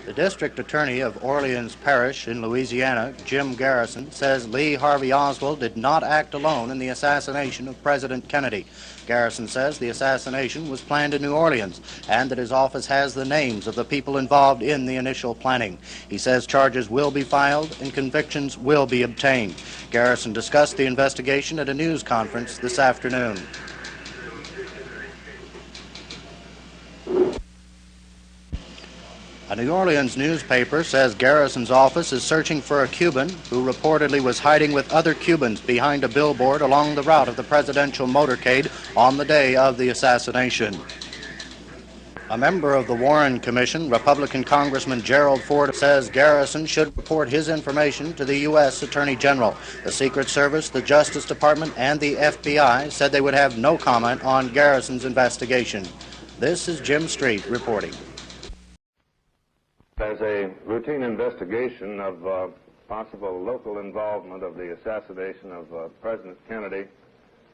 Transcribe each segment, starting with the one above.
The district attorney of Orleans Parish in Louisiana, Jim Garrison, says Lee Harvey Oswald did not act alone in the assassination of President Kennedy. Garrison says the assassination was planned in New Orleans and that his office has the names of the people involved in the initial planning. He says charges will be filed and convictions will be obtained. Garrison discussed the investigation at a news conference this afternoon. A New Orleans newspaper says Garrison's office is searching for a Cuban who reportedly was hiding with other Cubans behind a billboard along the route of the presidential motorcade on the day of the assassination. A member of the Warren Commission, Republican Congressman Gerald Ford, says Garrison should report his information to the U.S. Attorney General. The Secret Service, the Justice Department, and the FBI said they would have no comment on Garrison's investigation. This is Jim Street reporting. As a routine investigation of possible local involvement of the assassination of President Kennedy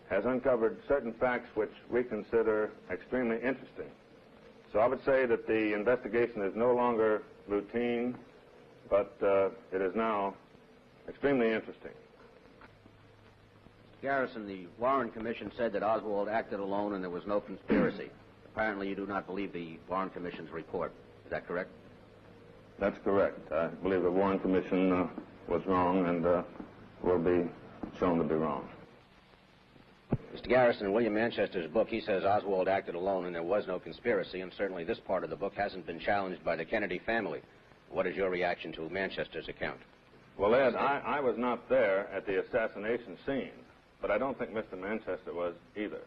has uncovered certain facts which we consider extremely interesting. So I would say that the investigation is no longer routine, but it is now extremely interesting. Garrison, the Warren Commission said that Oswald acted alone and there was no conspiracy. Apparently you do not believe the Warren Commission's report. Is that correct? That's correct. I believe the Warren Commission was wrong and will be shown to be wrong. Mr. Garrison, in William Manchester's book, he says Oswald acted alone and there was no conspiracy, and certainly this part of the book hasn't been challenged by the Kennedy family. What is your reaction to Manchester's account? Well, Ed, I was not there at the assassination scene, but I don't think Mr. Manchester was either.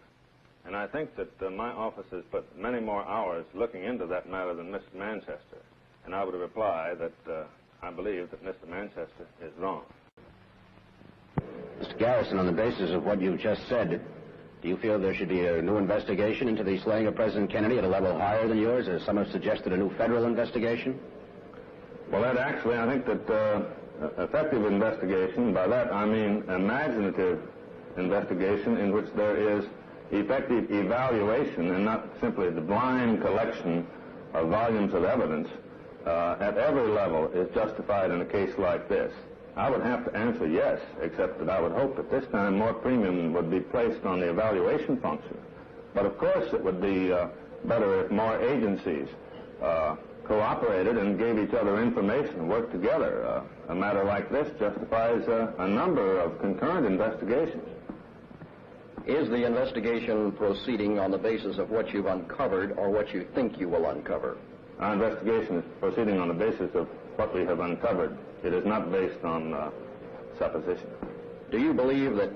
And I think that my office has put many more hours looking into that matter than Mr. Manchester. And I would reply that I believe that Mr. Manchester is wrong. Mr. Garrison, on the basis of what you've just said, do you feel there should be a new investigation into the slaying of President Kennedy at a level higher than yours, as some have suggested a new federal investigation? Well, Ed, actually, I think that effective investigation, by that I mean imaginative investigation in which there is effective evaluation and not simply the blind collection of volumes of evidence, at every level is justified in a case like this. I would have to answer yes, except that I would hope that this time more premium would be placed on the evaluation function. But of course it would be better if more agencies cooperated and gave each other information and worked together. A matter like this justifies a number of concurrent investigations. Is the investigation proceeding on the basis of what you've uncovered or what you think you will uncover? Our investigation is proceeding on the basis of what we have uncovered. It is not based on supposition. Do you believe that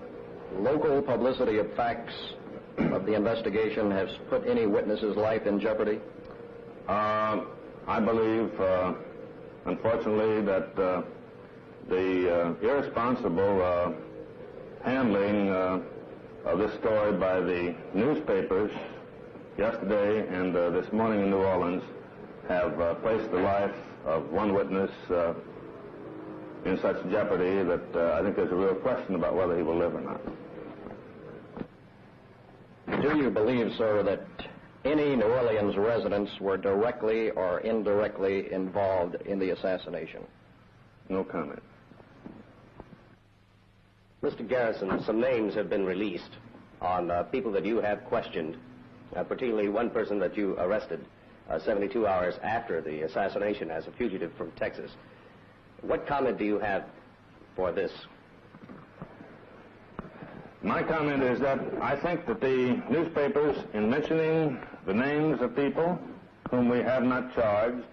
local publicity of facts of the investigation has put any witness's life in jeopardy? I believe, unfortunately, that the irresponsible handling of this story by the newspapers yesterday and this morning in New Orleans have placed the life of one witness in such jeopardy that I think there's a real question about whether he will live or not. Do you believe, sir, that any New Orleans residents were directly or indirectly involved in the assassination? No comment. Mr. Garrison, some names have been released on people that you have questioned, particularly one person that you arrested 72 hours after the assassination as a fugitive from Texas. What comment do you have for this? My comment is that I think that the newspapers, in mentioning the names of people whom we have not charged,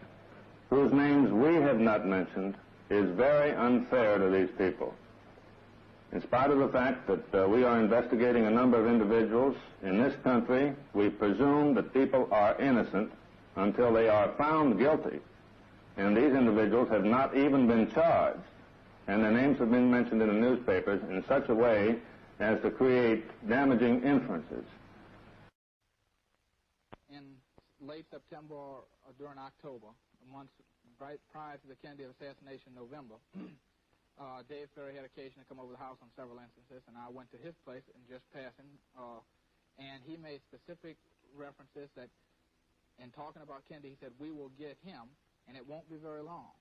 whose names we have not mentioned, is very unfair to these people. In spite of the fact that we are investigating a number of individuals in this country, we presume that people are innocent until they are found guilty. And these individuals have not even been charged. And their names have been mentioned in the newspapers in such a way as to create damaging inferences. In late September or during October, months right prior to the Kennedy assassination in November, Dave Ferry had occasion to come over the house on several instances, and I went to his place and just passing, and he made specific references that in talking about Kennedy, he said, we will get him, and it won't be very long.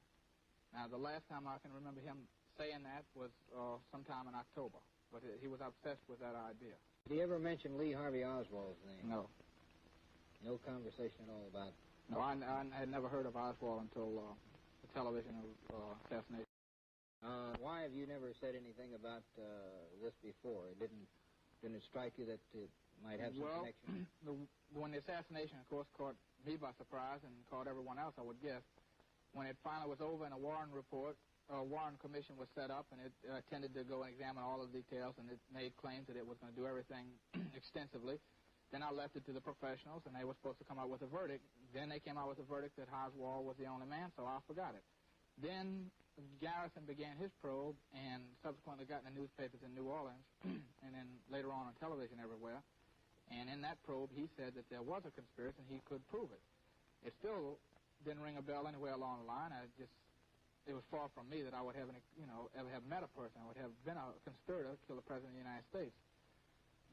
Now, the last time I can remember him saying that was sometime in October, but he was obsessed with that idea. Did he ever mention Lee Harvey Oswald's name? No. No conversation at all about it? No, I had never heard of Oswald until the television assassination. Why have you never said anything about this before? It didn't strike you that it might have some connection? When the assassination, of course, caught me by surprise and caught everyone else, I would guess, when it finally was over and a Warren Commission was set up, and it tended to go and examine all of the details, and it made claims that it was going to do everything extensively. Then I left it to the professionals, and they were supposed to come out with a verdict. Then they came out with a verdict that Oswald was the only man, so I forgot it. Then Garrison began his probe and subsequently got in the newspapers in New Orleans and then later on television everywhere. And in that probe, he said that there was a conspiracy and he could prove it. It still didn't ring a bell anywhere along the line. It was far from me that I would have ever have met a person. I would have been a conspirator to kill the President of the United States.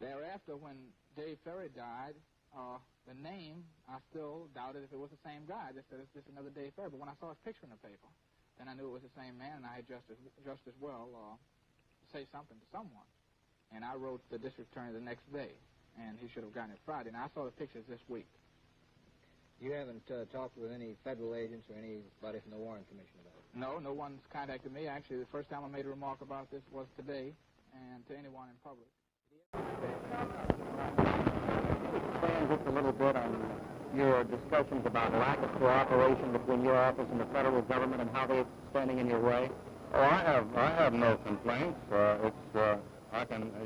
Thereafter, when Dave Ferry died, the name, I still doubted if it was the same guy. They said, it's just another Dave Ferry. But when I saw his picture in the paper, then I knew it was the same man, and I had just as well say something to someone. And I wrote the district attorney the next day, and he should have gotten it Friday. Now, I saw the pictures this week. You haven't talked with any federal agents or anybody from the Warren Commission about it? No one's contacted me. Actually, the first time I made a remark about this was today, and to anyone in public. Expand just a little bit on your discussions about lack of cooperation between your office and the federal government and how they're standing in your way. Oh, I have no complaints. You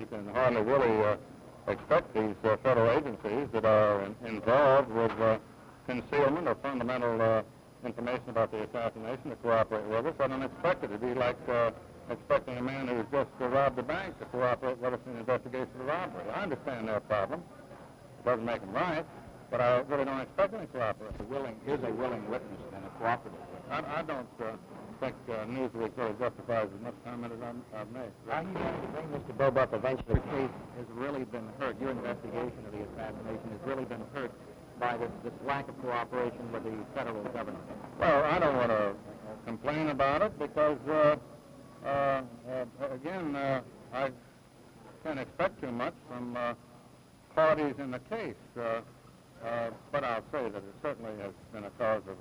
can hardly really expect these federal agencies that are involved with concealment or fundamental information about the assassination to cooperate with us. I don't expect it to be like expecting a man who's just robbed a bank to cooperate with us in the investigation of the robbery. I understand their problem. It doesn't make them right, but I really don't expect any cooperation. Is a willing witness and a cooperative witness? I don't think Newsweek really justifies as much comment as I've made. Are you going to bring Mr. Bob up eventually? The case has really been hurt. Your investigation of the assassination has really been hurt by this lack of cooperation with the federal government. Well, I don't want to complain about it because, again, I can't expect too much from parties in the case. But I'll say that it certainly has been a cause of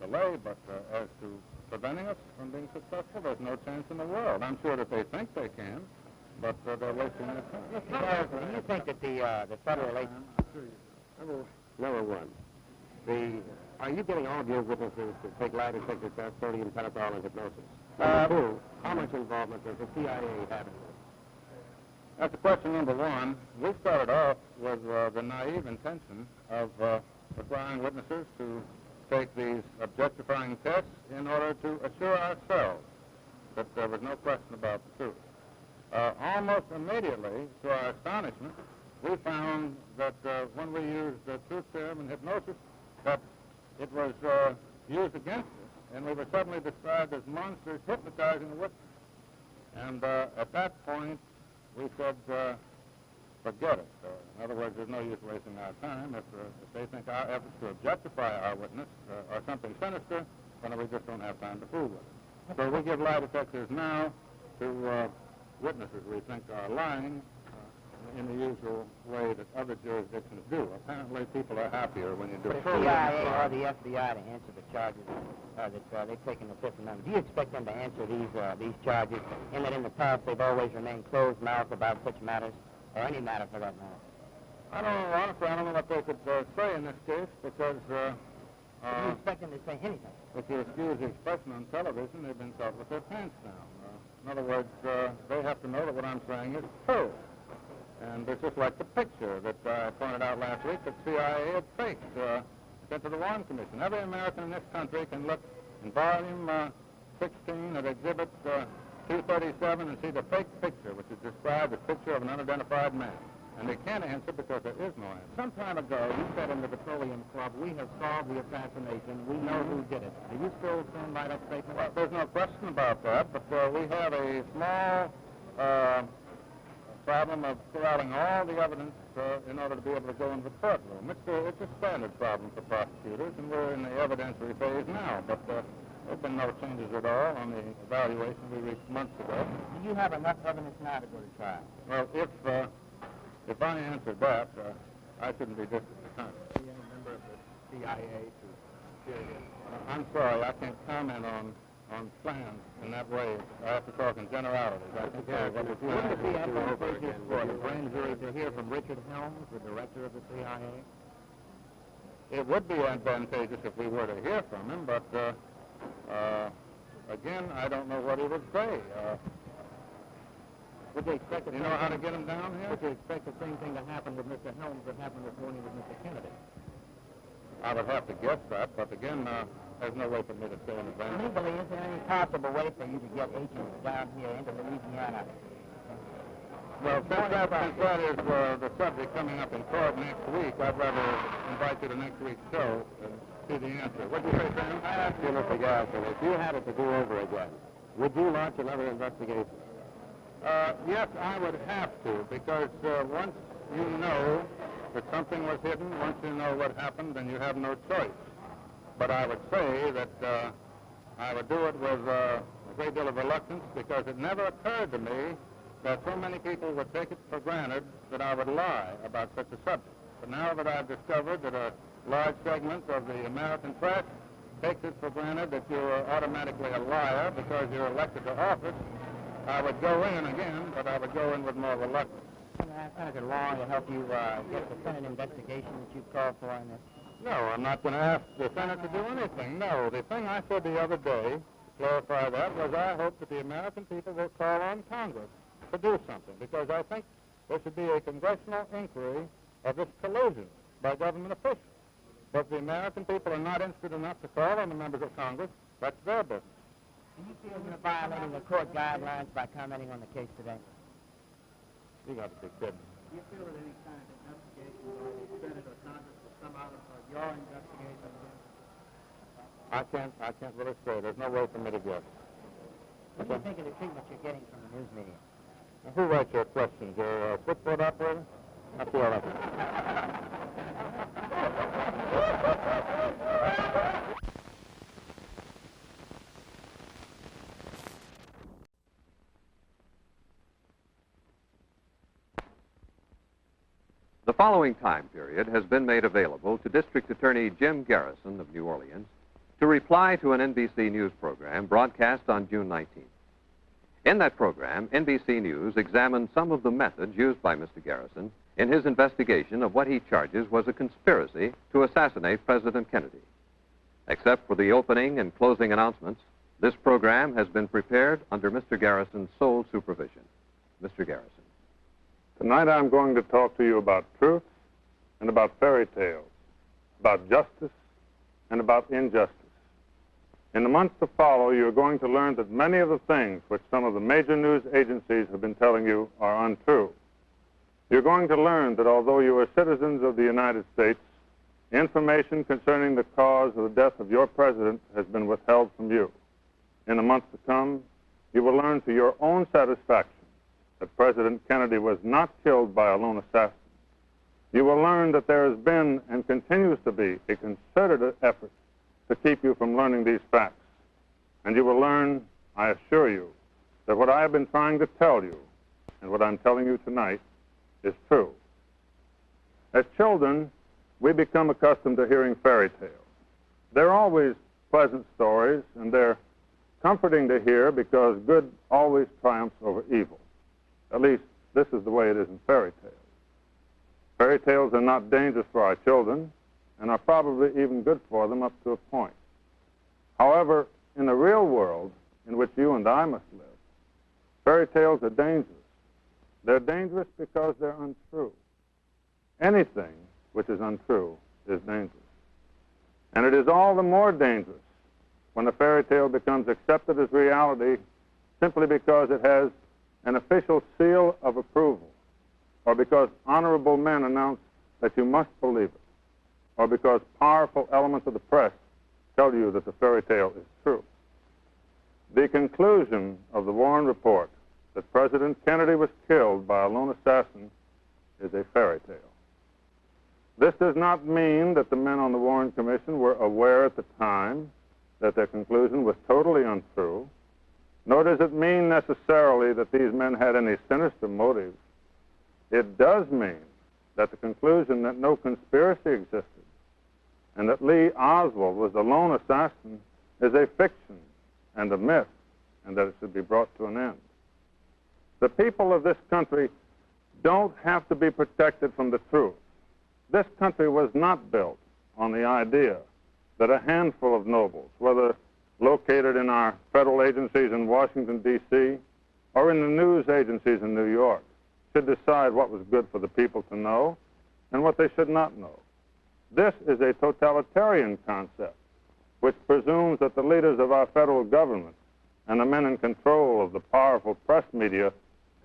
delay, but as to preventing us from being successful, there's no chance in the world. I'm sure that they think they can, but they're wasting their time. Mr. Garrison, do you think that the federal agents... Number one, are you getting all of your witnesses to take lie detector tests, sodium pentothal, and hypnosis? Number two, how much involvement does the CIA have in this? That's question number one. We started off with the naive intention of requiring witnesses to take these objectifying tests in order to assure ourselves that there was no question about the truth. Almost immediately, to our astonishment, we found that when we used truth serum and hypnosis, that it was used against us, and we were suddenly described as monsters hypnotizing the witness. And at that point, we said, forget it. In other words, there's no use wasting our time. If they think our efforts to objectify our witness are something sinister, then we just don't have time to fool with it. So we give lie detectors now to witnesses we think are lying in the usual way that other jurisdictions do. Apparently, people are happier when you do it. For the CIA or the FBI to answer the charges that they've taken the Fifth Amendment, do you expect them to answer these charges, in that in the past they've always remained closed-mouthed about such matters, or any matter for that matter? I don't know, honestly, I don't know what they could say in this case, because... do you expect them to say anything? If you excuse the expression on television, they've been caught with their pants down. In other words, they have to know that what I'm saying is true. And it's just like the picture that I pointed out last week that CIA had faked sent to the Warren Commission. Every American in this country can look in volume 16 at Exhibit 237 and see the fake picture, which is described as a picture of an unidentified man. And they can't answer because there is no answer. Some time ago, you said in the Petroleum Club, we have solved the assassination. We know who did it. Do you still stand by that statement? Well, there's no question about that, but we have a small problem of corralling all the evidence in order to be able to go into the courtroom. It's a standard problem for prosecutors, and we're in the evidentiary phase now. But there have been no changes at all on the evaluation we reached months ago. Do you have enough evidence now to go to trial? Well, if I answered that, I shouldn't be distant. Be any member of the CIA to hear you. I'm sorry, I can't comment on plans in that way. I have to talk in generalities. I think Wouldn't it be advantageous for the grand jury to hear from Richard Helms, the director of the CIA? it would be advantageous if we were to hear from him, but again, I don't know what he would say. Would you expect the You know how to get him down here? Would you expect the same thing to happen with Mr. Helms that happened this morning with Mr. Kennedy? I would have to guess that, but again, there's no way for me to say in advance. Legally, is there any possible way for you to get agents down here into Louisiana? Well, since that is the subject coming up in court next week, I'd rather invite you to next week's show and see the answer. What do you say, Sam? I ask you, Mr. Garrison, if you had it to do over again, would you launch another investigation? Yes, I would have to, because once you know that something was hidden, once you know what happened, then you have no choice. But I would say that I would do it with a great deal of reluctance, because it never occurred to me that so many people would take it for granted that I would lie about such a subject. But now that I've discovered that a large segment of the American press takes it for granted that you're automatically a liar because you're elected to office, I would go in again, but I would go in with more reluctance. Can I ask Senator Long to help you get the Senate investigation that you've called for in this? No, I'm not going to ask the Senate to do anything. No, the thing I said the other day, to clarify that, was I hope that the American people will call on Congress to do something, because I think there should be a congressional inquiry of this collusion by government officials. But if the American people are not interested enough to call on the members of Congress, that's their business. Do you feel you're violating the court guidelines by commenting on the case today? You got to be kidding. Do you feel that any kind of investigation by the Senate or Congress will come out of your investigation? I can't really say. There's no way for me to guess. What do you think of the treatment you're getting from the news media? Now, who writes your questions? Your switchboard operator? That's all right. The following time period has been made available to District Attorney Jim Garrison of New Orleans to reply to an NBC News program broadcast on June 19th. In that program, NBC News examined some of the methods used by Mr. Garrison in his investigation of what he charges was a conspiracy to assassinate President Kennedy. Except for the opening and closing announcements, this program has been prepared under Mr. Garrison's sole supervision. Mr. Garrison. Tonight I'm going to talk to you about truth and about fairy tales, about justice and about injustice. In the months to follow, you're going to learn that many of the things which some of the major news agencies have been telling you are untrue. You're going to learn that although you are citizens of the United States, information concerning the cause of the death of your president has been withheld from you. In the months to come, you will learn to your own satisfaction that President Kennedy was not killed by a lone assassin. You will learn that there has been and continues to be a concerted effort to keep you from learning these facts. And you will learn, I assure you, that what I have been trying to tell you and what I'm telling you tonight is true. As children, we become accustomed to hearing fairy tales. They're always pleasant stories, and they're comforting to hear because good always triumphs over evil. At least, this is the way it is in fairy tales. Fairy tales are not dangerous for our children and are probably even good for them up to a point. However, in the real world in which you and I must live, fairy tales are dangerous. They're dangerous because they're untrue. Anything which is untrue is dangerous. And it is all the more dangerous when a fairy tale becomes accepted as reality simply because it has an official seal of approval, or because honorable men announce that you must believe it, or because powerful elements of the press tell you that the fairy tale is true. The conclusion of the Warren Report that President Kennedy was killed by a lone assassin is a fairy tale. This does not mean that the men on the Warren Commission were aware at the time that their conclusion was totally untrue, nor does it mean necessarily that these men had any sinister motives. It does mean that the conclusion that no conspiracy existed and that Lee Oswald was the lone assassin is a fiction and a myth, and that it should be brought to an end. The people of this country don't have to be protected from the truth. This country was not built on the idea that a handful of nobles, whether located in our federal agencies in Washington, D.C., or in the news agencies in New York, should decide what was good for the people to know and what they should not know. This is a totalitarian concept which presumes that the leaders of our federal government and the men in control of the powerful press media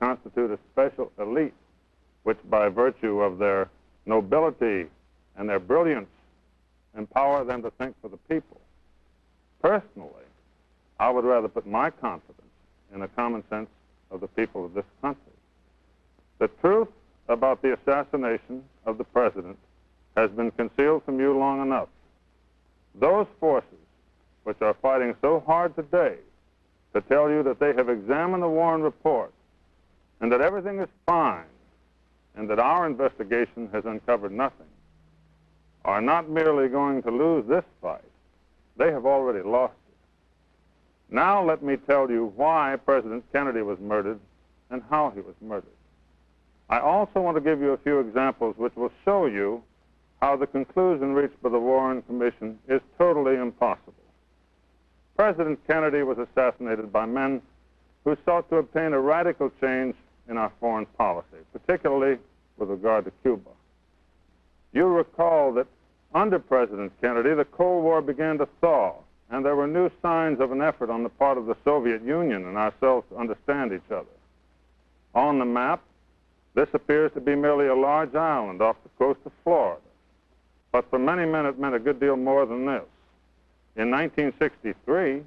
constitute a special elite, which by virtue of their nobility and their brilliance empower them to think for the people. Personally, I would rather put my confidence in the common sense of the people of this country. The truth about the assassination of the president has been concealed from you long enough. Those forces which are fighting so hard today to tell you that they have examined the Warren report and that everything is fine and that our investigation has uncovered nothing are not merely going to lose this fight. They have already lost it. Now let me tell you why President Kennedy was murdered and how he was murdered. I also want to give you a few examples which will show you how the conclusion reached by the Warren Commission is totally impossible. President Kennedy was assassinated by men who sought to obtain a radical change in our foreign policy, particularly with regard to Cuba. You recall that under President Kennedy, the Cold War began to thaw, and there were new signs of an effort on the part of the Soviet Union and ourselves to understand each other. On the map, this appears to be merely a large island off the coast of Florida. But for many men, it meant a good deal more than this. In 1963,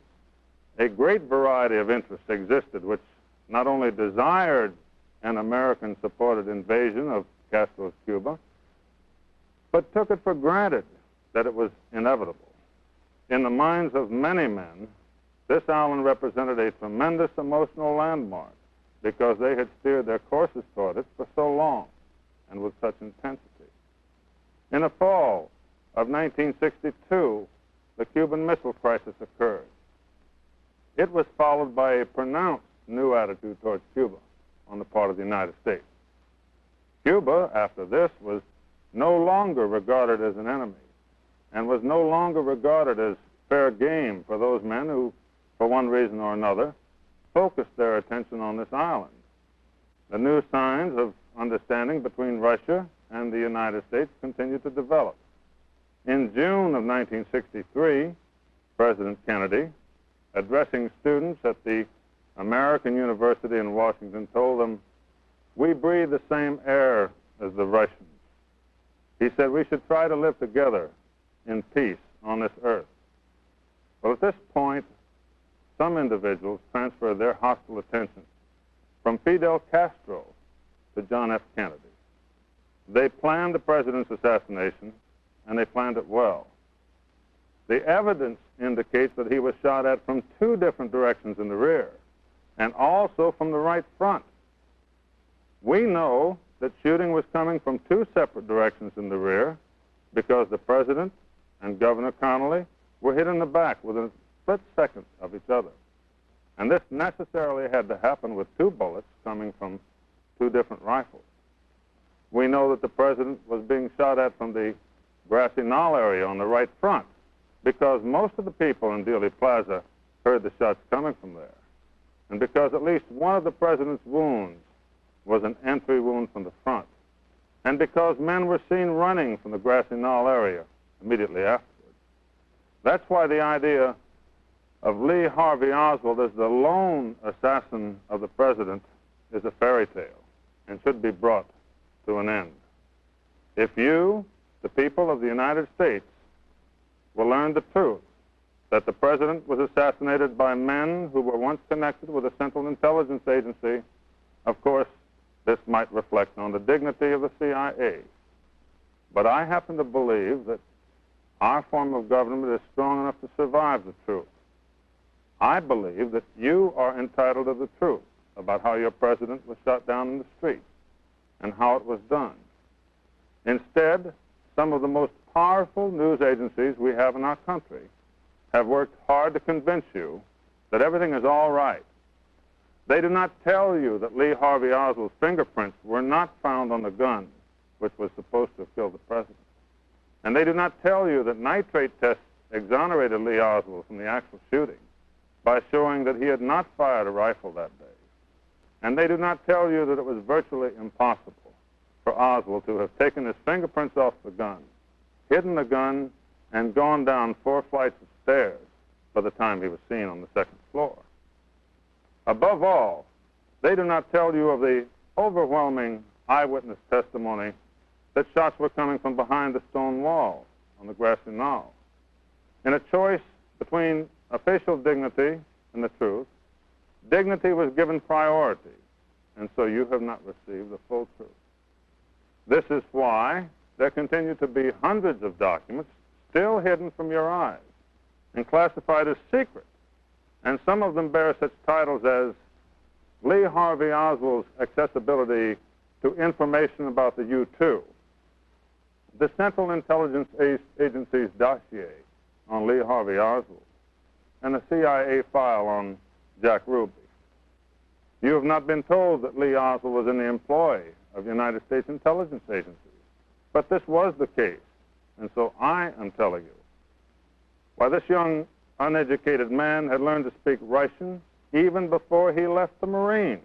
a great variety of interests existed which not only desired an American-supported invasion of Castro's Cuba, but took it for granted that it was inevitable. In the minds of many men, this island represented a tremendous emotional landmark because they had steered their courses toward it for so long and with such intensity. In the fall of 1962, the Cuban Missile Crisis occurred. It was followed by a pronounced new attitude towards Cuba on the part of the United States. Cuba, after this, was no longer regarded as an enemy and was no longer regarded as fair game for those men who, for one reason or another, focused their attention on this island. The new signs of understanding between Russia and the United States continued to develop. In June of 1963, President Kennedy, addressing students at the American University in Washington, told them, "We breathe the same air as the Russians." He said we should try to live together in peace on this earth. Well, at this point, some individuals transferred their hostile attention from Fidel Castro to John F. Kennedy. They planned the president's assassination, and they planned it well. The evidence indicates that he was shot at from two different directions in the rear, and also from the right front. We know that shooting was coming from two separate directions in the rear because the president and Governor Connolly were hit in the back within a split second of each other. And this necessarily had to happen with two bullets coming from two different rifles. We know that the president was being shot at from the grassy knoll area on the right front because most of the people in Dealey Plaza heard the shots coming from there, and because at least one of the president's wounds was an entry wound from the front, and because men were seen running from the grassy knoll area immediately afterwards. That's why the idea of Lee Harvey Oswald as the lone assassin of the president is a fairy tale and should be brought to an end. If you, the people of the United States, will learn the truth that the president was assassinated by men who were once connected with a Central Intelligence Agency, of course, this might reflect on the dignity of the CIA. But I happen to believe that our form of government is strong enough to survive the truth. I believe that you are entitled to the truth about how your president was shot down in the street and how it was done. Instead, some of the most powerful news agencies we have in our country have worked hard to convince you that everything is all right. They do not tell you that Lee Harvey Oswald's fingerprints were not found on the gun which was supposed to have killed the president. And they do not tell you that nitrate tests exonerated Lee Oswald from the actual shooting by showing that he had not fired a rifle that day. And they do not tell you that it was virtually impossible for Oswald to have taken his fingerprints off the gun, hidden the gun, and gone down 4 flights of stairs by the time he was seen on the 2nd floor. Above all, they do not tell you of the overwhelming eyewitness testimony that shots were coming from behind the stone wall on the grassy knoll. In a choice between official dignity and the truth, dignity was given priority, and so you have not received the full truth. This is why there continue to be hundreds of documents still hidden from your eyes and classified as secret, and some of them bear such titles as Lee Harvey Oswald's accessibility to information about the U-2, the Central Intelligence Agency's dossier on Lee Harvey Oswald, and the CIA file on Jack Ruby. You have not been told that Lee Oswald was in the employ of United States intelligence agencies, but this was the case, and so I am telling you. Why, this young, uneducated man had learned to speak Russian even before he left the Marines,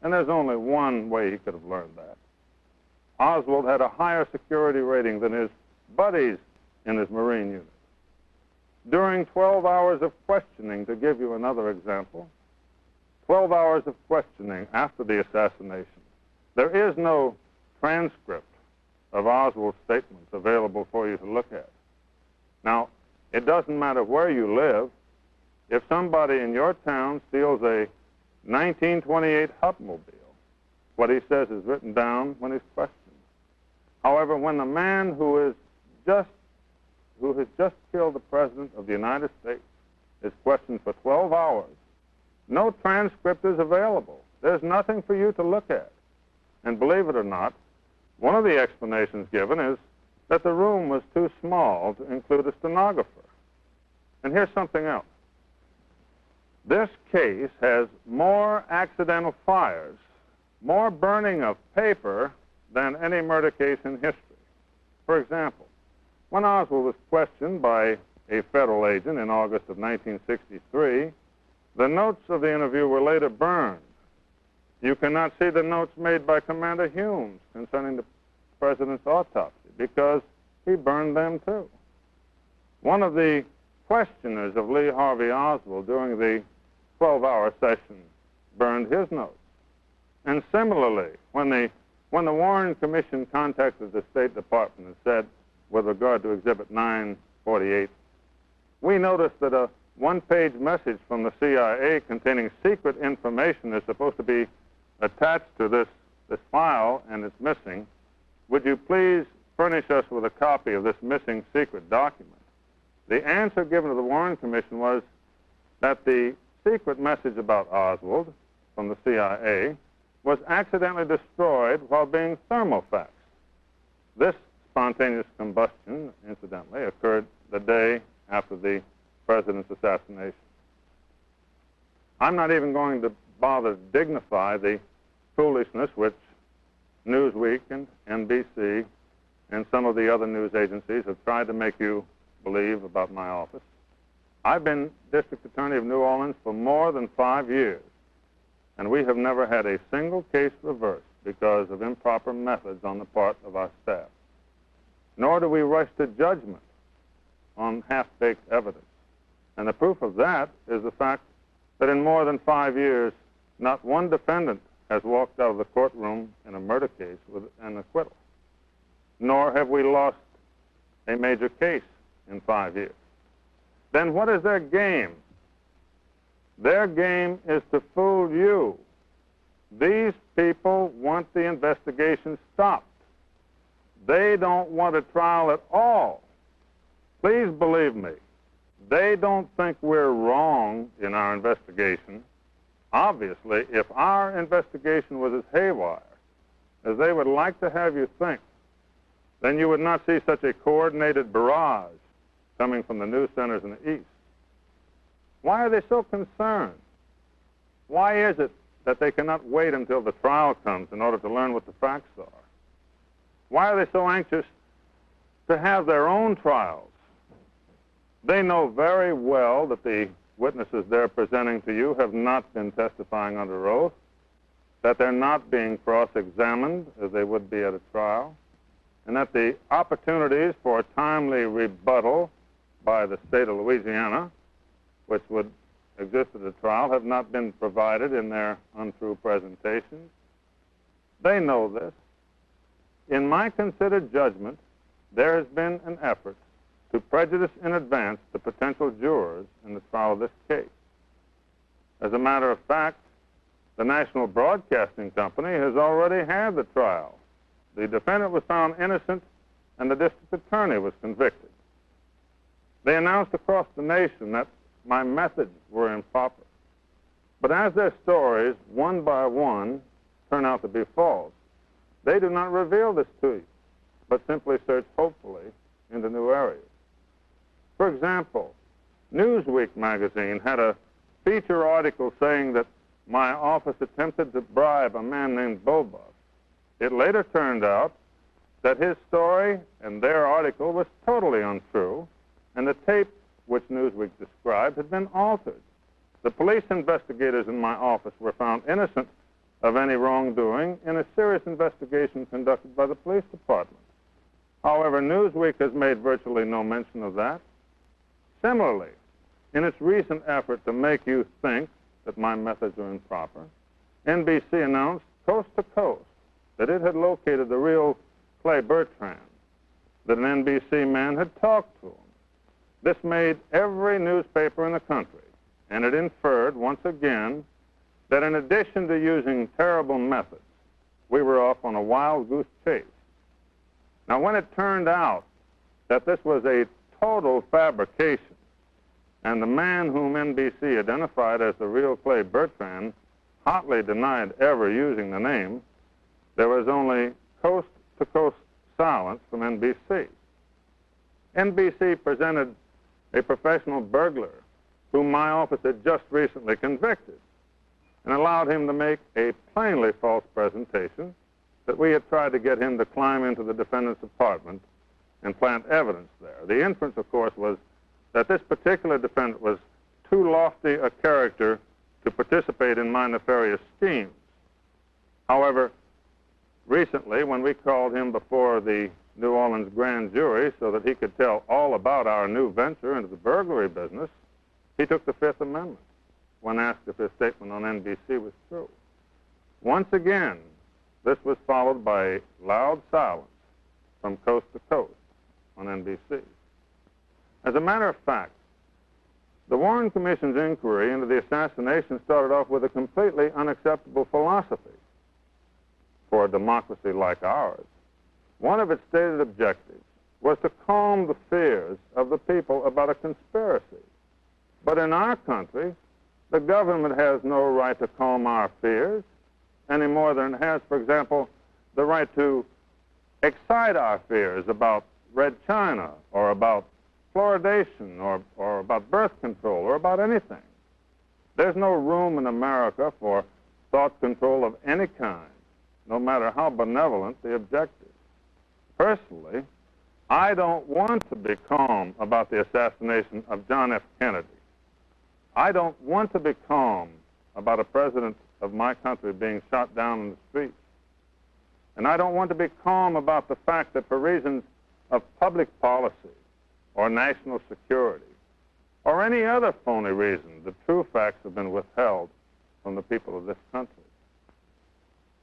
and there's only one way he could have learned that. Oswald had a higher security rating than his buddies in his Marine unit. During 12 hours of questioning, to give you another example, 12 hours of questioning after the assassination, there is no transcript of Oswald's statements available for you to look at. Now, it doesn't matter where you live. If somebody in your town steals a 1928 Hupmobile, what he says is written down when he's questioned. However, when the man who has just killed the President of the United States is questioned for 12 hours, no transcript is available. There's nothing for you to look at. And believe it or not, one of the explanations given is that the room was too small to include a stenographer. And here's something else. This case has more accidental fires, more burning of paper than any murder case in history. For example, when Oswald was questioned by a federal agent in August of 1963, the notes of the interview were later burned. You cannot see the notes made by Commander Humes concerning the president's autopsy because he burned them too. One of the questioners of Lee Harvey Oswald during the 12-hour session burned his notes. And similarly, when the Warren Commission contacted the State Department and said, with regard to Exhibit 948, we noticed that a one-page message from the CIA containing secret information is supposed to be attached to this file, and it's missing. Would you please furnish us with a copy of this missing secret document? The answer given to the Warren Commission was that the secret message about Oswald from the CIA was accidentally destroyed while being thermofaxed. This spontaneous combustion, incidentally, occurred the day after the president's assassination. I'm not even going to bother to dignify the foolishness which Newsweek and NBC and some of the other news agencies have tried to make you believe about my office. I've been District Attorney of New Orleans for more than 5 years, and we have never had a single case reversed because of improper methods on the part of our staff. Nor do we rush to judgment on half-baked evidence. And the proof of that is the fact that in more than 5 years, not one defendant has walked out of the courtroom in a murder case with an acquittal. Nor have we lost a major case in 5 years. Then what is their game? Their game is to fool you. These people want the investigation stopped. They don't want a trial at all. Please believe me, they don't think we're wrong in our investigation. Obviously, if our investigation was as haywire as they would like to have you think, then you would not see such a coordinated barrage coming from the news centers in the East. Why are they so concerned? Why is it that they cannot wait until the trial comes in order to learn what the facts are? Why are they so anxious to have their own trials? They know very well that the witnesses they're presenting to you have not been testifying under oath, that they're not being cross-examined as they would be at a trial, and that the opportunities for timely rebuttal by the state of Louisiana, which would exist at a trial, have not been provided in their untrue presentations. They know this. In my considered judgment, there has been an effort to prejudice in advance the potential jurors in the trial of this case. As a matter of fact, the National Broadcasting Company has already had the trial. The defendant was found innocent, and the district attorney was convicted. They announced across the nation that my methods were improper. But as their stories, one by one, turn out to be false, they do not reveal this to you, but simply search hopefully into new areas. For example, Newsweek magazine had a feature article saying that my office attempted to bribe a man named Bobuck. It later turned out that his story and their article was totally untrue, and the tape which Newsweek described had been altered. The police investigators in my office were found innocent of any wrongdoing in a serious investigation conducted by the police department. However, Newsweek has made virtually no mention of that. Similarly, in its recent effort to make you think that my methods are improper, NBC announced coast to coast that it had located the real Clay Bertrand, that an NBC man had talked to him. This made every newspaper in the country, and it inferred, once again, that in addition to using terrible methods, we were off on a wild goose chase. Now, when it turned out that this was a total fabrication, and the man whom NBC identified as the real Clay Bertrand hotly denied ever using the name, there was only coast-to-coast silence from NBC. NBC presented a professional burglar whom my office had just recently convicted and allowed him to make a plainly false presentation that we had tried to get him to climb into the defendant's apartment and plant evidence there. The inference, of course, was that this particular defendant was too lofty a character to participate in my nefarious schemes. However, recently, when we called him before the New Orleans grand jury so that he could tell all about our new venture into the burglary business, he took the Fifth Amendment when asked if his statement on NBC was true. Once again, this was followed by loud silence from coast to coast on NBC. As a matter of fact, the Warren Commission's inquiry into the assassination started off with a completely unacceptable philosophy. For a democracy like ours, one of its stated objectives was to calm the fears of the people about a conspiracy. But in our country, the government has no right to calm our fears any more than it has, for example, the right to excite our fears about Red China or about fluoridation or about birth control or about anything. There's no room in America for thought control of any kind, no matter how benevolent the objective. Personally, I don't want to be calm about the assassination of John F. Kennedy. I don't want to be calm about a president of my country being shot down in the streets. And I don't want to be calm about the fact that for reasons of public policy or national security or any other phony reason, the true facts have been withheld from the people of this country.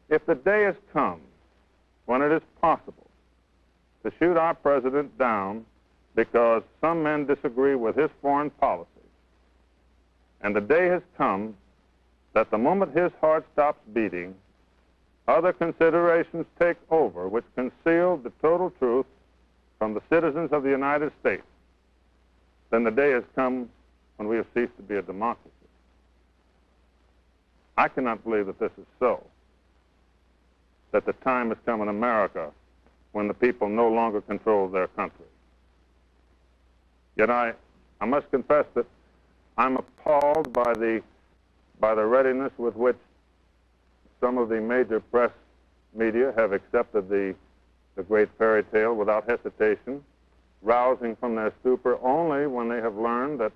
If the day has come when it is possible to shoot our president down because some men disagree with his foreign policy, and the day has come that the moment his heart stops beating, other considerations take over which conceal the total truth from the citizens of the United States, then the day has come when we have ceased to be a democracy. I cannot believe that this is so, that the time has come in America when the people no longer control their country. Yet I must confess that I'm appalled by the readiness with which some of the major press media have accepted the great fairy tale without hesitation, rousing from their stupor only when they have learned that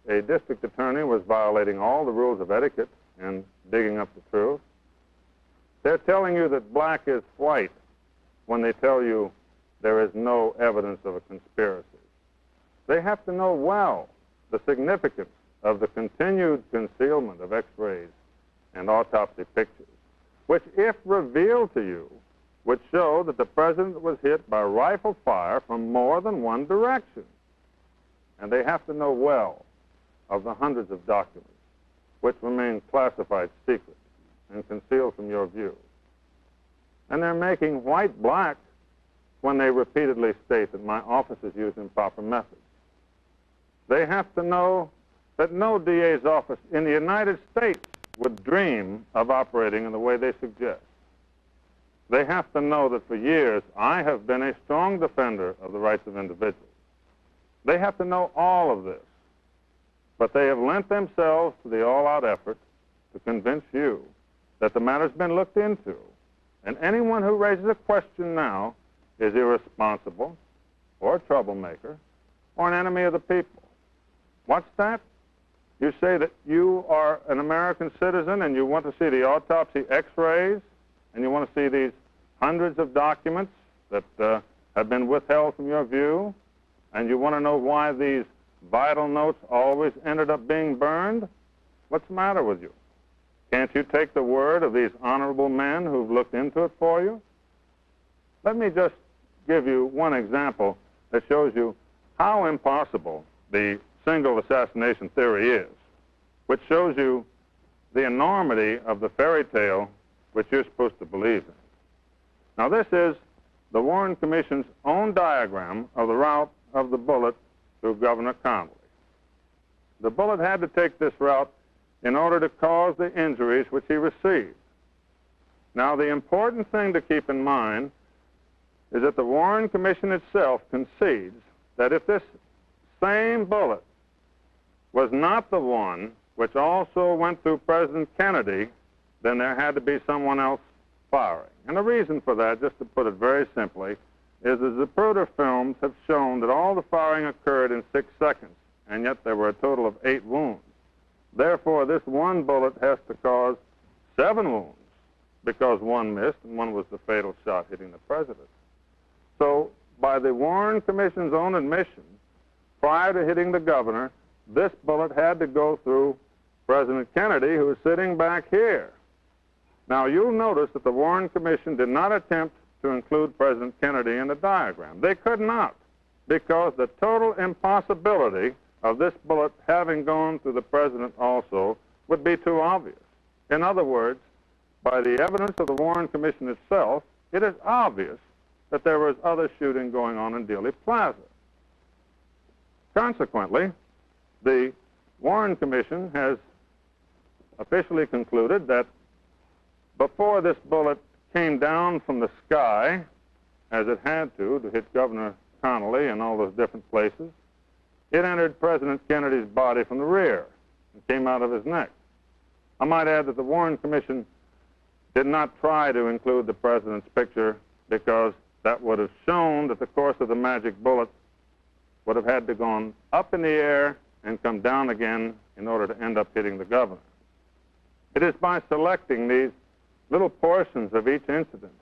a district attorney was violating all the rules of etiquette and digging up the truth. They're telling you that black is white when they tell you there is no evidence of a conspiracy. They have to know well the significance of the continued concealment of X-rays and autopsy pictures, which, if revealed to you, would show that the president was hit by rifle fire from more than one direction. And they have to know well of the hundreds of documents which remain classified secret and concealed from your view. And they're making white black when they repeatedly state that my office is using improper methods. They have to know that no DA's office in the United States would dream of operating in the way they suggest. They have to know that for years I have been a strong defender of the rights of individuals. They have to know all of this, but they have lent themselves to the all-out effort to convince you that the matter's been looked into, and anyone who raises a question now is irresponsible or a troublemaker or an enemy of the people. What's that? You say that you are an American citizen and you want to see the autopsy X-rays and you want to see these hundreds of documents that have been withheld from your view, and you want to know why these vital notes always ended up being burned? What's the matter with you? Can't you take the word of these honorable men who've looked into it for you? Let me just give you one example that shows you how impossible the single assassination theory is, which shows you the enormity of the fairy tale which you're supposed to believe in. Now, this is the Warren Commission's own diagram of the route of the bullet through Governor Connally. The bullet had to take this route in order to cause the injuries which he received. Now, the important thing to keep in mind is that the Warren Commission itself concedes that if this same bullet was not the one which also went through President Kennedy, then there had to be someone else firing. And the reason for that, just to put it very simply, is the Zapruder films have shown that all the firing occurred in 6 seconds, and yet there were a total of 8 wounds. Therefore, this one bullet has to cause 7 wounds, because one missed and one was the fatal shot hitting the president. So, by the Warren Commission's own admission, prior to hitting the governor, this bullet had to go through President Kennedy, who is sitting back here. Now, you'll notice that the Warren Commission did not attempt to include President Kennedy in the diagram. They could not, because the total impossibility of this bullet having gone through the president also would be too obvious. In other words, by the evidence of the Warren Commission itself, it is obvious that there was other shooting going on in Dealey Plaza. Consequently, the Warren Commission has officially concluded that before this bullet came down from the sky, as it had to hit Governor Connally and all those different places, it entered President Kennedy's body from the rear and came out of his neck. I might add that the Warren Commission did not try to include the president's picture because that would have shown that the course of the magic bullet would have had to gone up in the air and come down again in order to end up hitting the governor. It is by selecting these little portions of each incident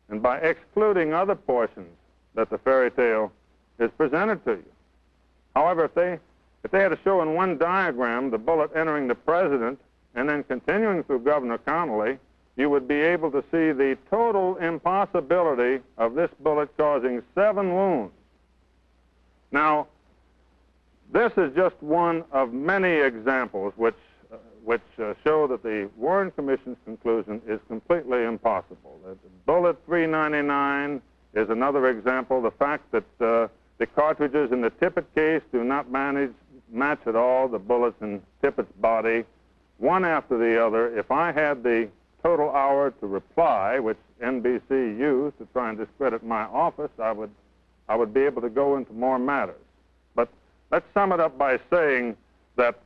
and by excluding other portions that the fairy tale is presented to you. However, if they had to show in one diagram the bullet entering the president and then continuing through Governor Connally, you would be able to see the total impossibility of this bullet causing 7 wounds. Now, this is just one of many examples which which show that the Warren Commission's conclusion is completely impossible. Bullet 399 is another example. The fact that the cartridges in the Tippett case do not match at all the bullets in Tippett's body, one after the other. If I had the total hour to reply, which NBC used to try and discredit my office, I would be able to go into more matters. But let's sum it up by saying that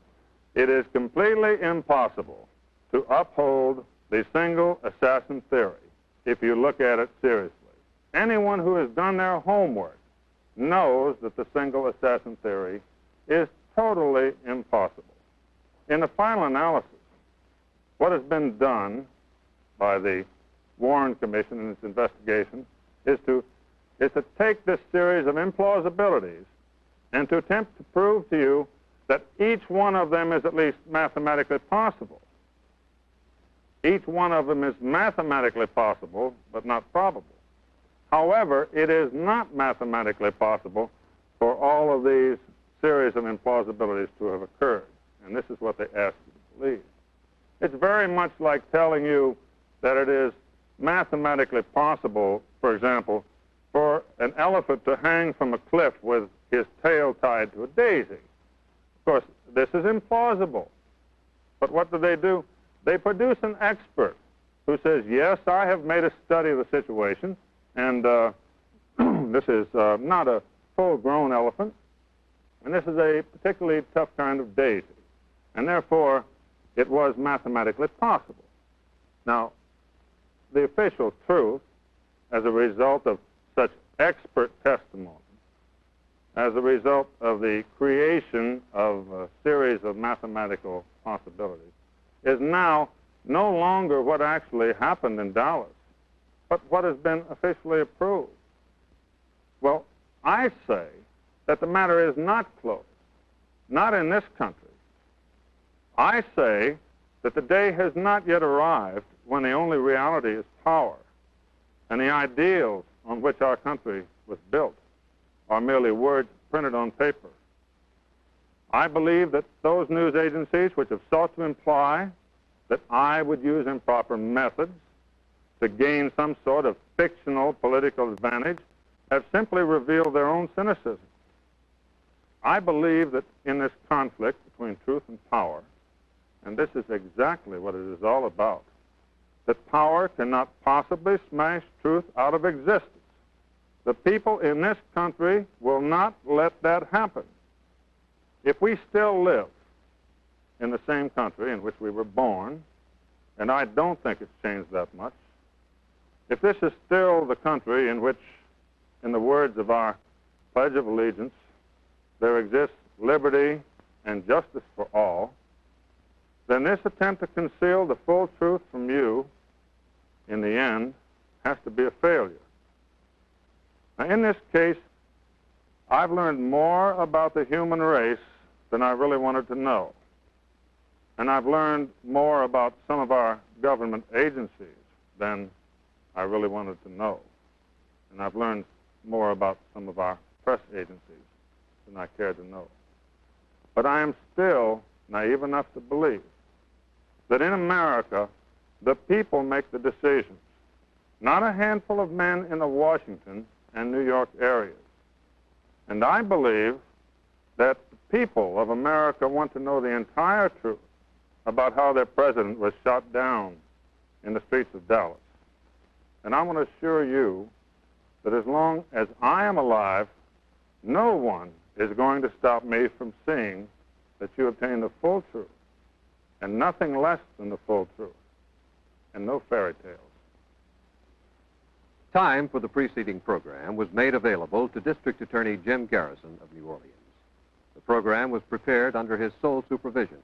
it is completely impossible to uphold the single assassin theory if you look at it seriously. Anyone who has done their homework knows that the single assassin theory is totally impossible. In the final analysis, what has been done by the Warren Commission in its investigation is to take this series of implausibilities and to attempt to prove to you that each one of them is at least mathematically possible. Each one of them is mathematically possible, but not probable. However, it is not mathematically possible for all of these series of implausibilities to have occurred. And this is what they ask you to believe. It's very much like telling you that it is mathematically possible, for example, for an elephant to hang from a cliff with his tail tied to a daisy. Of course, this is implausible. But what do? They produce an expert who says, yes, I have made a study of the situation, and this is not a full-grown elephant, and this is a particularly tough kind of daisy, and therefore it was mathematically possible. Now, the official truth, as a result of such expert testimony, as a result of the creation of a series of mathematical possibilities, is now no longer what actually happened in Dallas, but what has been officially approved. Well, I say that the matter is not closed, not in this country. I say that the day has not yet arrived when the only reality is power, and the ideals on which our country was built are merely words printed on paper. I believe that those news agencies which have sought to imply that I would use improper methods to gain some sort of fictional political advantage have simply revealed their own cynicism. I believe that in this conflict between truth and power, and this is exactly what it is all about, that power cannot possibly smash truth out of existence. The people in this country will not let that happen. If we still live in the same country in which we were born, and I don't think it's changed that much, if this is still the country in which, in the words of our Pledge of Allegiance, there exists liberty and justice for all, then this attempt to conceal the full truth from you, in the end, has to be a failure. Now, in this case, I've learned more about the human race than I really wanted to know. And I've learned more about some of our government agencies than I really wanted to know. And I've learned more about some of our press agencies than I cared to know. But I am still naive enough to believe that in America, the people make the decisions, not a handful of men in the Washington and New York areas. And I believe that the people of America want to know the entire truth about how their president was shot down in the streets of Dallas. And I want to assure you that as long as I am alive, no one is going to stop me from seeing that you obtain the full truth, and nothing less than the full truth, and no fairy tales. Time for the preceding program was made available to District Attorney Jim Garrison of New Orleans. The program was prepared under his sole supervision.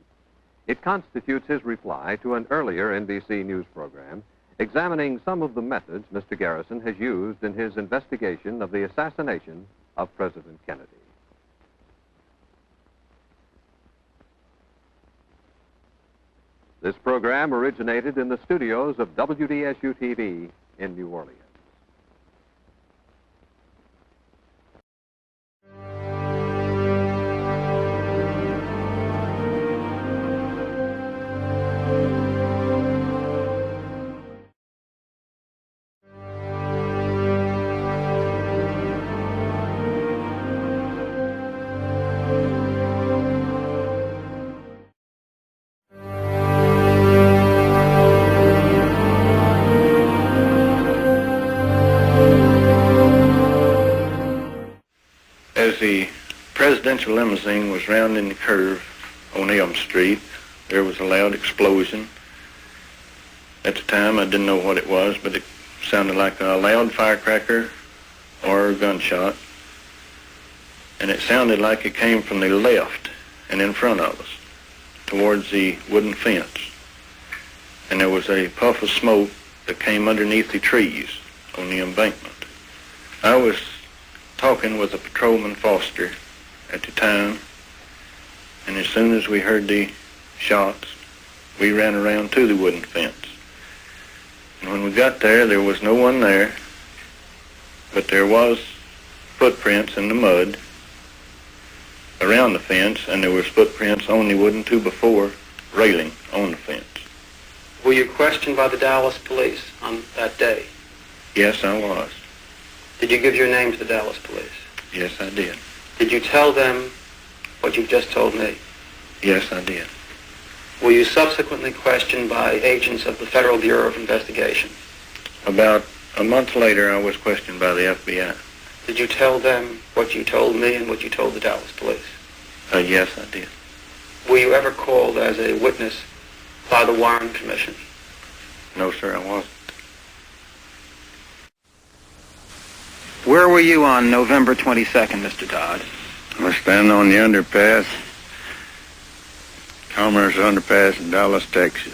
It constitutes his reply to an earlier NBC News program examining some of the methods Mr. Garrison has used in his investigation of the assassination of President Kennedy. This program originated in the studios of WDSU-TV in New Orleans. presidential limousine was rounding the curve on Elm Street. There was a loud explosion. At the time, I didn't know what it was, but it sounded like a loud firecracker or a gunshot. And it sounded like it came from the left and in front of us, towards the wooden fence. And there was a puff of smoke that came underneath the trees on the embankment. I was talking with a patrolman Foster at the time, and as soon as we heard the shots, we ran around to the wooden fence. And when we got there, there was no one there, but there was footprints in the mud around the fence, and there was footprints on the wooden 2x4 railing on the fence. Were you questioned by the Dallas police on that day? Yes, I was. Did you give your name to the Dallas police? Yes, I did. Did you tell them what you've just told me? Yes, I did. Were you subsequently questioned by agents of the Federal Bureau of Investigation? About a month later, I was questioned by the FBI. Did you tell them what you told me and what you told the Dallas police? Yes, I did. Were you ever called as a witness by the Warren Commission? No, sir, I wasn't. Where were you on November 22nd, Mr. Dodd? I was standing on the underpass, Commerce Underpass in Dallas, Texas.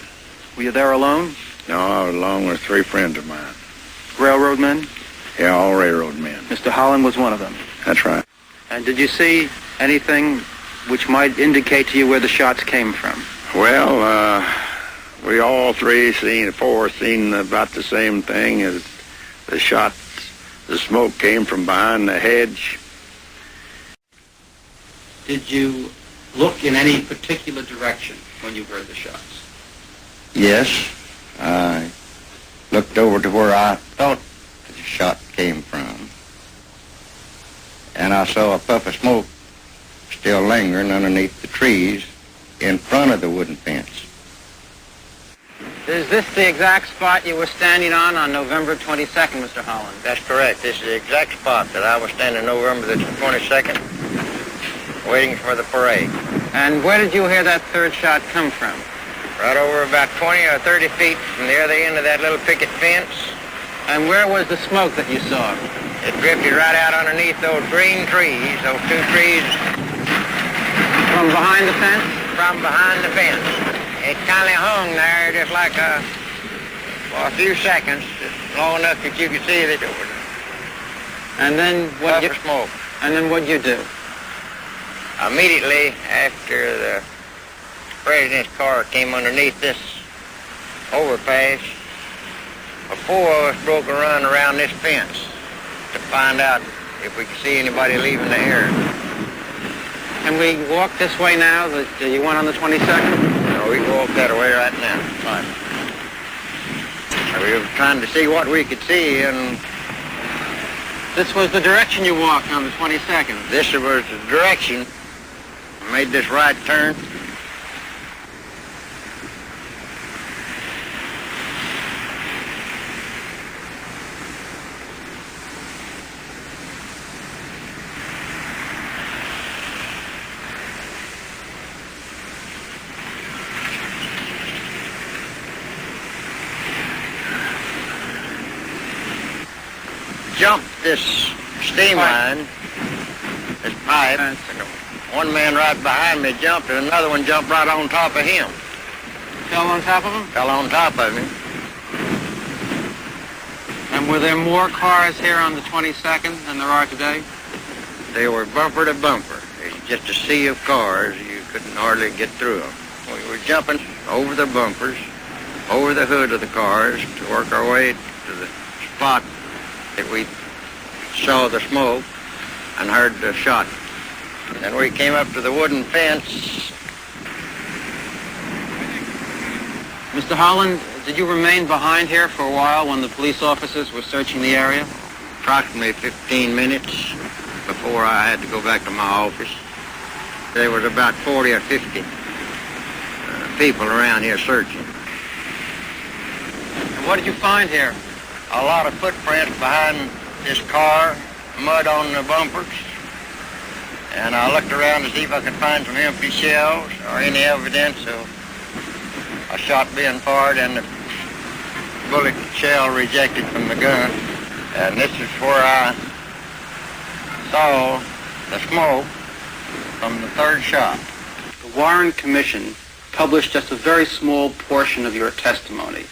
Were you there alone? No, I was along with 3 friends of mine. Railroad men? Yeah, all railroad men. Mr. Holland was one of them. That's right. And did you see anything which might indicate to you where the shots came from? Well, we all 4 seen about the same thing as the shots. The smoke came from behind the hedge. Did you look in any particular direction when you heard the shots? Yes. I looked over to where I thought the shot came from. And I saw a puff of smoke still lingering underneath the trees in front of the wooden fence. Is this the exact spot you were standing on November 22nd, Mr. Holland? That's correct. This is the exact spot that I was standing November the 22nd, waiting for the parade. And where did you hear that third shot come from? Right over about 20 or 30 feet from the other end of that little picket fence. And where was the smoke that you saw? It drifted right out underneath those green trees, those 2 trees. From behind the fence? From behind the fence. It kind of hung there just like for a few seconds, just long enough that you could see that it was and then what puff of smoke. And then what'd you do? Immediately after the president's car came underneath this overpass, 4 of us broke a run around this fence to find out if we could see anybody leaving the area. Can we walk this way now that you went on the 22nd? No, we can walk that way right now. Fine. We were trying to see what we could see, and this was the direction you walked on the 22nd. This was the direction. I made this right turn. Jumped this steam line, this pipe. One man right behind me jumped, and another one jumped right on top of him. Fell on top of him? Fell on top of him. And were there more cars here on the 22nd than there are today? They were bumper to bumper. It's just a sea of cars. You couldn't hardly get through them. We were jumping over the bumpers, over the hood of the cars to work our way to the spot that we saw the smoke and heard the shot. Then we came up to the wooden fence. Mr. Holland, did you remain behind here for a while when the police officers were searching the area? Approximately 15 minutes before I had to go back to my office. There was about 40 or 50 people around here searching. And what did you find here? A lot of footprints behind this car, mud on the bumpers. and I looked around to see if I could find some empty shells or any evidence of a shot being fired and the bullet shell rejected from the gun. And this is where I saw the smoke from the third shot. The Warren Commission published just a very small portion of your testimony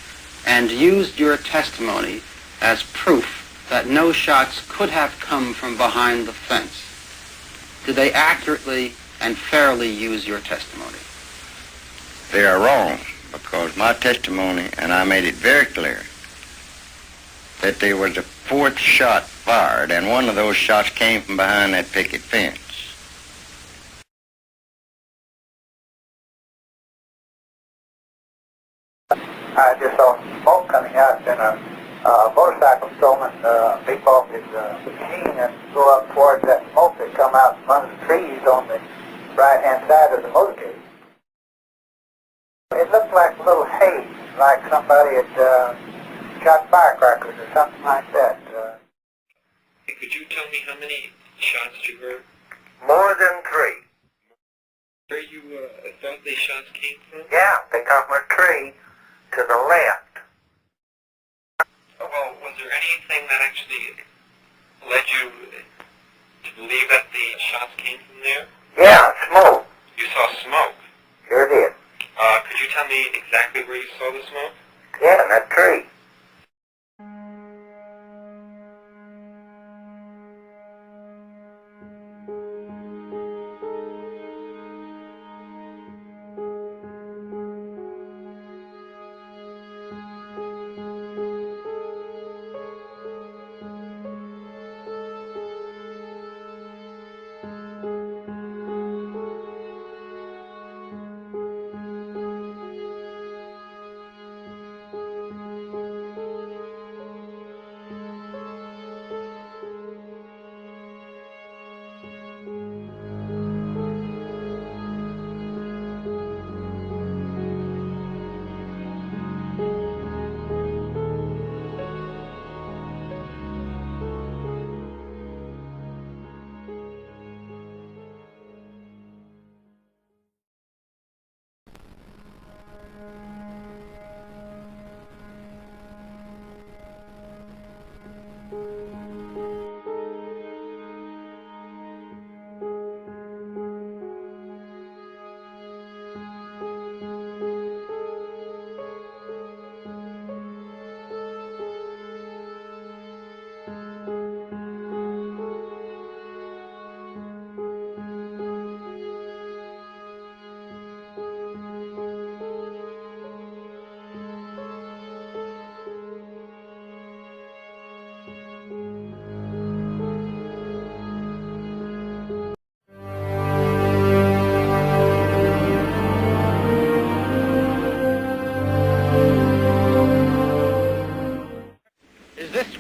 and used your testimony as proof that no shots could have come from behind the fence. Did they accurately and fairly use your testimony? They are wrong, because my testimony, and I made it very clear, that there was a fourth shot fired, and one of those shots came from behind that picket fence. I just saw smoke coming out, and a motorcycle stolen leap off his machine and go up towards that smoke that come out from under the trees on the right-hand side of the motorcade. It looked like a little haze, like somebody had shot firecrackers or something like that. Could you tell me how many shots you heard? More than 3. Where you thought these shots came from? Yeah, they come from a tree to the left. Well, was there anything that actually led you to believe that the shots came from there? Yeah, smoke. You saw smoke? Sure did. Could you tell me exactly where you saw the smoke? Yeah, in that tree.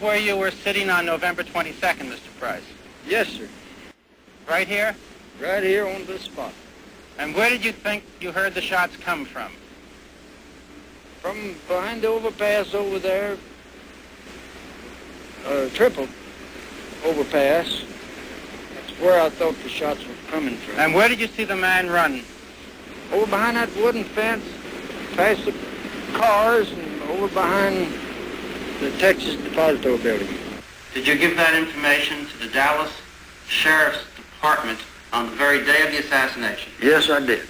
Where you were sitting on November 22nd, Mr. Price? Yes, sir. Right here? Right here on this spot. And where did you think you heard the shots come from? From behind the overpass over there, triple overpass. That's where I thought the shots were coming from. And where did you see the man run? Over behind that wooden fence, past the cars, and over behind the Texas Depository Building. Did you give that information to the Dallas Sheriff's Department on the very day of the assassination? Yes, I did.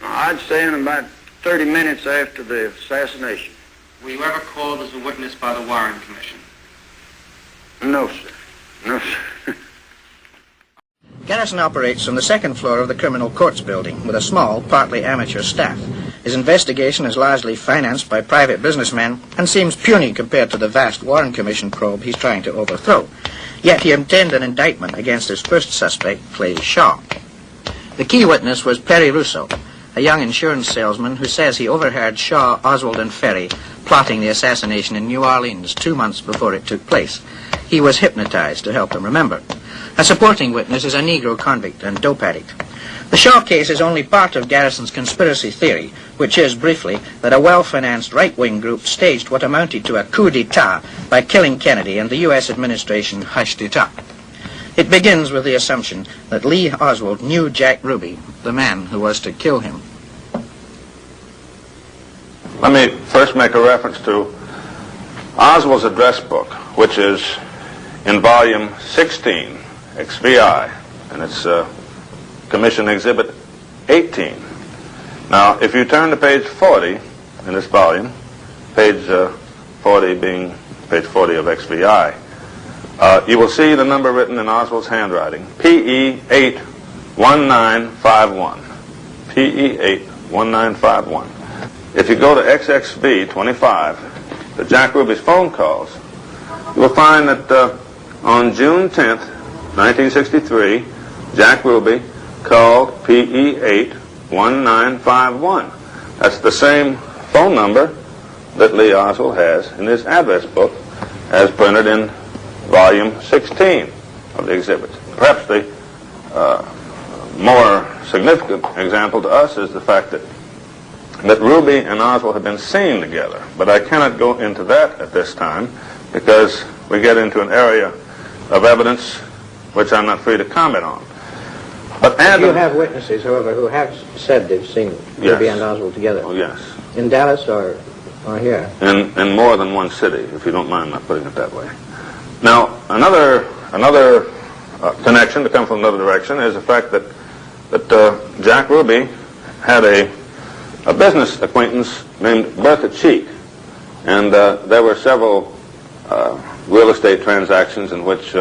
I'd say in about 30 minutes after the assassination. Were you ever called as a witness by the Warren Commission? No, sir. No, sir. Garrison operates from the second floor of the Criminal Courts building with a small, partly amateur staff. His investigation is largely financed by private businessmen and seems puny compared to the vast Warren Commission probe he's trying to overthrow. Yet he obtained an indictment against his first suspect, Clay Shaw. The key witness was Perry Russo, a young insurance salesman who says he overheard Shaw, Oswald, and Ferry plotting the assassination in New Orleans 2 months before it took place. He was hypnotized to help him remember. A supporting witness is a Negro convict and dope addict. The Shaw case is only part of Garrison's conspiracy theory, which is, briefly, that a well-financed right-wing group staged what amounted to a coup d'etat by killing Kennedy, and the U.S. administration hushed it up. It begins with the assumption that Lee Oswald knew Jack Ruby, the man who was to kill him. Let me first make a reference to Oswald's address book, which is in volume 16, XVI, and it's Commission Exhibit 18. Now, if you turn to page 40 in this volume, page 40 being page 40 of XVI, you will see the number written in Oswald's handwriting, PE 81951. PE 81951. If you go to XXV 25, the Jack Ruby's phone calls, you will find that on June 10th, 1963, Jack Ruby called PE 81951. That's the same phone number that Lee Oswald has in his address book as printed in volume 16 of the exhibits. Perhaps the more significant example to us is the fact that Ruby and Oswald have been seen together, but I cannot go into that at this time because we get into an area of evidence which I'm not free to comment on. But you have witnesses, however, who have said they've seen Ruby and Oswald together. Oh, yes. In Dallas or here? In more than one city, if you don't mind my putting it that way. Now, another connection to come from another direction is the fact that Jack Ruby had a business acquaintance named Bertha Cheek, and there were several real estate transactions in which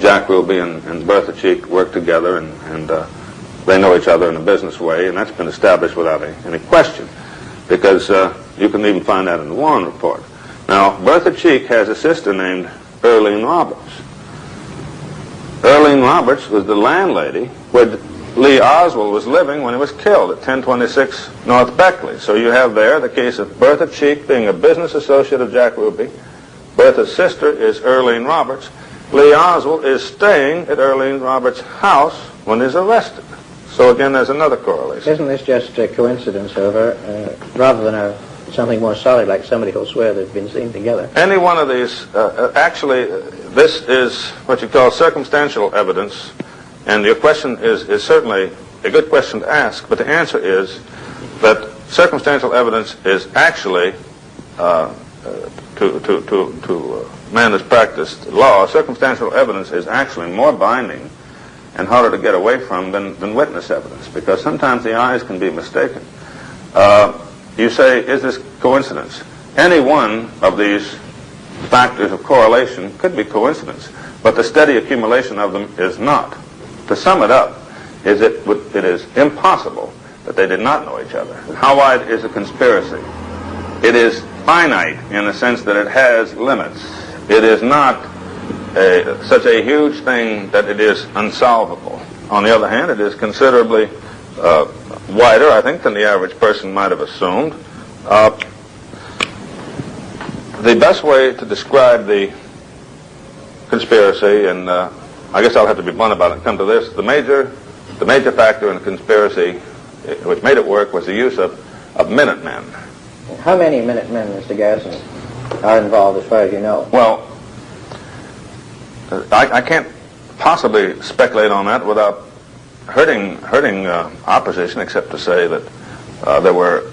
Jack Ruby and Bertha Cheek worked together, and they know each other in a business way, and that's been established without any question, because you can even find that in the Warren report. Now, Bertha Cheek has a sister named Earlene Roberts. Earlene Roberts was the landlady where Lee Oswald was living when he was killed at 1026 North Beckley. So you have there the case of Bertha Cheek being a business associate of Jack Ruby. Bertha's sister is Earlene Roberts. Lee Oswald is staying at Earlene Roberts' house when he's arrested. So again, there's another correlation. Isn't this just a coincidence, however, rather than something more solid, like somebody who'll swear they've been seen together? Any one of these, actually, this is what you call circumstantial evidence, and your question is certainly a good question to ask, but the answer is that circumstantial evidence is actually, to man who's practiced law, circumstantial evidence is actually more binding and harder to get away from than witness evidence, because sometimes the eyes can be mistaken. You say, is this coincidence? Any one of these factors of correlation could be coincidence, but the steady accumulation of them is not. To sum it up, it is impossible that they did not know each other. How wide is a conspiracy? It is finite in the sense that it has limits. It is not such a huge thing that it is unsolvable. On the other hand, it is considerably wider, I think, than the average person might have assumed. The best way to describe the conspiracy, and I guess I'll have to be blunt about it and come to this, the major factor in the conspiracy which made it work was the use of Minutemen. How many Minutemen, Mr. Garrison, are involved as far as you know? Well, I can't possibly speculate on that without hurting opposition, except to say that there were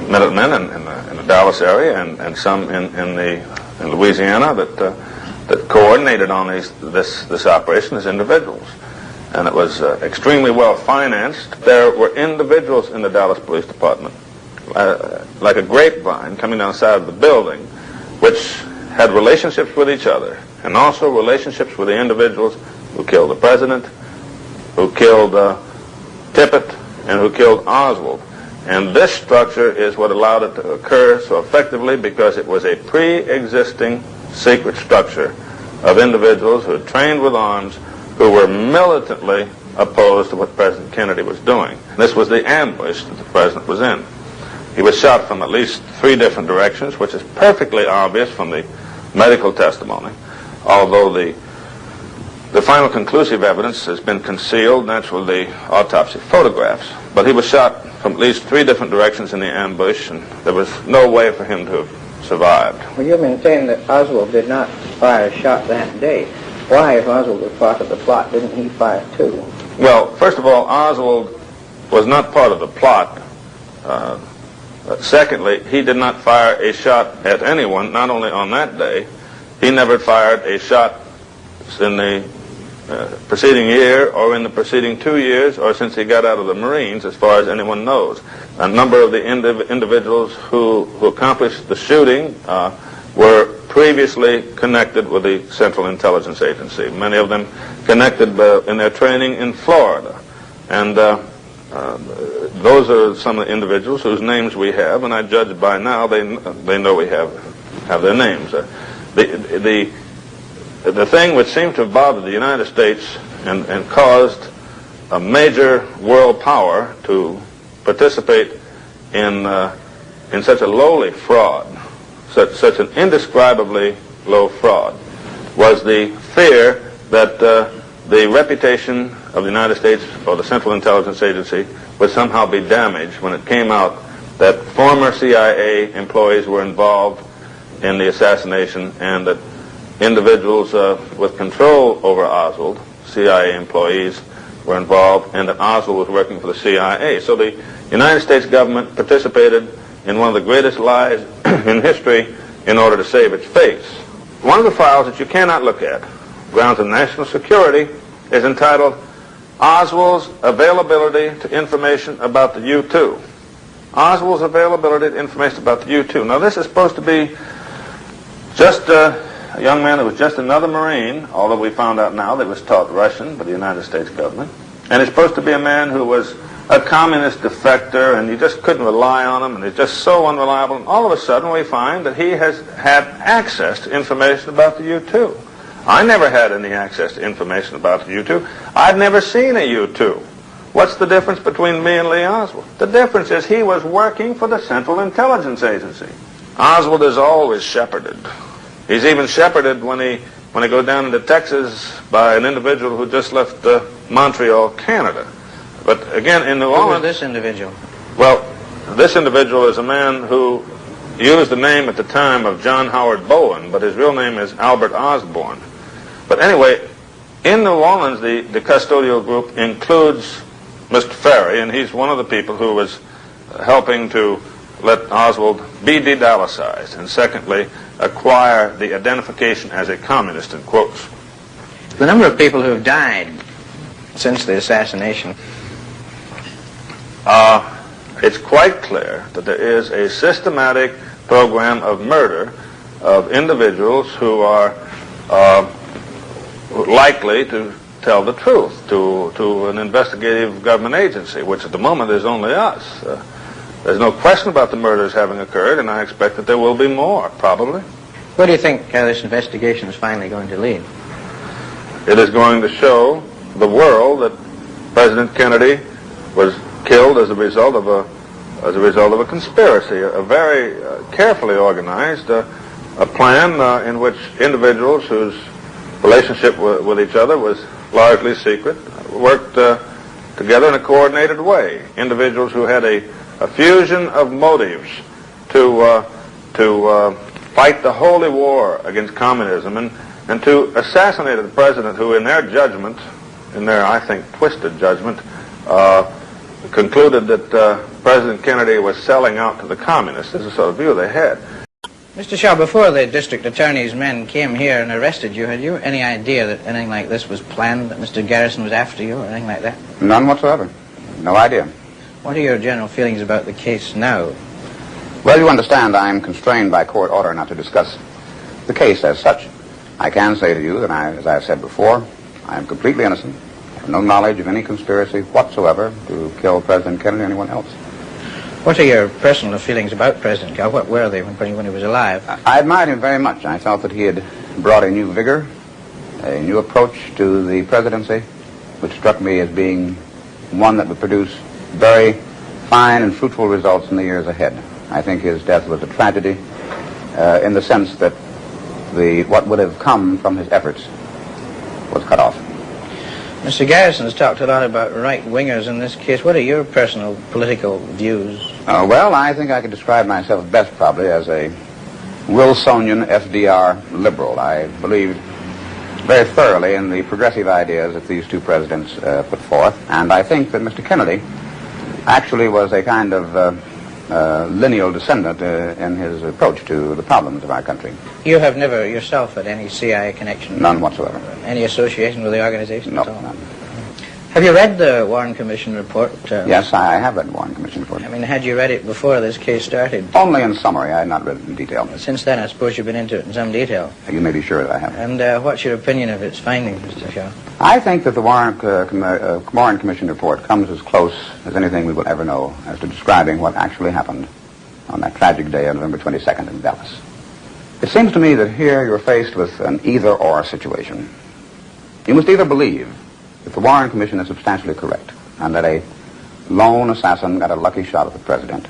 Minutemen in the Dallas area and some in Louisiana that coordinated on this operation as individuals, and it was extremely well financed. There were individuals in the Dallas Police Department, like a grapevine coming down the side of the building, which had relationships with each other and also relationships with the individuals who killed the president, who killed Tippit, and who killed Oswald. And this structure is what allowed it to occur so effectively, because it was a pre-existing secret structure of individuals who had trained with arms, who were militantly opposed to what President Kennedy was doing. This was the ambush that the president was in. He was shot from at least 3 different directions, which is perfectly obvious from the medical testimony, although the final conclusive evidence has been concealed, naturally, the autopsy photographs. But he was shot from at least 3 different directions in the ambush, and there was no way for him to have survived. Well, you maintain that Oswald did not fire a shot that day. Why, if Oswald was part of the plot, didn't he fire too? Well, first of all, Oswald was not part of the plot. Secondly, he did not fire a shot at anyone, not only on that day. He never fired a shot in the preceding year or in the preceding 2 years or since he got out of the Marines, as far as anyone knows. A number of the individuals who accomplished the shooting were previously connected with the Central Intelligence Agency, many of them connected in their training in Florida. And those are some of the individuals whose names we have, and I judge by now they know we have their names. The thing which seemed to have bothered the United States and caused a major world power to participate in such a lowly fraud, such an indescribably low fraud, was the fear that the reputation of the United States or the Central Intelligence Agency would somehow be damaged when it came out that former CIA employees were involved in the assassination and that individuals with control over Oswald, CIA employees, were involved, and that Oswald was working for the CIA. So the United States government participated in one of the greatest lies in history in order to save its face. One of the files that you cannot look at, grounds of national security, is entitled Oswald's Availability to Information About the U-2. Oswald's availability to information about the U-2. Now this is supposed to be just a young man who was just another Marine, although we found out now that he was taught Russian by the United States government. And he's supposed to be a man who was a communist defector, and you just couldn't rely on him, and he's just so unreliable. And all of a sudden we find that he has had access to information about the U-2. I never had any access to information about the U-2. I've never seen a U-2. What's the difference between me and Lee Oswald? The difference is he was working for the Central Intelligence Agency. Oswald is always shepherded. He's even shepherded when he goes down into Texas by an individual who just left Montreal, Canada. But again, in New Orleans... Who was this individual? Well, this individual is a man who used the name at the time of John Howard Bowen, but his real name is Albert Osborne. But anyway, in New Orleans, the custodial group includes Mr. Ferry, and he's one of the people who was helping to let Oswald be de-Dallasized, and secondly, acquire the identification as a communist, in quotes. The number of people who have died since the assassination. It's quite clear that there is a systematic program of murder of individuals who are likely to tell the truth to an investigative government agency, which at the moment is only us. There's no question about the murders having occurred, and I expect that there will be more, probably. Where do you think this investigation is finally going to lead? It is going to show the world that President Kennedy was killed as a result of a conspiracy, a very carefully organized a plan in which individuals whose relationship with each other was largely secret worked together in a coordinated way. Individuals who had a fusion of motives to fight the holy war against communism and to assassinate the president who, in their judgment, in their, I think, twisted judgment, concluded that President Kennedy was selling out to the communists. This is the sort of view they had. Mr. Shaw, before the district attorney's men came here and arrested you, had you any idea that anything like this was planned, that Mr. Garrison was after you or anything like that? None whatsoever. No idea. What are your general feelings about the case now? Well, you understand I am constrained by court order not to discuss the case as such. I can say to you that, as I have said before, I am completely innocent. I have no knowledge of any conspiracy whatsoever to kill President Kennedy or anyone else. What are your personal feelings about President Kennedy? What were they when he was alive? I admired him very much. I felt that he had brought a new vigor, a new approach to the presidency, which struck me as being one that would produce very fine and fruitful results in the years ahead. I think his death was a tragedy in the sense that what would have come from his efforts was cut off. Mr. Garrison has talked a lot about right-wingers in this case. What are your personal political views? Well, I think I could describe myself best probably as a Wilsonian FDR liberal. I believed very thoroughly in the progressive ideas that these two presidents put forth, and I think that Mr. Kennedy actually was a kind of lineal descendant in his approach to the problems of our country. You have never yourself had any CIA connection? None whatsoever. Any association with the organization No, at all? none. Have you read the Warren Commission report? Yes, I have read the Warren Commission report. I mean, had you read it before this case started? Only in summary. I had not read it in detail. Since then, I suppose you've been into it in some detail. You may be sure that I have. And what's your opinion of its findings, Mr. Shaw? I think that the Warren Commission report comes as close as anything we will ever know as to describing what actually happened on that tragic day on November 22nd in Dallas. It seems to me that here you're faced with an either-or situation. You must either believe that the Warren Commission is substantially correct and that a lone assassin got a lucky shot at the president,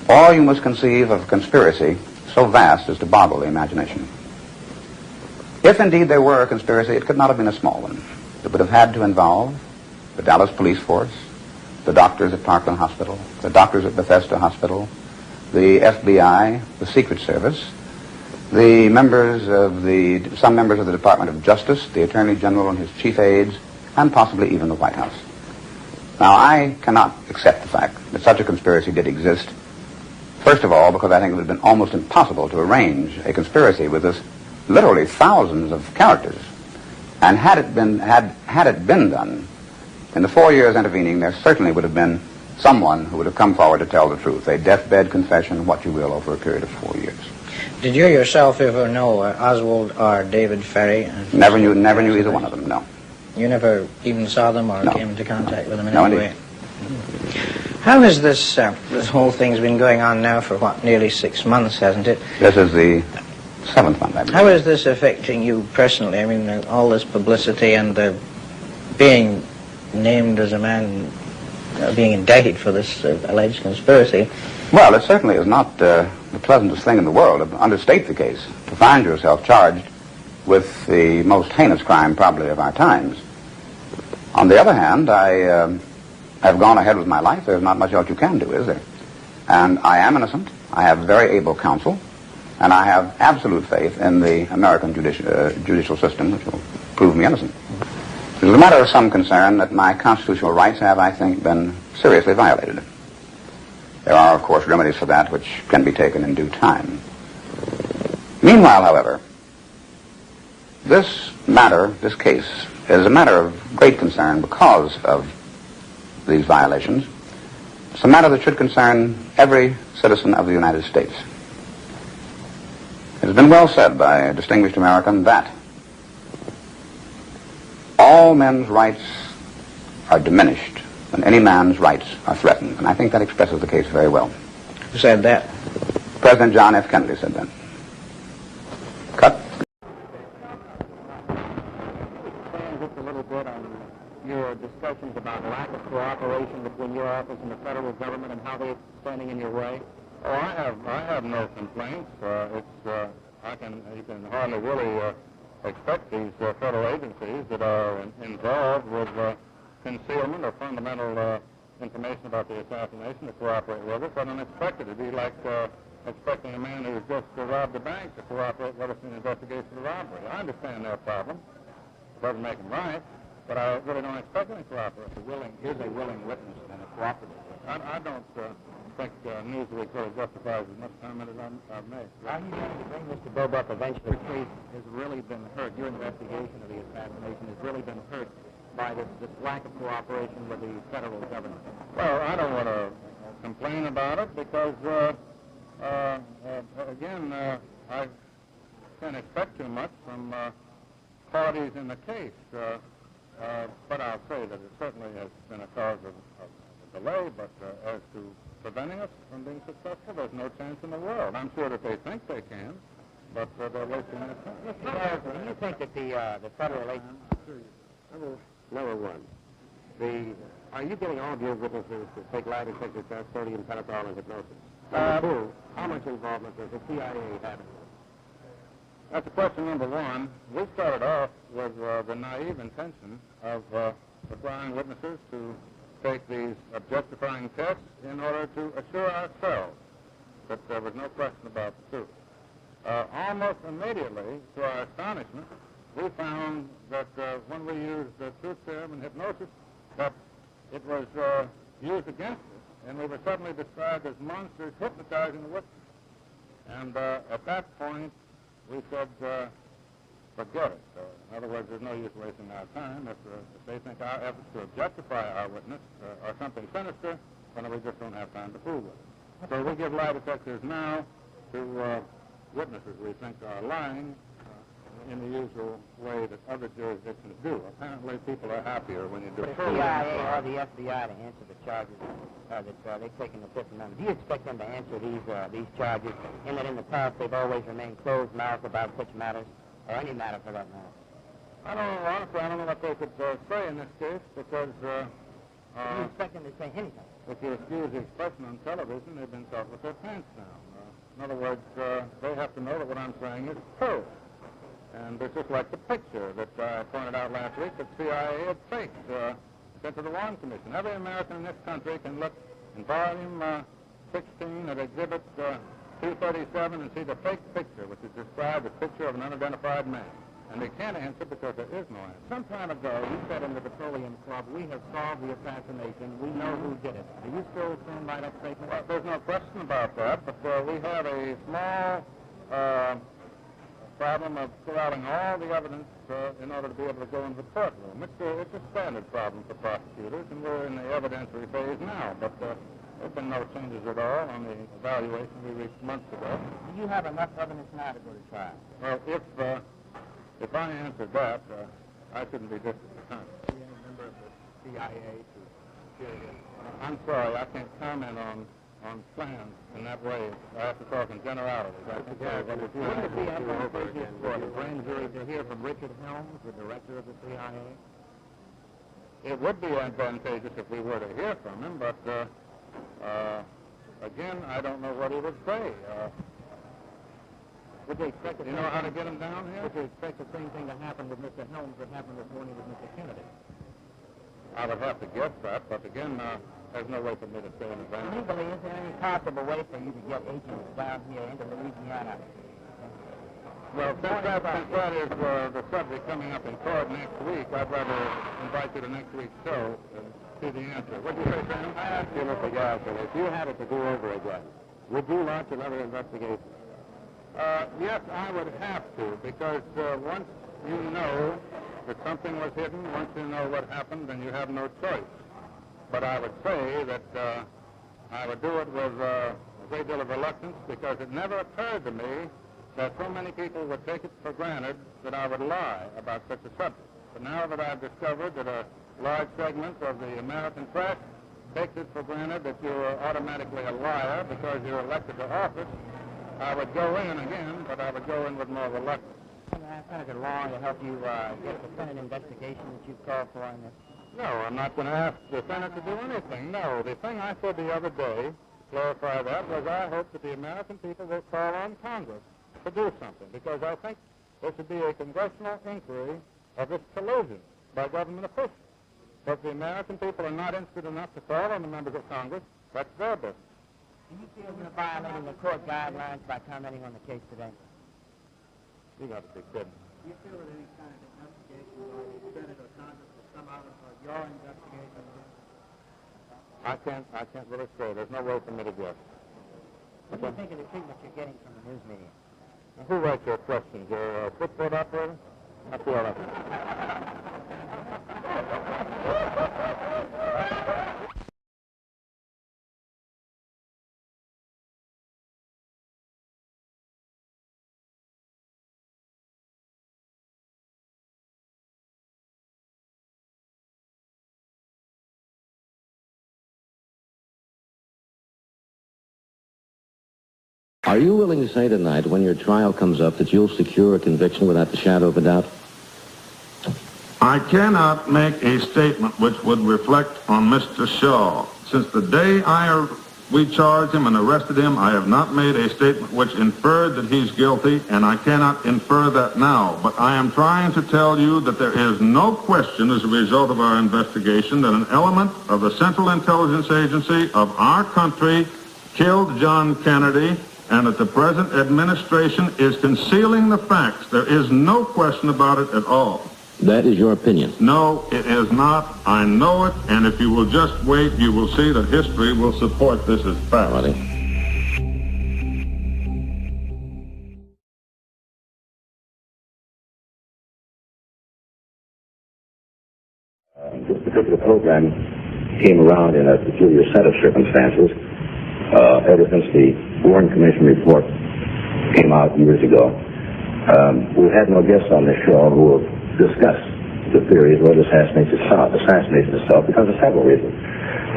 or you must conceive of a conspiracy so vast as to boggle the imagination. If indeed there were a conspiracy, it could not have been a small one. It would have had to involve the Dallas police force, the doctors at Parkland Hospital, the doctors at Bethesda Hospital, the FBI, the Secret Service, the some members of the Department of Justice, the Attorney General and his chief aides, and possibly even the White House. Now, I cannot accept the fact that such a conspiracy did exist, first of all, because I think it would have been almost impossible to arrange a conspiracy with this literally thousands of characters. And had it been done, in the 4 years intervening, there certainly would have been someone who would have come forward to tell the truth, a deathbed confession, what you will, over a period of 4 years. Did you yourself ever know Oswald or David Ferry? Never knew either one of them, no. You never even saw them or No. came into contact with them in No, any indeed. way? How has this whole thing's been going on now for, nearly 6 months, hasn't it? This is the 7th month, I believe. How is this affecting you personally? I mean, all this publicity and being named as a man being indicted for this alleged conspiracy. Well, it certainly is not the pleasantest thing in the world to understate the case, to find yourself charged with the most heinous crime probably of our times. On the other hand, I have gone ahead with my life. There's not much else you can do, is there? And I am innocent. I have very able counsel, and I have absolute faith in the American judicial system, which will prove me innocent. It is a matter of some concern that my constitutional rights have, I think, been seriously violated. There are, of course, remedies for that which can be taken in due time. Meanwhile, however, this case, is a matter of great concern because of these violations. It's a matter that should concern every citizen of the United States. It has been well said by a distinguished American that all men's rights are diminished when any man's rights are threatened. And I think that expresses the case very well. Who said that? President John F. Kennedy said that. Cut. Just a little bit on your discussions about lack of cooperation between your office and the federal government and how they're standing in your way. Oh, I have no complaints. You can hardly really expect these federal agencies that are involved with concealment or fundamental information about the assassination to cooperate with us. I don't expect it to be like expecting a man who's just robbed a bank to cooperate with us in the investigation of the robbery. I understand their problem. It doesn't make them right, but I really don't expect any cooperation. Is a willing witness and a cooperative witness. I don't think Newsweek really justifies as much comment as I've made. Are you going to bring Mr. Bob up eventually? The case has really been hurt. Your investigation of the assassination has really been hurt by this lack of cooperation with the federal government. Well, I don't want to complain about it because, again, I can't expect too much from parties in the case. But I'll say that it certainly has been a cause of delay, but as to preventing us from being successful, there's no chance in the world. I'm sure that they think they can, but they're wasting their time. Mr. Garrison, do you think that the federal agency... Number one, are you getting all of your witnesses to take lie detector tests, sodium pentothal, and hypnosis? Number two, how much involvement does the CIA have in this? That's question number one. We started off with the naive intention of requiring witnesses to take these objectifying tests in order to assure ourselves that there was no question about the truth. almost immediately, to our astonishment, we found that when we used truth serum and hypnosis, that it was used against us, and we were suddenly described as monsters hypnotizing the witness. And at that point, we said, forget it. In other words, there's no use wasting our time. If they think our efforts to objectify our witness are something sinister, then we just don't have time to prove it. So we give lie detectors now to witnesses we think are lying in the usual way that other jurisdictions do. Apparently, people are happier when you do it. The CIA or the FBI to answer the charges that they've taken the Fifth Amendment. Do you expect them to answer these charges in that in the past they've always remained closed-mouthed about such matters, or any matter for that matter? I don't know, honestly, I don't know what they could say in this case, because... do you expect them to say anything? If you excuse the expression on television, they've been caught with their pants down. In other words, they have to know that what I'm saying is true. And it's just like the picture that I pointed out last week that CIA had faked, sent to the Warren Commission. Every American in this country can look in volume 16 at Exhibit 237 and see the fake picture, which is described as a picture of an unidentified man. And they can't answer because there is no answer. Some time ago, you said in the Petroleum Club, we have solved the assassination. We know who did it. Do you still stand by that statement? Well, there's no question about that, but we have a small problem of corralling all the evidence in order to be able to go into the courtroom. It's a standard problem for prosecutors, and we're in the evidentiary phase now, but there have been no changes at all on the evaluation we reached months ago. Do you have enough evidence now to go to trial? Well, if I answered that, I shouldn't be just a member of the CIA to I'm sorry, I can't comment on plans in that way. I have to talk in generalities. I think wouldn't it be advantageous for the grand jury to hear from Richard Helms, the director of the CIA? It would be advantageous if we were to hear from him, but again, I don't know what he would say. Would they expect you know how to get him down here? Would they expect the same thing to happen with Mr. Helms that happened this morning with Mr. Kennedy? I would have to guess that, but again, there's no way for me to say in advance. Legally, is there any possible way for you to get agents down here into Louisiana? Well, since that is the subject coming up in court next week, I'd rather invite you to next week's show and see the answer. What do you say, Sam? I ask you, Mr. Garrison, if you had it to do over again, would you launch another investigation? Yes, I would have to, because once you know that something was hidden, once you know what happened, then you have no choice. But I would say that I would do it with a great deal of reluctance, because it never occurred to me that so many people would take it for granted that I would lie about such a subject. But now that I've discovered that a large segment of the American press takes it for granted that you're automatically a liar because you're elected to office, I would go in again, but I would go in with more reluctance. Can I ask Senator Long to help you get the Senate investigation that you've called for on this? No, I'm not going to ask the Senate to do anything. No, the thing I said the other day, to clarify that, was I hope that the American people will call on Congress to do something, because I think there should be a congressional inquiry of this collusion by government officials. But the American people are not interested enough to call on the members of Congress. That's their business. Do you feel you're violating the court guidelines by commenting on the case today? You got to be kidding. Do you feel that any kind of investigation by the Senate or Congress will come out of your investigation? I can't really say. There's no way for me to guess. What do you think of the treatment you're getting from the news media? Now, who writes your questions? Your switchboard operator? That's all right. Are you willing to say tonight, when your trial comes up, that you'll secure a conviction without the shadow of a doubt? I cannot make a statement which would reflect on Mr. Shaw. Since the day we charged him and arrested him, I have not made a statement which inferred that he's guilty, and I cannot infer that now. But I am trying to tell you that there is no question as a result of our investigation that an element of the Central Intelligence Agency of our country killed John Kennedy and that the present administration is concealing the facts. There is no question about it at all. That is your opinion? No, it is not. I know it, and if you will just wait, you will see that history will support this as fact. This particular program came around in a peculiar set of circumstances. Ever since the Warren Commission report came out years ago, we had no guests on this show who have discussed the theories of the assassination itself because of several reasons.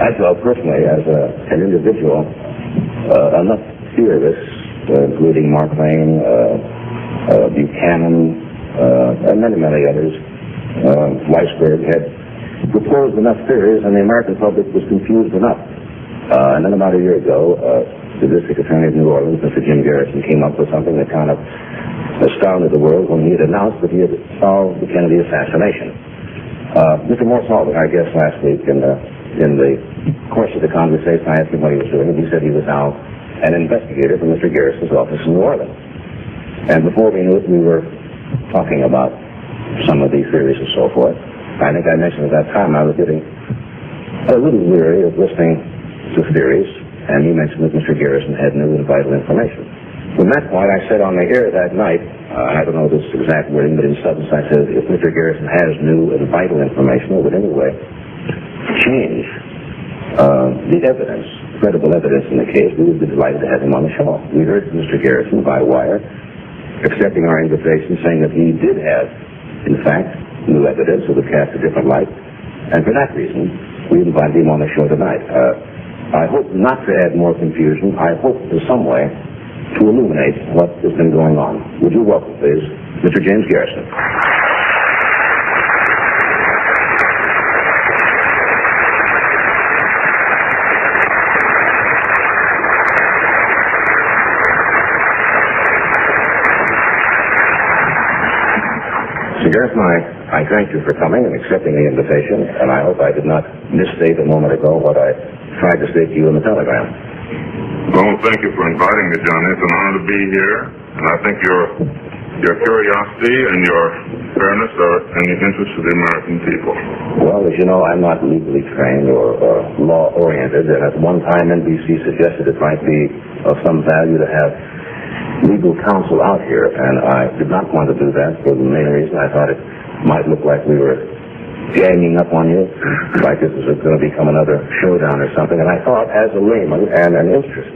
I felt personally, as an individual, enough theorists, including Mark Twain, Buchanan, and many others, Weisberg, had proposed enough theories, and the American public was confused enough. And then about a year ago, the district attorney of New Orleans, Mr. Jim Garrison, came up with something that kind of astounded the world when he had announced that he had solved the Kennedy assassination. Mr. Morse Haldeman, our guest last week, in the course of the conversation, I asked him what he was doing, and he said he was now an investigator from Mr. Garrison's office in New Orleans. And before we knew it, we were talking about some of these theories and so forth. I think I mentioned at that time I was getting a little weary of listening to theories, and he mentioned that Mr. Garrison had new and vital information. From that point, I said on the air that night, I don't know this exact wording, but in substance I said, if Mr. Garrison has new and vital information, it would anyway change the evidence, credible evidence in the case, we would be delighted to have him on the show. We heard from Mr. Garrison by wire, accepting our invitation, saying that he did have, in fact, new evidence that would cast a different light, and for that reason, we invited him on the show tonight. I hope not to add more confusion. I hope in some way to illuminate what has been going on. Would you welcome, please, Mr. James Garrison. Mr. Garrison, I thank you for coming and accepting the invitation, and I hope I did not misstate a moment ago what I tried to state to you in the telegram. Well, thank you for inviting me, Johnny. It's an honor to be here, and I think your curiosity and your fairness are in the interest of the American people. Well, as you know, I'm not legally trained or law-oriented, and at one time NBC suggested it might be of some value to have legal counsel out here, and I did not want to do that for the main reason I thought it might look like we were ganging up on you, like this was going to become another showdown or something. And I thought, as a layman and an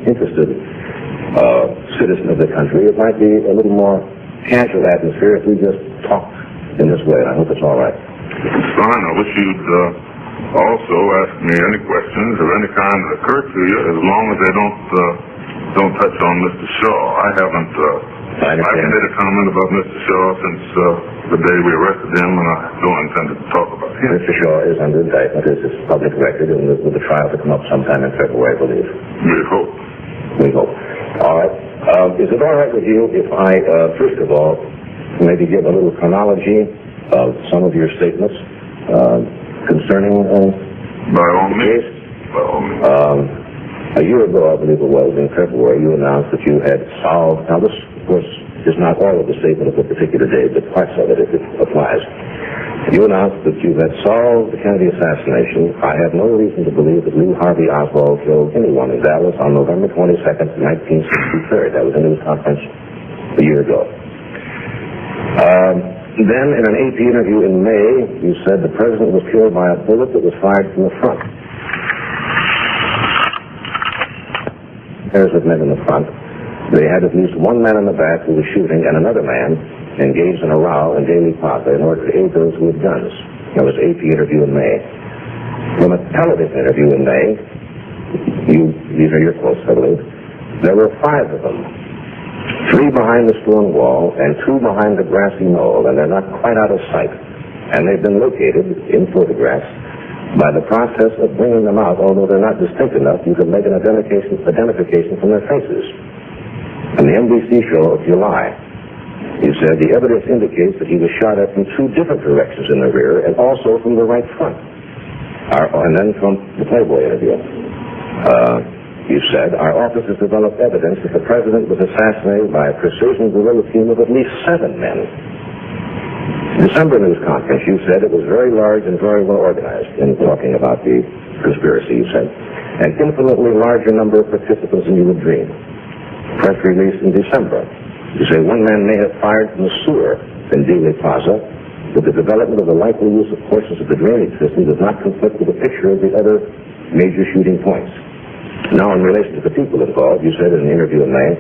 interested citizen of the country, it might be a little more casual atmosphere if we just talked in this way, and I hope it's all right. It's fine. I wish you'd also ask me any questions of any kind that occur to you, as long as they don't touch on Mr. Shaw. I haven't made a comment about Mr. Shaw since the day we arrested him, and I don't intend to talk about him. Mr. Shaw is under indictment. This is public record, and with the trial to come up sometime in February, I believe. We hope. We hope. All right. Is it all right with you if I, first of all, maybe give a little chronology of some of your statements concerning by all means. By all means. A year ago, I believe it was, in February, you announced that you had solved, now this, of course, is not all of the statement of a particular day, but parts of it, if it applies. You announced that you had solved the Kennedy assassination. I have no reason to believe that Lee Harvey Oswald killed anyone in Dallas on November 22nd, 1963. That was a news conference a year ago. Then, in an AP interview in May, you said the president was killed by a bullet that was fired from the front. Pairs of men in the front. They had at least one man in the back who was shooting and another man engaged in a row in Daly Plaza in order to aid those with guns. That was AP interview in May. From a television interview in May, these are your quotes, I believe, there were 5 of them. 3 behind the stone wall and 2 behind the grassy knoll, and they're not quite out of sight. And they've been located in photographs by the process of bringing them out. Although they're not distinct enough, you can make an identification from their faces. In the NBC show of July, you said the evidence indicates that he was shot at from 2 different directions in the rear and also from the right front. And then from the Playboy interview. you said, our office has developed evidence that the president was assassinated by a precision guerrilla team of at least 7 men. December news conference, you said it was very large and very well organized in talking about the conspiracy, you said. An infinitely larger number of participants than you would dream. Press release in December. You say one man may have fired from the sewer in Dealey Plaza, but the development of the likely use of portions of the drainage system does not conflict with the picture of the other major shooting points. Now, in relation to the people involved, you said in an interview in May,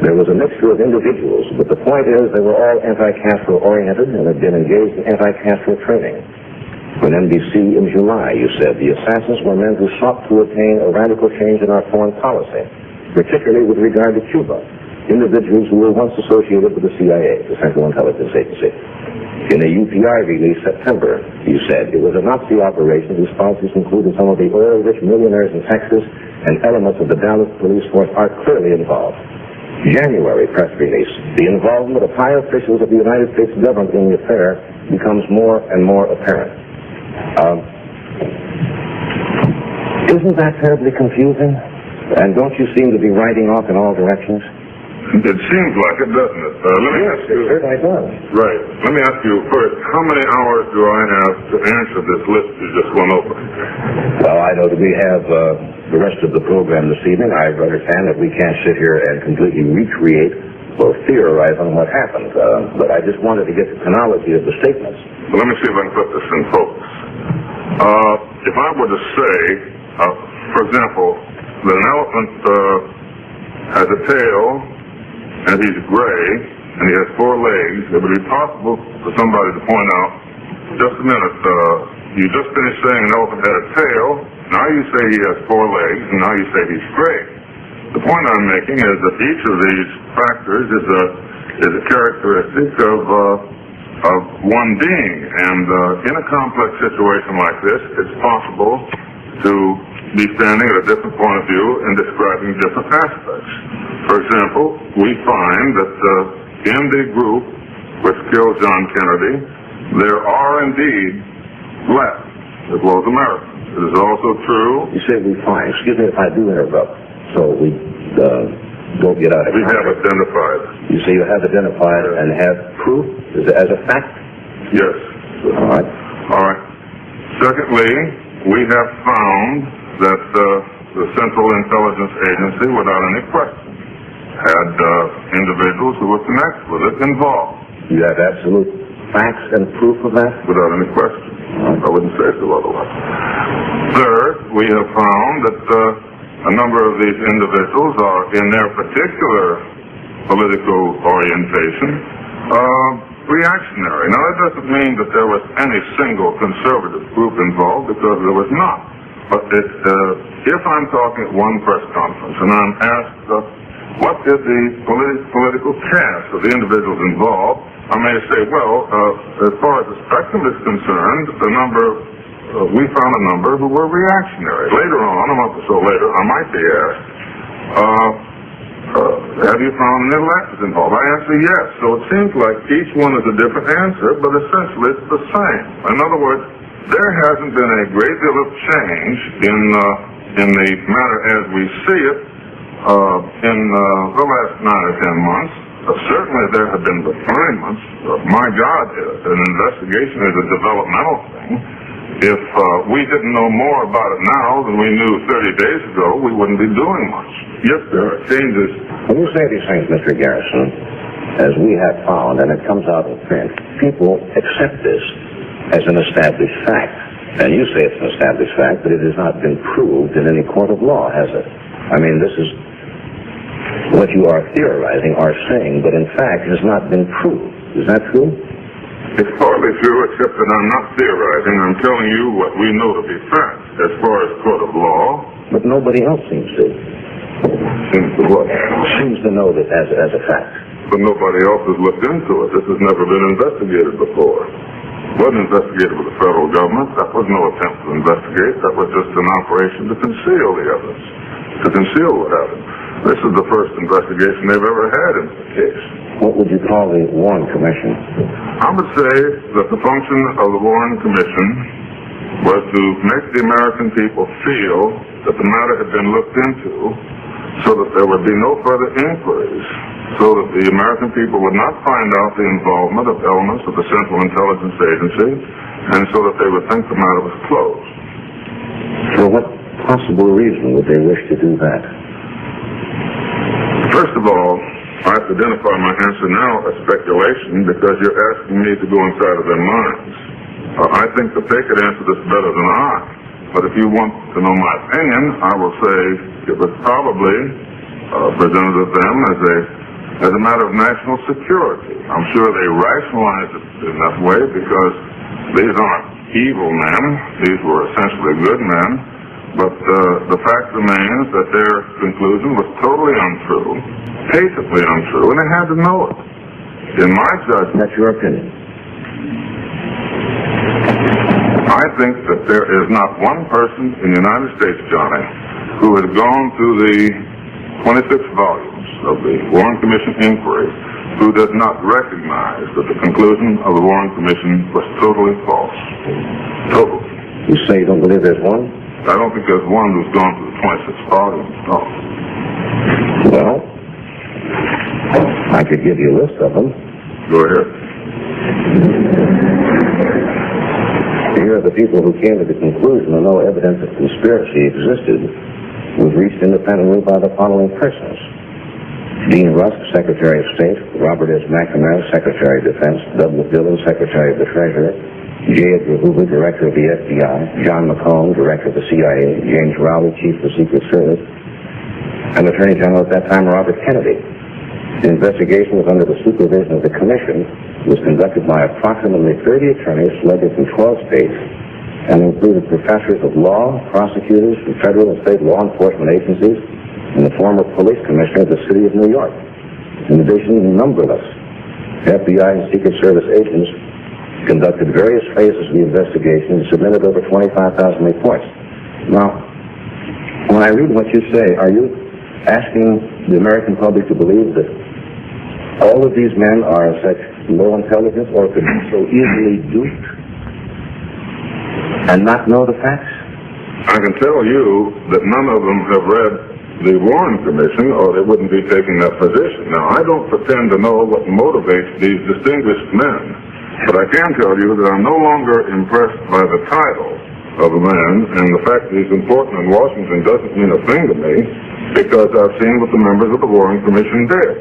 there was a mixture of individuals, but the point is they were all anti-Castro oriented and had been engaged in anti-Castro training. On NBC in July, you said the assassins were men who sought to attain a radical change in our foreign policy, particularly with regard to Cuba, individuals who were once associated with the CIA, the Central Intelligence Agency. In a UPI release September, you said it was a Nazi operation whose sponsors included some of the oil-rich millionaires in Texas, and elements of the Dallas police force are clearly involved. January press release. The involvement of high officials of the United States government in the affair becomes more and more apparent. Isn't that terribly confusing? And don't you seem to be riding off in all directions? It seems like it, doesn't it? Let me ask you. It certainly does. Right. Let me ask you first, how many hours do I have to answer this list you just went over? Well, I know that we have the rest of the program this evening. I understand that we can't sit here and completely recreate or theorize on what happened, but I just wanted to get the chronology of the statements. Well, let me see if I can put this in focus. If I were to say, for example, that an elephant has a tail, and he's gray, and he has 4 legs, it would be possible for somebody to point out, just a minute, you just finished saying an elephant had a tail, now you say he has 4 legs, and now you say he's gray. The point I'm making is that each of these factors is a characteristic of one being, and in a complex situation like this, it's possible to be standing at a different point of view and describing different aspects. For example, we find that in the group which killed John Kennedy, there are indeed blacks as well as Americans. It is also true. You say we find. Excuse me if I do interrupt. So we don't get out of We have identified. You say you have identified and have proof as a fact? Yes. All right. All right. Secondly, we have found that the Central Intelligence Agency, without any question, had individuals who were connected with it involved. You have absolute facts and proof of that? Without any question. I wouldn't say so otherwise. Third, we have found that a number of these individuals are, in their particular political orientation, reactionary. Now, that doesn't mean that there was any single conservative group involved, because there was not. But if I'm talking at one press conference and I'm asked what is the political cast of the individuals involved, I may say, well, as far as the spectrum is concerned, we found a number who were reactionary. Later on, a month or so later, I might be asked, have you found any leftists involved? I answer yes. So it seems like each one is a different answer, but essentially it's the same. In other words, there hasn't been a great deal of change in the matter as we see it in the last 9 or 10 months. Certainly there have been refinements. My God, an investigation is a developmental thing. If we didn't know more about it now than we knew 30 days ago, we wouldn't be doing much. Yes, there are changes. When you say these things, Mr. Garrison, as we have found, and it comes out in print, people accept this as an established fact. And you say it's an established fact, but it has not been proved in any court of law, has it? I mean, this is what you are theorizing or saying, but in fact has not been proved. Is that true? It's partly true, except that I'm not theorizing. I'm telling you what we know to be fact as far as court of law. But nobody else seems to. Seems to what? Seems to know that as a fact. But nobody else has looked into it. This has never been investigated before. It wasn't investigated with the federal government. That was no attempt to investigate. That was just an operation to conceal the evidence, to conceal what happened. This is the first investigation they've ever had in the case. What would you call the Warren Commission? I would say that the function of the Warren Commission was to make the American people feel that the matter had been looked into so that there would be no further inquiries, so that the American people would not find out the involvement of elements of the Central Intelligence Agency, and so that they would think the matter was closed. For what possible reason would they wish to do that? First of all, I have to identify my answer now as speculation because you're asking me to go inside of their minds. I think that they could answer this better than I. But if you want to know my opinion, I will say it was probably presented to them as a matter of national security. I'm sure they rationalized it in that way because these aren't evil men. These were essentially good men. But the fact remains that their conclusion was totally untrue, patently untrue, and they had to know it. In my judgment... That's your opinion. I think that there is not one person in the United States, Johnny, who has gone through the 26 volumes of the Warren Commission inquiry who does not recognize that the conclusion of the Warren Commission was totally false. Totally. You say you don't believe there's one? I don't think there's one who's gone through the 26 volumes, no. Well, I could give you a list of them. Go ahead. Here are the people who came to the conclusion that no evidence of conspiracy existed was reached independently by the following persons: Dean Rusk, Secretary of State; Robert S. McNamara, Secretary of Defense; Douglas Dillon, Secretary of the Treasury; J. Edgar Hoover, Director of the FBI; John McComb, Director of the CIA; James Rowley, Chief of the Secret Service; and Attorney General at that time, Robert Kennedy. The investigation was under the supervision of the Commission. It was conducted by approximately 30 attorneys selected from 12 states and included professors of law, prosecutors from federal and state law enforcement agencies, and the former police commissioner of the city of New York. In addition, numberless FBI and Secret Service agents conducted various phases of the investigation and submitted over 25,000 reports. Now, when I read what you say, are you asking the American public to believe that all of these men are of such low intelligence or could be so easily duped and not know the facts? I can tell you that none of them have read the Warren Commission or they wouldn't be taking that position. Now, I don't pretend to know what motivates these distinguished men, but I can tell you that I'm no longer impressed by the title of a man, and the fact that he's important in Washington doesn't mean a thing to me because I've seen what the members of the Warren Commission did.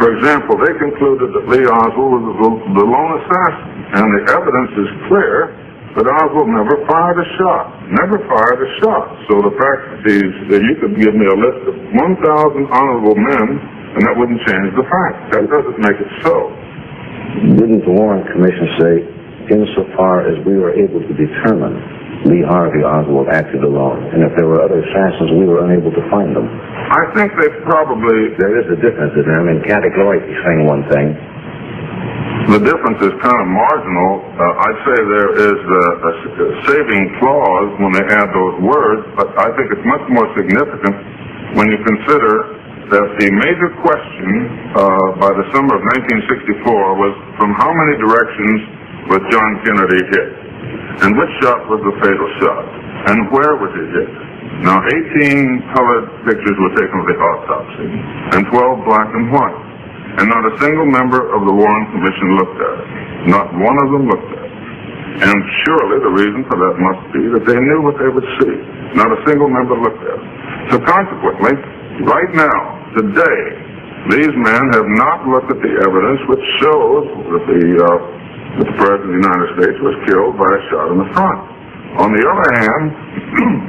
For example, they concluded that Lee Oswald was the lone assassin, and the evidence is clear that Oswald never fired a shot. Never fired a shot. So the fact that you could give me a list of 1,000 honorable men, and that wouldn't change the fact. That doesn't make it so. Didn't the Warren Commission say, insofar as we were able to determine Lee Harvey Oswald acted alone, and if there were other assassins, we were unable to find them? I think they probably... There is a difference in them. In categorically saying one thing. The difference is kind of marginal. I'd say there is a saving clause when they add those words, but I think it's much more significant when you consider that the major question by the summer of 1964 was from how many directions was John Kennedy hit? And which shot was the fatal shot? And where was he hit? Now, 18 colored pictures were taken of the autopsy, and 12 black and white. And not a single member of the Warren Commission looked at it. Not one of them looked at it. And surely the reason for that must be that they knew what they would see. Not a single member looked at it. So consequently, right now, today, these men have not looked at the evidence which shows that the President of the United States was killed by a shot in the front. On the other hand,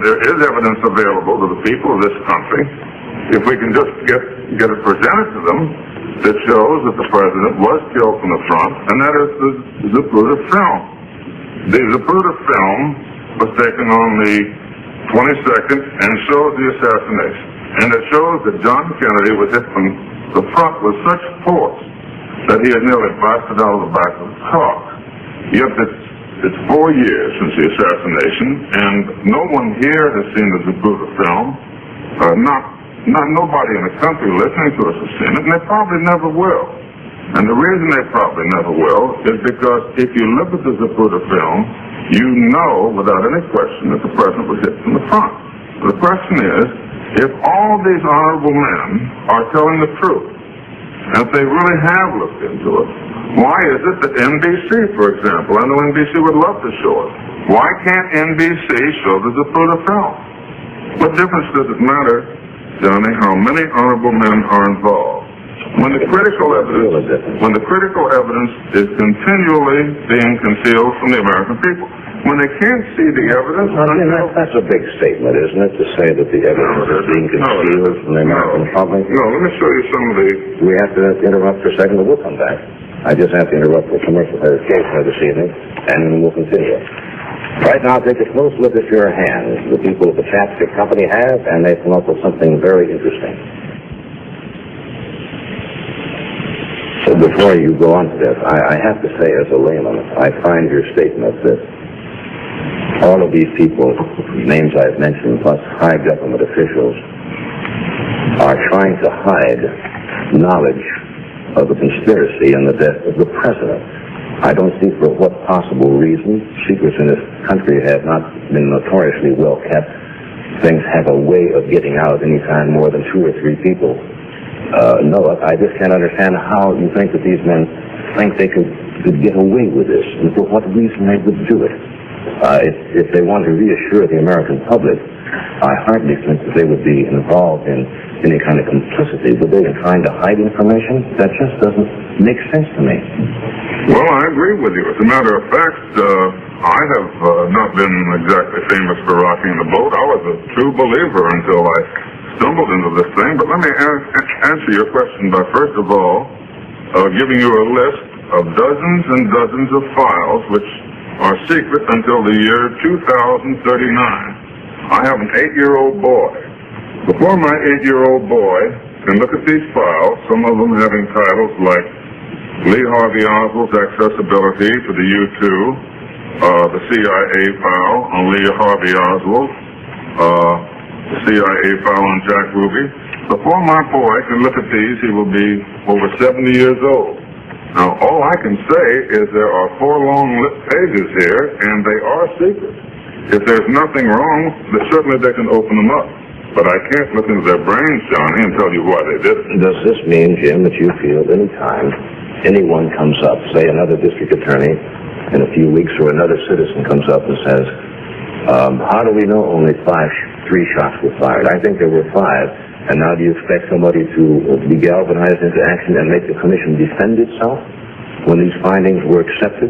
there is evidence available to the people of this country, if we can just get it presented to them, that shows that the President was killed from the front, and that is the Zapruder film. The Zapruder film was taken on the 22nd and shows the assassination. And it shows that John Kennedy was hit from the front with such force that he had nearly blasted out of the back of the car. Yet it's 4 years since the assassination, and no one here has seen the Zapruder film. Nobody in the country listening to us has seen it, and they probably never will. And the reason they probably never will is because if you look at the Zapruder film, you know without any question that the President was hit from the front. The question is, if all these honorable men are telling the truth, and if they really have looked into it, why is it that NBC, for example, I know NBC would love to show it, why can't NBC show the Zapruder film? What difference does it matter, Johnny, how many honorable men are involved? When the critical evidence is continually being concealed from the American people, when they can't see the evidence... That's a big statement, isn't it, to say that the evidence is being concealed from the American public? No, let me show you some of the... We have to interrupt for a second, but we'll come back. I just have to interrupt for commercial verification this evening, and then we'll continue. Right now, take a close look at your hands. The people at the Chapstick Company have, and they've come up with something very interesting. So before you go on to this, I have to say as a layman, I find your statement that all of these people, names I've mentioned, plus high government officials, are trying to hide knowledge of the conspiracy and the death of the president. I don't see for what possible reason. Secrets in this country have not been notoriously well kept. Things have a way of getting out anytime more than 2 or 3 people know it. I just can't understand how you think that these men think they could get away with this, and for what reason they would do it. If they want to reassure the American public, I hardly think that they would be involved in any kind of complicity, would they, in trying to hide information? That just doesn't make sense to me. Well, I agree with you. As a matter of fact, I have not been exactly famous for rocking the boat. I was a true believer until I stumbled into this thing. But let me answer your question by, first of all, giving you a list of dozens and dozens of files which are secret until the year 2039. I have an 8-year-old boy. Before my 8-year-old boy can look at these files, some of them having titles like Lee Harvey Oswald's accessibility to the U-2, the CIA file on Lee Harvey Oswald, the CIA file on Jack Ruby. Before my boy can look at these, he will be over 70 years old. Now, all I can say is there are 4 long pages here, and they are secret. If there's nothing wrong, then certainly they can open them up. But I can't look into their brains, Johnny, and tell you why they did it. Does this mean, Jim, that you feel any time anyone comes up, say another district attorney in a few weeks, or another citizen comes up and says, how do we know only 3 shots were fired? I think there were 5. And now do you expect somebody to be galvanized into action and make the commission defend itself when these findings were accepted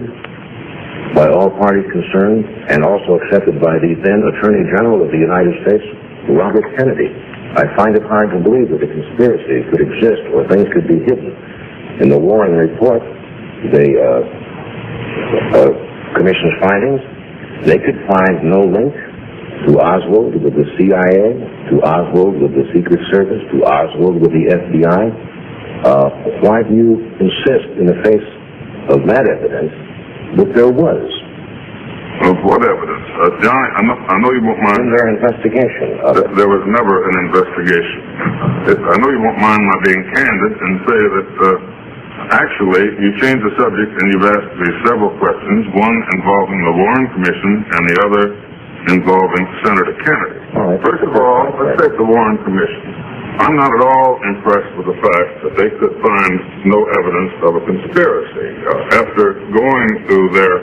by all parties concerned, and also accepted by the then Attorney General of the United States, Robert Kennedy? I find it hard to believe that a conspiracy could exist or things could be hidden. In the Warren report, the commission's findings, they could find no link to Oswald with the CIA, to Oswald with the Secret Service, to Oswald with the FBI. Why do you insist in the face of that evidence that there was? Of what evidence? Johnny, I know you won't mind... In their investigation of it. There was never an investigation. I know you won't mind my being candid and say that actually you changed the subject and you've asked me several questions, one involving the Warren Commission and the other involving Senator Kennedy. First of all, let's take the Warren Commission. I'm not at all impressed with the fact that they could find no evidence of a conspiracy. After going through their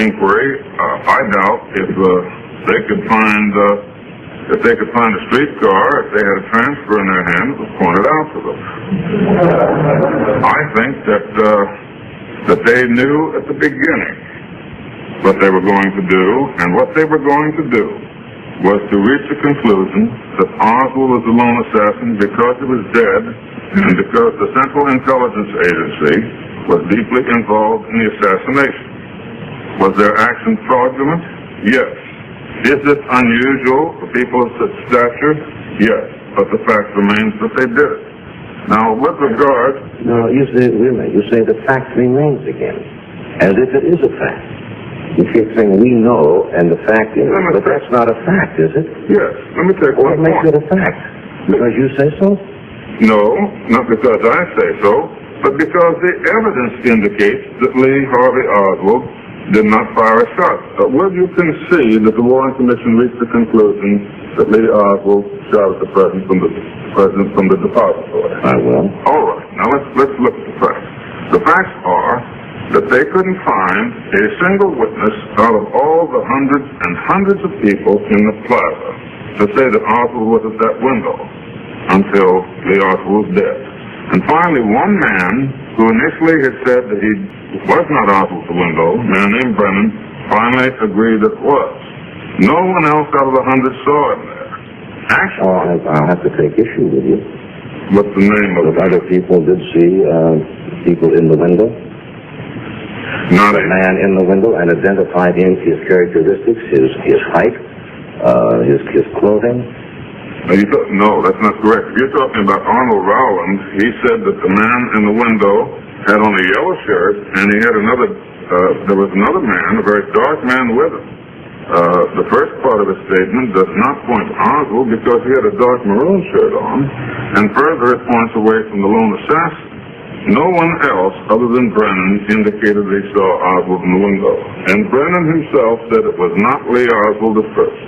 inquiry, I doubt if they could find a streetcar, if they had a transfer in their hand, it was pointed out to them. I think that they knew at the beginning what they were going to do, and what they were going to do was to reach the conclusion that Oswald was the lone assassin because he was dead and because the Central Intelligence Agency was deeply involved in the assassination. Was their action fraudulent? Yes. Is it unusual for people of such stature? Yes. But the fact remains that they did it. Now, with regard... No, you say the fact remains again, as if it is a fact. You keep saying we know, and the fact is, but that's not a fact, is it? Yes. Let me take one point. What makes it a fact? Because you say so? No, not because I say so, but because the evidence indicates that Lee Harvey Oswald did not fire a shot. Will you concede that the Warren Commission reached the conclusion that Lee Oswald shot at the president from the depository? I will. All right. Now let's look at the facts. The facts are that they couldn't find a single witness out of all the hundreds and hundreds of people in the plaza to say that Oswald was at that window until Lee Oswald was dead. And finally, one man who initially had said that he was not Oswald at the window, a man named Brennan, finally agreed that it was. No one else out of the hundreds saw him there. Actually, I'll have to take issue with you. What's the name of it? Other people did see people in the window. Not a man in the window, and identified him, his characteristics, his height, his clothing. No, that's not correct. If you're talking about Arnold Rowland, he said that the man in the window had on a yellow shirt, and he had there was another man, a very dark man with him. The first part of his statement does not point to Oswald because he had a dark maroon shirt on, and further it points away from the lone assassin. No one else other than Brennan indicated they saw Oswald in the window, and Brennan himself said it was not Lee Oswald at first.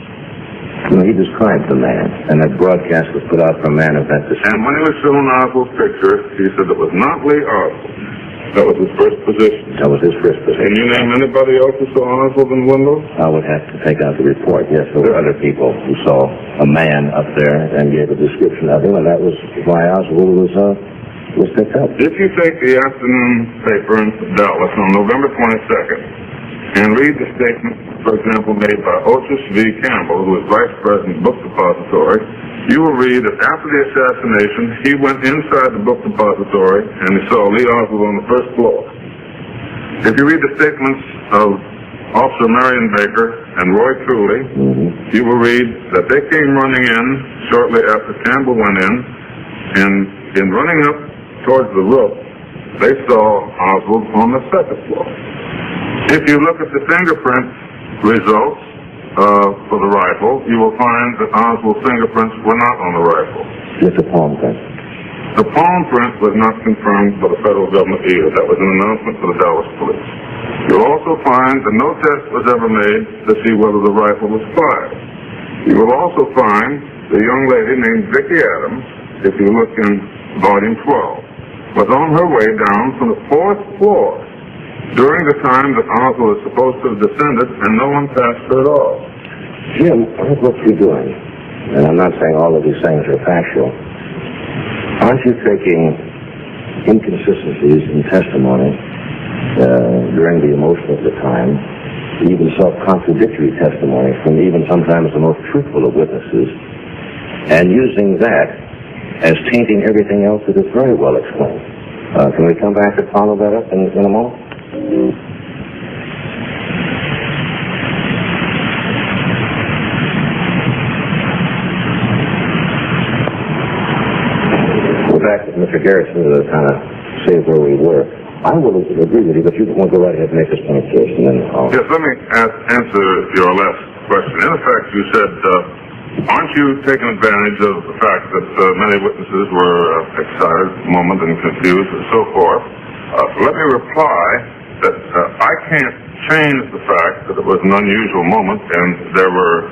He described the man, and that broadcast was put out for a man of that description. And when he was shown Oswald's picture, he said it was not Lee Oswald. That was his first position. That was his first position. Can you name anybody else who saw Oswald in the window? I would have to take out the report. Yes, there were other people who saw a man up there and gave a description of him, and that was why Oswald was picked up. If you take the afternoon paper in Dallas on November 22nd and read the statement, for example, made by Otis V. Campbell, who was Vice President of Book Depository, you will read that after the assassination, he went inside the book depository and he saw Lee Oswald on the first floor. If you read the statements of Officer Marion Baker and Roy Cooley, you will read that they came running in shortly after Campbell went in, and in running up towards the roof, they saw Oswald on the second floor. If you look at the fingerprint results for the rifle, you will find that Oswald's fingerprints were not on the rifle. Just a palm print. The palm print was not confirmed by the federal government either. That was an announcement for the Dallas police. You'll also find that no test was ever made to see whether the rifle was fired. You will also find the young lady named Vicki Adams, if you look in volume 12, was on her way down from the fourth floor during the time that Oswald was supposed to have descended, and no one passed her at all. Jim, look what you're doing, and I'm not saying all of these things are factual. Aren't you taking inconsistencies in testimony during the emotion of the time, even self-contradictory testimony from even sometimes the most truthful of witnesses, and using that as tainting everything else that is very well explained? Can we come back and follow that up in a moment? We're back with Mr. Garrison to kind of say where we were. I will agree with you, but you want to go right ahead and make this point first, and then I'll... Yes, let me answer your last question. In effect, you said, aren't you taking advantage of the fact that many witnesses were excited at the moment and confused and so forth? Let me reply that I can't change the fact that it was an unusual moment and there were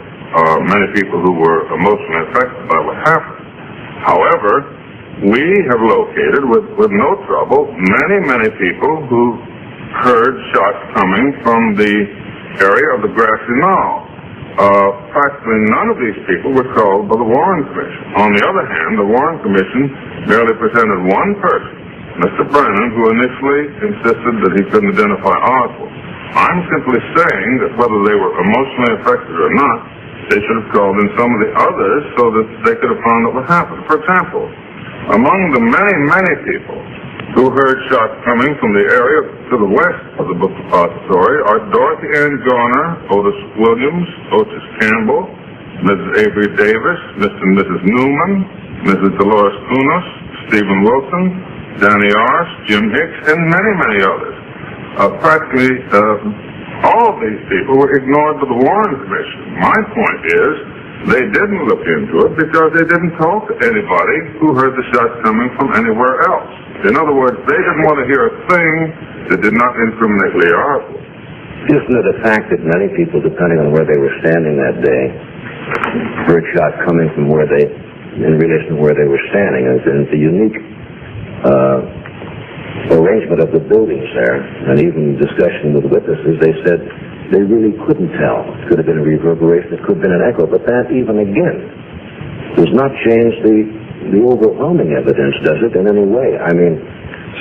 many people who were emotionally affected by what happened. However, we have located with no trouble many people who heard shots coming from the area of the grassy knoll. Practically none of these people were called by the Warren Commission. On the other hand, the Warren Commission merely presented one person, Mr. Brennan, who initially insisted that he couldn't identify Oswald. I'm simply saying that whether they were emotionally affected or not, they should have called in some of the others so that they could have found out what happened. For example, among the many people who heard shots coming from the area to the west of the book depository are Dorothy Ann Garner, Otis Williams, Otis Campbell, Mrs. Avery Davis, Mr. and Mrs. Newman, Mrs. Dolores Unos, Stephen Wilson, Danny Arce, Jim Hicks, and many others. Practically all of these people were ignored by the Warren Commission. My point is, they didn't look into it because they didn't talk to anybody who heard the shots coming from anywhere else. In other words, they didn't want to hear a thing that did not incriminate Lee Oswald. Isn't it a fact that many people, depending on where they were standing that day, heard shots coming from where they, in relation to where they were standing? And the unique arrangement of the buildings there, and even discussion with witnesses, they said they really couldn't tell. It could have been a reverberation, it could have been an echo, but that even again does not change the overwhelming evidence, does it, in any way? I mean,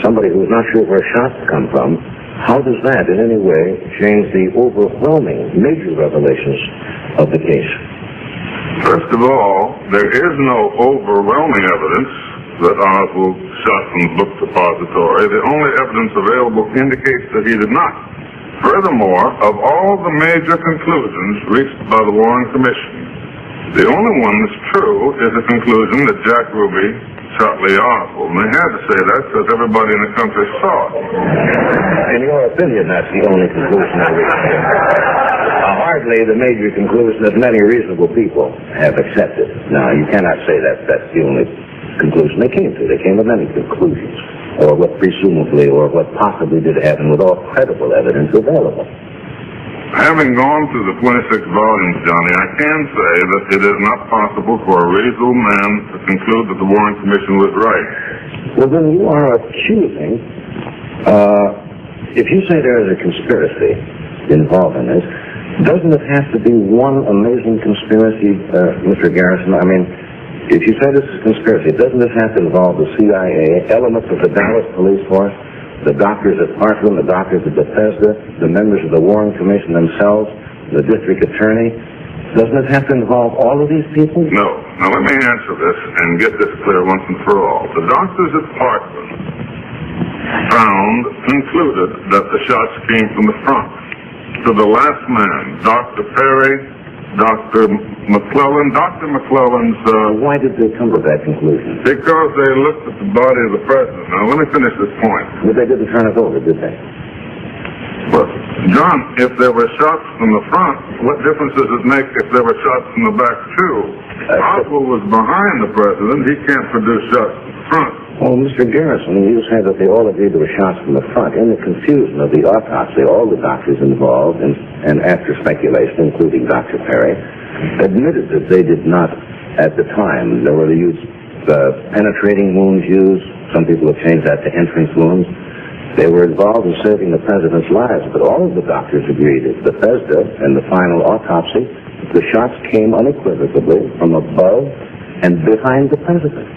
somebody who's not sure where shots come from, how does that in any way change the overwhelming major revelations of the case? First of all, there is no overwhelming evidence that Oswald shot from the book depository. The only evidence available indicates that he did not. Furthermore, of all the major conclusions reached by the Warren Commission, the only one that's true is the conclusion that Jack Ruby shot Lee Oswald. And they had to say that because everybody in the country saw it. In your opinion, that's the only conclusion they reached. Hardly the major conclusion that many reasonable people have accepted. Now, you cannot say that that's the only conclusion they came to. They came to many conclusions, or what presumably, or what possibly did happen with all credible evidence available. Having gone through the 26 volumes, Johnny, I can say that it is not possible for a reasonable man to conclude that the Warren Commission was right. Well, then you are accusing, if you say there is a conspiracy involved in this, doesn't it have to be one amazing conspiracy, Mr. Garrison? I mean, if you say this is a conspiracy, doesn't this have to involve the CIA, elements of the Dallas police force, the doctors at Parkland, the doctors at Bethesda, the members of the Warren Commission themselves, the district attorney? Doesn't it have to involve all of these people? No. Now, let me answer this and get this clear once and for all. The doctors at Parkland concluded that the shots came from the front. To the last man, Dr. Perry, Dr. McClellan. Dr. McClellan's... Why did they come to that conclusion? Because they looked at the body of the president. Now, let me finish this point. But they didn't turn it over, did they? But, John, if there were shots from the front, what difference does it make if there were shots from the back, too? Oswald was behind the president. He can't produce shots from the front. Well, Mr. Garrison, you said that they all agreed there were shots from the front. In the confusion of the autopsy, all the doctors involved, and after speculation, including Dr. Perry, admitted that they did not, at the time, there were used penetrating wounds used. Some people have changed that to entrance wounds. They were involved in saving the president's lives, but all of the doctors agreed at Bethesda and the final autopsy, the shots came unequivocally from above and behind the president.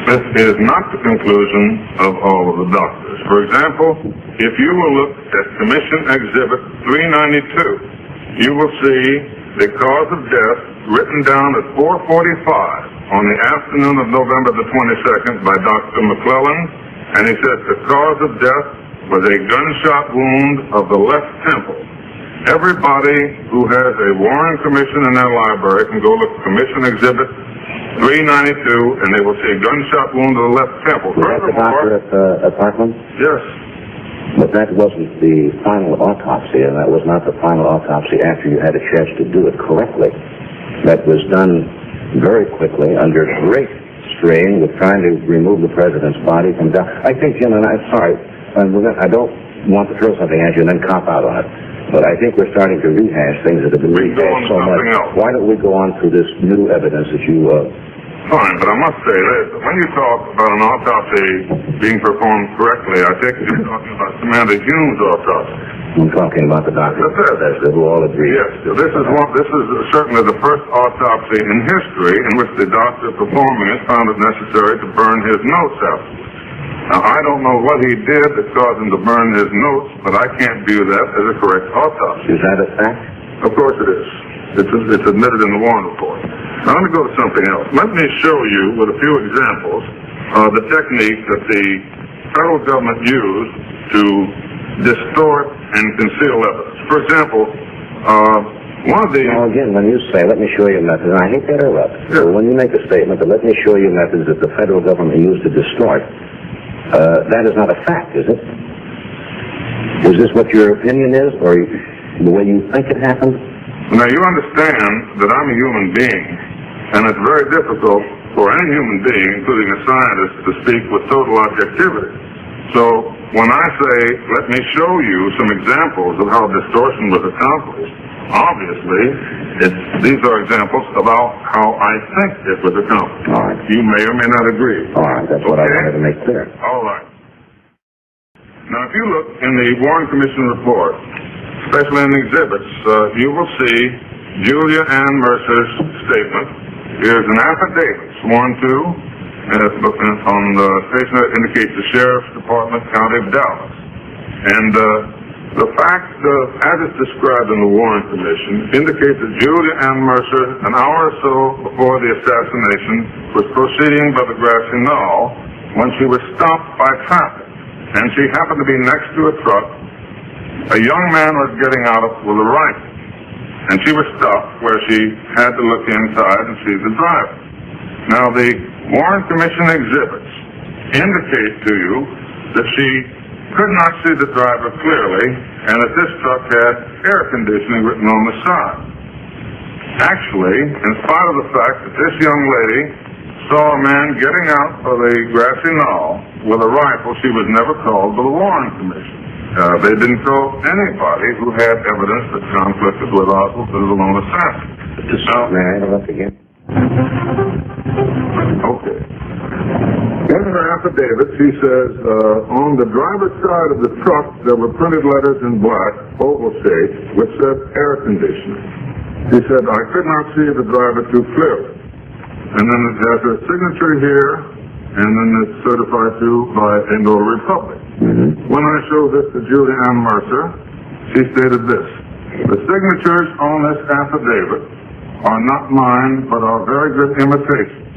This is not the conclusion of all of the doctors. For example, if you will look at Commission Exhibit 392, you will see the cause of death written down at 4:45 on the afternoon of November the 22nd by Dr. McClellan, and he says the cause of death was a gunshot wound of the left temple. Everybody who has a Warren Commission in their library can go look at Commission Exhibit 392, and they will see a gunshot wound to the left temple. Was that the doctor at Parkland? Yes. But that wasn't the final autopsy, and that was not the final autopsy after you had a chance to do it correctly. That was done very quickly, under great strain, with trying to remove the president's body from down. I think, Jim, and I'm sorry, I don't want to throw something at you and then cop out on it. But I think we're starting to rehash things that have been rehashed so much. Why don't we go on to this new evidence that you... Fine, but I must say that when you talk about an autopsy being performed correctly, I think you're talking about Samantha Hume's autopsy. I'm talking about the doctor who all agree. Yes, this is certainly the first autopsy in history in which the doctor performing it found it necessary to burn his notes afterwards. Now, I don't know what he did that caused him to burn his notes, but I can't view that as a correct autopsy. Is that a fact? Of course it is. It's admitted in the Warren report. Now, let me go to something else. Let me show you, with a few examples, the technique that the federal government used to distort and conceal evidence. For example, one of the... Now, again, when you say, let me show you a method, and I hate to interrupt, so when you make a statement that let me show you methods that the federal government used to distort, that is not a fact, is it? Is this what your opinion is, or the way you think it happened? Now, you understand that I'm a human being, and it's very difficult for any human being, including a scientist, to speak with total objectivity. So, when I say, let me show you some examples of how distortion was accomplished, obviously, these are examples about how I think it was accomplished. All right. You may or may not agree. All right, that's what I wanted to make clear. All right. Now, if you look in the Warren Commission report, especially in the exhibits, you will see Julia Ann Mercer's statement. Here's an affidavit sworn to on the station that indicates the Sheriff's Department, County of Dallas. And the fact, as it's described in the Warren Commission, indicates that Julia Ann Mercer, an hour or so before the assassination, was proceeding by the grassy knoll when she was stopped by traffic. And she happened to be next to a truck. A young man was getting out with a rifle. And she was stopped where she had to look inside and see the driver. Now, the Warren Commission exhibits indicate to you that she could not see the driver clearly and that this truck had air conditioning written on the side. Actually, in spite of the fact that this young lady saw a man getting out of a grassy knoll with a rifle, she was never called to the Warren Commission. They didn't call anybody who had evidence that conflicted with Oswald as a lone assassin. May I interrupt again? Okay. In her affidavit, she says, on the driver's side of the truck, there were printed letters in black, oval shape, which said air conditioning. She said, I could not see the driver too clearly. And then it has her signature here, and then it's certified to by a notary public. When I showed this to Julia Ann Mercer, she stated this: the signatures on this affidavit are not mine, but are very good imitations,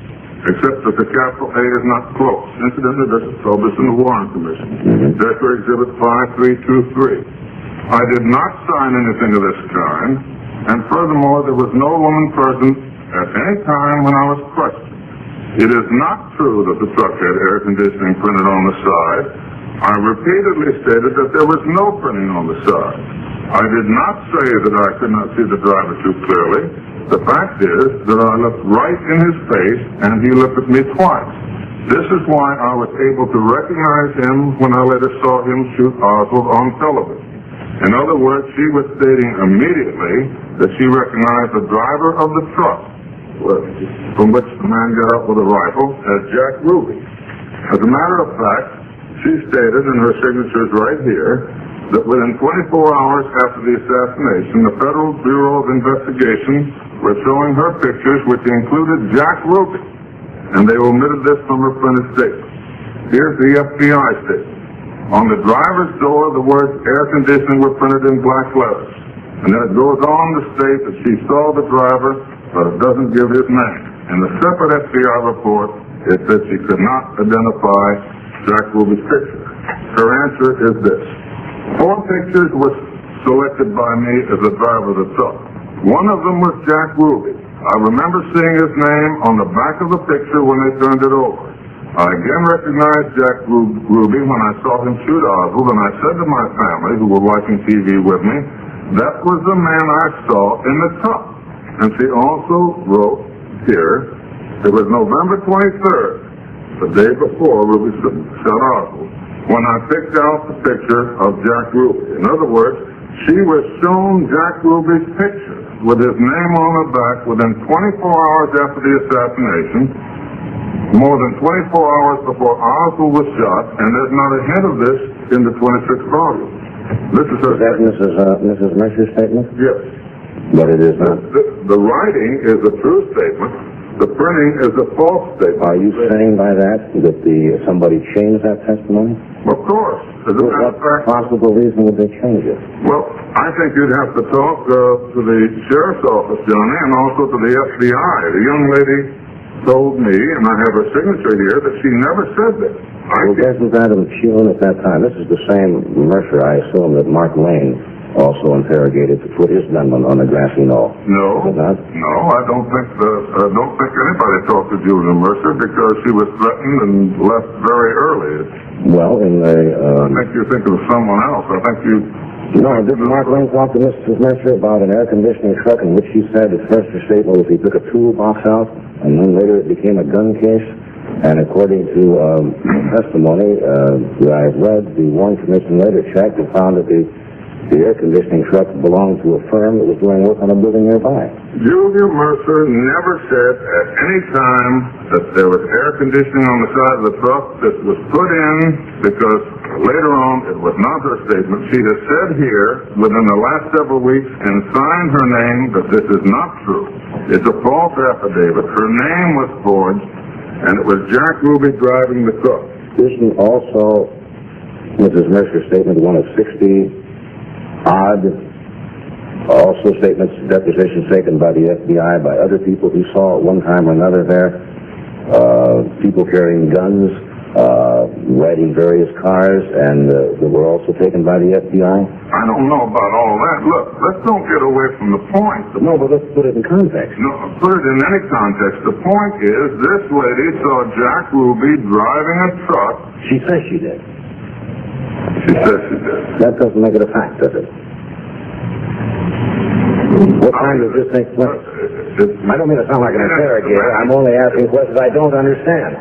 except that the capital A is not close. Incidentally, this is published in the Warren Commission. Record Exhibit 5323. I did not sign anything of this kind, and furthermore, there was no woman present at any time when I was questioned. It is not true that the truck had air conditioning printed on the side. I repeatedly stated that there was no printing on the side. I did not say that I could not see the driver too clearly. The fact is that I looked right in his face, and he looked at me twice. This is why I was able to recognize him when I later saw him shoot Oswald on television. In other words, she was stating immediately that she recognized the driver of the truck from which the man got out with a rifle as Jack Ruby. As a matter of fact, she stated in her signatures right here that within 24 hours after the assassination, the Federal Bureau of Investigation were showing her pictures, which included Jack Ruby, and they omitted this from her printed statement. Here's the FBI statement. On the driver's door, the words air conditioning were printed in black letters. And then it goes on to state that she saw the driver, but it doesn't give his name. In the separate FBI report, it says she could not identify Jack Ruby's picture. Her answer is this: 4 pictures were selected by me as the driver of the truck. One of them was Jack Ruby. I remember seeing his name on the back of the picture when they turned it over. I again recognized Jack Ruby when I saw him shoot Oswald, and I said to my family, who were watching TV with me, that was the man I saw in the truck. And she also wrote here, it was November 23rd, the day before Ruby shot Oswald, when I picked out the picture of Jack Ruby. In other words, she was shown Jack Ruby's picture with his name on the back within 24 hours after the assassination, more than 24 hours before Oswald was shot, and there's not a hint of this in the 26th volume. This is her Mrs. Mercer's statement? Yes. But it is not. The writing is a true statement. The printing is a false statement. Are you saying by that somebody changed that testimony? Of course. As a matter of fact, possible reason would they change it? Well, I think you'd have to talk to the sheriff's office, Johnny, and also to the FBI. The young lady told me, and I have her signature here, that she never said that. Well, wasn't that impugn at that time? This is the same Mercer, I assume, that Mark Lane also interrogated to put his gunman on the grassy knoll. No, no, I don't think anybody talked to Julia Mercer because she was threatened and left very early. Well, in the... I think you're thinking of someone else. I think you... No, didn't Mark Lane talk to Mrs. Mercer about an air conditioning truck in which he said at first her statement was he took a toolbox out and then later it became a gun case? And according to testimony that I've read, the Warren Commission later checked and found that the air conditioning truck belonged to a firm that was doing work on a building nearby. Julia Mercer never said at any time that there was air conditioning on the side of the truck. This was put in because later on it was not her statement. She has said here within the last several weeks and signed her name that this is not true. It's a false affidavit. Her name was forged, and it was Jack Ruby driving the truck. Isn't also Mrs. Mercer's statement one of 60 odd, also statements, depositions taken by the FBI by other people who saw at one time or another there, people carrying guns, riding various cars, and that were also taken by the FBI? I don't know about all that. Look, let's don't get away from the point. No, but let's put it in context. No, put it in any context. The point is, this lady saw Jack Ruby driving a truck. She says she did. She says she did. That doesn't make it a fact, does it? What time does this take place? I don't mean to sound like an interrogator. I'm only asking questions I don't understand.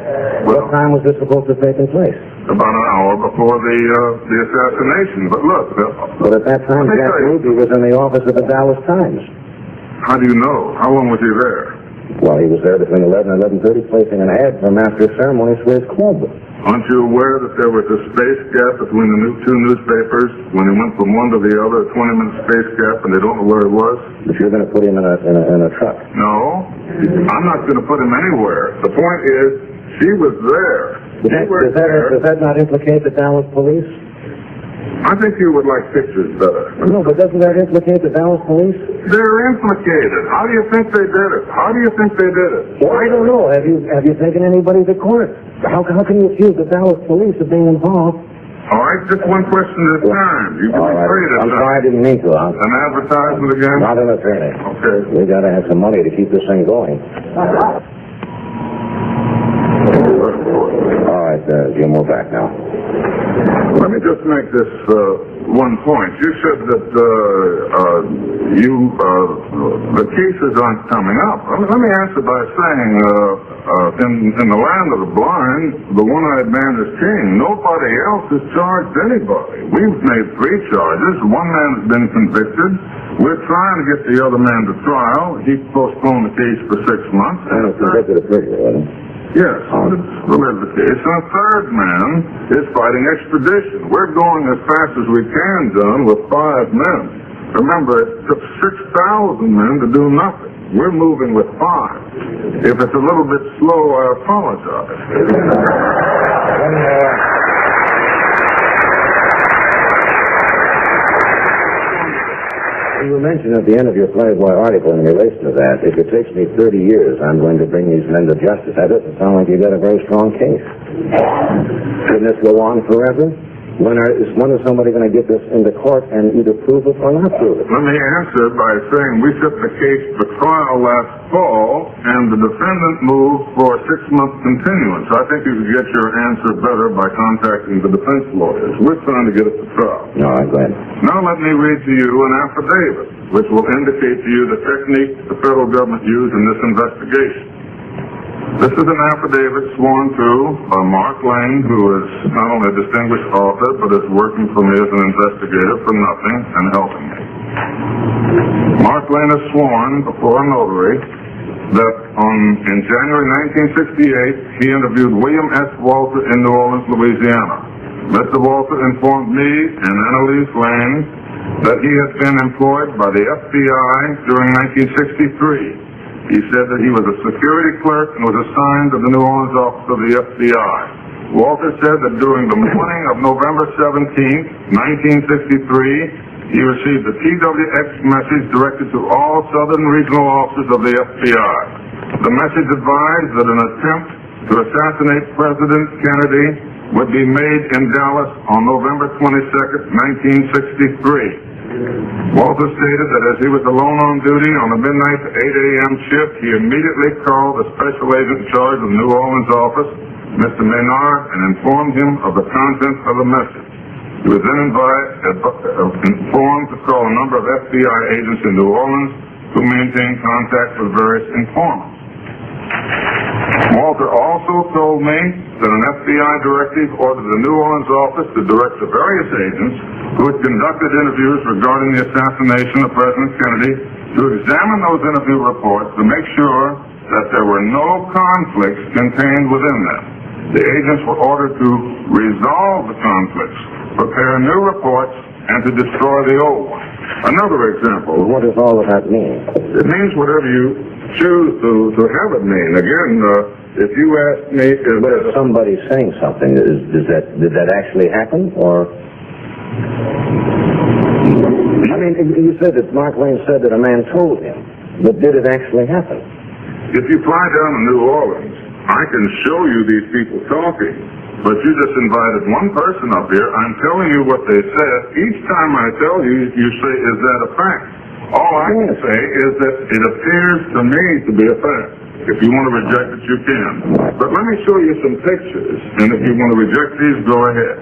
What time was this supposed to take place? About an hour before the assassination. But look... But at that time, Jack Ruby was in the office of the Dallas Times. How do you know? How long was he there? Well, he was there between 11 and 11:30, placing an ad for Master of Ceremonies for his club. Aren't you aware that there was a space gap between the two newspapers when he went from one to the other, a 20-minute space gap, and they don't know where it was? But you're going to put him in a truck. No, I'm not going to put him anywhere. The point is, she was there. Does that not implicate the Dallas police? I think you would like pictures better. No, but doesn't that implicate the Dallas police? They're implicated. How do you think they did it? How do you think they did it? Well, I don't know. Have you taken anybody to court? How can you accuse the Dallas police of being involved? All right, just one question at a time. You can be free at a time. I'm sorry I didn't mean to. An advertisement again? Not an attorney. Okay. We got to have some money to keep this thing going. All right, Jim, we're back now. Let me just make this one point. You said that the cases aren't coming up. Let me answer by saying, in the land of the blind, the one-eyed man is king. Nobody else has charged anybody. We've made 3 charges. One man has been convicted. We're trying to get the other man to trial. He postponed the case for 6 months. And it's convicted of perjury, wasn't it? Yes, that is the case. And a third man is fighting extradition. We're going as fast as we can, John, with 5 men. Remember, it took 6,000 men to do nothing. We're moving with 5. If it's a little bit slow, I apologize. You mentioned at the end of your Playboy article in relation to that, if it takes me 30 years, I'm going to bring these men to justice. That doesn't sound like you've got a very strong case. Shouldn't this go on forever? When is somebody going to get this into court and either prove it or not prove it? Let me answer by saying we set the case for trial last fall, and the defendant moved for a 6-month continuance. I think you could get your answer better by contacting the defense lawyers. We're trying to get it to trial. No, I'm glad. Now let me read to you an affidavit, which will indicate to you the technique the federal government used in this investigation. This is an affidavit sworn to by Mark Lane, who is not only a distinguished author, but is working for me as an investigator for nothing and helping me. Mark Lane has sworn before a notary that in January 1968, he interviewed William S. Walter in New Orleans, Louisiana. Mr. Walter informed me and Annalise Lane that he had been employed by the FBI during 1963. He said that he was a security clerk and was assigned to the New Orleans office of the FBI. Walter said that during the morning of November 17, 1963, he received a TWX message directed to all southern regional officers of the FBI. The message advised that an attempt to assassinate President Kennedy would be made in Dallas on November 22, 1963. Walter stated that as he was alone on duty on the midnight to 8 a.m. shift, he immediately called the special agent in charge of the New Orleans office, Mr. Maynard, and informed him of the contents of the message. He was then informed to call a number of FBI agents in New Orleans who maintained contact with various informants. Walter also told told me that an FBI directive ordered the New Orleans office to direct the various agents who had conducted interviews regarding the assassination of President Kennedy to examine those interview reports to make sure that there were no conflicts contained within them. The agents were ordered to resolve the conflicts, prepare new reports, and to destroy the old ones. Another example. What does all of that mean? It means whatever you choose to have it mean. Again, if you ask me... But if somebody's saying something, did that actually happen, or... I mean, you said that Mark Twain said that a man told him, but did it actually happen? If you fly down to New Orleans, I can show you these people talking, but you just invited one person up here. I'm telling you what they said. Each time I tell you, you say, is that a fact? All I can say is that it appears to me to be a fact. If you want to reject it, you can. But let me show you some pictures, and if you want to reject these, go ahead.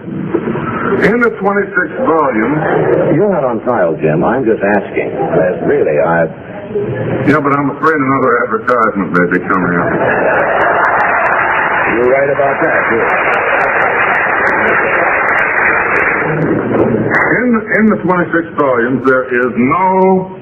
In the 26th volume... You're not on trial, Jim. I'm just asking. Really, Yeah, but I'm afraid another advertisement may be coming up. You're right about that, too. In the 26th volume, there is no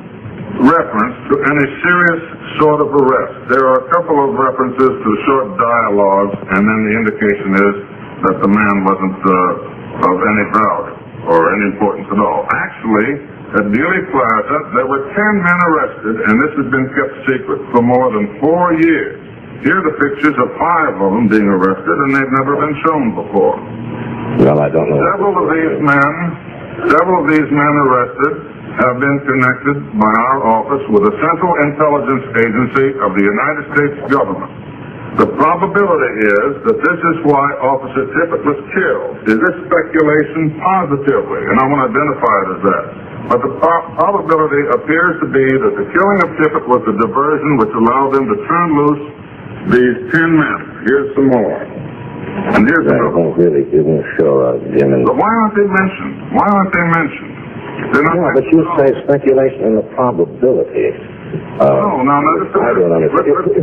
reference to any serious sort of arrest. There are a couple of references to short dialogues, and then the indication is that the man wasn't of any value or any importance at all. Actually, at Dealey Plaza, there were 10 men arrested, and this has been kept secret for more than 4 years. Here are the pictures of 5 of them being arrested, and they've never been shown before. Well, I don't know. Several of these men arrested have been connected by our office with the Central Intelligence Agency of the United States government. The probability is that this is why Officer Tippit was killed. Is this speculation? Positively, and I want to identify it as that. But the probability appears to be that the killing of Tippit was the diversion which allowed them to turn loose these 10 men. Here's some more. And here's another. It won't show, Jim. But why aren't they mentioned? Yeah, but you say speculation and the probability. I don't understand.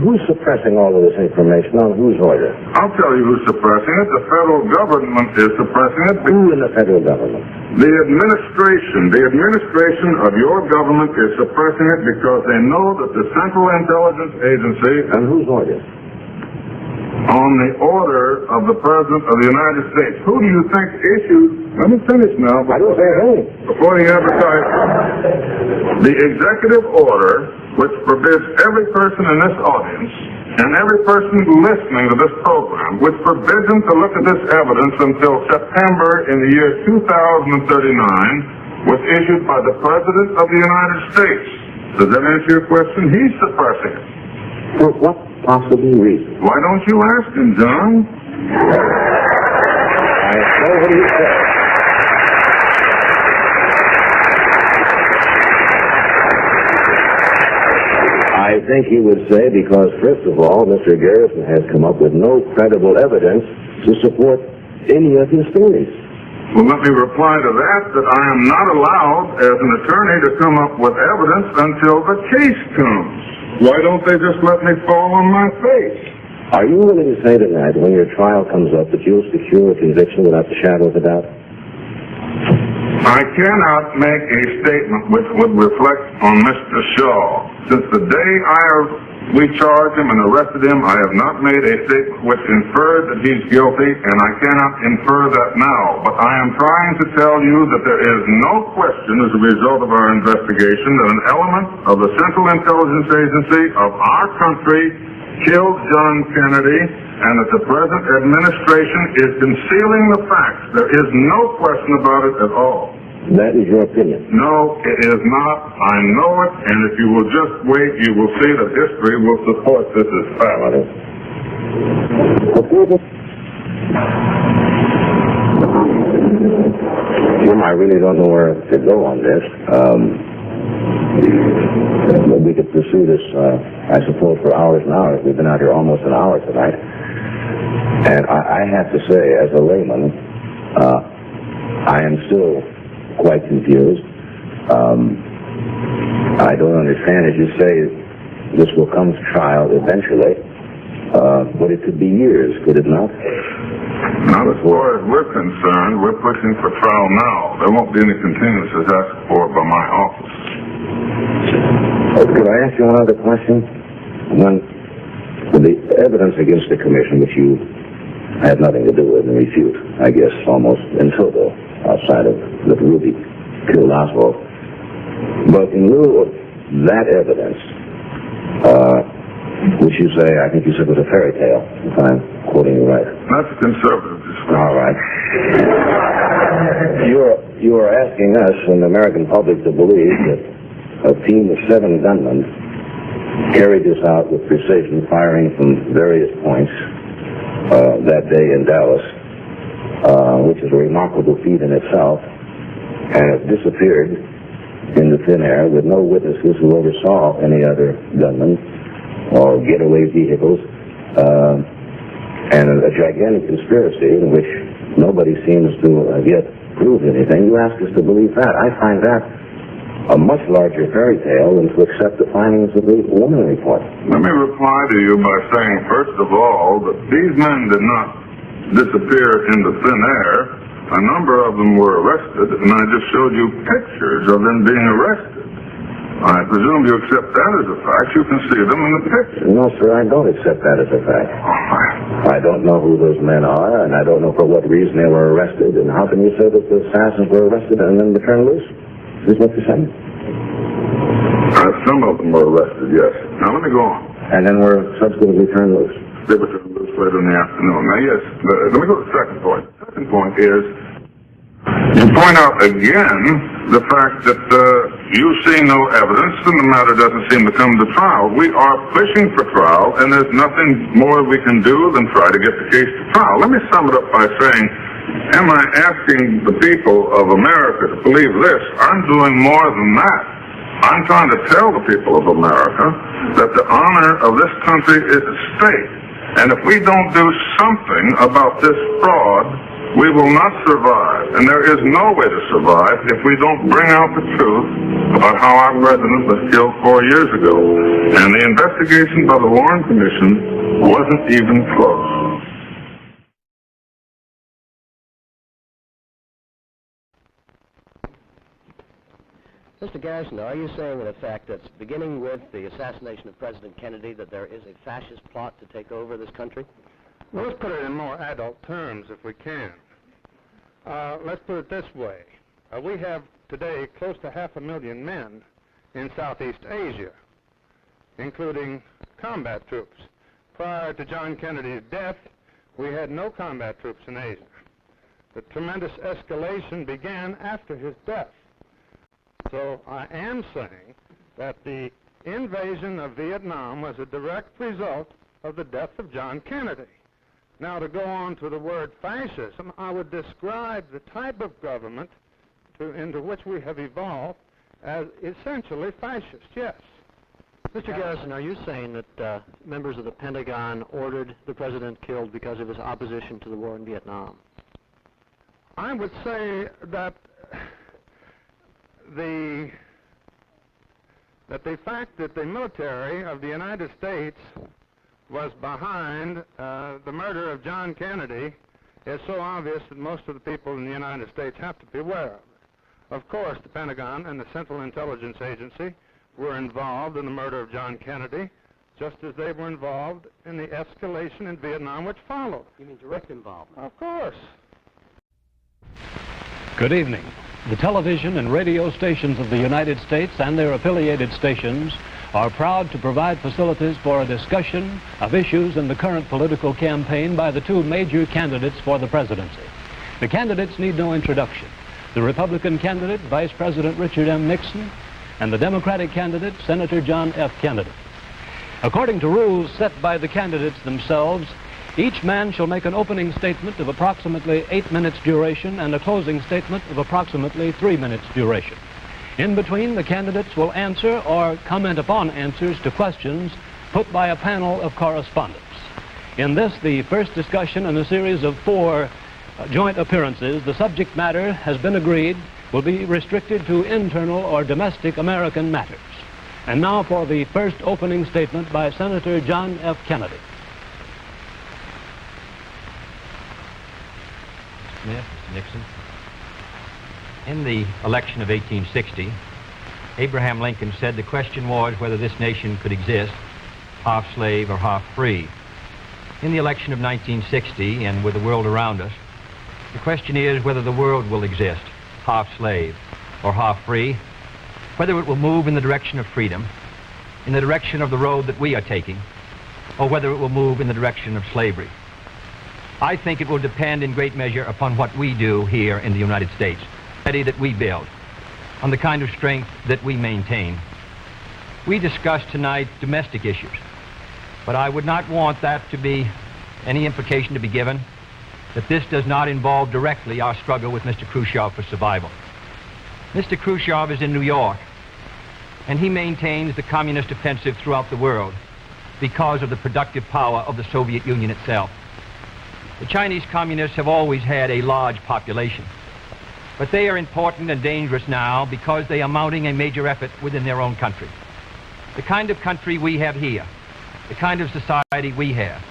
Who's suppressing all of this information? On whose order? I'll tell you who's suppressing it. The federal government is suppressing it. Who in the federal government? The administration of your government is suppressing it because they know that the Central Intelligence Agency... On whose order? On the order of the President of the United States. Who do you think issued... Let me finish now. Before you advertise... The executive order, which forbids every person in this audience and every person listening to this program, which forbids them to look at this evidence until September in the year 2039, was issued by the President of the United States. Does that answer your question? He's suppressing it. For what possible reason? Why don't you ask him, John? What do you say? I think he would say because, first of all, Mr. Garrison has come up with no credible evidence to support any of his theories. Well, let me reply to that I am not allowed, as an attorney, to come up with evidence until the case comes. Why don't they just let me fall on my face? Are you willing to say tonight, when your trial comes up, that you'll secure a conviction without the shadow of a doubt? I cannot make a statement which would reflect on Mr. Shaw. Since the day we charged him and arrested him, I have not made a statement which inferred that he's guilty, and I cannot infer that now. But I am trying to tell you that there is no question as a result of our investigation that an element of the Central Intelligence Agency of our country killed John Kennedy, and that the present administration is concealing the facts. There is no question about it at all. That is your opinion? No, it is not. I know it, and if you will just wait, you will see that history will support this as fact. Jim, I really don't know where to go on this. But we could pursue this, I suppose, for hours and hours. We've been out here almost an hour tonight. And I have to say, as a layman, I am still quite confused. I don't understand. As you say, this will come to trial eventually. But it could be years, could it not? Not as far as we're concerned. We're pushing for trial now. There won't be any continuances asked for by my office. Could I ask you another question? The evidence against the commission, which you had nothing to do with and refute, I guess, almost in toto, outside of that Ruby killed Oswald. But in lieu of that evidence, which you say, I think you said was a fairy tale, if I'm quoting you right. That's a conservative description. All right. You are asking us and the American public to believe that a team of 7 gunmen carried this out with precision, firing from various points that day in Dallas, which is a remarkable feat in itself, and have disappeared into thin air with no witnesses who ever saw any other gunmen or getaway vehicles, and a gigantic conspiracy in which nobody seems to have yet proved anything. You ask us to believe that. I find that a much larger fairy tale than to accept the findings of the woman report. Let me reply to you by saying, first of all, that these men did not disappear into thin air. A number of them were arrested, and I just showed you pictures of them being arrested. I presume you accept that as a fact. You can see them in the pictures. No, sir, I don't accept that as a fact. I don't know who those men are, and I don't know for what reason they were arrested, and how can you say that the assassins were arrested and then returned loose? Is what you're saying? Some of them were arrested, yes. Now, let me go on. And then were subsequently turned loose? They were turned loose later in the afternoon. Now, yes, let me go to the second point. The second point is, you point out again the fact that you see no evidence and the matter doesn't seem to come to trial. We are pushing for trial, and there's nothing more we can do than try to get the case to trial. Let me sum it up by saying, am I asking the people of America to believe this? I'm doing more than that. I'm trying to tell the people of America that the honor of this country is at stake. And if we don't do something about this fraud, we will not survive. And there is no way to survive if we don't bring out the truth about how our president was killed 4 years ago. And the investigation by the Warren Commission wasn't even close. Mr. Garrison, are you saying, in effect, that beginning with the assassination of President Kennedy, that there is a fascist plot to take over this country? Well, let's put it in more adult terms, if we can. Let's put it this way. We have today close to 500,000 men in Southeast Asia, including combat troops. Prior to John Kennedy's death, we had no combat troops in Asia. The tremendous escalation began after his death. So I am saying that the invasion of Vietnam was a direct result of the death of John Kennedy. Now, to go on to the word fascism, I would describe the type of government into which we have evolved as essentially fascist, yes. Mr. Garrison, are you saying that members of the Pentagon ordered the president killed because of his opposition to the war in Vietnam? I would say that the fact that the military of the United States was behind the murder of John Kennedy is so obvious that most of the people in the United States have to be aware of it. Of course, the Pentagon and the Central Intelligence Agency were involved in the murder of John Kennedy, just as they were involved in the escalation in Vietnam which followed. You mean direct involvement? Of course. Good evening. The television and radio stations of the United States and their affiliated stations are proud to provide facilities for a discussion of issues in the current political campaign by the two major candidates for the presidency. The candidates need no introduction. The Republican candidate, Vice President Richard M. Nixon, and the Democratic candidate, Senator John F. Kennedy. According to rules set by the candidates themselves, each man shall make an opening statement of approximately 8 minutes duration and a closing statement of approximately 3 minutes duration. In between, the candidates will answer or comment upon answers to questions put by a panel of correspondents. In this, the first discussion in a series of 4 joint appearances, the subject matter has been agreed will be restricted to internal or domestic American matters. And now for the first opening statement by Senator John F. Kennedy. Smith, Mr. Nixon. In the election of 1860, Abraham Lincoln said the question was whether this nation could exist, half slave or half free. In the election of 1960, and with the world around us, the question is whether the world will exist, half slave or half free, whether it will move in the direction of freedom, in the direction of the road that we are taking, or whether it will move in the direction of slavery. I think it will depend in great measure upon what we do here in the United States, that we build, on the kind of strength that we maintain. We discussed tonight domestic issues, but I would not want that to be any implication to be given that this does not involve directly our struggle with Mr. Khrushchev for survival. Mr. Khrushchev is in New York, and he maintains the communist offensive throughout the world because of the productive power of the Soviet Union itself. The Chinese communists have always had a large population, but they are important and dangerous now because they are mounting a major effort within their own country. The kind of country we have here, the kind of society we have,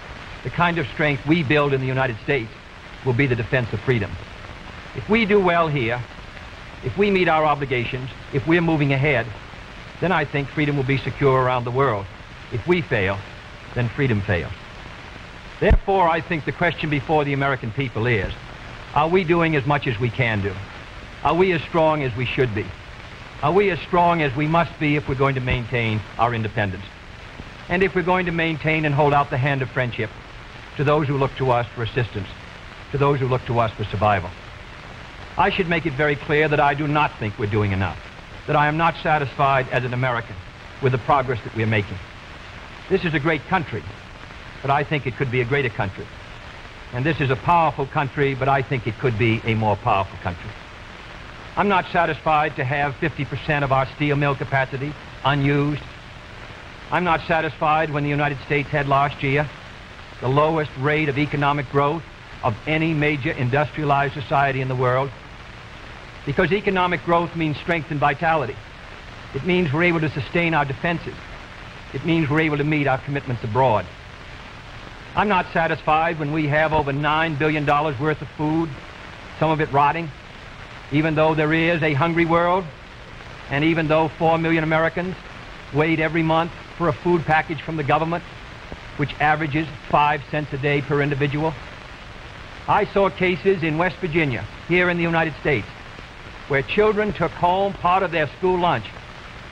the kind of strength we build in the United States will be the defense of freedom. If we do well here, if we meet our obligations, if we're moving ahead, then I think freedom will be secure around the world. If we fail, then freedom fails. Therefore, I think the question before the American people is, are we doing as much as we can do? Are we as strong as we should be? Are we as strong as we must be if we're going to maintain our independence? And if we're going to maintain and hold out the hand of friendship to those who look to us for assistance, to those who look to us for survival? I should make it very clear that I do not think we're doing enough, that I am not satisfied as an American with the progress that we're making. This is a great country, but I think it could be a greater country. And this is a powerful country, but I think it could be a more powerful country. I'm not satisfied to have 50% of our steel mill capacity unused. I'm not satisfied when the United States had last year the lowest rate of economic growth of any major industrialized society in the world, because economic growth means strength and vitality. It means we're able to sustain our defenses. It means we're able to meet our commitments abroad. I'm not satisfied when we have over $9 billion worth of food, some of it rotting, even though there is a hungry world, and even though 4 million Americans wait every month for a food package from the government, which averages 5 cents a day per individual. I saw cases in West Virginia, here in the United States, where children took home part of their school lunch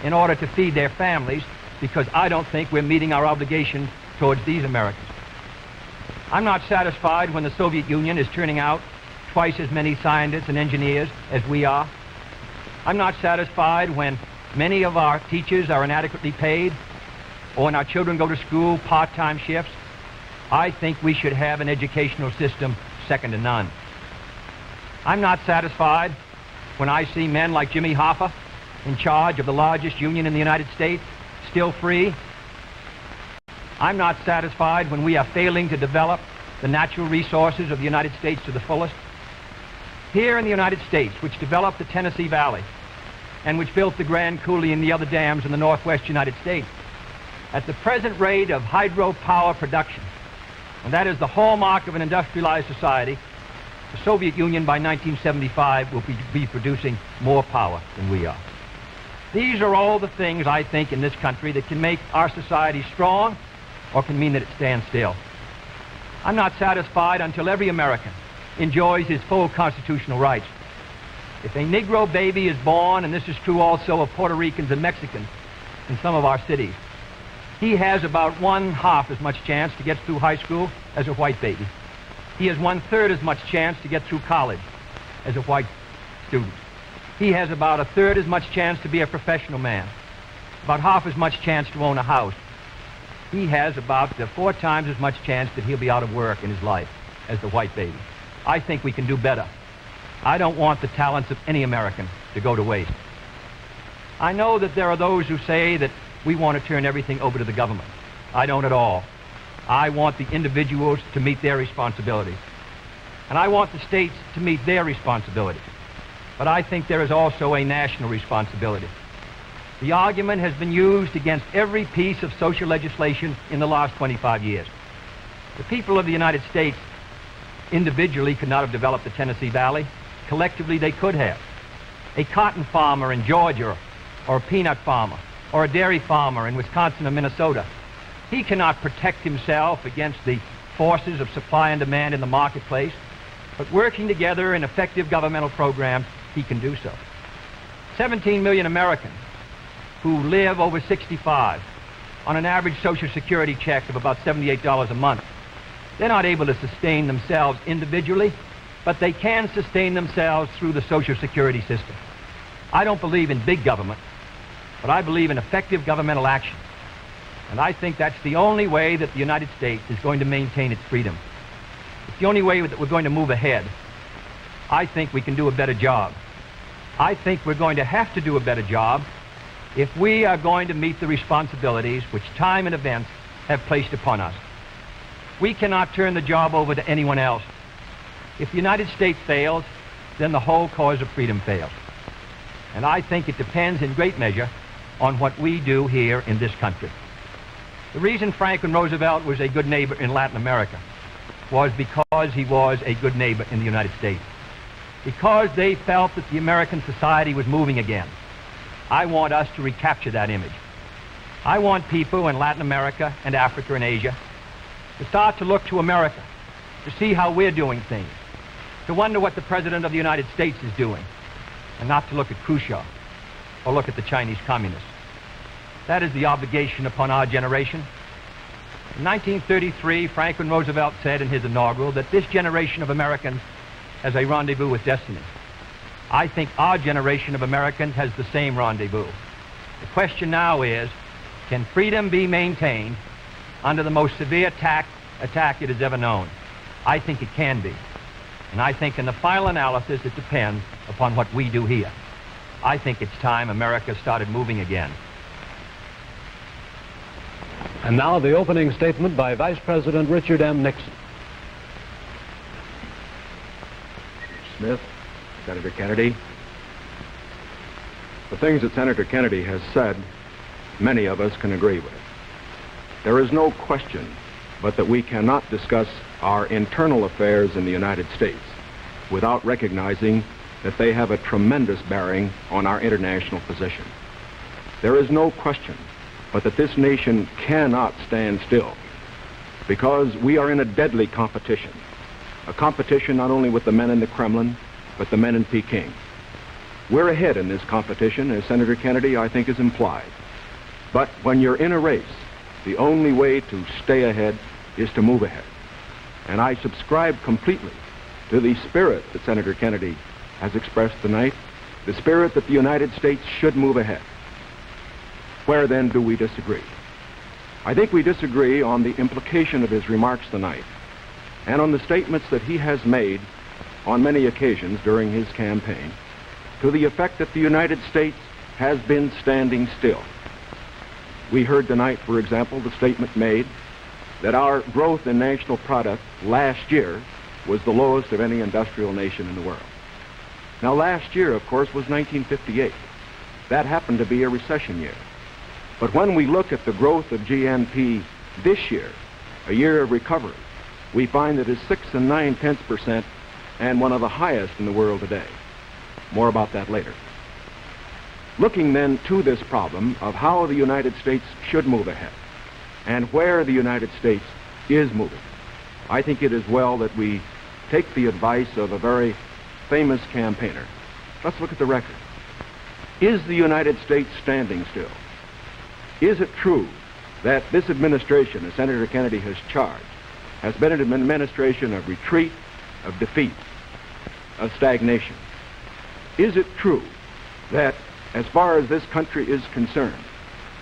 in order to feed their families, because I don't think we're meeting our obligation towards these Americans. I'm not satisfied when the Soviet Union is turning out twice as many scientists and engineers as we are. I'm not satisfied when many of our teachers are inadequately paid, or when our children go to school part-time shifts. I think we should have an educational system second to none. I'm not satisfied when I see men like Jimmy Hoffa in charge of the largest union in the United States, still free. I'm not satisfied when we are failing to develop the natural resources of the United States to the fullest. Here in the United States, which developed the Tennessee Valley and which built the Grand Coulee and the other dams in the northwest United States, at the present rate of hydropower production, and that is the hallmark of an industrialized society, the Soviet Union by 1975 will be producing more power than we are. These are all the things, I think, in this country that can make our society strong or can mean that it stands still. I'm not satisfied until every American enjoys his full constitutional rights. If a Negro baby is born, and this is true also of Puerto Ricans and Mexicans in some of our cities, he has about 1/2 as much chance to get through high school as a white baby. He has 1/3 as much chance to get through college as a white student. He has about 1/3 as much chance to be a professional man, about 1/2 as much chance to own a house. He has about 4 times as much chance that he'll be out of work in his life as the white baby. I think we can do better. I don't want the talents of any American to go to waste. I know that there are those who say that we want to turn everything over to the government. I don't at all. I want the individuals to meet their responsibilities. And I want the states to meet their responsibilities. But I think there is also a national responsibility. The argument has been used against every piece of social legislation in the last 25 years. The people of the United States individually could not have developed the Tennessee Valley. Collectively, they could have. A cotton farmer in Georgia, or a peanut farmer, or a dairy farmer in Wisconsin or Minnesota, he cannot protect himself against the forces of supply and demand in the marketplace, but working together in effective governmental programs, he can do so. 17 million Americans who live over 65 on an average Social Security check of about $78 a month. They're not able to sustain themselves individually, but they can sustain themselves through the Social Security system. I don't believe in big government, but I believe in effective governmental action. And I think that's the only way that the United States is going to maintain its freedom. It's the only way that we're going to move ahead. I think we can do a better job. I think we're going to have to do a better job if we are going to meet the responsibilities which time and events have placed upon us. We cannot turn the job over to anyone else. If the United States fails, then the whole cause of freedom fails. And I think it depends in great measure on what we do here in this country. The reason Franklin Roosevelt was a good neighbor in Latin America was because he was a good neighbor in the United States. Because they felt that the American society was moving again. I want us to recapture that image. I want people in Latin America and Africa and Asia to start to look to America, to see how we're doing things, to wonder what the President of the United States is doing, and not to look at Khrushchev or look at the Chinese communists. That is the obligation upon our generation. In 1933, Franklin Roosevelt said in his inaugural that this generation of Americans has a rendezvous with destiny. I think our generation of Americans has the same rendezvous. The question now is, can freedom be maintained under the most severe attack it has ever known? I think it can be. And I think in the final analysis, it depends upon what we do here. I think it's time America started moving again. And now the opening statement by Vice President Richard M. Nixon. Smith, Senator Kennedy, the things that Senator Kennedy has said, many of us can agree with. There is no question but that we cannot discuss our internal affairs in the United States without recognizing that they have a tremendous bearing on our international position. There is no question but that this nation cannot stand still because we are in a deadly competition, a competition not only with the men in the Kremlin, but the men in Peking. We're ahead in this competition, as Senator Kennedy, I think, has implied. But when you're in a race, the only way to stay ahead is to move ahead. And I subscribe completely to the spirit that Senator Kennedy has expressed tonight, the spirit that the United States should move ahead. Where then do we disagree? I think we disagree on the implication of his remarks tonight and on the statements that he has made on many occasions during his campaign to the effect that the United States has been standing still. We heard tonight, for example, the statement made that our growth in national product last year was the lowest of any industrial nation in the world. Now, last year, of course, was 1958. That happened to be a recession year. But when we look at the growth of GNP this year, a year of recovery, we find that it's 6 9/10% and one of the highest in the world today. More about that later. Looking then to this problem of how the United States should move ahead and where the United States is moving, I think it is well that we take the advice of a very famous campaigner. Let's look at the record. Is the United States standing still? Is it true that this administration, as Senator Kennedy has charged, has been an administration of retreat, of defeat, of stagnation? Is it true that as far as this country is concerned,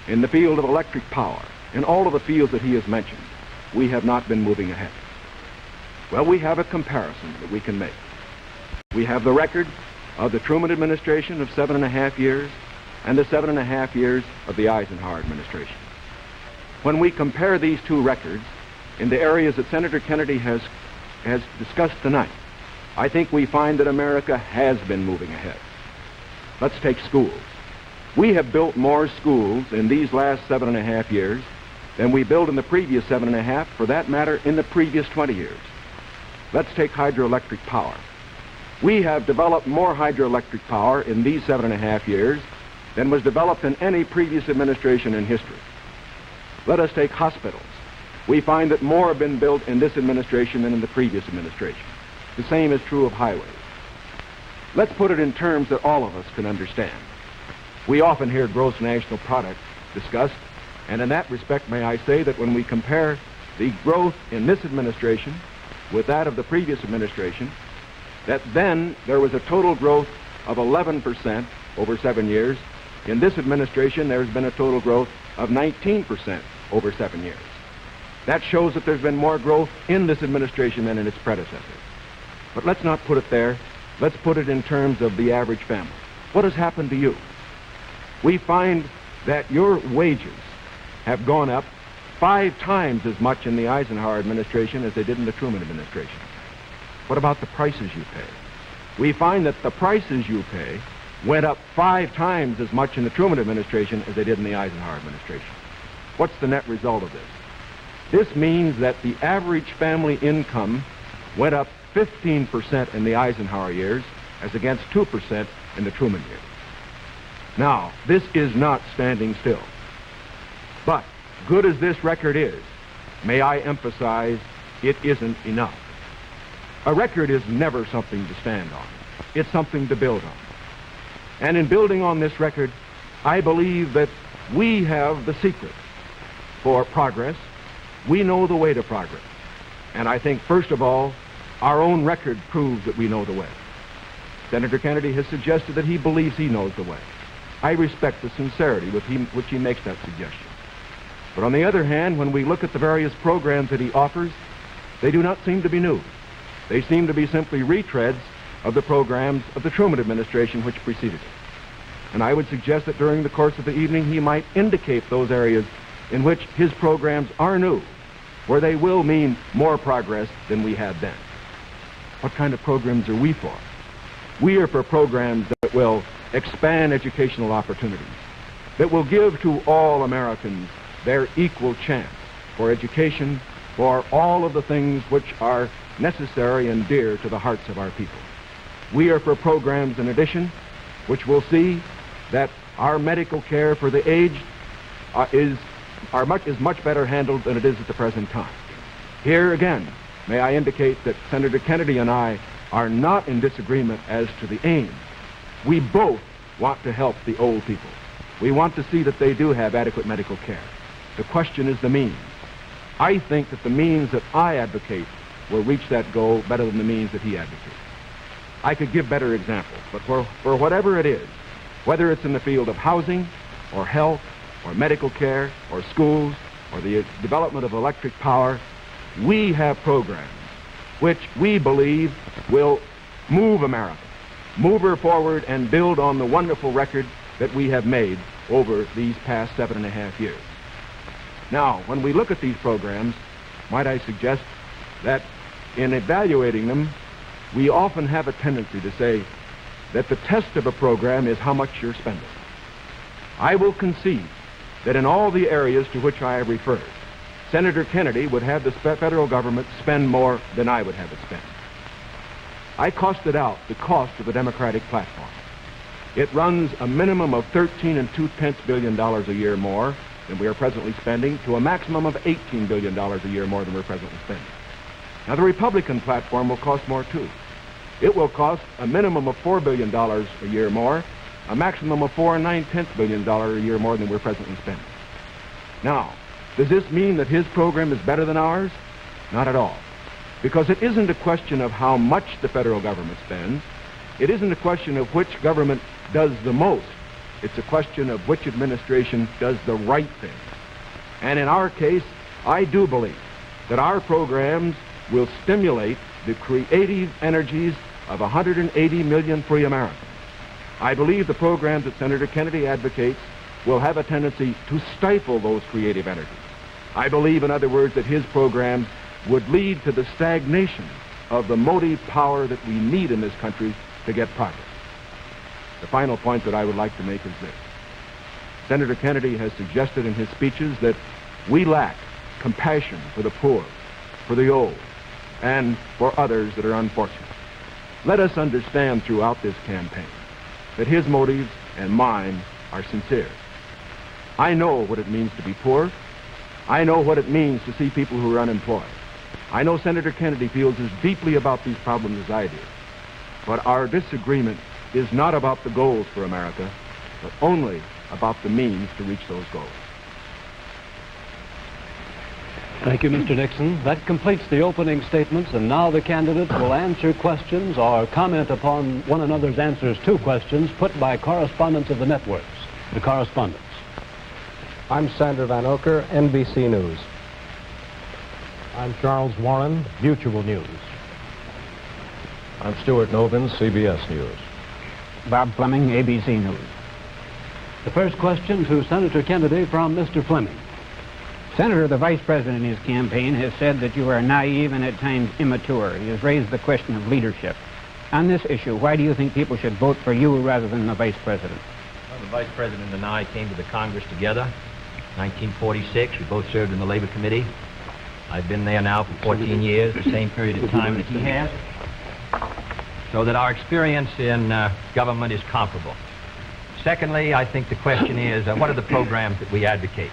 in the field of electric power, in all of the fields that he has mentioned, we have not been moving ahead? Well, we have a comparison that we can make. We have the record of the Truman administration of 7.5 years and the 7.5 years of the Eisenhower administration. When we compare these two records in the areas that Senator Kennedy has discussed tonight, I think we find that America has been moving ahead. Let's take schools. We have built more schools in these last 7.5 years than we built in the previous 7.5, for that matter, in the previous 20 years. Let's take hydroelectric power. We have developed more hydroelectric power in these 7.5 years than was developed in any previous administration in history. Let us take hospitals. We find that more have been built in this administration than in the previous administration. The same is true of highways. Let's put it in terms that all of us can understand. We often hear gross national product discussed, and in that respect, may I say that when we compare the growth in this administration with that of the previous administration, that then there was a total growth of 11% over 7 years. In this administration, there's been a total growth of 19% over 7 years. That shows that there's been more growth in this administration than in its predecessor. But let's not put it there. Let's put it in terms of the average family. What has happened to you? We find that your wages have gone up 5 times as much in the Eisenhower administration as they did in the Truman administration. What about the prices you pay? We find that the prices you pay went up 5 times as much in the Truman administration as they did in the Eisenhower administration. What's the net result of this? This means that the average family income went up 15% in the Eisenhower years as against 2% in the Truman years. Now, this is not standing still. But, good as this record is, may I emphasize, it isn't enough. A record is never something to stand on. It's something to build on. And in building on this record, I believe that we have the secret for progress. We know the way to progress. And I think, first of all, our own record proves that we know the way. Senator Kennedy has suggested that he believes he knows the way. I respect the sincerity with which he makes that suggestion. But on the other hand, when we look at the various programs that he offers, they do not seem to be new. They seem to be simply retreads of the programs of the Truman administration which preceded it. And I would suggest that during the course of the evening he might indicate those areas in which his programs are new, where they will mean more progress than we had then. What kind of programs are we for? We are for programs that will expand educational opportunities, that will give to all Americans their equal chance for education, for all of the things which are necessary and dear to the hearts of our people. We are for programs, in addition, which will see that our medical care for the aged is much better handled than it is at the present time. Here again, may I indicate that Senator Kennedy and I are not in disagreement as to the aim. We both want to help the old people. We want to see that they do have adequate medical care. The question is the means. I think that the means that I advocate will reach that goal better than the means that he advocates. I could give better examples, but for whatever it is, whether it's in the field of housing, or health, or medical care, or schools, or the development of electric power, we have programs which we believe will move America, move her forward and build on the wonderful record that we have made over these past 7.5 years. Now, when we look at these programs, might I suggest that in evaluating them, we often have a tendency to say that the test of a program is how much you're spending. I will concede that in all the areas to which I have referred, Senator Kennedy would have the federal government spend more than I would have it spend. I costed out the cost of the Democratic platform. It runs a minimum of $13.2 billion a year more than we are presently spending to a maximum of $18 billion a year more than we're presently spending. Now, the Republican platform will cost more, too. It will cost a minimum of $4 billion a year more, a maximum of $4.9 billion a year more than we're presently spending. Now, does this mean that his program is better than ours? Not at all. Because it isn't a question of how much the federal government spends. It isn't a question of which government does the most. It's a question of which administration does the right thing. And in our case, I do believe that our programs will stimulate the creative energies of 180 million free Americans. I believe the programs that Senator Kennedy advocates will have a tendency to stifle those creative energies. I believe, in other words, that his programs would lead to the stagnation of the motive power that we need in this country to get progress. The final point that I would like to make is this. Senator Kennedy has suggested in his speeches that we lack compassion for the poor, for the old, and for others that are unfortunate. Let us understand throughout this campaign that his motives and mine are sincere. I know what it means to be poor. I know what it means to see people who are unemployed. I know Senator Kennedy feels as deeply about these problems as I do. But our disagreement is not about the goals for America, but only about the means to reach those goals. Thank you, Mr. Nixon. That completes the opening statements, and now the candidates will answer questions or comment upon one another's answers to questions put by correspondents of the networks. The correspondents. I'm Sandra Van Oker, NBC News. I'm Charles Warren, Mutual News. I'm Stuart Novin, CBS News. Bob Fleming, ABC News. The first question to Senator Kennedy from Mr. Fleming. Senator, the Vice President in his campaign has said that you are naive and at times immature. He has raised the question of leadership. On this issue, why do you think people should vote for you rather than the Vice President? Well, the Vice President and I came to the Congress together. 1946, we both served in the Labor Committee. I've been there now for 14 years, the same period of time that he has. So that our experience in government is comparable. Secondly, I think the question is, what are the programs that we advocate?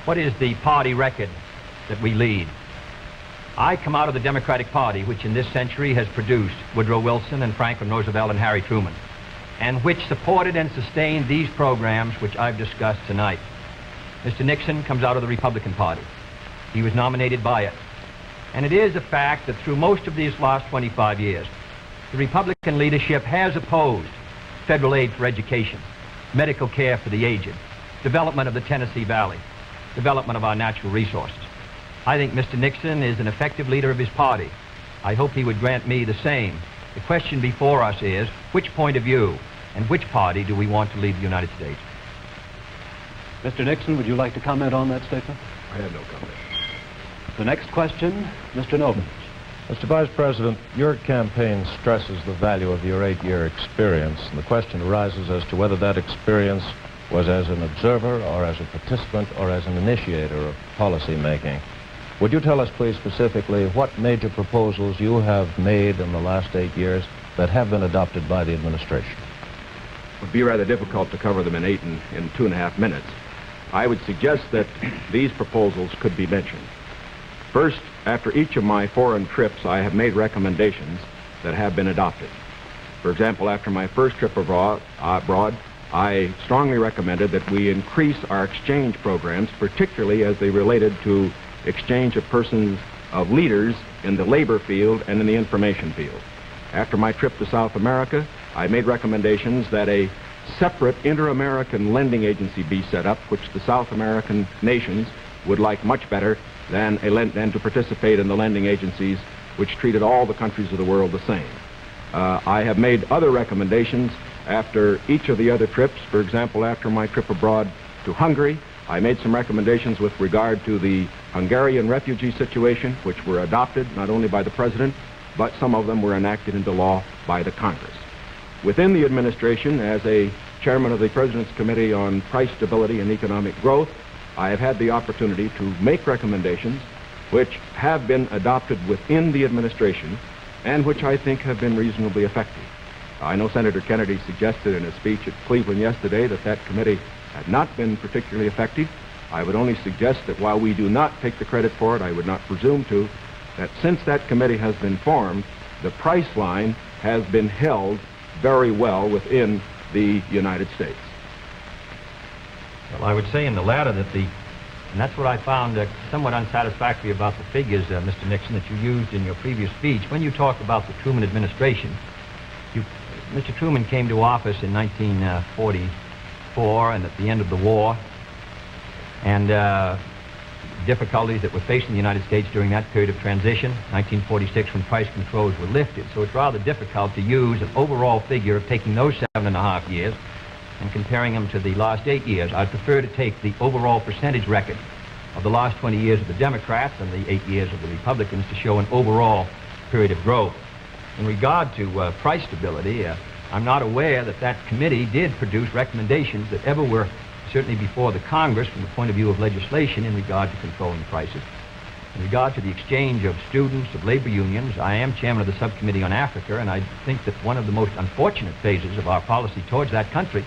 What is the party record that we lead? I come out of the Democratic Party, which in this century has produced Woodrow Wilson and Franklin Roosevelt and Harry Truman, and which supported and sustained these programs which I've discussed tonight. Mr. Nixon comes out of the Republican Party. He was nominated by it. And it is a fact that through most of these last 25 years, the Republican leadership has opposed federal aid for education, medical care for the aged, development of the Tennessee Valley, development of our natural resources. I think Mr. Nixon is an effective leader of his party. I hope he would grant me the same. The question before us is, which point of view and which party do we want to lead the United States? Mr. Nixon, would you like to comment on that statement? I have no comment. The next question, Mr. Novin. Mr. Vice President, your campaign stresses the value of your 8-year experience, and the question arises as to whether that experience was as an observer or as a participant or as an initiator of policy making. Would you tell us, please, specifically what major proposals you have made in the last 8 years that have been adopted by the administration? It would be rather difficult to cover them in 2.5 minutes. I would suggest that these proposals could be mentioned. First, after each of my foreign trips, I have made recommendations that have been adopted. For example, after my first trip abroad, I strongly recommended that we increase our exchange programs, particularly as they related to exchange of persons, of leaders in the labor field and in the information field. After my trip to South America, I made recommendations that a separate inter-American lending agency be set up, which the South American nations would like much better than to participate in the lending agencies which treated all the countries of the world the same. I have made other recommendations after each of the other trips. For example, after my trip abroad to Hungary, I made some recommendations with regard to the Hungarian refugee situation, which were adopted not only by the President, but some of them were enacted into law by the Congress. Within the administration, as a chairman of the President's Committee on Price Stability and Economic Growth, I have had the opportunity to make recommendations which have been adopted within the administration and which I think have been reasonably effective. I know Senator Kennedy suggested in a speech at Cleveland yesterday that that committee had not been particularly effective. I would only suggest that while we do not take the credit for it, I would not presume to, that since that committee has been formed, the price line has been held very well within the United States. Well, I would say in the latter that and that's what I found somewhat unsatisfactory about the figures, Mr. Nixon, that you used in your previous speech. When you talk about the Truman administration, Mr. Truman came to office in 1944 and at the end of the war, and difficulties that were facing the United States during that period of transition, 1946 when price controls were lifted. So it's rather difficult to use an overall figure of taking those 7.5 years and comparing them to the last 8 years. I'd prefer to take the overall percentage record of the last 20 years of the Democrats and the 8 years of the Republicans to show an overall period of growth. In regard to price stability, I'm not aware that that committee did produce recommendations that ever were certainly before the Congress from the point of view of legislation in regard to controlling prices. In regard to the exchange of students, of labor unions, I am chairman of the subcommittee on Africa, and I think that one of the most unfortunate phases of our policy towards that country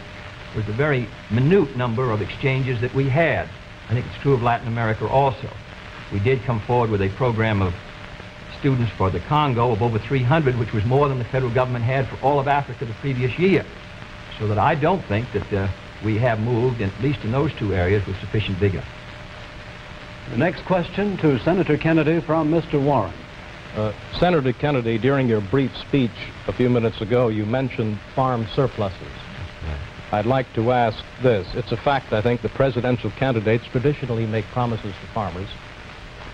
was the very minute number of exchanges that we had. I think it's true of Latin America also. We did come forward with a program of students for the Congo of over 300, which was more than the federal government had for all of Africa the previous year. So that I don't think that we have moved, at least in those two areas, with sufficient vigor. The next question to Senator Kennedy from Mr. Warren. Senator Kennedy, during your brief speech a few minutes ago, you mentioned farm surpluses. I'd like to ask this. It's a fact, I think, the presidential candidates traditionally make promises to farmers.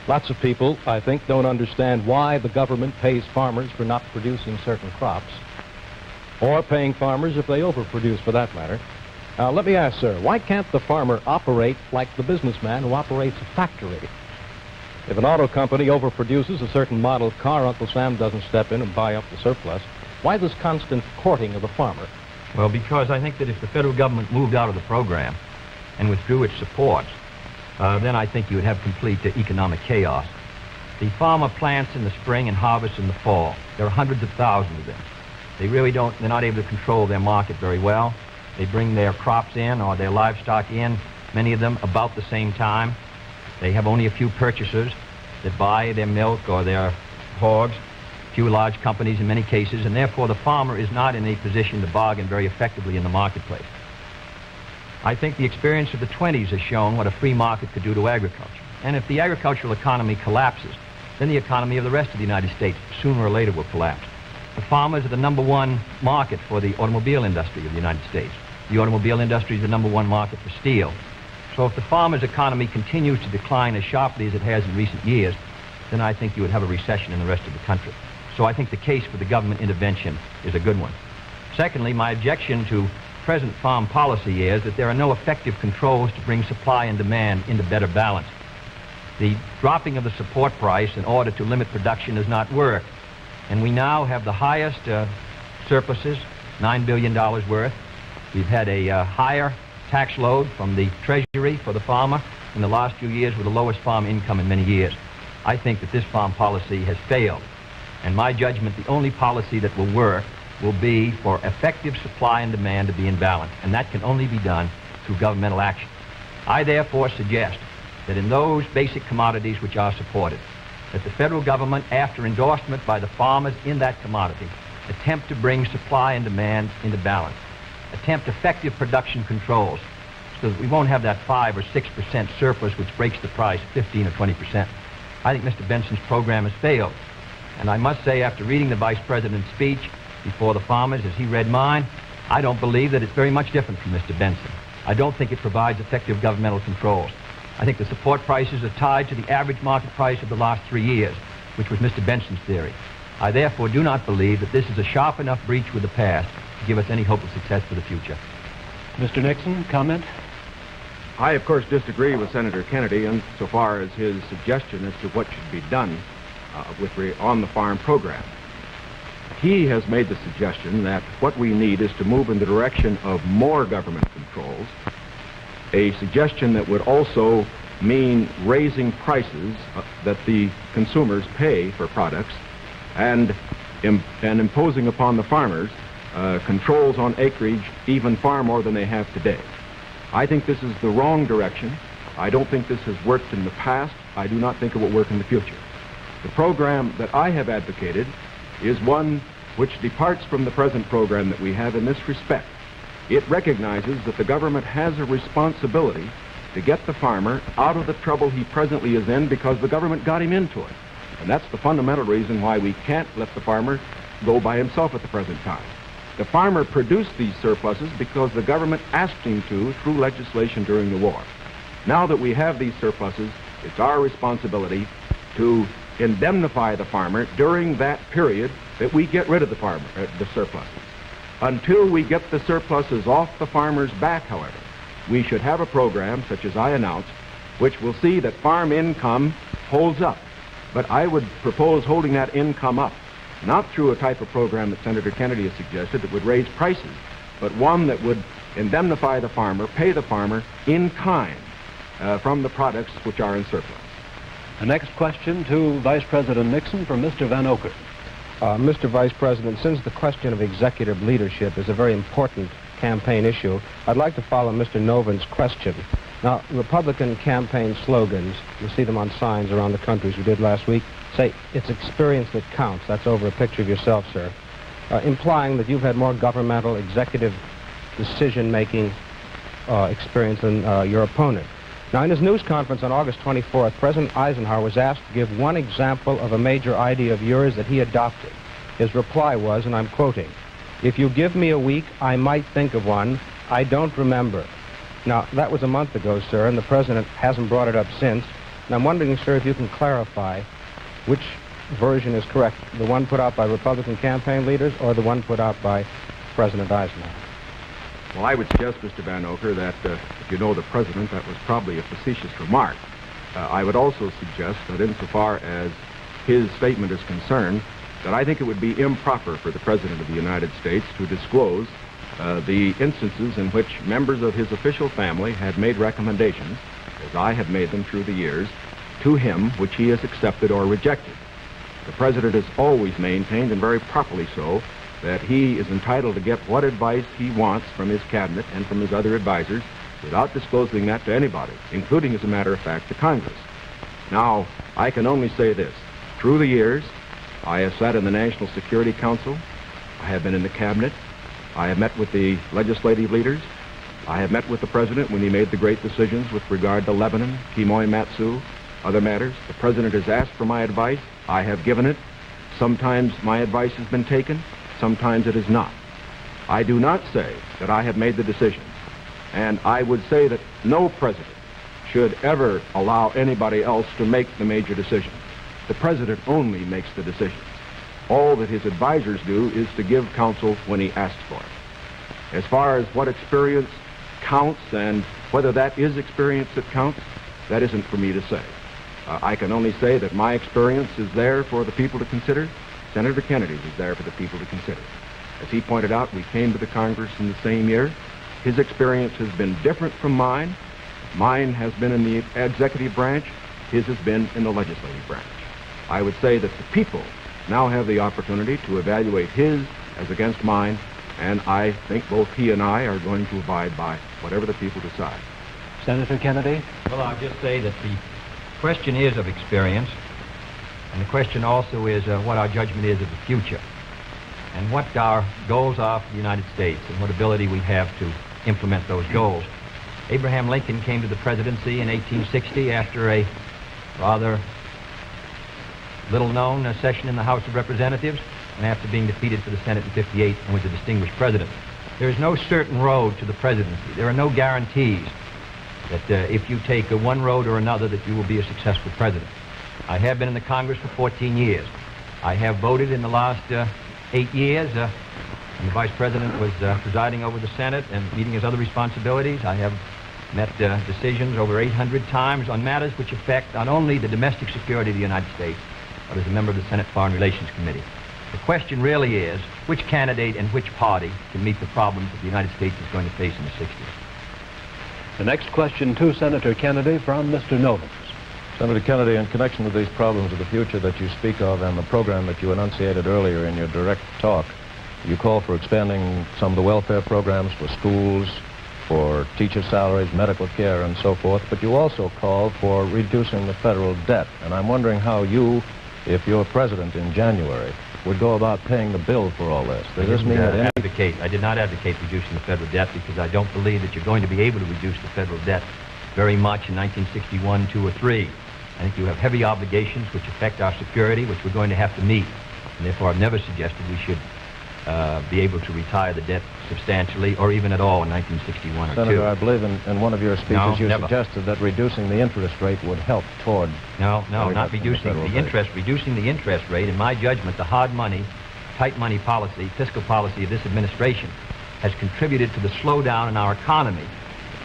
Lots of people, I think, don't understand why the government pays farmers for not producing certain crops, or paying farmers if they overproduce, for that matter. Now, let me ask, sir, why can't the farmer operate like the businessman who operates a factory? If an auto company overproduces a certain model car, Uncle Sam doesn't step in and buy up the surplus. Why this constant courting of the farmer? Well, because I think that if the federal government moved out of the program and withdrew its supports, then I think you would have complete economic chaos. The farmer plants in the spring and harvests in the fall. There are hundreds of thousands of them. They're not able to control their market very well. They bring their crops in or their livestock in, many of them about the same time. They have only a few purchasers that buy their milk or their hogs, few large companies in many cases, and therefore the farmer is not in a position to bargain very effectively in the marketplace. I think the experience of the 20s has shown what a free market could do to agriculture. And if the agricultural economy collapses, then the economy of the rest of the United States sooner or later will collapse. The farmers are the number one market for the automobile industry of the United States. The automobile industry is the number one market for steel. So if the farmer's economy continues to decline as sharply as it has in recent years, then I think you would have a recession in the rest of the country. So I think the case for the government intervention is a good one. Secondly, my objection to present farm policy is that there are no effective controls to bring supply and demand into better balance. The dropping of the support price in order to limit production does not work. And we now have the highest surpluses, $9 billion worth. We've had a higher tax load from the Treasury for the farmer in the last few years with the lowest farm income in many years. I think that this farm policy has failed. And my judgment, the only policy that will work will be for effective supply and demand to be in balance. And that can only be done through governmental action. I therefore suggest that in those basic commodities which are supported, that the federal government, after endorsement by the farmers in that commodity, attempt to bring supply and demand into balance. Attempt effective production controls so that we won't have that 5 or 6% surplus which breaks the price 15 or 20%. I think Mr. Benson's program has failed. And I must say, after reading the Vice President's speech before the farmers as he read mine, I don't believe that it's very much different from Mr. Benson. I don't think it provides effective governmental controls. I think the support prices are tied to the average market price of the last 3 years, which was Mr. Benson's theory. I therefore do not believe that this is a sharp enough breach with the past to give us any hope of success for the future. Mr. Nixon, comment? I, of course, disagree with Senator Kennedy insofar as his suggestion as to what should be done on the farm program. He has made the suggestion that what we need is to move in the direction of more government controls, a suggestion that would also mean raising prices that the consumers pay for products and imposing upon the farmers controls on acreage even far more than they have today. I think this is the wrong direction. I don't think this has worked in the past. I do not think it will work in the future. The program that I have advocated is one which departs from the present program that we have in this respect. It recognizes that the government has a responsibility to get the farmer out of the trouble he presently is in because the government got him into it. And that's the fundamental reason why we can't let the farmer go by himself at the present time. The farmer produced these surpluses because the government asked him to through legislation during the war. Now that we have these surpluses, it's our responsibility to indemnify the farmer during that period that we get rid of the surpluses. Until we get the surpluses off the farmer's back, however, we should have a program, such as I announced, which will see that farm income holds up. But I would propose holding that income up, not through a type of program that Senator Kennedy has suggested that would raise prices, but one that would indemnify the farmer, pay the farmer in kind from the products which are in surplus. The next question to Vice President Nixon from Mr. Van Oker. Mr. Vice President, since the question of executive leadership is a very important campaign issue, I'd like to follow Mr. Noven's question. Now, Republican campaign slogans, you see them on signs around the country as we did last week, say, it's experience that counts. That's over a picture of yourself, sir. Implying that you've had more governmental executive decision-making experience than your opponent. Now, in his news conference on August 24th, President Eisenhower was asked to give one example of a major idea of yours that he adopted. His reply was, and I'm quoting, "If you give me a week, I might think of one. I don't remember." Now, that was a month ago, sir, and the President hasn't brought it up since. And I'm wondering, sir, if you can clarify which version is correct, the one put out by Republican campaign leaders or the one put out by President Eisenhower? Well, I would suggest, Mr. Van Oker, that if you know the President, that was probably a facetious remark. I would also suggest that insofar as his statement is concerned, that I think it would be improper for the President of the United States to disclose the instances in which members of his official family had made recommendations, as I have made them through the years, to him which he has accepted or rejected. The President has always maintained, and very properly so, that he is entitled to get what advice he wants from his cabinet and from his other advisors without disclosing that to anybody, including, as a matter of fact, to Congress. Now, I can only say this. Through the years, I have sat in the National Security Council. I have been in the cabinet. I have met with the legislative leaders. I have met with the President when he made the great decisions with regard to Lebanon, Kimoy Matsu, other matters. The President has asked for my advice. I have given it. Sometimes my advice has been taken. Sometimes it is not. I do not say that I have made the decisions, and I would say that no president should ever allow anybody else to make the major decisions. The President only makes the decisions. All that his advisors do is to give counsel when he asks for it. As far as what experience counts and whether that is experience that counts, that isn't for me to say. I can only say that my experience is there for the people to consider. Senator Kennedy's is there for the people to consider. As he pointed out, we came to the Congress in the same year. His experience has been different from mine. Mine has been in the executive branch. His has been in the legislative branch. I would say that the people now have the opportunity to evaluate his as against mine, and I think both he and I are going to abide by whatever the people decide. Senator Kennedy? Well, I'll just say that the question is of experience, and the question also is what our judgment is of the future, and what our goals are for the United States, and what ability we have to implement those goals. Abraham Lincoln came to the presidency in 1860 after a rather little-known session in the House of Representatives, and after being defeated for the Senate in 58 and was a distinguished president. There is no certain road to the presidency. There are no guarantees that if you take one road or another that you will be a successful president. I have been in the Congress for 14 years. I have voted in the last 8 years. When the Vice President was presiding over the Senate and meeting his other responsibilities, I have met decisions over 800 times on matters which affect not only the domestic security of the United States, but as a member of the Senate Foreign Relations Committee. The question really is, which candidate and which party can meet the problems that the United States is going to face in the 60s? The next question to Senator Kennedy from Mr. Novens. Senator Kennedy, in connection with these problems of the future that you speak of and the program that you enunciated earlier in your direct talk, you call for expanding some of the welfare programs for schools, for teacher salaries, medical care, and so forth, but you also call for reducing the federal debt. And I'm wondering how you, if you're president in January, would go about paying the bill for all this. Does this mean that I did not advocate reducing the federal debt because I don't believe that you're going to be able to reduce the federal debt very much in 1961, 2, or 3. I think you have heavy obligations which affect our security, which we're going to have to meet. And therefore, I've never suggested we should be able to retire the debt substantially or even at all in 1961 or 2. Senator, I believe in one of your speeches you suggested that reducing the interest rate would help toward... No, not reducing the interest. Reducing the interest rate, in my judgment, the hard money, tight money policy, fiscal policy of this administration has contributed to the slowdown in our economy,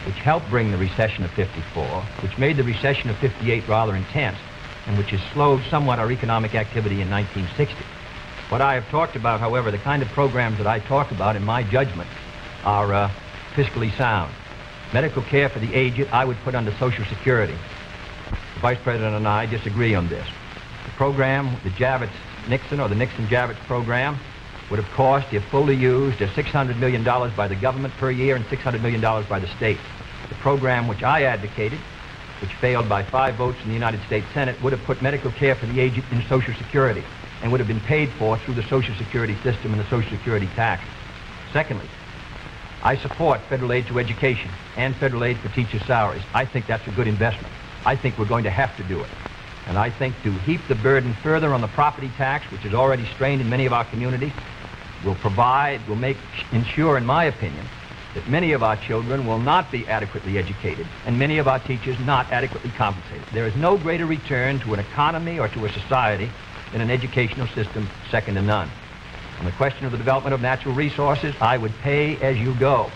which helped bring the recession of 54, which made the recession of 58 rather intense, and which has slowed somewhat our economic activity in 1960. What I have talked about, however, the kind of programs that I talk about, in my judgment, are fiscally sound. Medical care for the aged, I would put under Social Security. the Vice President and I disagree on this. The program, the Javits-Nixon or the Nixon-Javits program, would have cost, if fully used, $600 million by the government per year and $600 million by the state. The program which I advocated, which failed by 5 votes in the United States Senate, would have put medical care for the aged in Social Security and would have been paid for through the Social Security system and the Social Security tax. Secondly, I support federal aid to education and federal aid for teachers' salaries. I think that's a good investment. I think we're going to have to do it. And I think to heap the burden further on the property tax, which is already strained in many of our communities, will ensure, in my opinion, that many of our children will not be adequately educated and many of our teachers not adequately compensated. There is no greater return to an economy or to a society than an educational system second to none. On the question of the development of natural resources, I would pay as you go,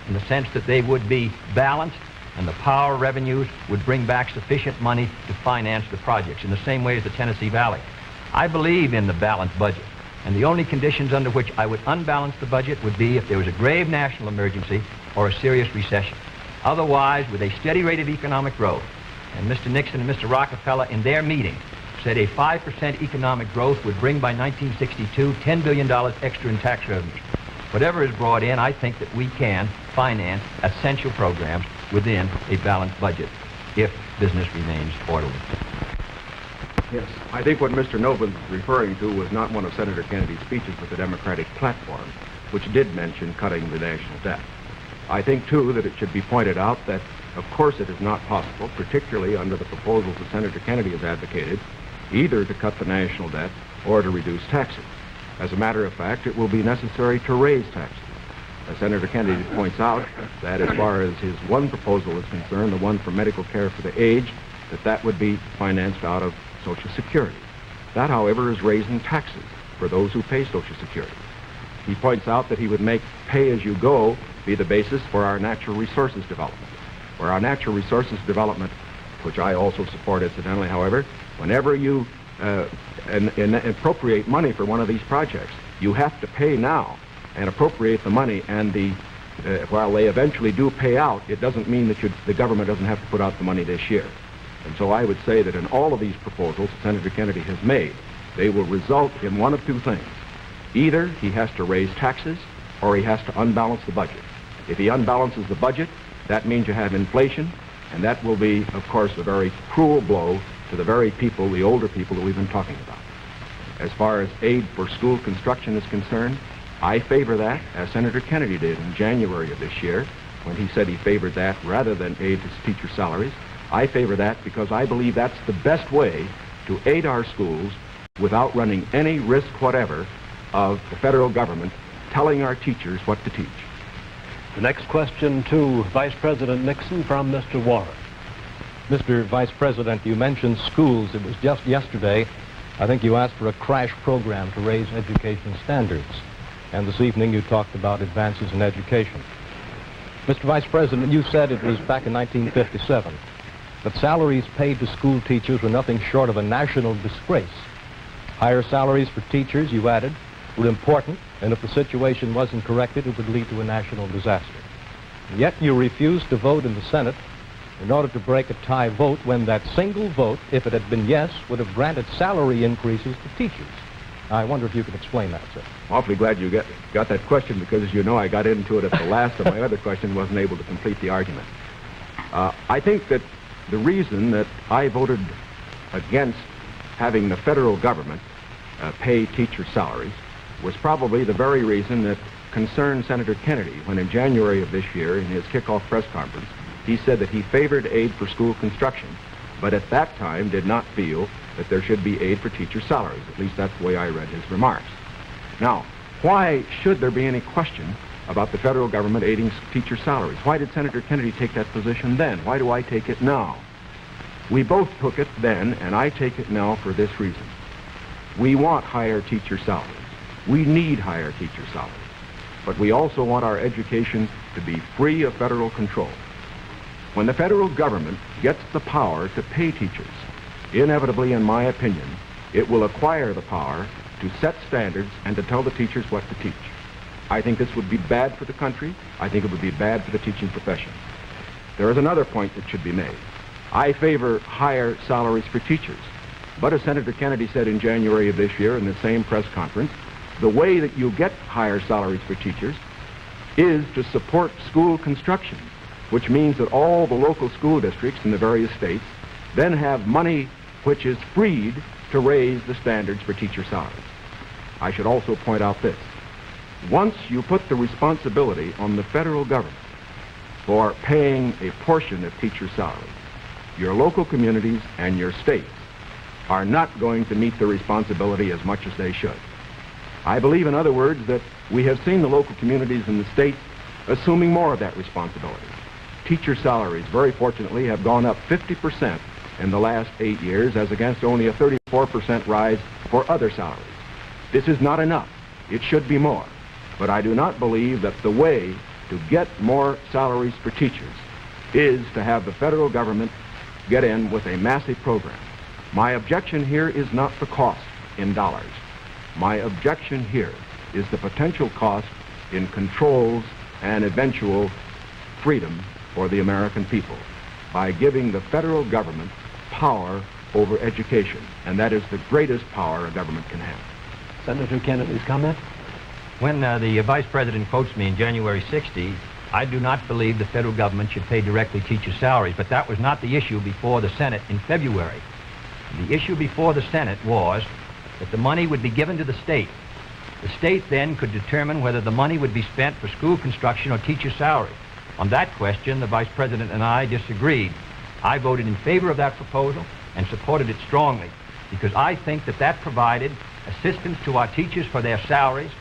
in the sense that they would be balanced and the power revenues would bring back sufficient money to finance the projects, in the same way as the Tennessee Valley. I believe in the balanced budget, and the only conditions under which I would unbalance the budget would be if there was a grave national emergency or a serious recession. Otherwise, with a steady rate of economic growth, and Mr. Nixon and Mr. Rockefeller in their meeting said a 5% economic growth would bring by 1962 $10 billion extra in tax revenues. Whatever is brought in, I think that we can finance essential programs within a balanced budget if business remains orderly. Yes, I think what Mr. Novin was referring to was not one of Senator Kennedy's speeches, but the Democratic platform, which did mention cutting the national debt. I think, too, that it should be pointed out that, of course, it is not possible, particularly under the proposals that Senator Kennedy has advocated, either to cut the national debt or to reduce taxes. As a matter of fact, it will be necessary to raise taxes. As Senator Kennedy points out, that as far as his one proposal is concerned, the one for medical care for the aged, that would be financed out of Social Security. That, however, is raising taxes for those who pay Social Security. He points out that he would make pay-as-you-go be the basis for our natural resources development. For our natural resources development, which I also support incidentally, however, whenever you appropriate money for one of these projects, you have to pay now and appropriate the money, and while they eventually do pay out, it doesn't mean that the government doesn't have to put out the money this year. And so I would say that in all of these proposals Senator Kennedy has made, they will result in one of two things. Either he has to raise taxes or he has to unbalance the budget. If he unbalances the budget, that means you have inflation, and that will be, of course, a very cruel blow to the very people, the older people that we've been talking about. As far as aid for school construction is concerned, I favor that, as Senator Kennedy did in January of this year, when he said he favored that rather than aid to teacher salaries. I favor that because I believe that's the best way to aid our schools without running any risk whatever of the federal government telling our teachers what to teach. The next question to Vice President Nixon from Mr. Warren. Mr. Vice President, you mentioned schools. It was just yesterday, I think you asked for a crash program to raise education standards. And this evening you talked about advances in education. Mr. Vice President, you said it was back in 1957 that salaries paid to school teachers were nothing short of a national disgrace. Higher salaries for teachers, you added, were important, and if the situation wasn't corrected, it would lead to a national disaster. And yet you refused to vote in the Senate in order to break a tie vote when that single vote, if it had been yes, would have granted salary increases to teachers. I wonder if you could explain that, sir. Awfully glad you got that question, because as you know, I got into it at the last, and my other question wasn't able to complete the argument. I think that the reason that I voted against having the federal government pay teacher salaries was probably the very reason that concerned Senator Kennedy when in January of this year, in his kickoff press conference, he said that he favored aid for school construction, but at that time did not feel that there should be aid for teacher salaries. At least that's the way I read his remarks. Now, why should there be any question about the federal government aiding teacher salaries? Why did Senator Kennedy take that position then? Why do I take it now? We both took it then, and I take it now for this reason. We want higher teacher salaries. We need higher teacher salaries. But we also want our education to be free of federal control. When the federal government gets the power to pay teachers, inevitably, in my opinion, it will acquire the power to set standards and to tell the teachers what to teach. I think this would be bad for the country. I think it would be bad for the teaching profession. There is another point that should be made. I favor higher salaries for teachers. But as Senator Kennedy said in January of this year in the same press conference, the way that you get higher salaries for teachers is to support school construction, which means that all the local school districts in the various states then have money which is freed to raise the standards for teacher salaries. I should also point out this. Once you put the responsibility on the federal government for paying a portion of teacher salaries, your local communities and your states are not going to meet the responsibility as much as they should. I believe, in other words, that we have seen the local communities in the states assuming more of that responsibility. Teacher salaries, very fortunately, have gone up 50% in the last 8 years, as against only a 34% rise for other salaries. This is not enough. It should be more. But I do not believe that the way to get more salaries for teachers is to have the federal government get in with a massive program. My objection here is not the cost in dollars. My objection here is the potential cost in controls and eventual freedom for the American people by giving the federal government power over education. And that is the greatest power a government can have. Senator Kennedy's comment? When the Vice President quotes me in January 60, I do not believe the federal government should pay directly teacher salaries, but that was not the issue before the Senate in February. The issue before the Senate was that the money would be given to the state. The state then could determine whether the money would be spent for school construction or teacher salary. On that question, the Vice President and I disagreed. I voted in favor of that proposal and supported it strongly because I think that that provided assistance to our teachers for their salaries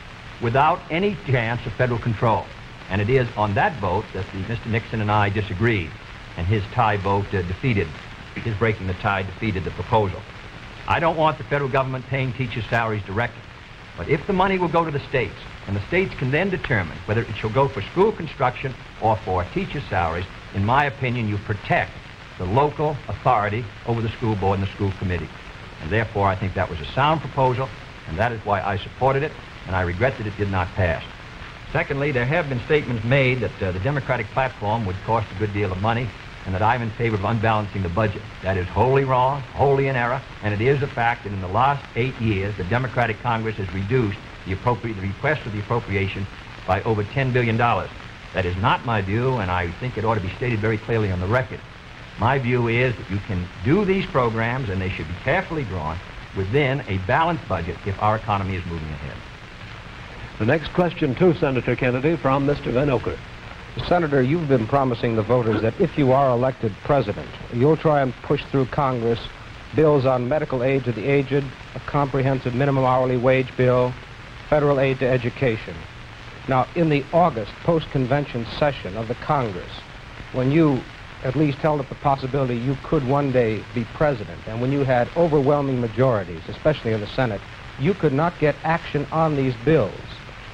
without any chance of federal control. And it is on that vote that Mr. Nixon and I disagreed, and his tie vote his breaking the tie defeated the proposal. I don't want the federal government paying teachers' salaries directly, but if the money will go to the states, and the states can then determine whether it shall go for school construction or for teacher salaries, in my opinion, you protect the local authority over the school board and the school committee. And therefore, I think that was a sound proposal, and that is why I supported it, and I regret that it did not pass. Secondly, there have been statements made that the Democratic platform would cost a good deal of money, and that I'm in favor of unbalancing the budget. That is wholly wrong, wholly in error, and it is a fact that in the last 8 years, the Democratic Congress has reduced the request for the appropriation by over $10 billion. That is not my view, and I think it ought to be stated very clearly on the record. My view is that you can do these programs, and they should be carefully drawn within a balanced budget if our economy is moving ahead. The next question to Senator Kennedy from Mr. Van Oker. Senator, you've been promising the voters that if you are elected president, you'll try and push through Congress bills on medical aid to the aged, a comprehensive minimum hourly wage bill, federal aid to education. Now, in the August post-convention session of the Congress, when you at least held up the possibility you could one day be president, and when you had overwhelming majorities, especially in the Senate, you could not get action on these bills.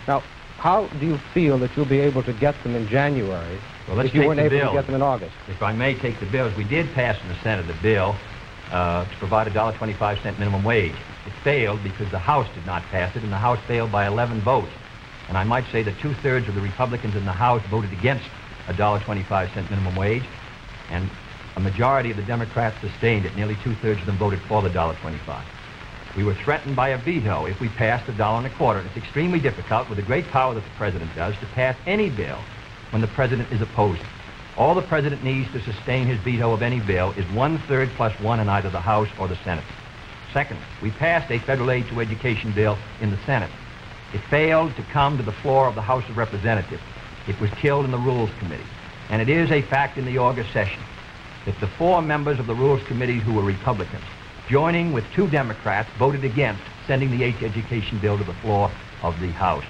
Now, how do you feel that you'll be able to get them in January if you weren't able to get them in August? If I may take the bills, we did pass in the Senate a bill to provide a $1.25 minimum wage. It failed because the House did not pass it, and the House failed by 11 votes. And I might say that 2/3 of the Republicans in the House voted against a $1.25 minimum wage, and a majority of the Democrats sustained it. Nearly 2/3 of them voted for the $1.25. We were threatened by a veto if we passed $1.25. It's extremely difficult, with the great power that the president does, to pass any bill when the president is opposing. All the president needs to sustain his veto of any bill is 1/3 plus 1 in either the House or the Senate. Second, we passed a federal aid to education bill in the Senate. It failed to come to the floor of the House of Representatives. It was killed in the Rules Committee. And it is a fact in the August session that the 4 members of the Rules Committee who were Republicans, joining with 2 Democrats, voted against sending the aid to education bill to the floor of the House.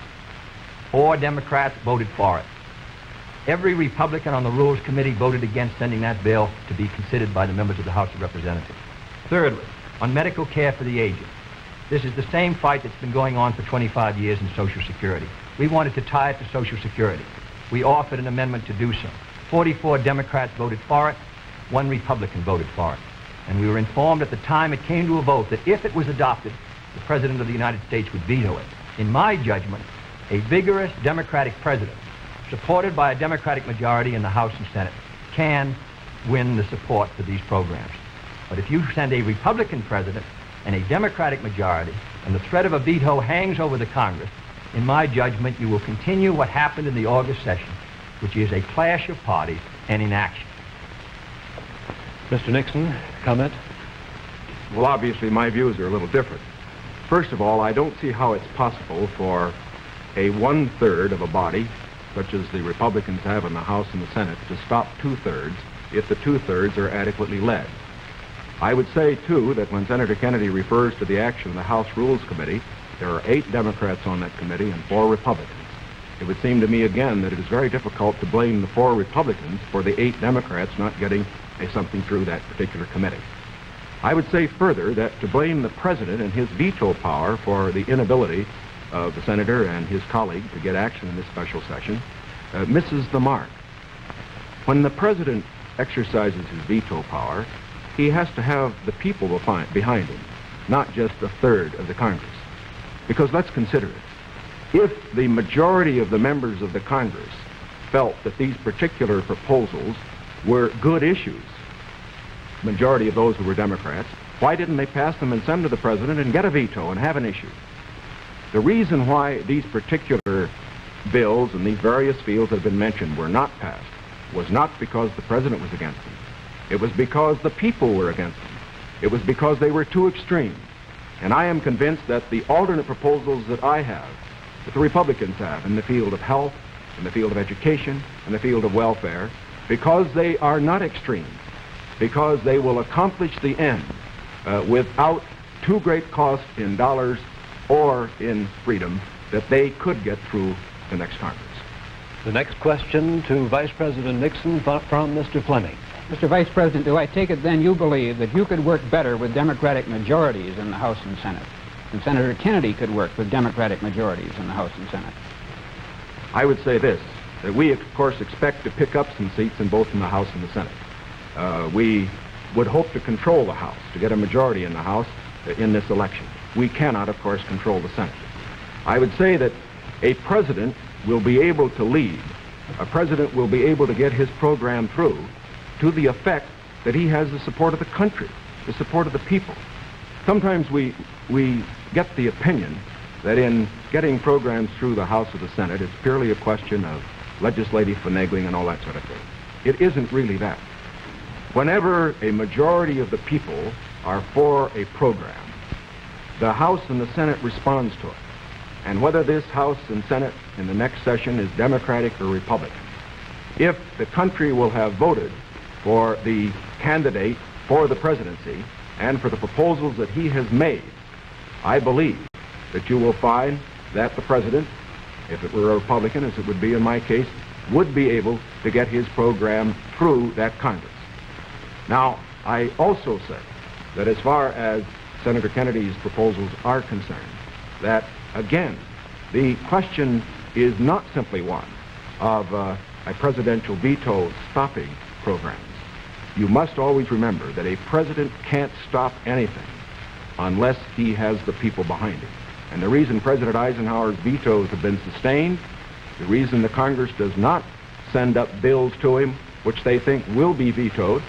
4 Democrats voted for it. Every Republican on the Rules Committee voted against sending that bill to be considered by the members of the House of Representatives. Thirdly, on medical care for the aged. This is the same fight that's been going on for 25 years in Social Security. We wanted to tie it to Social Security. We offered an amendment to do so. 44 Democrats voted for it. 1 Republican voted for it. And we were informed at the time it came to a vote that if it was adopted, the President of the United States would veto it. In my judgment, a vigorous Democratic president, supported by a Democratic majority in the House and Senate, can win the support for these programs. But if you send a Republican president and a Democratic majority, and the threat of a veto hangs over the Congress, in my judgment, you will continue what happened in the August session, which is a clash of parties and inaction. Mr. Nixon, comment? Well, obviously, my views are a little different. First of all, I don't see how it's possible for a one-third of a body, such as the Republicans have in the House and the Senate, to stop two-thirds if the two-thirds are adequately led. I would say, too, that when Senator Kennedy refers to the action of the House Rules Committee, there are 8 Democrats on that committee and 4 Republicans. It would seem to me, again, that it is very difficult to blame the 4 Republicans for the 8 Democrats not getting something through that particular committee. I would say further that to blame the President and his veto power for the inability of the Senator and his colleague to get action in this special session misses the mark. When the President exercises his veto power, he has to have the people behind him, not just a third of the Congress. Because let's consider it. If the majority of the members of the Congress felt that these particular proposals were good issues, majority of those who were Democrats, why didn't they pass them and send them to the President and get a veto and have an issue? The reason why these particular bills in these various fields that have been mentioned were not passed was not because the President was against them. It was because the people were against them. It was because they were too extreme. And I am convinced that the alternate proposals that I have, that the Republicans have in the field of health, in the field of education, in the field of welfare, because they are not extreme, because they will accomplish the end without too great cost in dollars or in freedom, that they could get through the next Congress. The next question to Vice President Nixon from Mr. Fleming. Mr. Vice President, do I take it then you believe that you could work better with Democratic majorities in the House and Senate than Senator Kennedy could work with Democratic majorities in the House and Senate? I would say this, that we, of course, expect to pick up some seats in both in the House and the Senate. We would hope to control the House, to get a majority in the House in this election. We cannot, of course, control the Senate. I would say that a president will be able to lead. A president will be able to get his program through to the effect that he has the support of the country, the support of the people. Sometimes we get the opinion that in getting programs through the House or the Senate, it's purely a question of legislative finagling and all that sort of thing. It isn't really that. Whenever a majority of the people are for a program, the House and the Senate responds to it. And whether this House and Senate in the next session is Democratic or Republican, if the country will have voted for the candidate for the presidency and for the proposals that he has made, I believe that you will find that the president, if it were a Republican, as it would be in my case, would be able to get his program through that Congress. Now, I also say that as far as Senator Kennedy's proposals are concerned, that, again, the question is not simply one of a presidential veto stopping programs. You must always remember that a president can't stop anything unless he has the people behind him. And the reason President Eisenhower's vetoes have been sustained, the reason the Congress does not send up bills to him which they think will be vetoed,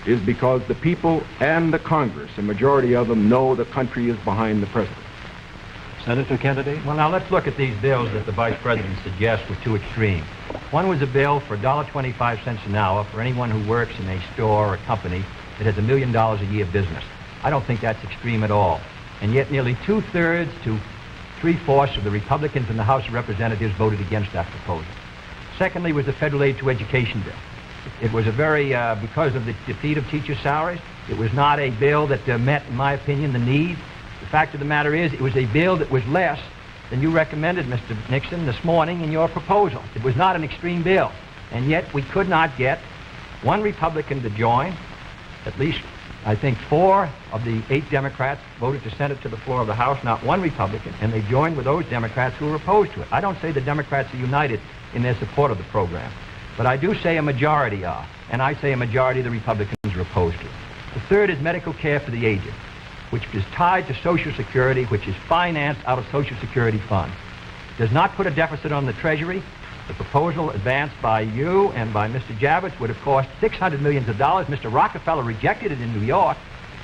is because the people and the Congress, a majority of them, know the country is behind the president. Senator Kennedy? Well, now let's look at these bills that the Vice President suggests were too extreme. One was a bill for $1.25 an hour for anyone who works in a store or a company that has $1 million a year business. I don't think that's extreme at all. And yet nearly 2/3 to 3/4 of the Republicans in the House of Representatives voted against that proposal. Secondly was the federal aid to education bill. It was a very, because of the defeat of teacher salaries, it was not a bill that met, in my opinion, the need. The fact of the matter is, it was a bill that was less than you recommended, Mr. Nixon, this morning in your proposal. It was not an extreme bill. And yet we could not get one Republican to join. At least, I think, 4 of the 8 Democrats voted to send it to the floor of the House, not one Republican, and they joined with those Democrats who were opposed to it. I don't say the Democrats are united in their support of the program, but I do say a majority are, and I say a majority of the Republicans are opposed to it. The third is medical care for the aged, which is tied to Social Security, which is financed out of Social Security funds. Does not put a deficit on the Treasury, The proposal advanced by you and by Mr. Javits would have cost $600 million. Mr. Rockefeller rejected it in New York,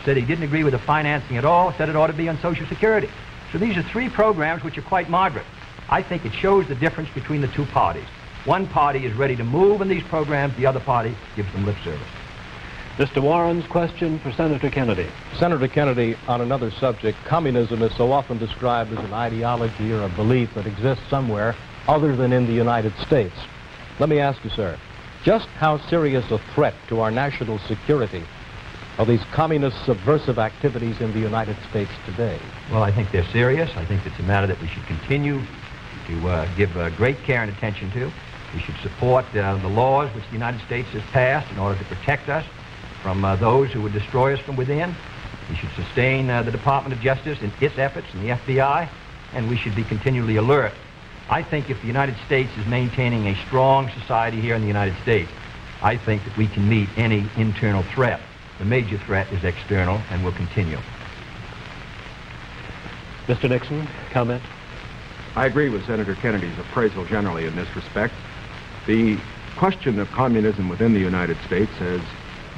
said he didn't agree with the financing at all, said it ought to be on Social Security. So these are three programs which are quite moderate. I think it shows the difference between the two parties. One party is ready to move in these programs, the other party gives them lip service. Mr. Warren's question for Senator Kennedy. Senator Kennedy, on another subject, communism is so often described as an ideology or a belief that exists somewhere other than in the United States. Let me ask you, sir, just how serious a threat to our national security are these communist subversive activities in the United States today? Well, I think they're serious. I think it's a matter that we should continue to give great care and attention to. We should support the laws which the United States has passed in order to protect us from those who would destroy us from within. We should sustain the Department of Justice in its efforts and the FBI, and we should be continually alert. I think if the United States is maintaining a strong society here in the United States, I think that we can meet any internal threat. The major threat is external and will continue. Mr. Nixon, comment? I agree with Senator Kennedy's appraisal generally in this respect. The question of communism within the United States has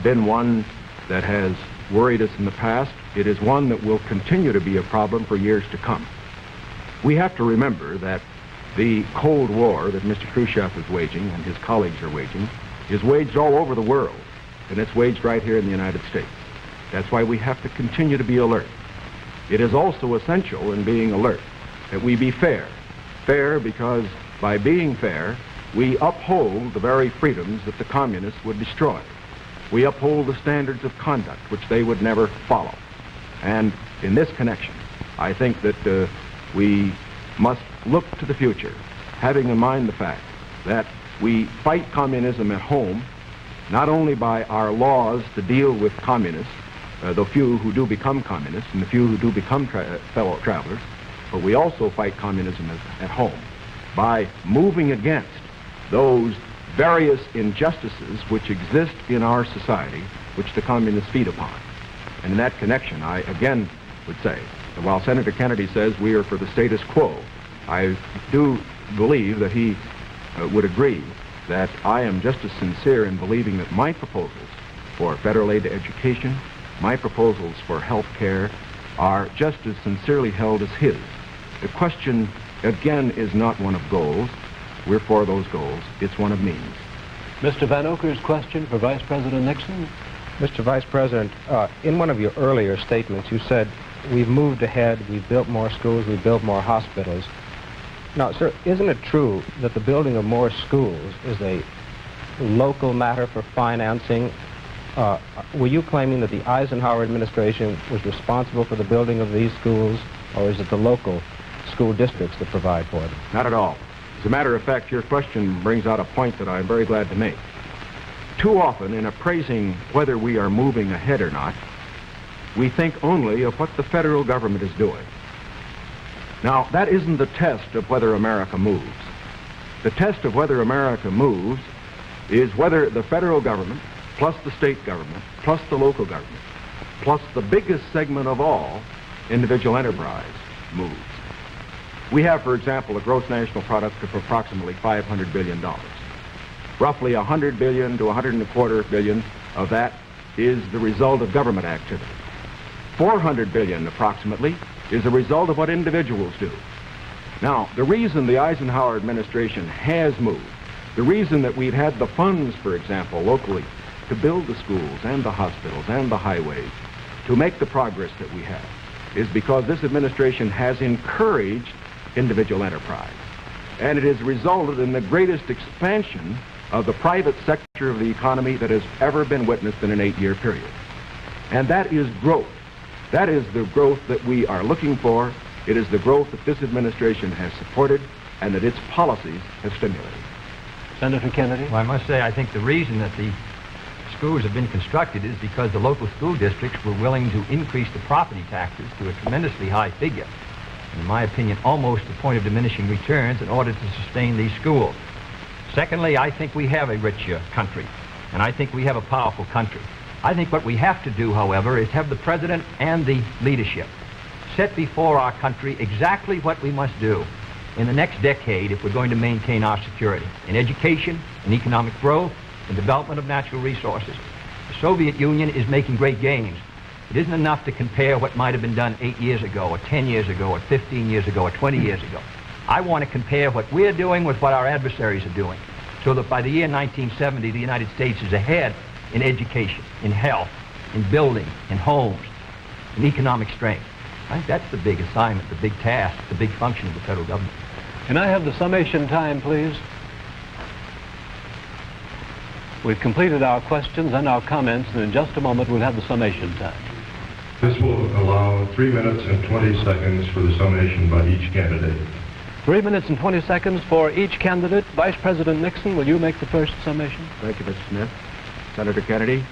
been one that has worried us in the past. It is one that will continue to be a problem for years to come. We have to remember that the Cold War that Mr. Khrushchev is waging and his colleagues are waging is waged all over the world, and it's waged right here in the United States. That's why we have to continue to be alert. It is also essential in being alert that we be fair. Fair because by being fair, we uphold the very freedoms that the communists would destroy. We uphold the standards of conduct which they would never follow. And in this connection, I think that we must look to the future, having in mind the fact that we fight communism at home, not only by our laws to deal with communists, the few who do become communists and the few who do become fellow travelers, but we also fight communism at home by moving against those various injustices which exist in our society, which the communists feed upon. And in that connection, I again would say that while Senator Kennedy says we are for the status quo, I do believe that he would agree that I am just as sincere in believing that my proposals for federal aid to education, my proposals for health care, are just as sincerely held as his. The question, again, is not one of goals. We're for those goals. It's one of means. Mr. Van Oker's question for Vice President Nixon. Mr. Vice President, in one of your earlier statements, you said, we've moved ahead, we've built more schools, we've built more hospitals. Now, sir, isn't it true that the building of more schools is a local matter for financing? Were you claiming that the Eisenhower administration was responsible for the building of these schools, or is it the local school districts that provide for them? Not at all. As a matter of fact, your question brings out a point that I'm very glad to make. Too often, in appraising whether we are moving ahead or not, we think only of what the federal government is doing. Now, that isn't the test of whether America moves. The test of whether America moves is whether the federal government, plus the state government, plus the local government, plus the biggest segment of all, individual enterprise, moves. We have, for example, a gross national product of approximately $500 billion. Roughly $100 billion to $125 billion of that is the result of government activity. $400 billion, approximately, is the result of what individuals do. Now, the reason the Eisenhower administration has moved, the reason that we've had the funds, for example, locally, to build the schools and the hospitals and the highways, to make the progress that we have, is because this administration has encouraged individual enterprise. And it has resulted in the greatest expansion of the private sector of the economy that has ever been witnessed in an 8-year period. And that is growth. That is the growth that we are looking for. It is the growth that this administration has supported and that its policies have stimulated. Senator Kennedy? Well, I must say, I think the reason that the schools have been constructed is because the local school districts were willing to increase the property taxes to a tremendously high figure. In my opinion, almost the point of diminishing returns in order to sustain these schools. Secondly, I think we have a rich country, and I think we have a powerful country. I think what we have to do, however, is have the president and the leadership set before our country exactly what we must do. in the next decade if we're going to maintain our security in education, in economic growth, in development of natural resources. The Soviet Union is making great gains. It isn't enough to compare what might have been done 8 years ago, or 10 years ago, or 15 years ago, or 20 years ago. I want to compare what we're doing with what our adversaries are doing, so that by the year 1970, the United States is ahead in education, in health, in building, in homes, in economic strength. I think that's the big assignment, the big task, the big function of the federal government. Can I have the summation time, please? We've completed our questions and our comments, and in just a moment we'll have the summation time. This will allow 3 minutes and 20 seconds for the summation by each candidate. 3 minutes and 20 seconds for each candidate. Vice President Nixon, will you make the first summation? Thank you, Mr. Smith. Senator Kennedy.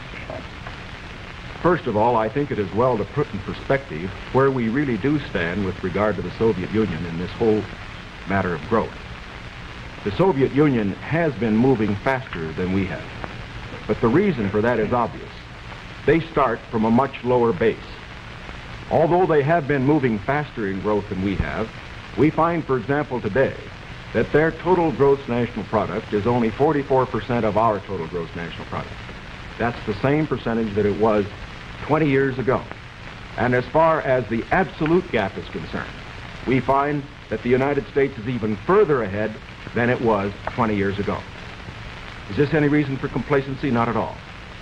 First of all, I think it is well to put in perspective where we really do stand with regard to the Soviet Union in this whole matter of growth. The Soviet Union has been moving faster than we have, but the reason for that is obvious. They start from a much lower base. Although they have been moving faster in growth than we have, we find, for example, today, that their total gross national product is only 44% of our total gross national product. That's the same percentage that it was 20 years ago. And as far as the absolute gap is concerned, we find that the United States is even further ahead than it was 20 years ago. Is this any reason for complacency? Not at all.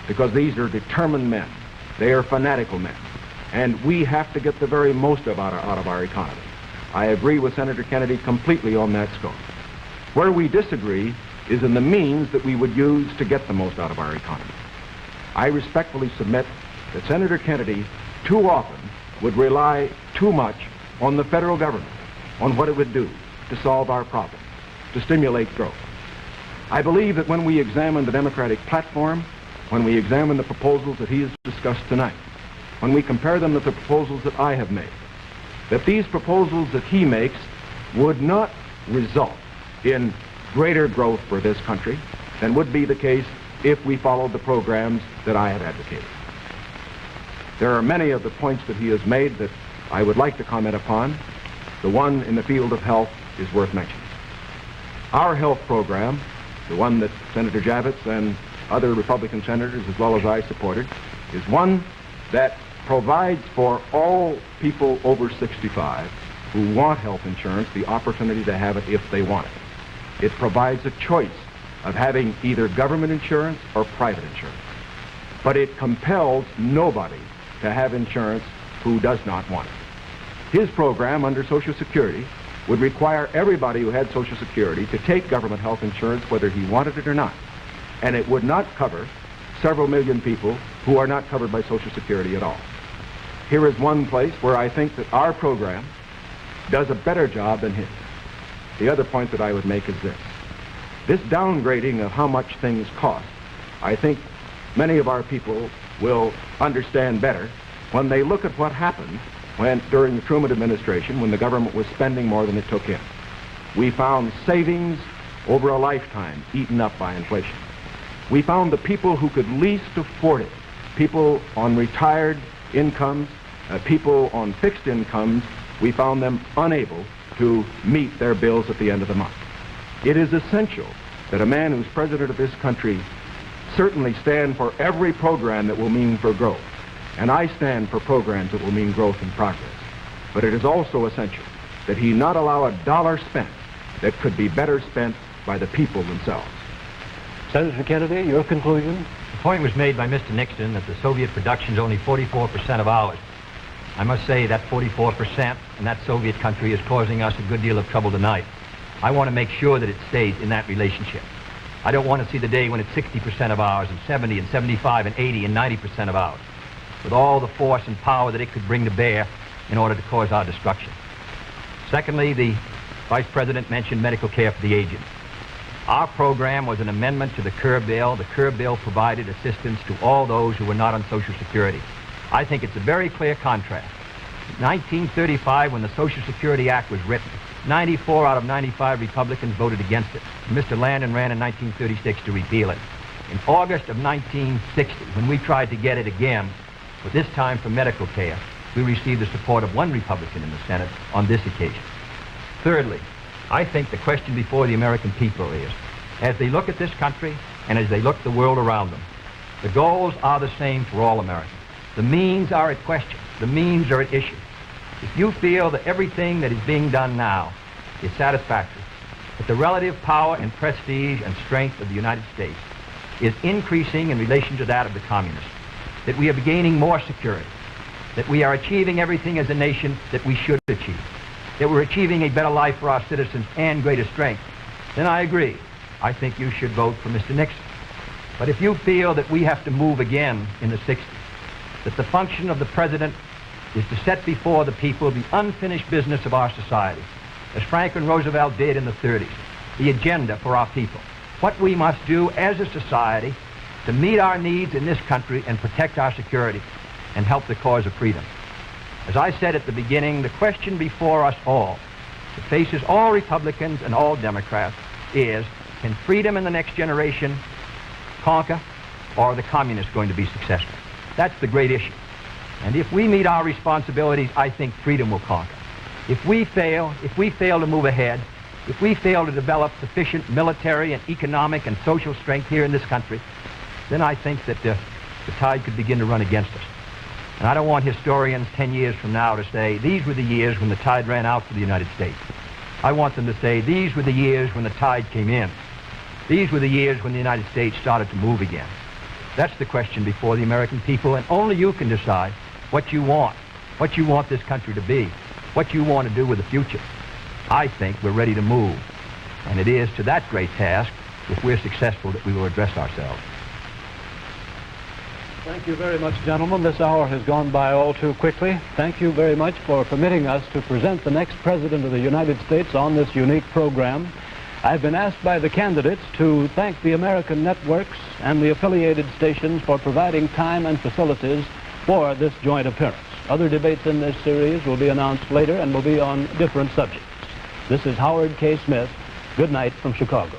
Because these are determined men. They are fanatical men. And we have to get the very most out of our economy. I agree with Senator Kennedy completely on that score. Where we disagree is in the means that we would use to get the most out of our economy. I respectfully submit that Senator Kennedy too often would rely too much on the federal government, on what it would do to solve our problems, to stimulate growth. I believe that when we examine the Democratic platform, when we examine the proposals that he has discussed tonight, when we compare them with the proposals that I have made, that these proposals that he makes would not result in greater growth for this country than would be the case if we followed the programs that I have advocated. There are many of the points that he has made that I would like to comment upon. The one in the field of health is worth mentioning. Our health program, the one that Senator Javits and other Republican senators as well as I supported, is one that provides for all people over 65 who want health insurance the opportunity to have it if they want it. It provides a choice of having either government insurance or private insurance. But it compels nobody to have insurance who does not want it. His program under Social Security would require everybody who had Social Security to take government health insurance whether he wanted it or not. And it would not cover several million people who are not covered by Social Security at all. Here is one place where I think that our program does a better job than his. The other point that I would make is this. This downgrading of how much things cost, I think many of our people will understand better when they look at what happened during the Truman administration when the government was spending more than it took in. We found savings over a lifetime eaten up by inflation. We found the people who could least afford it, people on retired incomes, people on fixed incomes, we found them unable to meet their bills at the end of the month. It is essential that a man who's president of this country certainly stand for every program that will mean for growth. And I stand for programs that will mean growth and progress. But it is also essential that he not allow a dollar spent that could be better spent by the people themselves. Senator Kennedy, your conclusion? The point was made by Mr. Nixon that the Soviet production is only 44% of ours. I must say that 44% in that Soviet country is causing us a good deal of trouble tonight. I want to make sure that it stays in that relationship. I don't want to see the day when it's 60% of ours and 70 and 75 and 80 and 90% of ours, with all the force and power that it could bring to bear in order to cause our destruction. Secondly, the Vice President mentioned medical care for the aged. Our program was an amendment to the Kerr Bill. The Kerr Bill provided assistance to all those who were not on Social Security. I think it's a very clear contrast. In 1935, when the Social Security Act was written, 94 out of 95 Republicans voted against it. Mr. Landon ran in 1936 to repeal it. In August of 1960, when we tried to get it again, but this time for medical care, we received the support of one Republican in the Senate on this occasion. Thirdly, I think the question before the American people is, as they look at this country and as they look at the world around them, the goals are the same for all Americans. The means are at question. The means are at issue. If you feel that everything that is being done now is satisfactory, that the relative power and prestige and strength of the United States is increasing in relation to that of the communists, that we are gaining more security, that we are achieving everything as a nation that we should achieve, that we're achieving a better life for our citizens and greater strength, then I agree. I think you should vote for Mr. Nixon. But if you feel that we have to move again in the 60s, that the function of the president is to set before the people the unfinished business of our society, as Franklin Roosevelt did in the 30s, the agenda for our people, what we must do as a society to meet our needs in this country and protect our security and help the cause of freedom. As I said at the beginning, the question before us all, that faces all Republicans and all Democrats, is, can freedom in the next generation conquer, or are the communists going to be successful? That's the great issue. And if we meet our responsibilities, I think freedom will conquer. If we fail to move ahead, if we fail to develop sufficient military and economic and social strength here in this country, then I think that the tide could begin to run against us. And I don't want historians 10 years from now to say, these were the years when the tide ran out for the United States. I want them to say, these were the years when the tide came in. These were the years when the United States started to move again. That's the question before the American people, and only you can decide what you want this country to be, what you want to do with the future. I think we're ready to move, and it is to that great task, if we're successful, that we will address ourselves. Thank you very much, gentlemen. This hour has gone by all too quickly. Thank you very much for permitting us to present the next President of the United States on this unique program. I've been asked by the candidates to thank the American networks and the affiliated stations for providing time and facilities for this joint appearance. Other debates in this series will be announced later and will be on different subjects. This is Howard K. Smith. Good night from Chicago.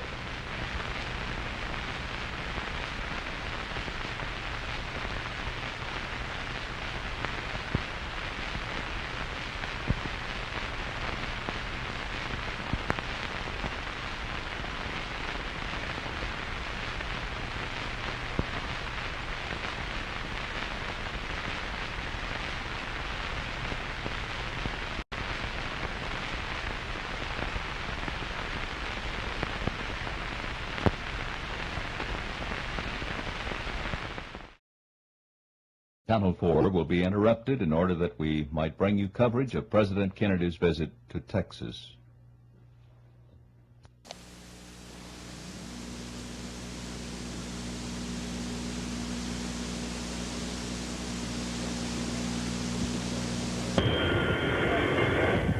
Channel 4 will be interrupted in order that we might bring you coverage of President Kennedy's visit to Texas.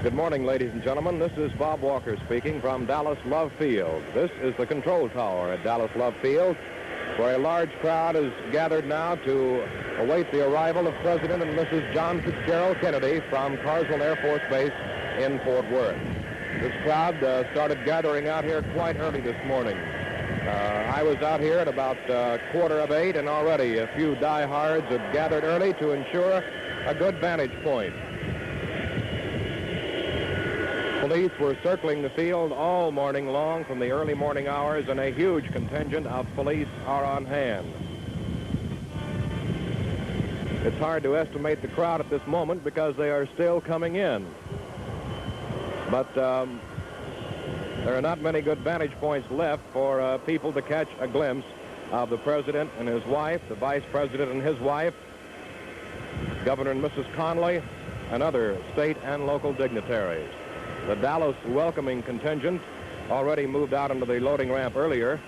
Good morning, ladies and gentlemen. This is Bob Walker speaking from Dallas Love Field. This is the control tower at Dallas Love Field, where a large crowd is gathered now to await the arrival of President and Mrs. John Fitzgerald Kennedy from Carswell Air Force Base in Fort Worth. This crowd started gathering out here quite early this morning. I was out here at about 7:45, and already a few diehards had gathered early to ensure a good vantage point. Police were circling the field all morning long from the early morning hours, and a huge contingent of police are on hand. It's hard to estimate the crowd at this moment because they are still coming in. But there are not many good vantage points left for people to catch a glimpse of the President and his wife, the Vice President and his wife, Governor and Mrs. Conley, and other state and local dignitaries. The Dallas welcoming contingent already moved out into the loading ramp earlier.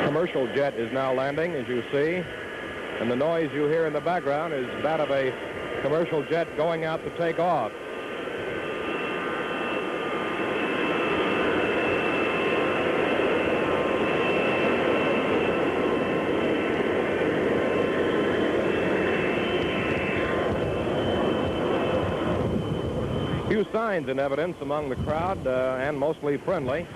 Commercial jet is now landing, as you see, and the noise you hear in the background is that of a commercial jet going out to take off. Few signs and evidence among the crowd, and mostly friendly.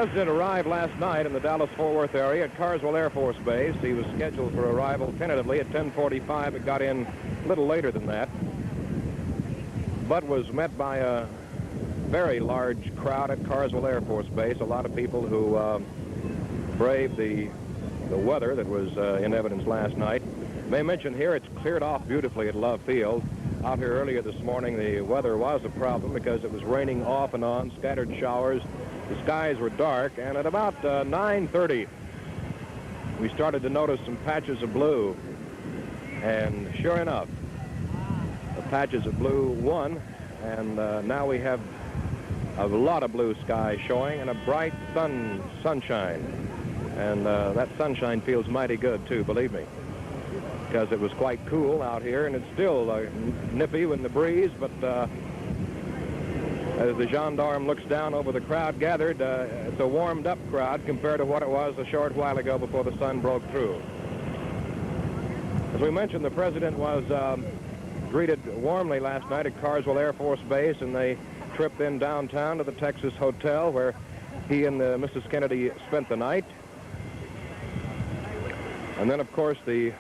President arrived last night in the Dallas-Fort Worth area at Carswell Air Force Base. He was scheduled for arrival tentatively at 10:45. It got in a little later than that, but was met by a very large crowd at Carswell Air Force Base. A lot of people who braved the weather that was in evidence last night. May mention here it's cleared off beautifully at Love Field. Out here earlier this morning, the weather was a problem because it was raining off and on, scattered showers. The skies were dark, and at about 9:30, we started to notice some patches of blue. And sure enough, the patches of blue won, and now we have a lot of blue sky showing and a bright sunshine. And that sunshine feels mighty good, too, believe me, because it was quite cool out here, and it's still nippy with the breeze, but as the gendarme looks down over the crowd gathered, it's a warmed-up crowd compared to what it was a short while ago before the sun broke through. As we mentioned, the president was greeted warmly last night at Carswell Air Force Base, and they tripped in downtown to the Texas Hotel, where he and Mrs. Kennedy spent the night. And then, of course, the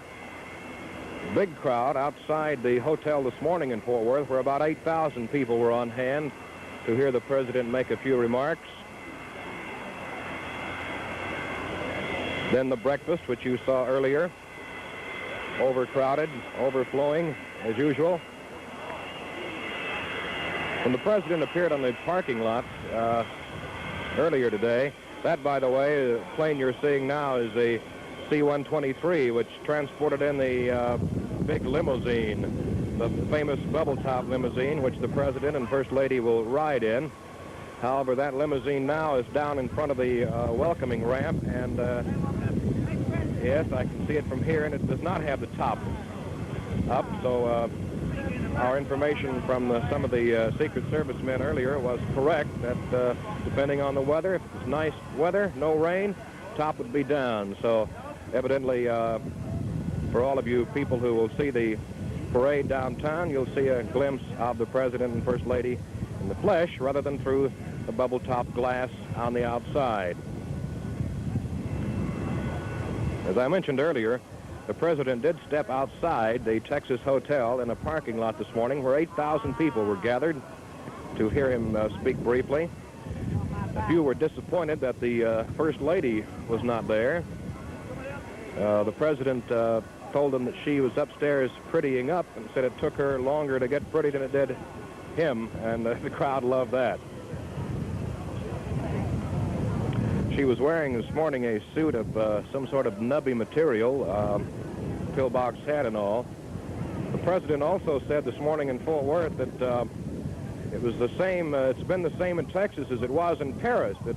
big crowd outside the hotel this morning in Fort Worth, where about 8,000 people were on hand to hear the president make a few remarks. Then the breakfast, which you saw earlier, overcrowded, overflowing, as usual. When the president appeared on the parking lot earlier today, that, by the way, the plane you're seeing now is a C-123, which transported in the big limousine, the famous bubble-top limousine, which the president and First Lady will ride in. However, that limousine now is down in front of the welcoming ramp, and yes, I can see it from here, and it does not have the top up, so our information from some of the Secret Service men earlier was correct, that depending on the weather, if it's nice weather, no rain, top would be down. So evidently, for all of you people who will see the parade downtown, you'll see a glimpse of the President and First Lady in the flesh rather than through the bubble-top glass on the outside. As I mentioned earlier, the President did step outside the Texas Hotel in a parking lot this morning where 8,000 people were gathered to hear him speak briefly. A few were disappointed that the First Lady was not there. The President told them that she was upstairs prettying up and said it took her longer to get pretty than it did him, and the crowd loved that. She was wearing this morning a suit of some sort of nubby material, pillbox hat and all. The President also said this morning in Fort Worth that it was the same, it's been the same in Texas as it was in Paris. It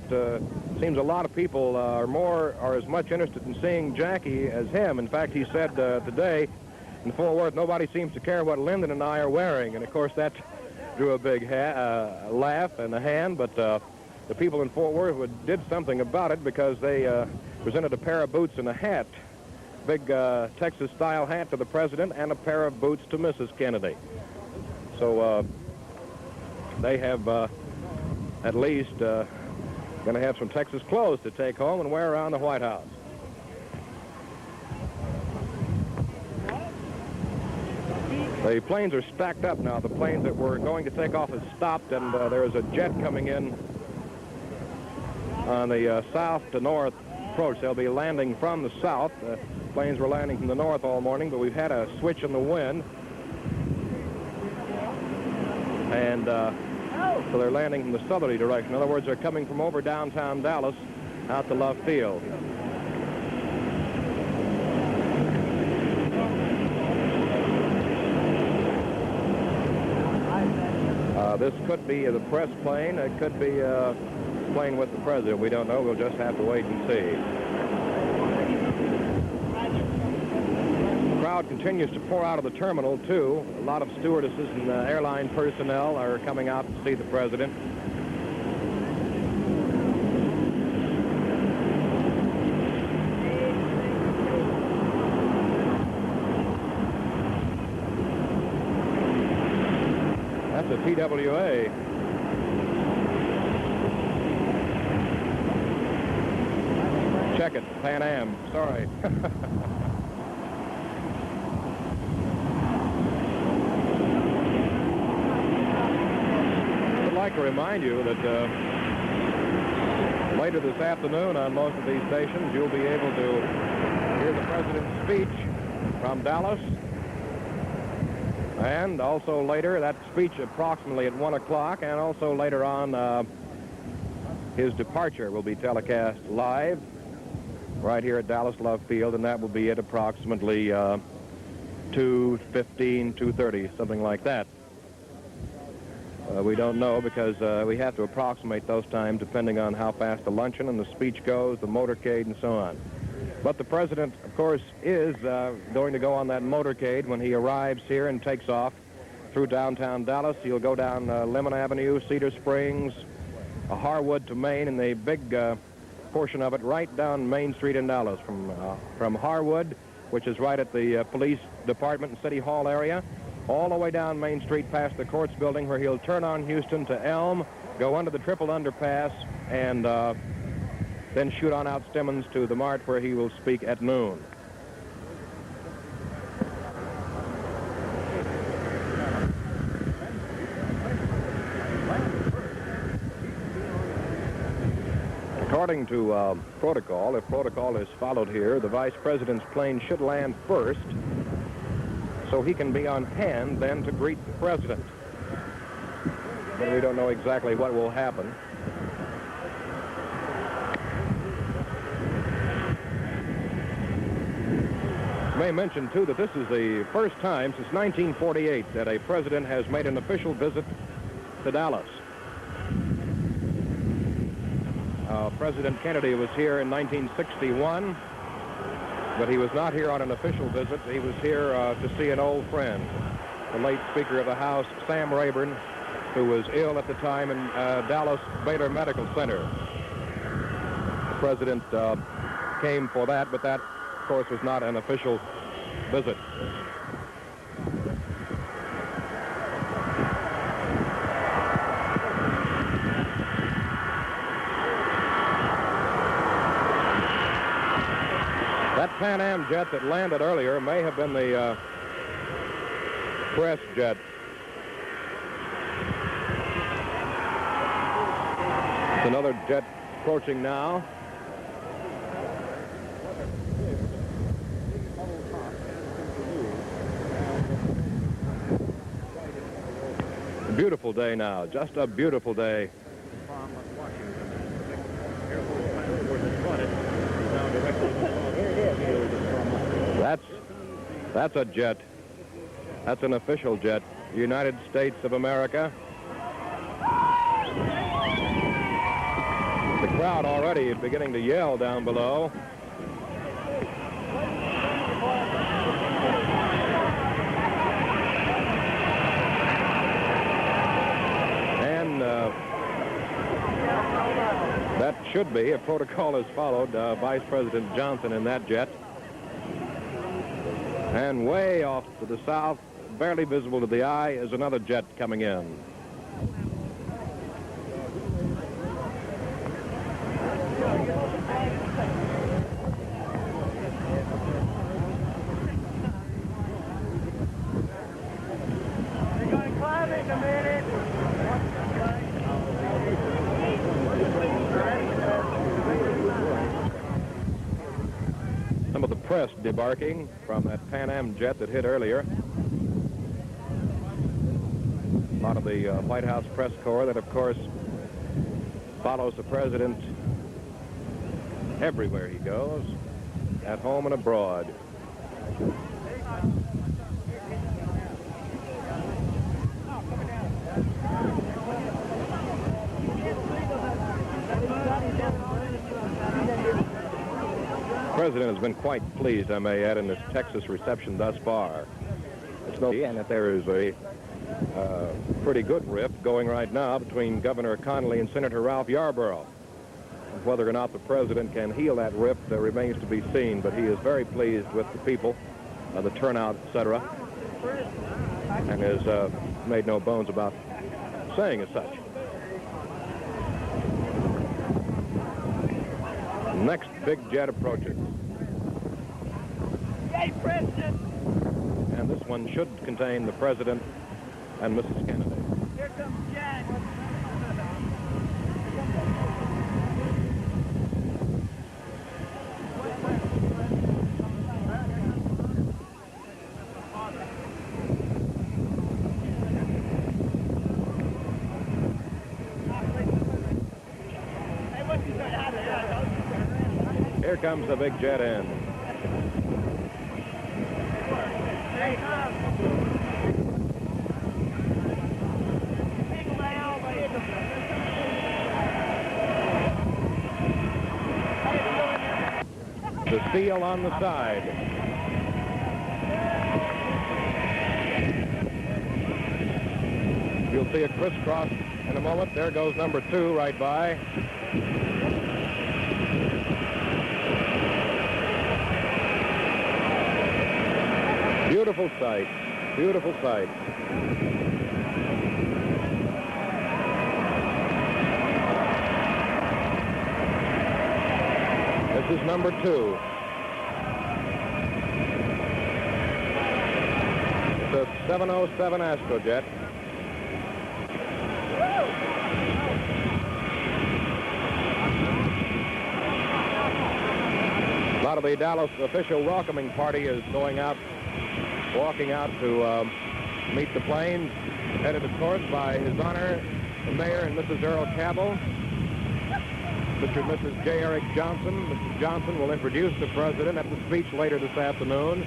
seems a lot of people are as much interested in seeing Jackie as him. In fact, he said today in Fort Worth, nobody seems to care what Lyndon and I are wearing. And of course, that drew a big laugh and a hand, but the people in Fort Worth did something about it because they presented a pair of boots and a hat, big Texas-style hat to the President and a pair of boots to Mrs. Kennedy. So they have at least going to have some Texas clothes to take home and wear around the White House. The planes are stacked up now. The planes that were going to take off have stopped, and there is a jet coming in on the south to north approach. They'll be landing from the south. Planes were landing from the north all morning, but we've had a switch in the wind. And so they're landing from the southerly direction. In other words, they're coming from over downtown Dallas out to Love Field. This could be the press plane. It could be a plane with the President. We don't know. We'll just have to wait and see. The crowd continues to pour out of the terminal, too. A lot of stewardesses and airline personnel are coming out to see the President. That's a TWA. check it. Pan Am. Sorry. I'd like to remind you that later this afternoon on most of these stations, you'll be able to hear the President's speech from Dallas. And also later, that speech approximately at 1 o'clock, and also later on, his departure will be telecast live right here at Dallas Love Field, and that will be at approximately 2:15, 2:30, something like that. We don't know because we have to approximate those times depending on how fast the luncheon and the speech goes, the motorcade, and so on. But the President, of course, is going to go on that motorcade when he arrives here and takes off through downtown Dallas. He'll go down Lemon Avenue, Cedar Springs, Harwood to Main, and the big portion of it right down Main Street in Dallas from Harwood, which is right at the police department and City Hall area, all the way down Main Street past the Courts building, where he'll turn on Houston to Elm, go under the triple underpass, and then shoot on out Stemmons to the Mart, where he will speak at noon. According to protocol, if protocol is followed here, the Vice President's plane should land first, so he can be on hand then to greet the President. But we don't know exactly what will happen. I may mention, too, that this is the first time since 1948 that a president has made an official visit to Dallas. President Kennedy was here in 1961, but he was not here on an official visit. He was here to see an old friend, the late Speaker of the House, Sam Rayburn, who was ill at the time in Dallas Baylor Medical Center. The President came for that, but that, of course, was not an official visit. That Pan Am jet that landed earlier may have been the press jet. It's another jet approaching now. A beautiful day now, just a beautiful day. That's a jet. That's an official jet. United States of America. The crowd already is beginning to yell down below. And that should be, if protocol is followed, Vice President Johnson in that jet. And way off to the south, barely visible to the eye, is another jet coming in. We're going to climb in a minute. Some of the press debarking from that Pan Am jet that hit earlier. A lot of the White House press corps that, of course, follows the president everywhere he goes, at home and abroad. The president has been quite pleased, I may add, in this Texas reception thus far. It's no, and that there is a pretty good rift going right now between Governor Connally and Senator Ralph Yarborough. Whether or not the president can heal that rift remains to be seen, but he is very pleased with the people, the turnout, etc., and has made no bones about saying as such. Next big jet approaches. Yay, President! And this one should contain the President and Mrs. Kennedy. Here comes Jack. Here comes the big jet in. The seal on the side. You'll see a crisscross in a moment. There goes number 2 right by. Beautiful sight. Beautiful sight. This is number 2. It's a 707 Astrojet. A lot of the Dallas official welcoming party is going out, walking out to meet the planes, headed, of course, by His Honor, the Mayor and Mrs. Earl Cabell. Mr. and Mrs. J. Eric Johnson. Mrs. Johnson will introduce the President at the speech later this afternoon.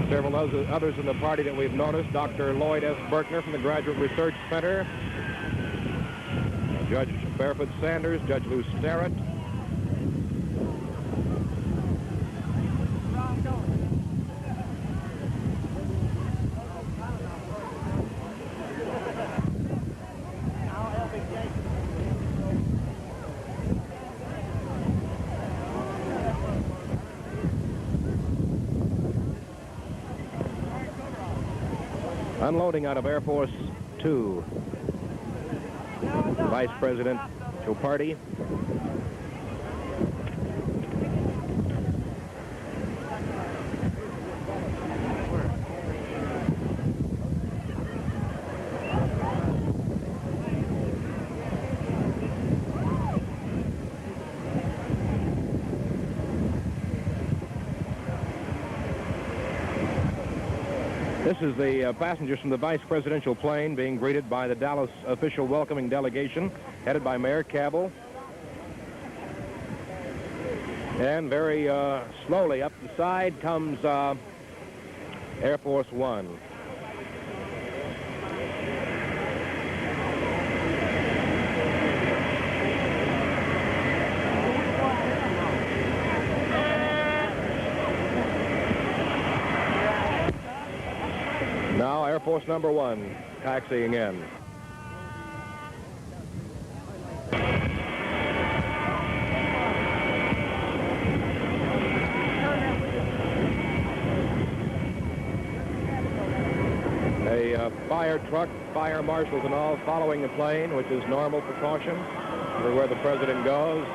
Several others in the party that we've noticed. Dr. Lloyd S. Berkner from the Graduate Research Center. Judge Barefoot Sanders, Judge Lou Sterrett. Unloading out of Air Force 2, Vice Presidential Party. This is the passengers from the vice presidential plane being greeted by the Dallas official welcoming delegation headed by Mayor Cabell. And very slowly up the side comes Air Force One. Now Air Force number 1 taxiing in. A fire truck, fire marshals and all following the plane, which is normal precaution for where the President goes.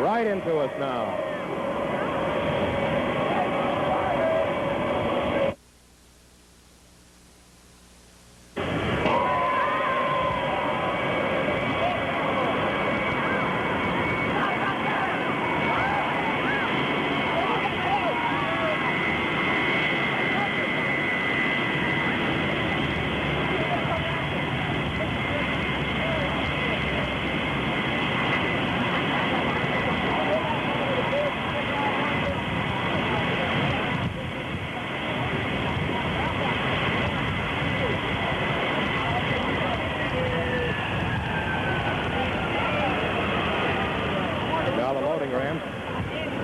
Right into us now.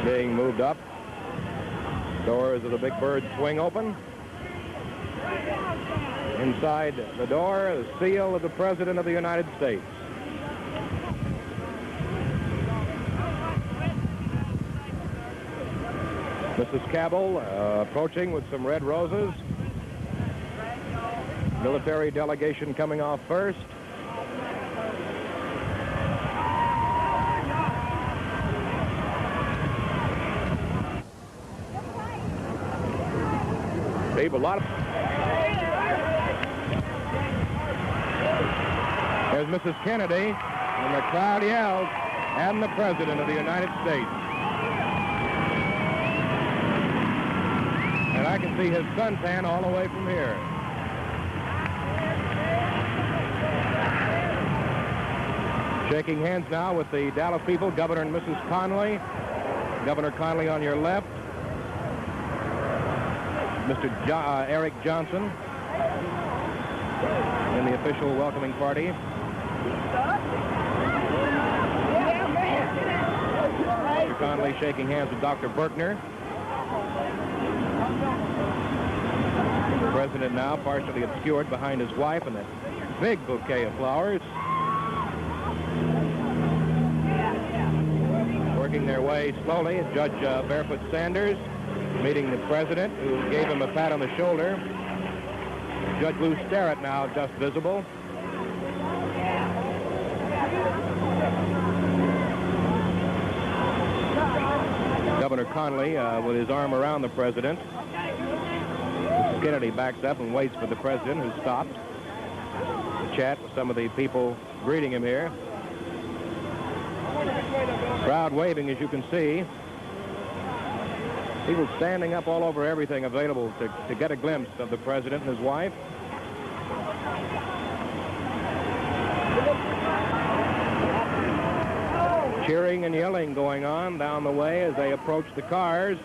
Being moved up. Doors of the Big Bird swing open. Inside the door, the seal of the President of the United States. Mrs. Cabell approaching with some red roses. Military delegation coming off first. Steve. A lot of... There's Mrs. Kennedy, and the crowd yells, "And the President of the United States." And I can see his suntan all the way from here. Shaking hands now with the Dallas people, Governor and Mrs. Conley. Governor Conley on your left. Mr. Eric Johnson in the official welcoming party. Mr. Conley shaking hands with Dr. Berkner. The President now partially obscured behind his wife and a big bouquet of flowers. Working their way slowly, Judge Barefoot Sanders meeting the President, who gave him a pat on the shoulder. Judge Lou Sterrett now just visible. Governor Conley with his arm around the President. Mrs. Kennedy backs up and waits for the President, who stopped to chat with some of the people greeting him here. Crowd waving, as you can see. People standing up all over everything available to get a glimpse of the President and his wife. Cheering and yelling going on down the way as they approach the cars.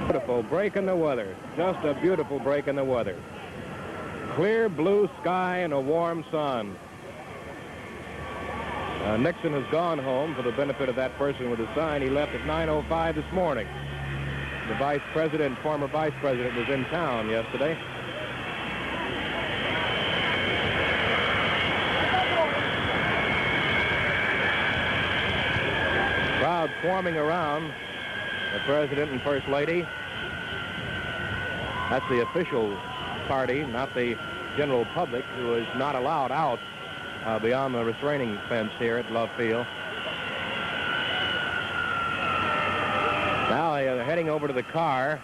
Beautiful break in the weather. Just a beautiful break in the weather. Clear blue sky and a warm sun. Nixon has gone home for the benefit of that person with the sign. He left at 9:05 this morning. The Vice President, former Vice President, was in town yesterday. Crowd forming around the President and First Lady. That's the official party, not the general public, who is not allowed out beyond the restraining fence here at Love Field. Now they're heading over to the car.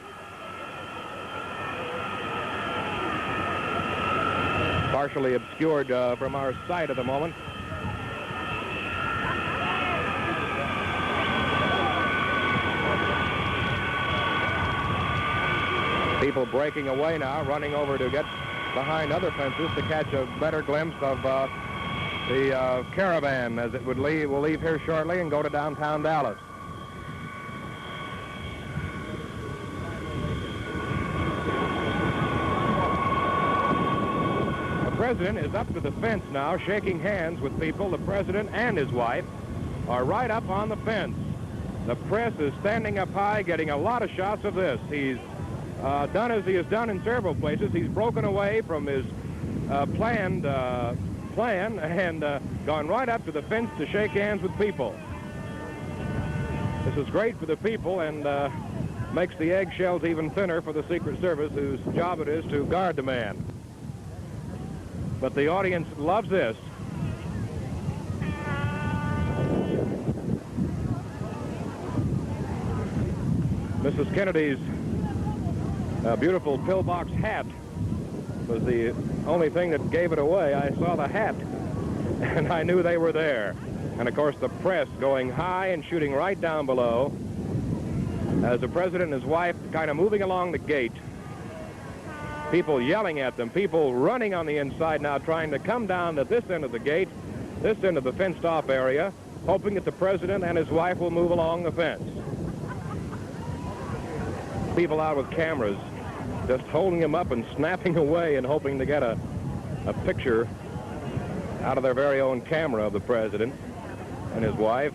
Partially obscured from our sight at the moment. People breaking away now, running over to get behind other fences to catch a better glimpse of the caravan as it will leave here shortly and go to downtown Dallas. The President is up to the fence now, shaking hands with people. The President and his wife are right up on the fence. The press is standing up high, getting a lot of shots of this. He's done as he has done in several places. He's broken away from his plan and gone right up to the fence to shake hands with people. This is great for the people and makes the eggshells even thinner for the Secret Service, whose job it is to guard the man. But the audience loves this. Mrs. Kennedy's beautiful pillbox hat was the only thing that gave it away. I saw the hat, and I knew they were there. And, of course, the press going high and shooting right down below as the President and his wife kind of moving along the gate. People yelling at them, people running on the inside now trying to come down to this end of the gate, this end of the fenced-off area, hoping that the President and his wife will move along the fence. People out with cameras just holding him up and snapping away and hoping to get a picture out of their very own camera of the President and his wife.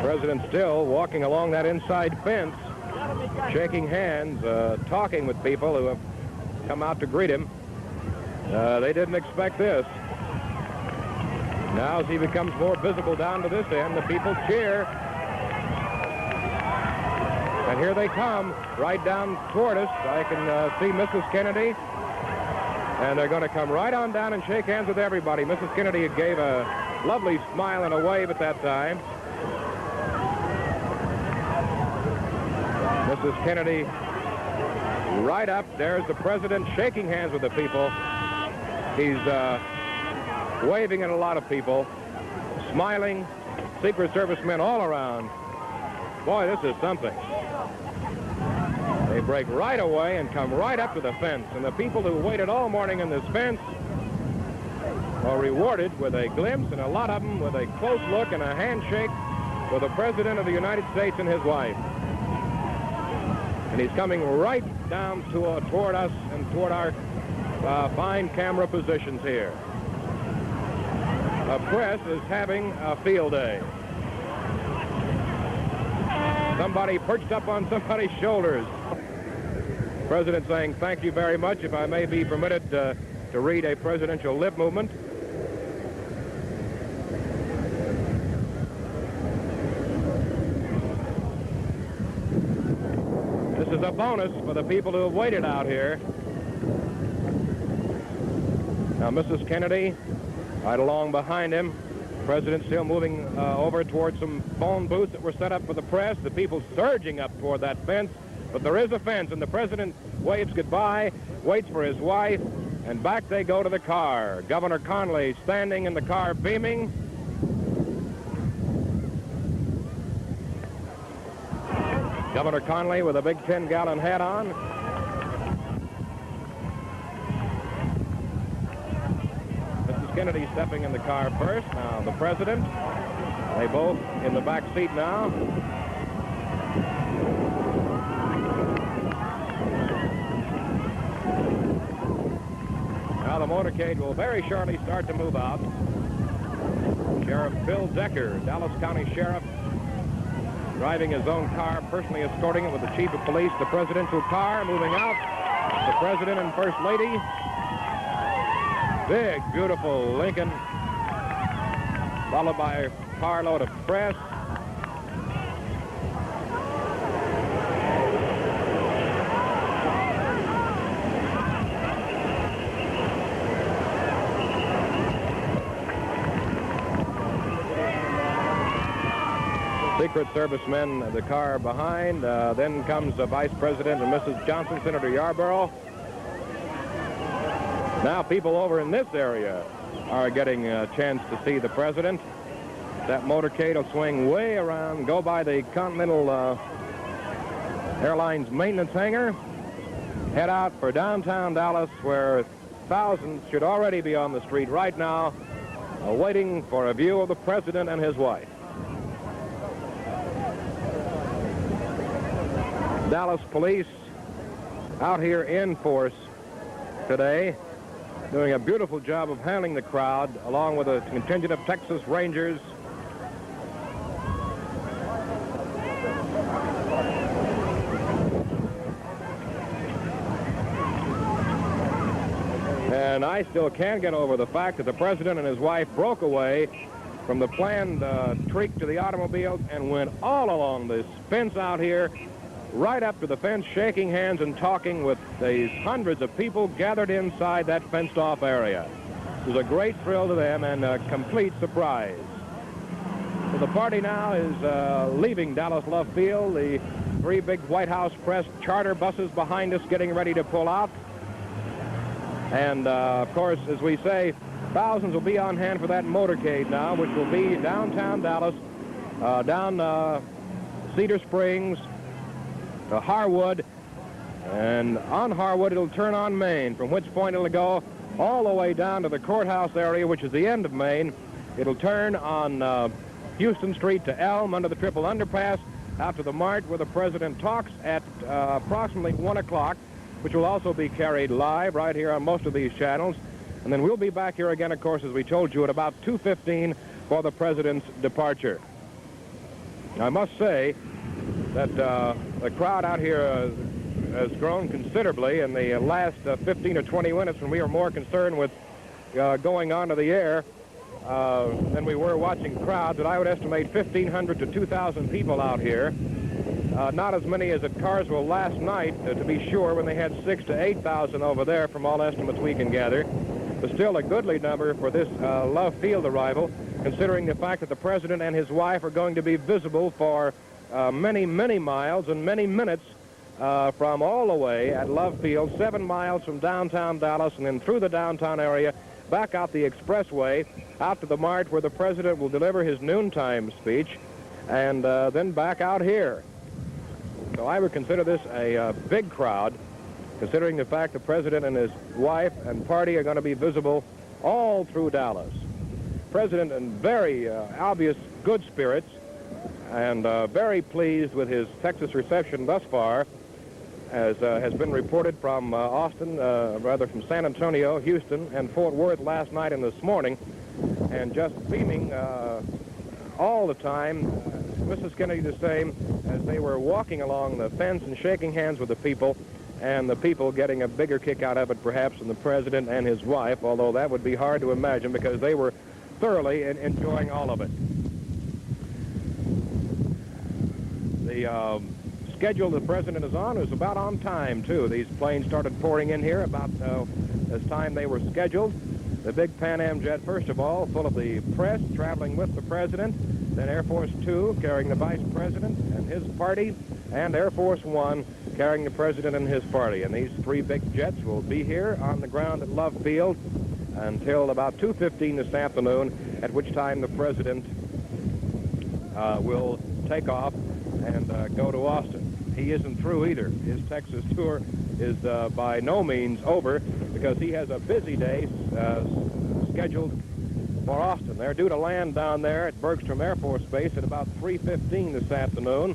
President still walking along that inside fence, shaking hands, talking with people who have come out to greet him. They didn't expect this. Now, as he becomes more visible down to this end, the people cheer. And here they come, right down toward us. I can see Mrs. Kennedy. And they're going to come right on down and shake hands with everybody. Mrs. Kennedy gave a lovely smile and a wave at that time. Mrs. Kennedy right up. There's the president shaking hands with the people. He's waving at a lot of people, smiling. Secret Service men all around. Boy, this is something. They break right away and come right up to the fence. And the people who waited all morning in this fence are rewarded with a glimpse, and a lot of them with a close look and a handshake with the President of the United States and his wife. And he's coming right down toward us and toward our fine camera positions here. The press is having a field day. Somebody perched up on somebody's shoulders. President saying, "Thank you very much. If I may be permitted to read a presidential lip movement." This is a bonus for the people who have waited out here. Now, Mrs. Kennedy, right along behind him. The president still moving over towards some phone booths that were set up for the press. The people surging up toward that fence. But there is a fence, and the president waves goodbye, waits for his wife, and back they go to the car. Governor Connally standing in the car beaming. Governor Connally with a big 10-gallon hat on. Mrs. Kennedy stepping in the car first. Now the president. They both in the back seat now. Now the motorcade will very shortly start to move out. Sheriff Bill Decker, Dallas County Sheriff, driving his own car, personally escorting it with the chief of police, the presidential car moving out. The president and first lady. Big, beautiful Lincoln, followed by a carload of press. Secret Service men, the car behind. Then comes the Vice President and Mrs. Johnson, Senator Yarborough. Now people over in this area are getting a chance to see the president. That motorcade will swing way around, go by the Continental Airlines maintenance hangar, head out for downtown Dallas, where thousands should already be on the street right now, waiting for a view of the president and his wife. Dallas police out here in force today, doing a beautiful job of handling the crowd, along with a contingent of Texas Rangers. And I still can't get over the fact that the president and his wife broke away from the planned trek to the automobile and went all along this fence out here, right up to the fence, shaking hands and talking with these hundreds of people gathered inside that fenced-off area. It was a great thrill to them and a complete surprise. So the party now is leaving Dallas Love Field. The three big White House press charter buses behind us getting ready to pull out. And, of course, as we say, thousands will be on hand for that motorcade now, which will be downtown Dallas, down Cedar Springs, to Harwood, and on Harwood it'll turn on Main, from which point it'll go all the way down to the courthouse area, which is the end of Main. It'll turn on Houston Street to Elm under the triple underpass, out to the Mart where the president talks at approximately 1 o'clock, which will also be carried live right here on most of these channels. And then we'll be back here again, of course, as we told you, at about 2:15 for the president's departure. I must say that the crowd out here has grown considerably in the last 15 or 20 minutes, when we were more concerned with going onto the air than we were watching crowds. That I would estimate 1,500 to 2,000 people out here. Not as many as at Carswell last night, to be sure, when they had 6,000 to 8,000 over there from all estimates we can gather. But still a goodly number for this Love Field arrival, considering the fact that the president and his wife are going to be visible for many, many miles and many minutes from all the way at Love Field, 7 miles from downtown Dallas, and then through the downtown area, back out the expressway, out to the mart where the president will deliver his noontime speech, and then back out here. So I would consider this a big crowd, considering the fact the president and his wife and party are going to be visible all through Dallas. President in very obvious good spirits and very pleased with his Texas reception thus far, as has been reported from Austin, rather from San Antonio, Houston, and Fort Worth last night and this morning, and just beaming all the time. Mrs. Kennedy the same, as they were walking along the fence and shaking hands with the people, and the people getting a bigger kick out of it perhaps than the president and his wife, although that would be hard to imagine because they were thoroughly enjoying all of it. The schedule the president is on is about on time, too. These planes started pouring in here about as time they were scheduled. The big Pan Am jet, first of all, full of the press, traveling with the president, then Air Force 2 carrying the vice president and his party, and Air Force 1 carrying the president and his party. And these 3 big jets will be here on the ground at Love Field until about 2:15 this afternoon, at which time the president will take off and go to Austin. He isn't through either. His Texas tour is by no means over, because he has a busy day scheduled for Austin. They're due to land down there at Bergstrom Air Force Base at about 3:15 this afternoon.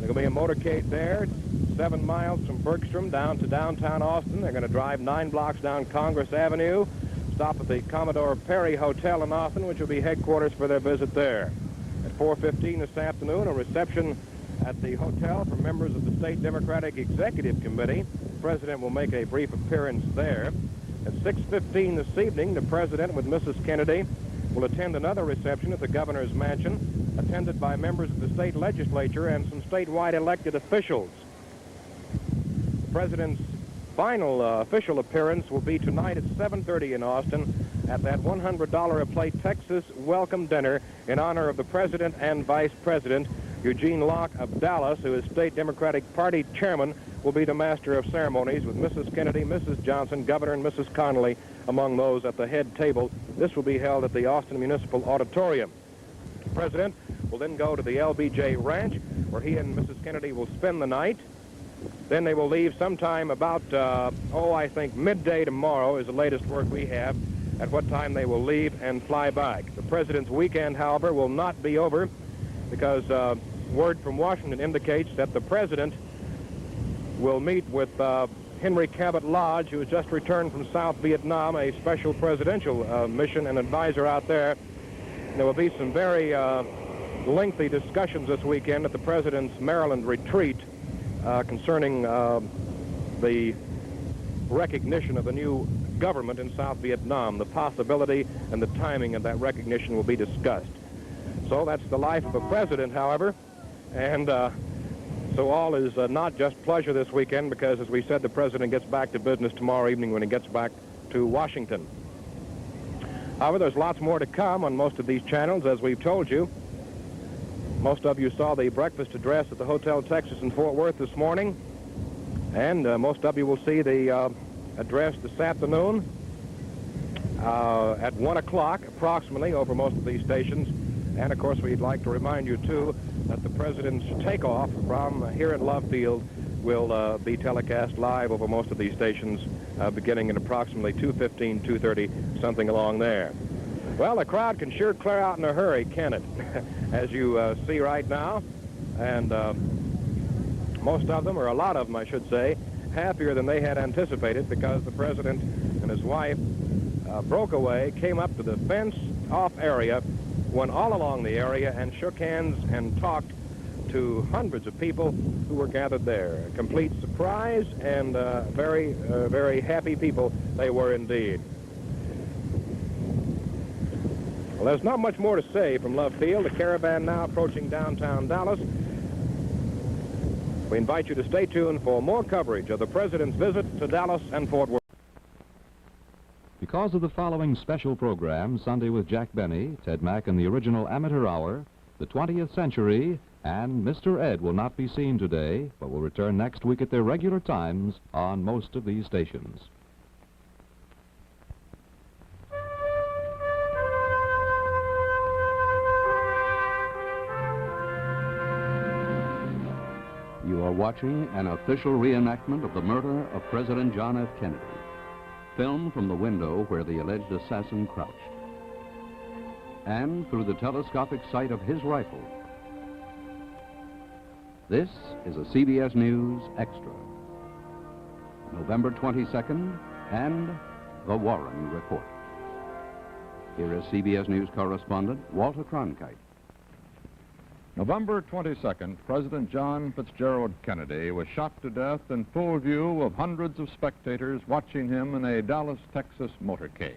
There'll be a motorcade there, 7 miles from Bergstrom down to downtown Austin. They're going to drive 9 blocks down Congress Avenue, stop at the Commodore Perry Hotel in Austin, which will be headquarters for their visit there. At 4:15 this afternoon, a reception at the hotel for members of the State Democratic Executive Committee. The president will make a brief appearance there. At 6:15 this evening, the president, with Mrs. Kennedy, will attend another reception at the governor's mansion, attended by members of the state legislature and some statewide elected officials. The president's final official appearance will be tonight at 7:30 in Austin at that $100 a plate Texas welcome dinner in honor of the president and vice president. Eugene Locke of Dallas, who is State Democratic Party chairman, will be the master of ceremonies, with Mrs. Kennedy, Mrs. Johnson, Governor, and Mrs. Connolly among those at the head table. This will be held at the Austin Municipal Auditorium. The president will then go to the LBJ Ranch, where he and Mrs. Kennedy will spend the night. Then they will leave sometime about, I think midday tomorrow is the latest word we have, at what time they will leave and fly back. The president's weekend, however, will not be over, because word from Washington indicates that the president will meet with Henry Cabot Lodge, who has just returned from South Vietnam, a special presidential mission and advisor out there. And there will be some very lengthy discussions this weekend at the president's Maryland retreat concerning the recognition of the new government in South Vietnam. The possibility and the timing of that recognition will be discussed. So that's the life of a president, however, and so all is not just pleasure this weekend, because, as we said, the president gets back to business tomorrow evening when he gets back to Washington. However, there's lots more to come on most of these channels, as we've told you. Most of you saw the breakfast address at the Hotel Texas in Fort Worth this morning, and most of you will see the address this afternoon at 1 o'clock approximately over most of these stations. And, of course, we'd like to remind you, too, that the president's takeoff from here at Love Field will be telecast live over most of these stations beginning at approximately 2:15, 2:30, something along there. Well, the crowd can sure clear out in a hurry, can it? As you see right now. And most of them, or a lot of them, I should say, happier than they had anticipated, because the president and his wife broke away, came up to the fenced-off area, went all along the area, and shook hands and talked to hundreds of people who were gathered there. A complete surprise, and very, very happy people they were indeed. Well, there's not much more to say from Love Field. The caravan now approaching downtown Dallas. We invite you to stay tuned for more coverage of the President's visit to Dallas and Fort Worth. Because of the following special program, Sunday with Jack Benny, Ted Mack and the original Amateur Hour, the 20th Century, and Mr. Ed will not be seen today, but will return next week at their regular times on most of these stations. You are watching an official reenactment of the murder of President John F. Kennedy, filmed from the window where the alleged assassin crouched, and through the telescopic sight of his rifle. This is a CBS News Extra. November 22nd, and the Warren Report. Here is CBS News correspondent Walter Cronkite. November 22nd, President John Fitzgerald Kennedy was shot to death in full view of hundreds of spectators watching him in a Dallas, Texas motorcade.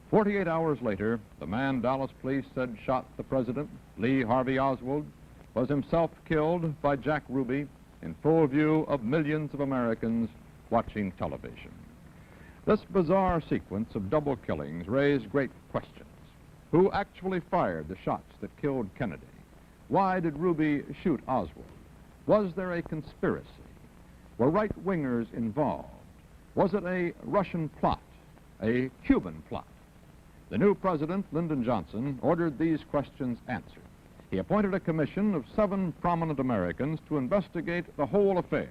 48 hours later, the man Dallas police said shot the president, Lee Harvey Oswald, was himself killed by Jack Ruby in full view of millions of Americans watching television. This bizarre sequence of double killings raised great questions. Who actually fired the shots that killed Kennedy? Why did Ruby shoot Oswald? Was there a conspiracy? Were right-wingers involved? Was it a Russian plot, a Cuban plot? The new president, Lyndon Johnson, ordered these questions answered. He appointed a commission of 7 prominent Americans to investigate the whole affair.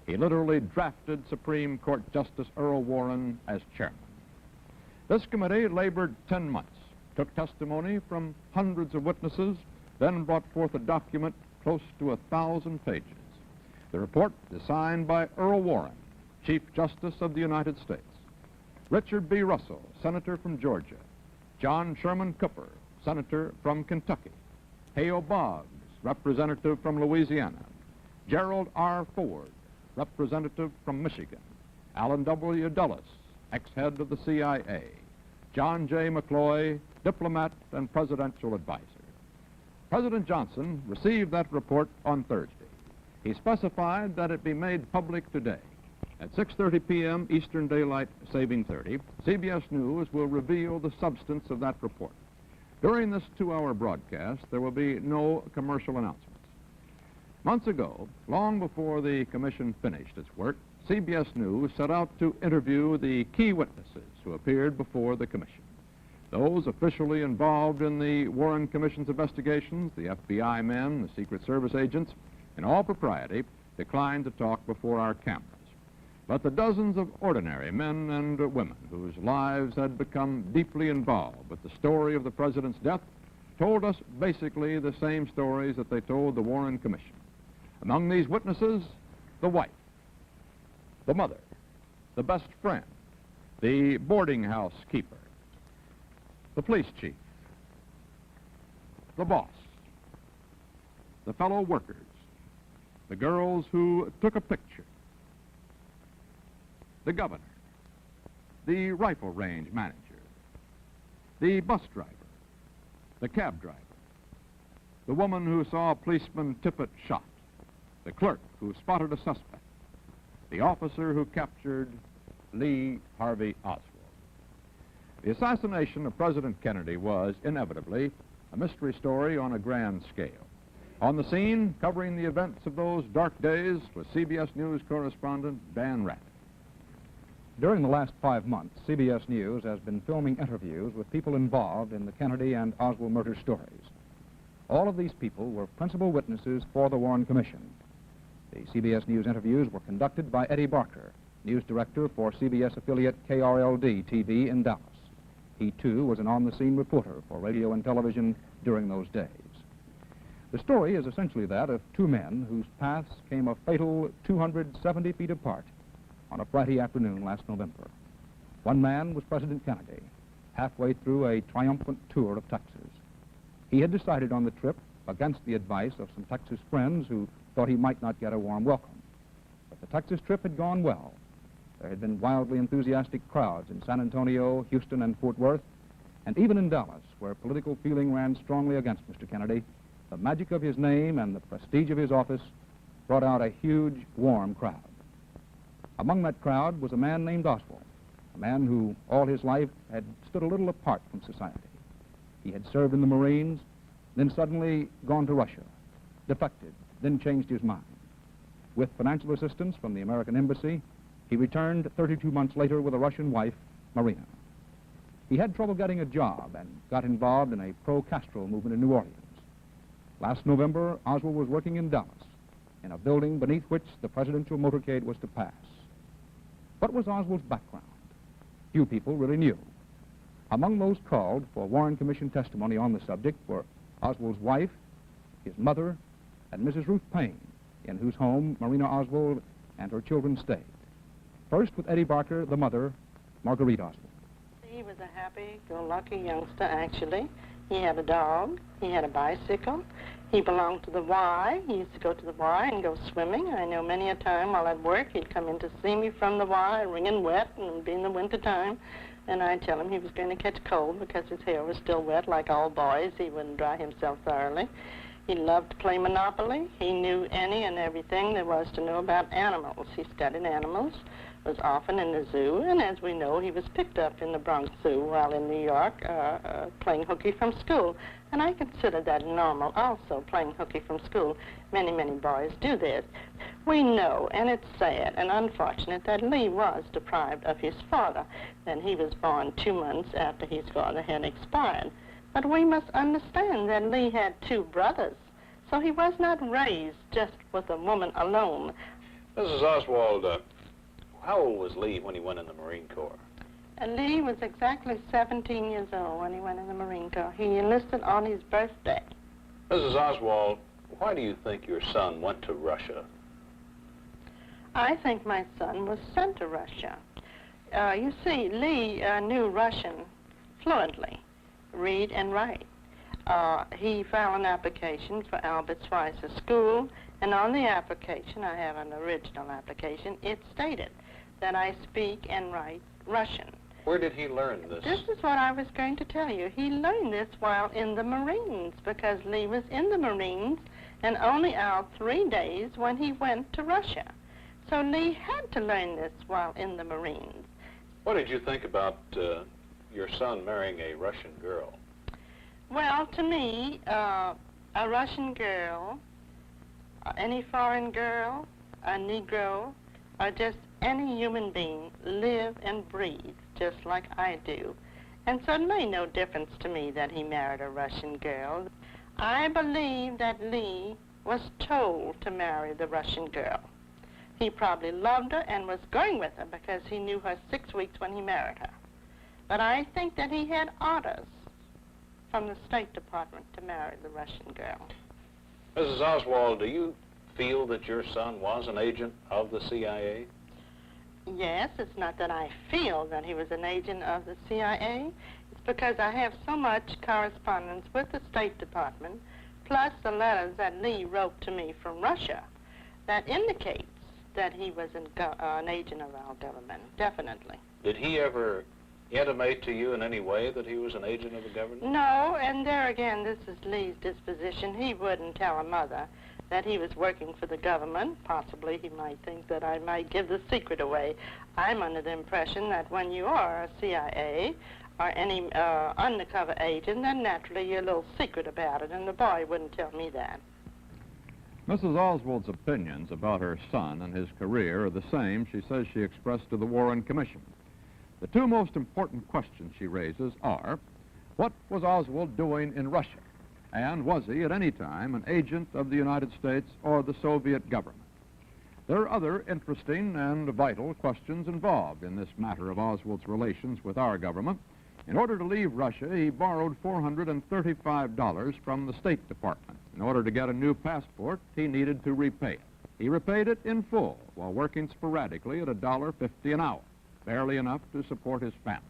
He literally drafted Supreme Court Justice Earl Warren as chairman. This committee labored 10 months, took testimony from hundreds of witnesses, then brought forth a document close to 1,000 pages. The report is signed by Earl Warren, Chief Justice of the United States, Richard B. Russell, Senator from Georgia, John Sherman Cooper, Senator from Kentucky, Hale Boggs, Representative from Louisiana, Gerald R. Ford, Representative from Michigan, Allen W. Dulles, ex-head of the CIA, John J. McCloy, diplomat and presidential advisor. President Johnson received that report on Thursday. He specified that it be made public today. At 6:30 p.m. Eastern Daylight Saving 30, CBS News will reveal the substance of that report. During this 2-hour broadcast, there will be no commercial announcements. Months ago, long before the commission finished its work, CBS News set out to interview the key witnesses who appeared before the commission. Those officially involved in the Warren Commission's investigations, the FBI men, the Secret Service agents, in all propriety, declined to talk before our cameras. But the dozens of ordinary men and women whose lives had become deeply involved with the story of the president's death told us basically the same stories that they told the Warren Commission. Among these witnesses, the wife, the mother, the best friend, the boarding house keeper, the police chief, the boss, the fellow workers, the girls who took a picture, the governor, the rifle range manager, the bus driver, the cab driver, the woman who saw policeman Tippett shot, the clerk who spotted a suspect, the officer who captured Lee Harvey Oswald. The assassination of President Kennedy was, inevitably, a mystery story on a grand scale. On the scene, covering the events of those dark days, was CBS News correspondent Dan Ratner. During the last 5 months, CBS News has been filming interviews with people involved in the Kennedy and Oswald murder stories. All of these people were principal witnesses for the Warren Commission. The CBS News interviews were conducted by Eddie Barker, news director for CBS affiliate KRLD-TV in Dallas. He, too, was an on-the-scene reporter for radio and television during those days. The story is essentially that of 2 men whose paths came a fatal 270 feet apart on a Friday afternoon last November. One man was President Kennedy, halfway through a triumphant tour of Texas. He had decided on the trip against the advice of some Texas friends who thought he might not get a warm welcome. But the Texas trip had gone well. There had been wildly enthusiastic crowds in San Antonio, Houston, and Fort Worth, and even in Dallas, where political feeling ran strongly against Mr. Kennedy, the magic of his name and the prestige of his office brought out a huge, warm crowd. Among that crowd was a man named Oswald, a man who all his life had stood a little apart from society. He had served in the Marines, then suddenly gone to Russia, defected, then changed his mind. With financial assistance from the American Embassy, he returned 32 months later with a Russian wife, Marina. He had trouble getting a job and got involved in a pro-Castro movement in New Orleans. Last November, Oswald was working in Dallas, in a building beneath which the presidential motorcade was to pass. What was Oswald's background? Few people really knew. Among those called for Warren Commission testimony on the subject were Oswald's wife, his mother, and Mrs. Ruth Payne, in whose home Marina Oswald and her children stayed. First with Eddie Barker, the mother, Marguerite Oswald. He was a happy-go-lucky youngster, actually. He had a dog. He had a bicycle. He belonged to the Y. He used to go to the Y and go swimming. I know many a time while at work he'd come in to see me from the Y, wringing wet, and it would be in the winter time. And I'd tell him he was going to catch cold because his hair was still wet like all boys. He wouldn't dry himself thoroughly. He loved to play Monopoly. He knew any and everything there was to know about animals. He studied animals, was often in the zoo, and as we know, he was picked up in the Bronx Zoo while in New York playing hooky from school. And I consider that normal also, playing hooky from school. Many, many boys do this. We know, and it's sad and unfortunate, that Lee was deprived of his father. Then he was born 2 months after his father had expired. But we must understand that Lee had 2 brothers, so he was not raised just with a woman alone. Mrs. Oswald, how old was Lee when he went in the Marine Corps? Lee was exactly 17 years old when he went in the Marine Corps. He enlisted on his birthday. Mrs. Oswald, why do you think your son went to Russia? I think my son was sent to Russia. You see, Lee knew Russian fluently, read and write. He filed an application for Albert Schweitzer School, and on the application, I have an original application, it stated that I speak and write Russian. Where did he learn this? This is what I was going to tell you. He learned this while in the Marines, because Lee was in the Marines and only out 3 days when he went to Russia. So Lee had to learn this while in the Marines. What did you think about your son marrying a Russian girl? Well, to me, a Russian girl, any foreign girl, a Negro, or just any human being live and breathe just like I do. And so it made no difference to me that he married a Russian girl. I believe that Lee was told to marry the Russian girl. He probably loved her and was going with her because he knew her 6 weeks when he married her. But I think that he had orders from the State Department to marry the Russian girl. Mrs. Oswald, do you feel that your son was an agent of the CIA? Yes, it's not that I feel that he was an agent of the CIA. It's because I have so much correspondence with the State Department, plus the letters that Lee wrote to me from Russia, that indicates that he was an agent of our government, definitely. Did he ever intimate to you in any way that he was an agent of the government? No, and there again, this is Lee's disposition. He wouldn't tell a mother that he was working for the government. Possibly he might think that I might give the secret away. I'm under the impression that when you are a CIA or any undercover agent, then naturally you're a little secret about it, and the boy wouldn't tell me that. Mrs. Oswald's opinions about her son and his career are the same she says she expressed to the Warren Commission. The 2 most important questions she raises are, what was Oswald doing in Russia? And was he at any time an agent of the United States or the Soviet government? There are other interesting and vital questions involved in this matter of Oswald's relations with our government. In order to leave Russia, he borrowed $435 from the State Department. In order to get a new passport, he needed to repay it. He repaid it in full while working sporadically at $1.50 an hour, barely enough to support his family.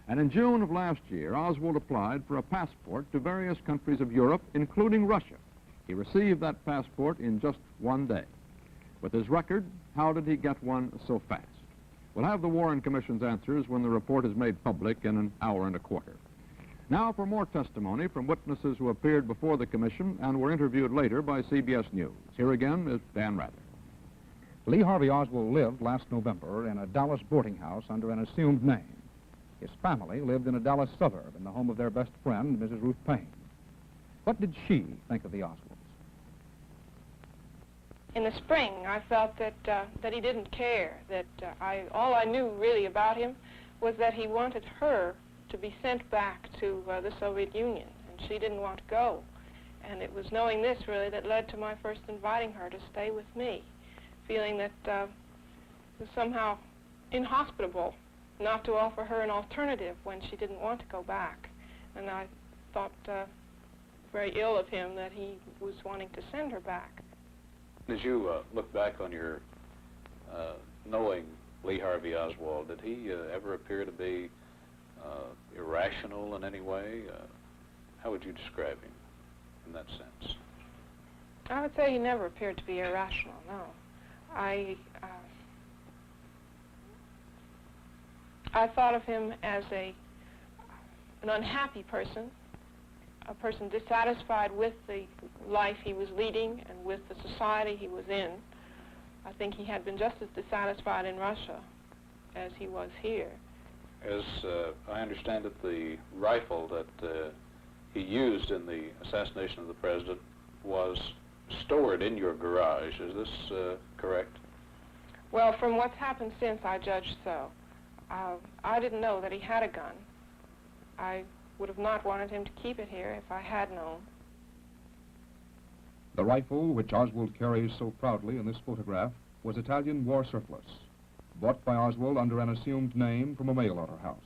And in June of last year, Oswald applied for a passport to various countries of Europe, including Russia. He received that passport in just 1 day. With his record, how did he get one so fast? We'll have the Warren Commission's answers when the report is made public in an hour and a quarter. Now for more testimony from witnesses who appeared before the commission and were interviewed later by CBS News. Here again is Dan Rather. Lee Harvey Oswald lived last November in a Dallas boarding house under an assumed name. His family lived in a Dallas suburb in the home of their best friend, Mrs. Ruth Payne. What did she think of the Oswalds? In the spring, I felt that he didn't care, that all I knew really about him was that he wanted her to be sent back to the Soviet Union, and she didn't want to go. And it was knowing this, really, that led to my first inviting her to stay with me, feeling that it was somehow inhospitable not to offer her an alternative when she didn't want to go back. And I thought very ill of him that he was wanting to send her back. As you look back on your knowing Lee Harvey Oswald, did he ever appear to be irrational in any way? How would you describe him in that sense? I would say he never appeared to be irrational, no. I thought of him as an unhappy person, a person dissatisfied with the life he was leading and with the society he was in. I think he had been just as dissatisfied in Russia as he was here. As I understand it, the rifle that he used in the assassination of the president was stored in your garage. Is this correct? Well, from what's happened since, I judge so. I didn't know that he had a gun. I would have not wanted him to keep it here if I had known. The rifle, which Oswald carries so proudly in this photograph, was Italian war surplus, bought by Oswald under an assumed name from a mail order house.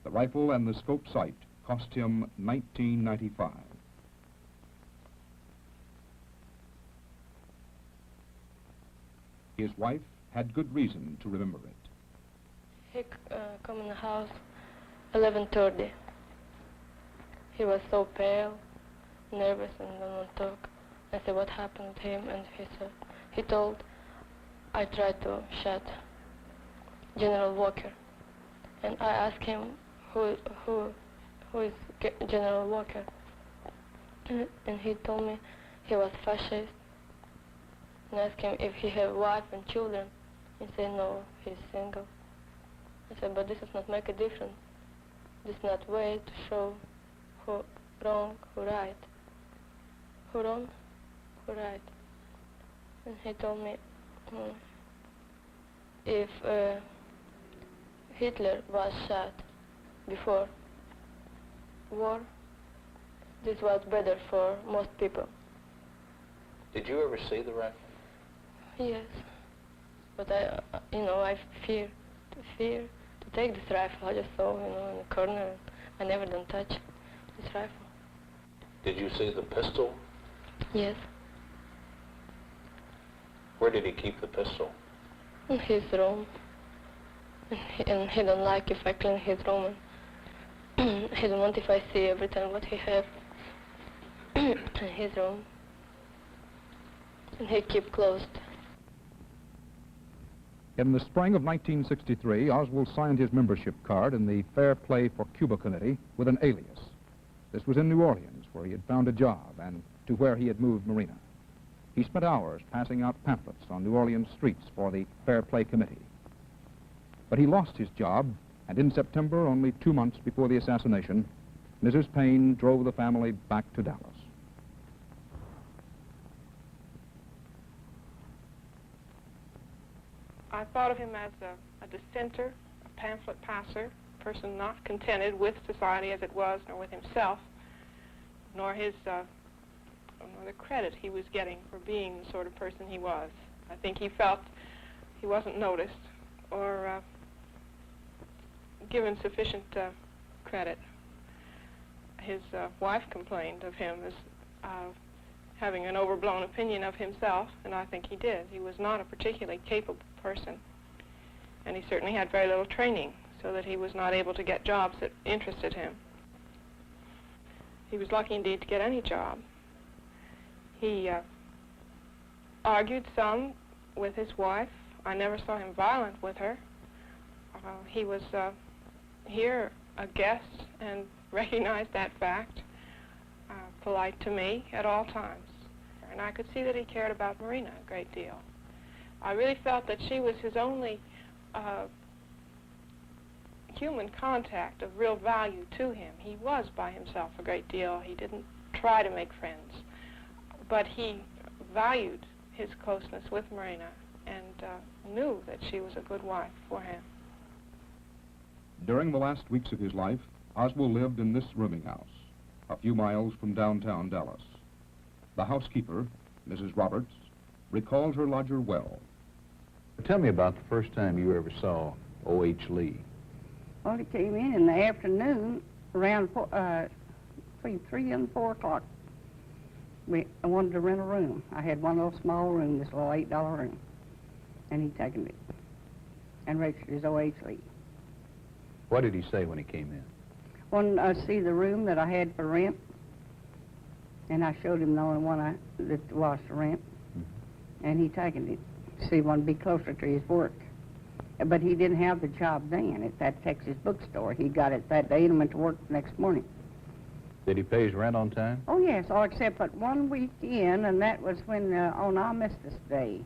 The rifle and the scope sight cost him $19.95. His wife had good reason to remember it. He come in the house 11:30. He was so pale, nervous, and didn't want to talk. I said, what happened to him? And he told, I tried to shoot General Walker. And I asked him, who is General Walker? And he told me he was fascist. And I asked him if he had a wife and children. He said, no, he's single. I said, but this does not make a difference. This is not way to show who wrong, who right. Who wrong, who right. And he told me, if Hitler was shot before war, this was better for most people. Did you ever see the rifle? Yes, but I fear to take this rifle. I just saw, in the corner. I never done touch this rifle. Did you see the pistol? Yes. Where did he keep the pistol? In his room. And he don't like if I clean his room. And he don't want if I see every time what he have in his room. And he keep closed. In the spring of 1963, Oswald signed his membership card in the Fair Play for Cuba Committee with an alias. This was in New Orleans, where he had found a job, and to where he had moved Marina. He spent hours passing out pamphlets on New Orleans streets for the Fair Play Committee. But he lost his job, and in September, only 2 months before the assassination, Mrs. Payne drove the family back to Dallas. I thought of him as a dissenter, a pamphlet passer, a person not contented with society as it was, nor with himself, nor the credit he was getting for being the sort of person he was. I think he felt he wasn't noticed or given sufficient credit. His wife complained of him as having an overblown opinion of himself, and I think he did. He was not a particularly capable person, and he certainly had very little training, so that he was not able to get jobs that interested him. He was lucky indeed to get any job. He argued some with his wife. I never saw him violent with her. He was here a guest and recognized that fact, polite to me at all times. And I could see that he cared about Marina a great deal. I really felt that she was his only human contact of real value to him. He was by himself a great deal. He didn't try to make friends, but he valued his closeness with Marina and knew that she was a good wife for him. During the last weeks of his life, Oswald lived in this rooming house, a few miles from downtown Dallas. The housekeeper, Mrs. Roberts, recalled her lodger well. Tell me about the first time you ever saw O.H. Lee. Well, he came in the afternoon around between 3 and 4 o'clock. I wanted to rent a room. I had one little small room, this little $8 room. And he taken it and registered as O.H. Lee. What did he say when he came in? Wanted to see the room that I had for rent. And I showed him the only one that was for rent. And he taken it. See, he wanted to be closer to his work. But he didn't have the job then at that Texas bookstore. He got it that day and went to work the next morning. Did he pay his rent on time? Oh, yes, all except but one weekend, and that was when on Armistice Day.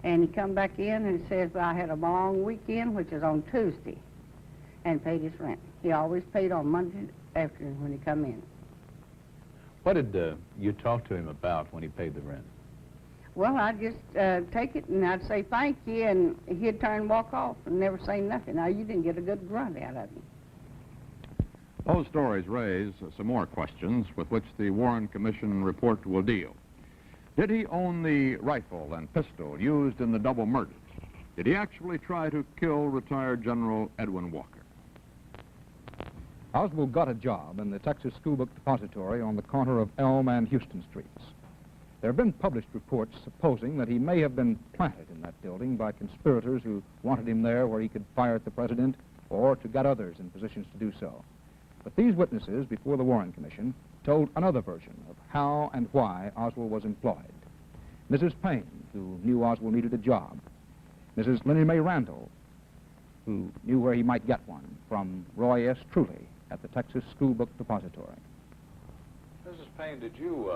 And he come back in and says, well, I had a long weekend, which is on Tuesday, and paid his rent. He always paid on Monday afternoon when he come in. What did you talk to him about when he paid the rent? Well, I'd just take it, and I'd say thank you, and he'd turn and walk off and never say nothing. Now, you didn't get a good grunt out of him. Those stories raise some more questions with which the Warren Commission report will deal. Did he own the rifle and pistol used in the double murders? Did he actually try to kill retired General Edwin Walker? Oswald got a job in the Texas School Book Depository on the corner of Elm and Houston Streets. There have been published reports supposing that he may have been planted in that building by conspirators who wanted him there where he could fire at the president or to get others in positions to do so. But these witnesses before the Warren Commission told another version of how and why Oswald was employed. Mrs. Payne, who knew Oswald needed a job. Mrs. Linnie Mae Randall, who knew where he might get one from Roy S. Truly at the Texas School Book Depository. Mrs. Payne, did you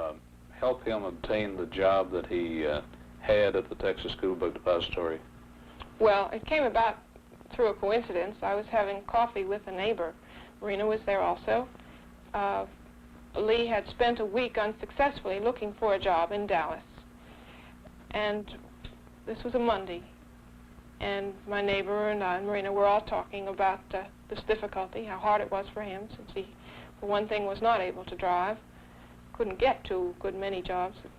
help him obtain the job that he had at the Texas School Book Depository? Well, it came about through a coincidence. I was having coffee with a neighbor. Marina was there also. Lee had spent a week unsuccessfully looking for a job in Dallas. And this was a Monday. And my neighbor and I and Marina were all talking about this difficulty, how hard it was for him, since he, for one thing, was not able to drive, couldn't get to a good many jobs that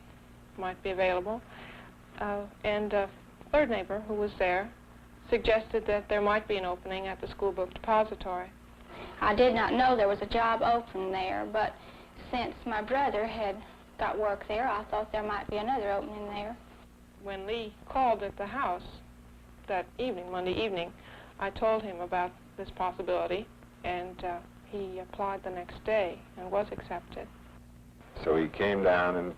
might be available. And a third neighbor who was there suggested that there might be an opening at the School Book Depository. I did not know there was a job open there, but since my brother had got work there, I thought there might be another opening there. When Lee called at the house that evening, Monday evening, I told him about this possibility, and he applied the next day and was accepted. So he came down and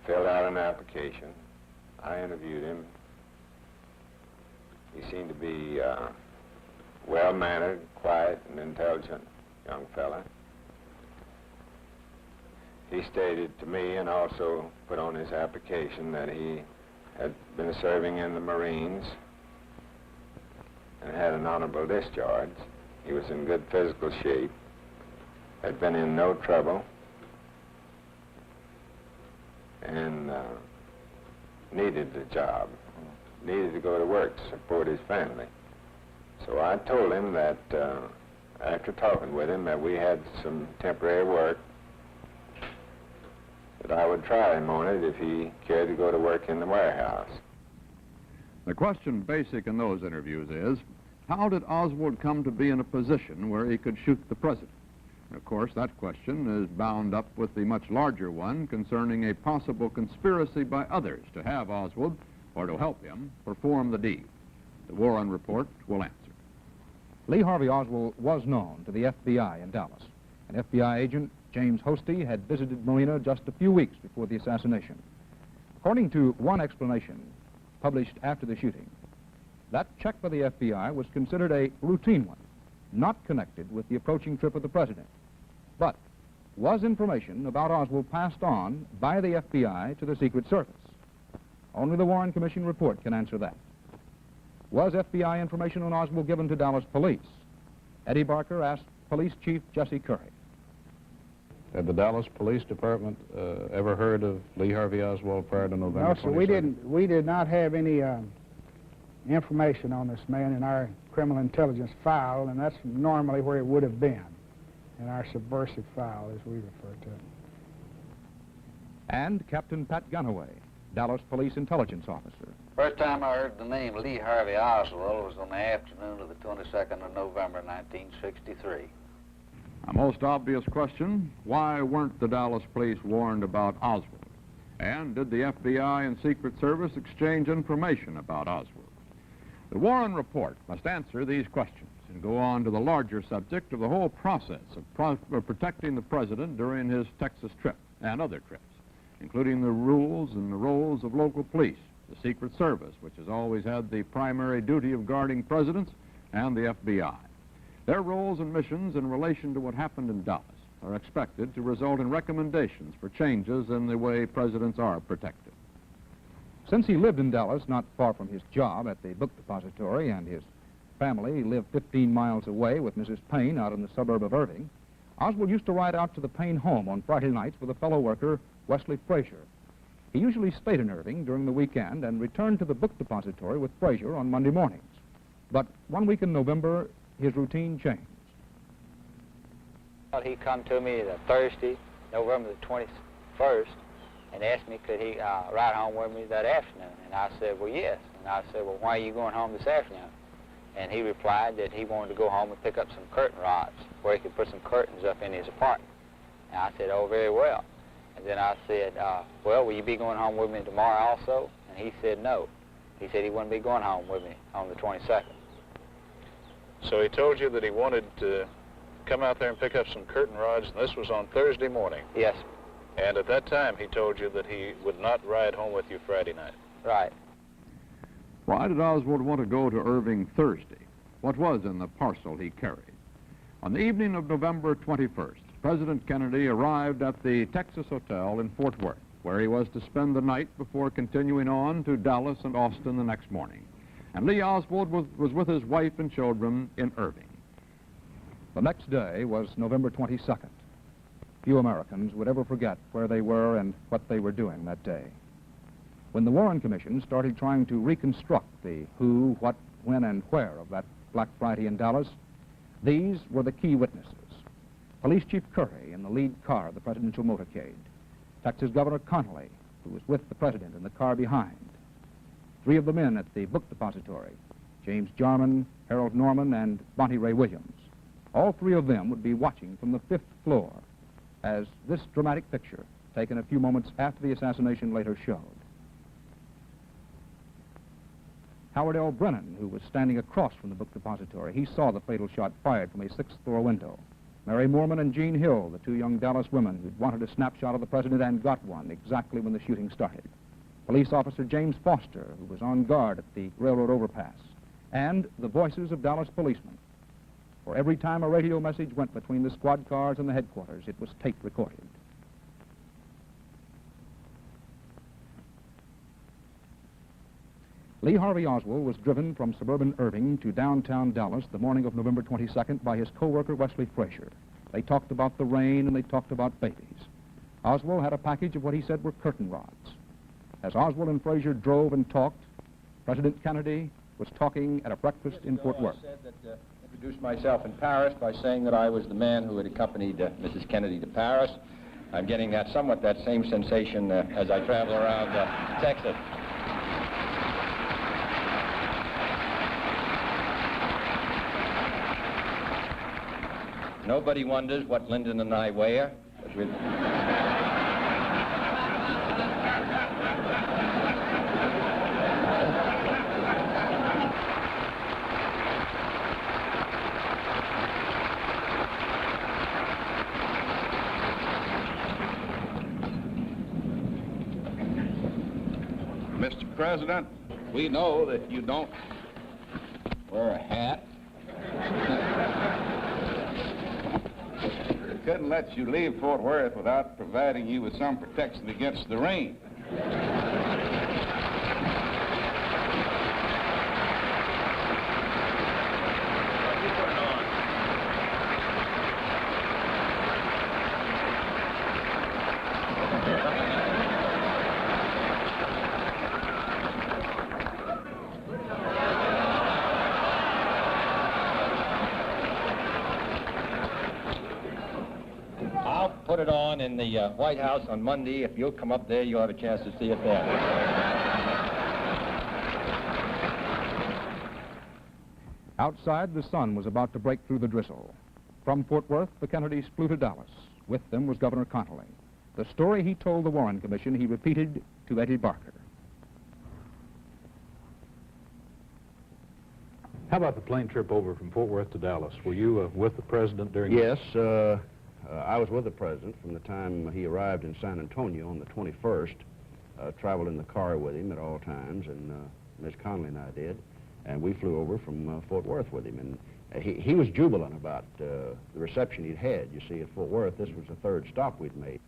filled out an application. I interviewed him. He seemed to be well-mannered, quiet, and intelligent young fella. He stated to me and also put on his application that he had been serving in the Marines and had an honorable discharge. He was in good physical shape, had been in no trouble, and needed the job, needed to go to work to support his family. So I told him that after talking with him that we had some temporary work, that I would try him on it if he cared to go to work in the warehouse. The question basic in those interviews is, how did Oswald come to be in a position where he could shoot the president? And of course, that question is bound up with the much larger one concerning a possible conspiracy by others to have Oswald, or to help him, perform the deed. The Warren report will answer. Lee Harvey Oswald was known to the FBI in Dallas. An FBI agent, James Hosty, had visited Marina just a few weeks before the assassination. According to one explanation published after the shooting, that check by the FBI was considered a routine one, not connected with the approaching trip of the president. But was information about Oswald passed on by the FBI to the Secret Service? Only the Warren Commission report can answer that. Was FBI information on Oswald given to Dallas police? Eddie Barker asked Police Chief Jesse Curry. Had the Dallas Police Department ever heard of Lee Harvey Oswald prior to November 22nd? No, sir, we did not have any information on this man in our criminal intelligence file, and that's normally where it would have been, in our subversive file, as we refer to it. And Captain Pat Gunaway, Dallas Police Intelligence Officer. First time I heard the name Lee Harvey Oswald was on the afternoon of the 22nd of November, 1963. A most obvious question, why weren't the Dallas police warned about Oswald? And did the FBI and Secret Service exchange information about Oswald? The Warren report must answer these questions and go on to the larger subject of the whole process of protecting the president during his Texas trip and other trips, including the rules and the roles of local police, the Secret Service, which has always had the primary duty of guarding presidents, and the FBI. Their roles and missions in relation to what happened in Dallas are expected to result in recommendations for changes in the way presidents are protected. Since he lived in Dallas, not far from his job at the book depository, and his family lived 15 miles away with Mrs. Payne out in the suburb of Irving, Oswald used to ride out to the Payne home on Friday nights with a fellow worker, Wesley Frazier. He usually stayed in Irving during the weekend and returned to the book depository with Frazier on Monday mornings. But one week in November, his routine changed. Well, he come to me Thursday, November the 21st, and asked me could he ride home with me that afternoon. And I said, well, yes. And I said, well, why are you going home this afternoon? And he replied that he wanted to go home and pick up some curtain rods where he could put some curtains up in his apartment. And I said, oh, very well. And then I said, well, will you be going home with me tomorrow also? And he said no. He said he wouldn't be going home with me on the 22nd. So he told you that he wanted to come out there and pick up some curtain rods, and this was on Thursday morning? Yes. And at that time, he told you that he would not ride home with you Friday night? Right. Why did Oswald want to go to Irving Thursday? What was in the parcel he carried? On the evening of November 21st, President Kennedy arrived at the Texas Hotel in Fort Worth, where he was to spend the night before continuing on to Dallas and Austin the next morning. And Lee Oswald was with his wife and children in Irving. The next day was November 22nd. Few Americans would ever forget where they were and what they were doing that day. When the Warren Commission started trying to reconstruct the who, what, when, and where of that Black Friday in Dallas, these were the key witnesses. Police Chief Curry in the lead car of the presidential motorcade. Texas Governor Connolly, who was with the president in the car behind. Three of the men at the book depository, James Jarman, Harold Norman, and Bonnie Ray Williams. All three of them would be watching from the 5th floor as this dramatic picture, taken a few moments after the assassination, later showed. Howard L. Brennan, who was standing across from the book depository, he saw the fatal shot fired from a 6th floor window. Mary Moorman and Jean Hill, the two young Dallas women who'd wanted a snapshot of the president and got one exactly when the shooting started. Police officer James Foster, who was on guard at the railroad overpass. And the voices of Dallas policemen. For every time a radio message went between the squad cars and the headquarters, it was tape recorded. Lee Harvey Oswald was driven from suburban Irving to downtown Dallas the morning of November 22nd by his co-worker Wesley Frazier. They talked about the rain and they talked about babies. Oswald had a package of what he said were curtain rods. As Oswald and Frazier drove and talked, President Kennedy was talking at a breakfast in Fort Worth. I said that, introduced myself in Paris by saying that I was the man who had accompanied Mrs. Kennedy to Paris. I'm getting that same sensation as I travel around Texas. Nobody wonders what Lyndon and I wear. Mr. President, we know that you don't wear a hat. couldn't let you leave Fort Worth without providing you with some protection against the rain. Put it on in the White House on Monday. If you'll come up there, you'll have a chance to see it there. Outside, the sun was about to break through the drizzle. From Fort Worth, the Kennedys flew to Dallas. With them was Governor Connolly. The story he told the Warren Commission, he repeated to Eddie Barker. How about the plane trip over from Fort Worth to Dallas? Were you with the president during Yes, I was with the president from the time he arrived in San Antonio on the 21st. Traveled in the car with him at all times, and Miss Connolly and I did. And we flew over from Fort Worth with him. And he was jubilant about the reception he'd had. You see, at Fort Worth, this was the third stop we'd made.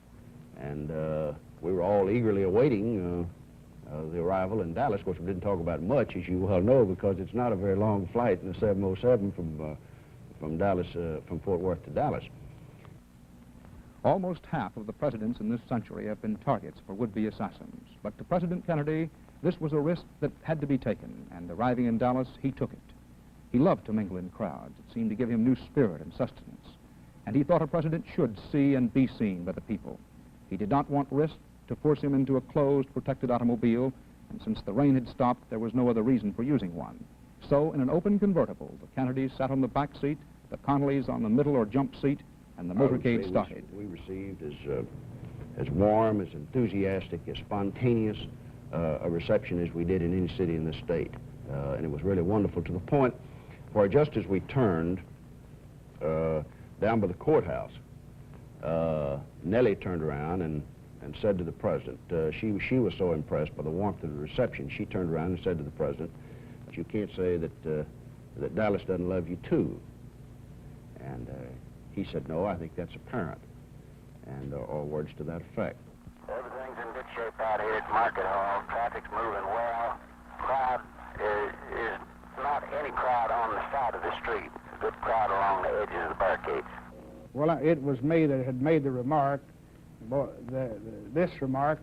And we were all eagerly awaiting the arrival in Dallas. Of course, we didn't talk about much, as you well know, because it's not a very long flight in the 707 from Fort Worth to Dallas. Almost half of the presidents in this century have been targets for would-be assassins. But to President Kennedy, this was a risk that had to be taken, and arriving in Dallas, he took it. He loved to mingle in crowds. It seemed to give him new spirit and sustenance. And he thought a president should see and be seen by the people. He did not want risk to force him into a closed, protected automobile, and since the rain had stopped, there was no other reason for using one. So, in an open convertible, the Kennedys sat on the back seat, the Connollys on the middle or jump seat, and the motorcade started. We received as warm, as enthusiastic, as spontaneous a reception as we did in any city in the state. And it was really wonderful, to the point where just as we turned down by the courthouse, Nellie turned around and said to the president, she was so impressed by the warmth of the reception, she turned around and said to the president, "You can't say that Dallas doesn't love you too." And he said, "No, I think that's apparent," and or words to that effect. Everything's in good shape out here at Market Hall. Traffic's moving well. Crowd is not any crowd on the side of the street. It's a good crowd along the edges of the barricades. Well, it was me that had made the remark, this remark,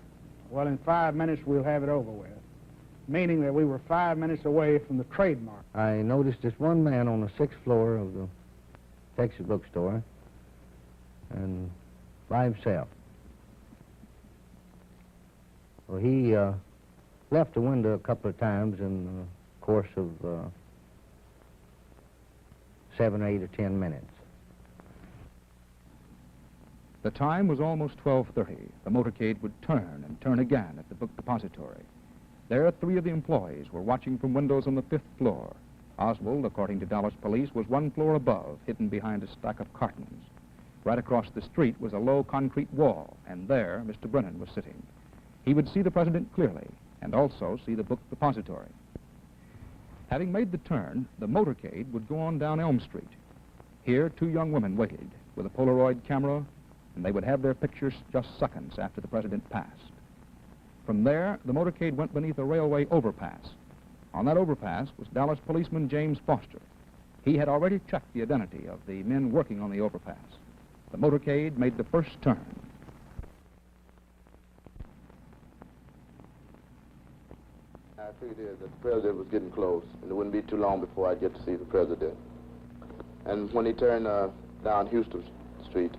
well, in 5 minutes we'll have it over with, meaning that we were 5 minutes away from the trademark. I noticed this one man on the 6th floor of the Texas bookstore, and by himself. Well, he left the window a couple of times in the course of 7, 8, or 10 minutes. The time was almost 12:30. The motorcade would turn and turn again at the book depository. There, 3 of the employees were watching from windows on the 5th floor. Oswald, according to Dallas police, was 1 floor above, hidden behind a stack of cartons. Right across the street was a low concrete wall, and there Mr. Brennan was sitting. He would see the president clearly, and also see the book depository. Having made the turn, the motorcade would go on down Elm Street. Here, 2 young women waited with a Polaroid camera, and they would have their pictures just seconds after the president passed. From there, the motorcade went beneath a railway overpass. On that overpass was Dallas policeman James Foster. He had already checked the identity of the men working on the overpass. The motorcade made the first turn. I figured that the president was getting close, and it wouldn't be too long before I'd get to see the president. And when he turned down Houston Street,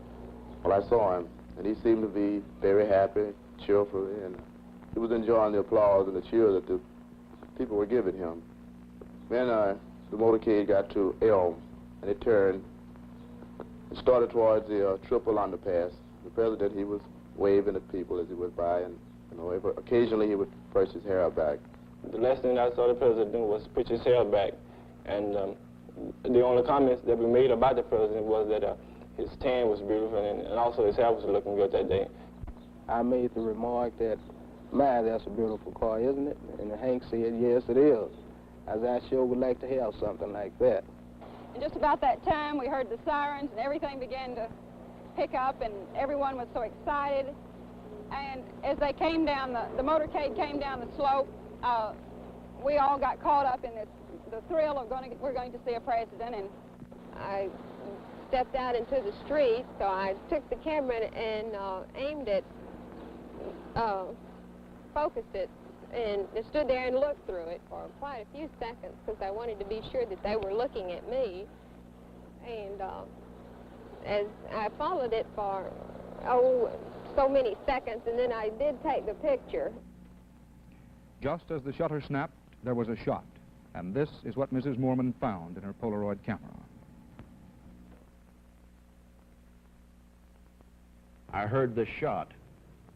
well, I saw him, and he seemed to be very happy, cheerful, and he was enjoying the applause and the cheer that the people were giving him. Then the motorcade got to Elm, and it turned and started towards the triple underpass. The president, he was waving at people as he went by, and occasionally he would brush his hair back. The last thing I saw the president do was push his hair back, and the only comments that we made about the president was that his tan was beautiful, and also his hair was looking good that day. I made the remark that, "Man, that's a beautiful car, isn't it?" And Hank said, "Yes, it is." As I sure would like to have something like that. And just about that time, we heard the sirens, and everything began to pickup, and everyone was so excited. And as they came down, the motorcade came down the slope, we all got caught up in the thrill of we're going to see a president. And I stepped out into the street, so I took the camera and aimed it, focused it, and stood there and looked through it for quite a few seconds because I wanted to be sure that they were looking at me. And as I followed it for, so many seconds, and then I did take the picture. Just as the shutter snapped, there was a shot. And this is what Mrs. Moorman found in her Polaroid camera. I heard the shot,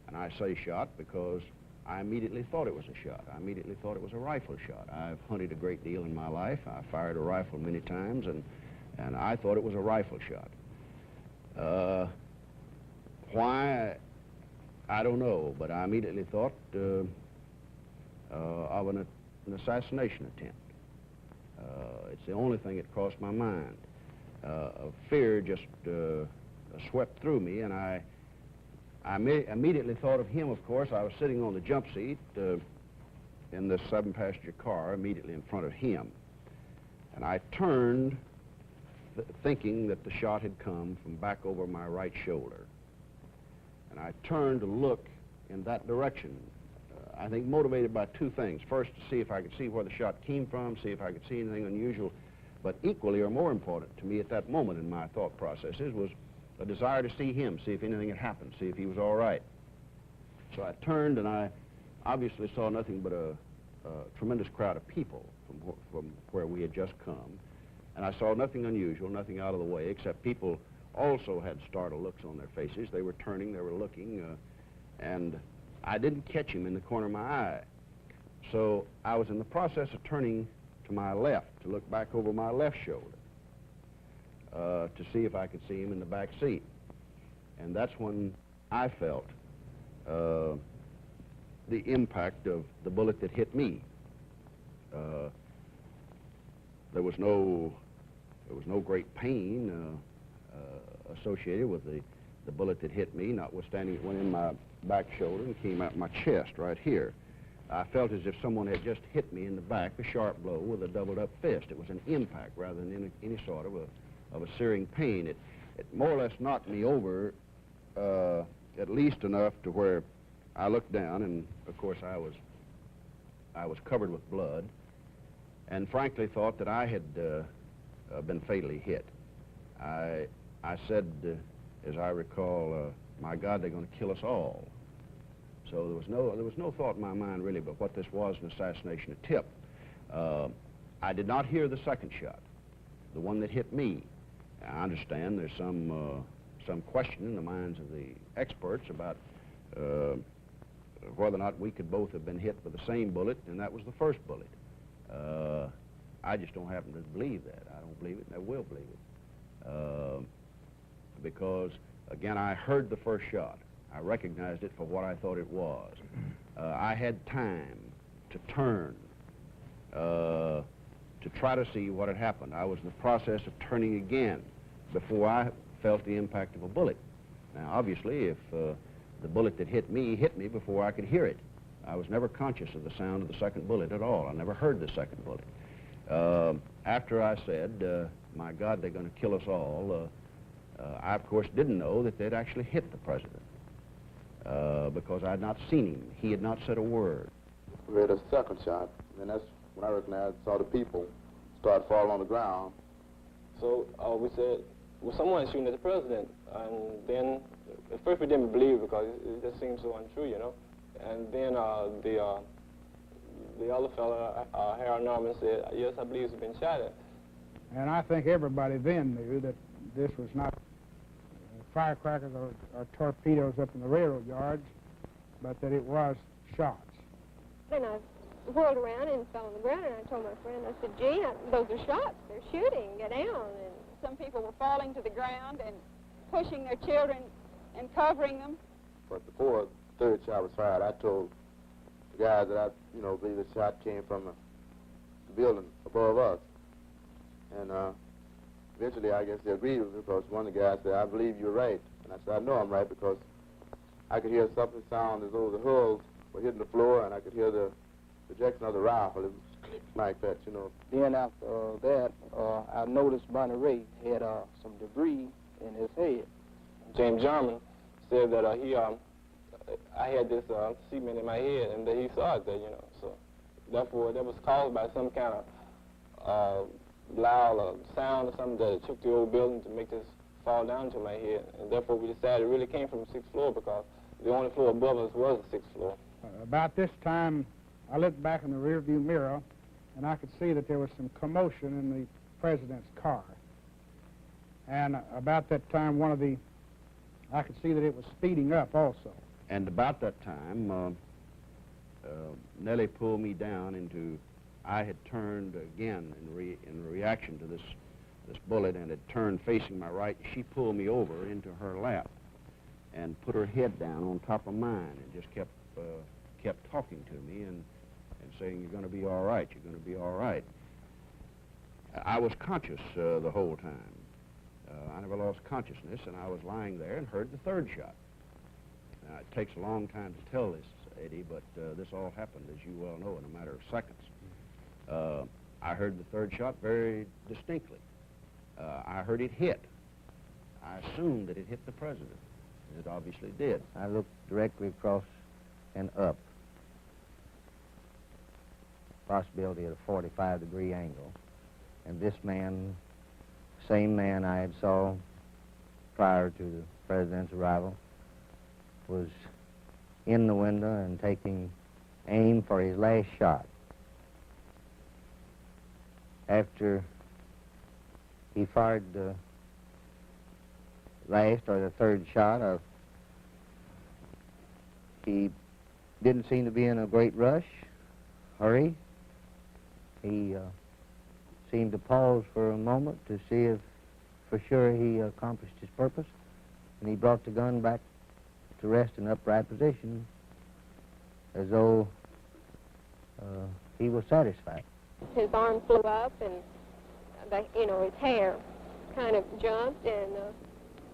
and I say shot because I immediately thought it was a shot. I immediately thought it was a rifle shot. I've hunted a great deal in my life. I fired a rifle many times, and I thought it was a rifle shot. Why, I don't know, but I immediately thought of an assassination attempt. It's the only thing that crossed my mind. Fear just swept through me, and I immediately thought of him, of course. I was sitting on the jump seat in this 7-passenger car immediately in front of him. And I turned thinking that the shot had come from back over my right shoulder. And I turned to look in that direction, I think motivated by two things. First, to see if I could see where the shot came from, see if I could see anything unusual. But equally or more important to me at that moment in my thought processes was a desire to see him, see if anything had happened, see if he was all right. So I turned, and I obviously saw nothing but a tremendous crowd of people from where we had just come. And I saw nothing unusual, nothing out of the way, except people also had startled looks on their faces. They were turning, they were looking, and I didn't catch him in the corner of my eye. So I was in the process of turning to my left to look back over my left shoulder to see if I could see him in the back seat. And that's when I felt the impact of the bullet that hit me. There was no great pain associated with the bullet that hit me, notwithstanding it went in my back shoulder and came out my chest right here. I felt as if someone had just hit me in the back, a sharp blow with a doubled-up fist. It was an impact rather than any sort of a searing pain. It more or less knocked me over at least enough to where I looked down, and of course I was covered with blood, and frankly thought that I had been fatally hit. I said, as I recall, my God, they're going to kill us all. So there was no thought in my mind really but what this was, an assassination attempt. I did not hear the second shot, the one that hit me. I understand there's some question in the minds of the experts about whether or not we could both have been hit with the same bullet, and that was the first bullet. I just don't happen to believe that. I don't believe it, and I will believe it. Because, again, I heard the first shot. I recognized it for what I thought it was. I had time to turn, to try to see what had happened. I was in the process of turning again before I felt the impact of a bullet. Now, obviously, if the bullet that hit me before I could hear it. I was never conscious of the sound of the second bullet at all. I never heard the second bullet. After I said, my God, they're going to kill us all, I, of course, didn't know that they'd actually hit the president because I had not seen him. He had not said a word. We heard a second shot, and that's when I recognized, saw the people start falling on the ground. So we said, well, someone shooting at the president. And then, at first we didn't believe it because it just seemed so untrue, you know. And then the other fellow, Harold Norman, said, yes, I believe he's been shot at. And I think everybody then knew that this was not firecrackers or torpedoes up in the railroad yards, but that it was shots. Then I whirled around and fell on the ground, and I told my friend, I said, gee, those are shots. They're shooting. Get down. And some people were falling to the ground and pushing their children and covering them. But before the third shot was fired, I told the guys that I, believe the shot came from the building above us. And eventually, I guess they agreed with me because one of the guys said, I believe you're right. And I said, I know I'm right because I could hear something sound as though the hulls were hitting the floor, and I could hear the projection of the rifle. It was click like that, you know. Then after that, I noticed Bonnie Ray had some debris in his head. James Jarman said that I had this cement in my head, and that he saw it there, you know. So therefore, that was caused by some kind of loud sound or something that shook the old building to make this fall down to my head. And therefore, we decided it really came from the 6th floor because the only floor above us was the 6th floor. About this time, I looked back in the rearview mirror, and I could see that there was some commotion in the president's car. And about that time, I could see that it was speeding up also. And about that time, Nellie pulled me down into, I had turned again in reaction to this bullet and had turned facing my right. She pulled me over into her lap and put her head down on top of mine and just kept talking to me and saying, you're going to be all right, you're going to be all right. I was conscious the whole time. I never lost consciousness, and I was lying there and heard the third shot. Now, it takes a long time to tell this, Eddie, but this all happened, as you well know, in a matter of seconds. I heard the third shot very distinctly. I heard it hit. I assumed that it hit the president. It obviously did. I looked directly across and up. Possibility at a 45-degree angle. And this man, same man I had saw prior to the president's arrival, was in the window and taking aim for his last shot. After he fired the last or the third shot, he didn't seem to be in a great rush, hurry. He seemed to pause for a moment to see if for sure he accomplished his purpose, and he brought the gun back to rest in upright position as though he was satisfied. His arm flew up, and his hair kind of jumped, and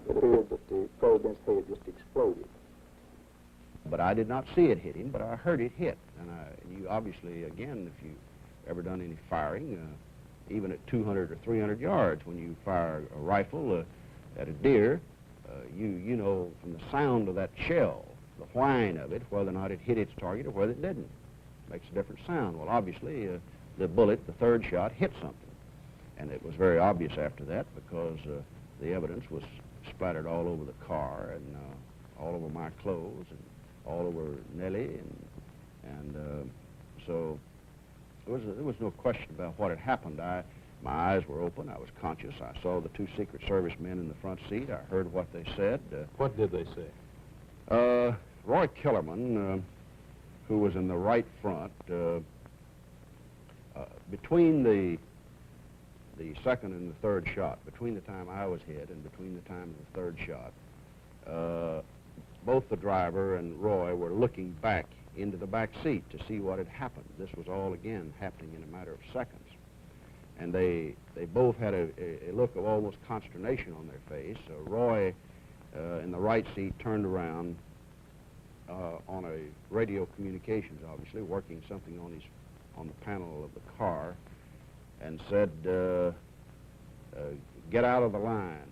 It appeared that the president's head just exploded. But I did not see it hit him, but I heard it hit. And you obviously, again, if you've ever done any firing, even at 200 or 300 yards, when you fire a rifle at a deer, you know from the sound of that shell, the whine of it, whether or not it hit its target or whether it didn't. It makes a different sound. Well, obviously, the bullet, the third shot, hit something. And it was very obvious after that because the evidence was splattered all over the car and all over my clothes and all over Nellie, and so there was no question about what had happened. My eyes were open. I was conscious. I saw the two Secret Service men in the front seat. I heard what they said. What did they say? Roy Kellerman, who was in the right front, between the second and the third shot, between the time I was hit and between the time of the third shot, both the driver and Roy were looking back into the back seat to see what had happened. This was all, again, happening in a matter of seconds. And they both had a look of almost consternation on their face. Roy, in the right seat, turned around on a radio communications, obviously, working something on the panel of the car, and said, get out of the line,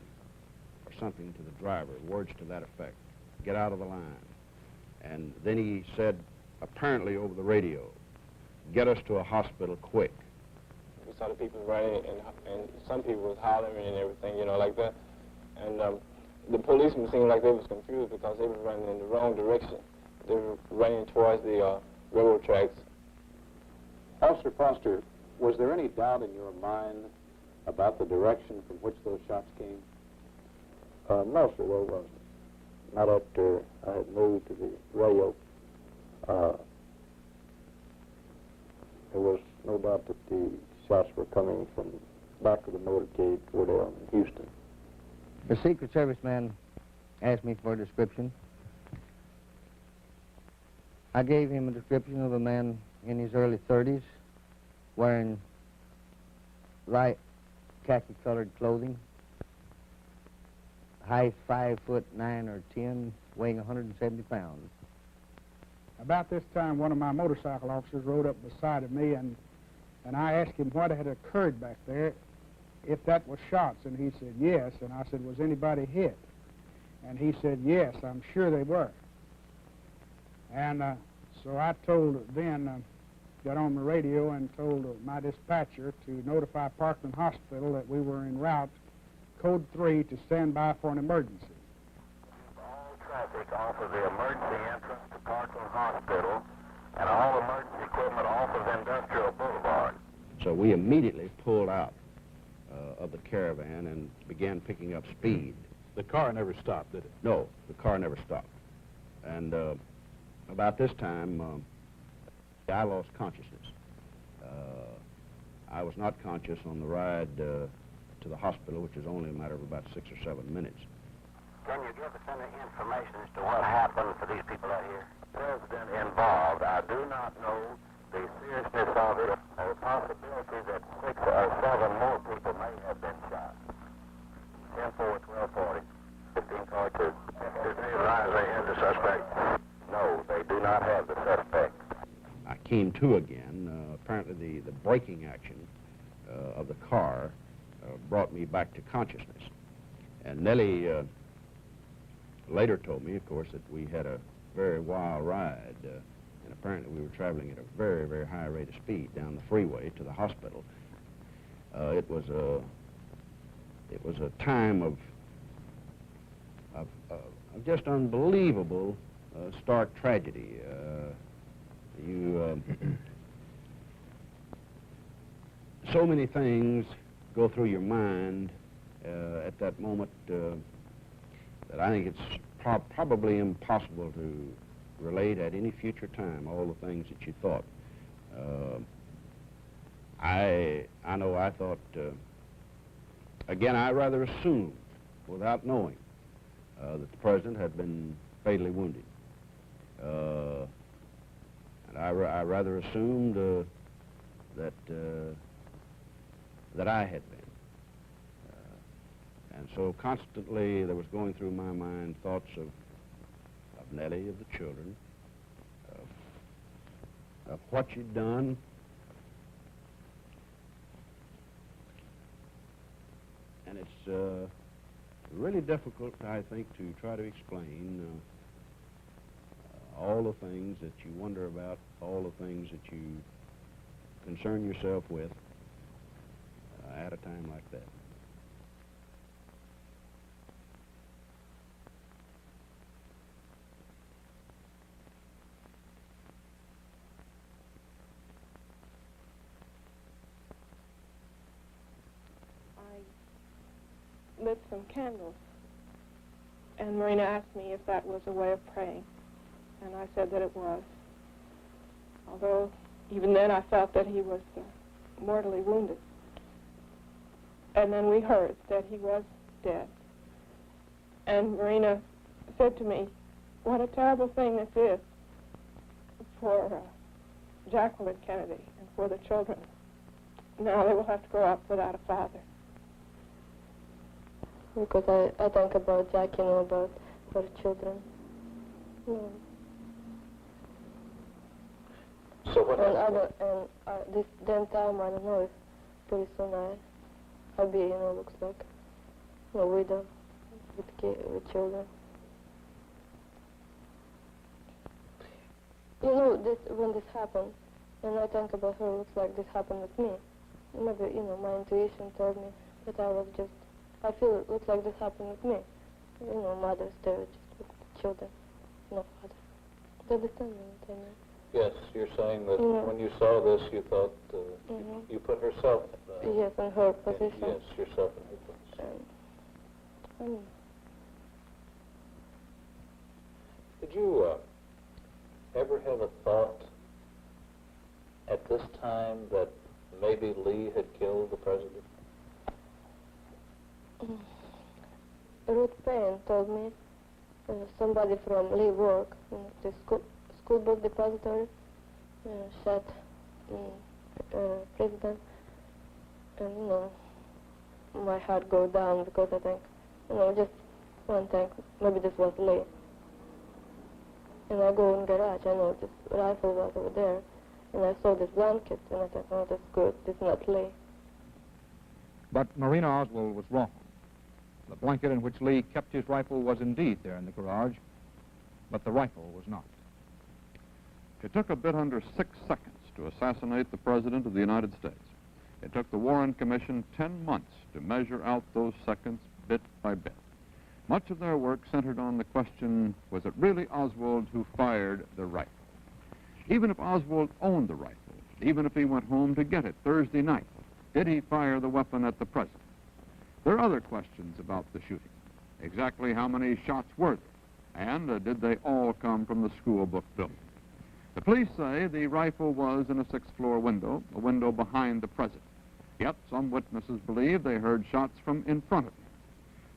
or something to the driver, words to that effect. Get out of the line. And then he said, apparently over the radio, get us to a hospital quick. We saw the people running, and some people was hollering and everything, you know, like that. And the policemen seemed like they was confused because they was running in the wrong direction. They were running towards the railroad tracks. Officer Foster, was there any doubt in your mind about the direction from which those shots came? No, sir, there wasn't. Not after I had moved to the rail. There was no doubt that the shots were coming from back of the motorcade toward Elm in Houston. The Secret Service man asked me for a description. I gave him a description of a man in his early 30s wearing light khaki-colored clothing, height 5'9" or 10", weighing 170 pounds. About this time, one of my motorcycle officers rode up beside of me, and I asked him what had occurred back there, if that was shots, and he said yes, and I said, was anybody hit? And he said, yes, I'm sure they were. And so I got on the radio and told my dispatcher to notify Parkland Hospital that we were en route, code 3, to stand by for an emergency. All traffic off of the emergency entrance to Parkland Hospital and all emergency equipment off of Industrial Boulevard. So we immediately pulled out of the caravan and began picking up speed. The car never stopped, did it? No, the car never stopped. And about this time, I lost consciousness. I was not conscious on the ride to the hospital, which was only a matter of about 6 or 7 minutes. Can you give us any information as to what happened for these people out here? President involved. I do not know the seriousness of it or the possibility that 6 or 7 more people may have been shot. 10-4, 12-40, 15 car 2. Did they realize they had the suspect? No, they do not have the suspect. I came to again. Apparently the braking action of the car brought me back to consciousness. And Nellie later told me, of course, that we had a very wild ride, and apparently we were traveling at a very, very high rate of speed down the freeway to the hospital. It was a time of just unbelievable stark tragedy. So many things go through your mind at that moment that I think it's probably impossible to relate at any future time, all the things that you thought. I know I thought, again, I rather assumed, without knowing, that the president had been fatally wounded. And I rather assumed that I had been. And so constantly there was going through my mind thoughts of Nellie, of the children, of what you'd done. And it's really difficult, I think, to try to explain all the things that you wonder about, all the things that you concern yourself with at a time like that. I lit some candles, and Marina asked me if that was a way of praying, and I said that it was. Although even then I felt that he was mortally wounded. And then we heard that he was dead. And Marina said to me, what a terrible thing this is for Jacqueline Kennedy and for the children. Now they will have to grow up without a father. Because I think about Jack, about her children. So what happened? This damn time, I don't know if pretty soon I'll be, looks like a widow with children. When this happened, and I think about her, looks like this happened with me. Maybe, my intuition told me that I feel it looks like this happened with me. Mother's there just with the children, no father. Do you understand what I mean? Yes, you're saying that when you saw this, you thought you put herself. Yes, in her position. Yes, yourself in her position. Did you ever have a thought at this time that maybe Lee had killed the president? Ruth Payne told me somebody from Lee work in the school book depository shot president, and my heart go down because I think just one thing, maybe this was Lee. And I go in the garage, I know this rifle was over there, and I saw this blanket, and I thought, oh, that's good, it's not Lee. But Marina Oswald was wrong. The blanket in which Lee kept his rifle was indeed there in the garage, but the rifle was not. It took a bit under 6 seconds to assassinate the President of the United States. It took the Warren Commission 10 months to measure out those seconds bit by bit. Much of their work centered on the question, was it really Oswald who fired the rifle? Even if Oswald owned the rifle, even if he went home to get it Thursday night, did he fire the weapon at the President? There are other questions about the shooting. Exactly how many shots were there? And did they all come from the school book building? The police say the rifle was in a 6th-floor window, a window behind the President. Yet some witnesses believe they heard shots from in front of him.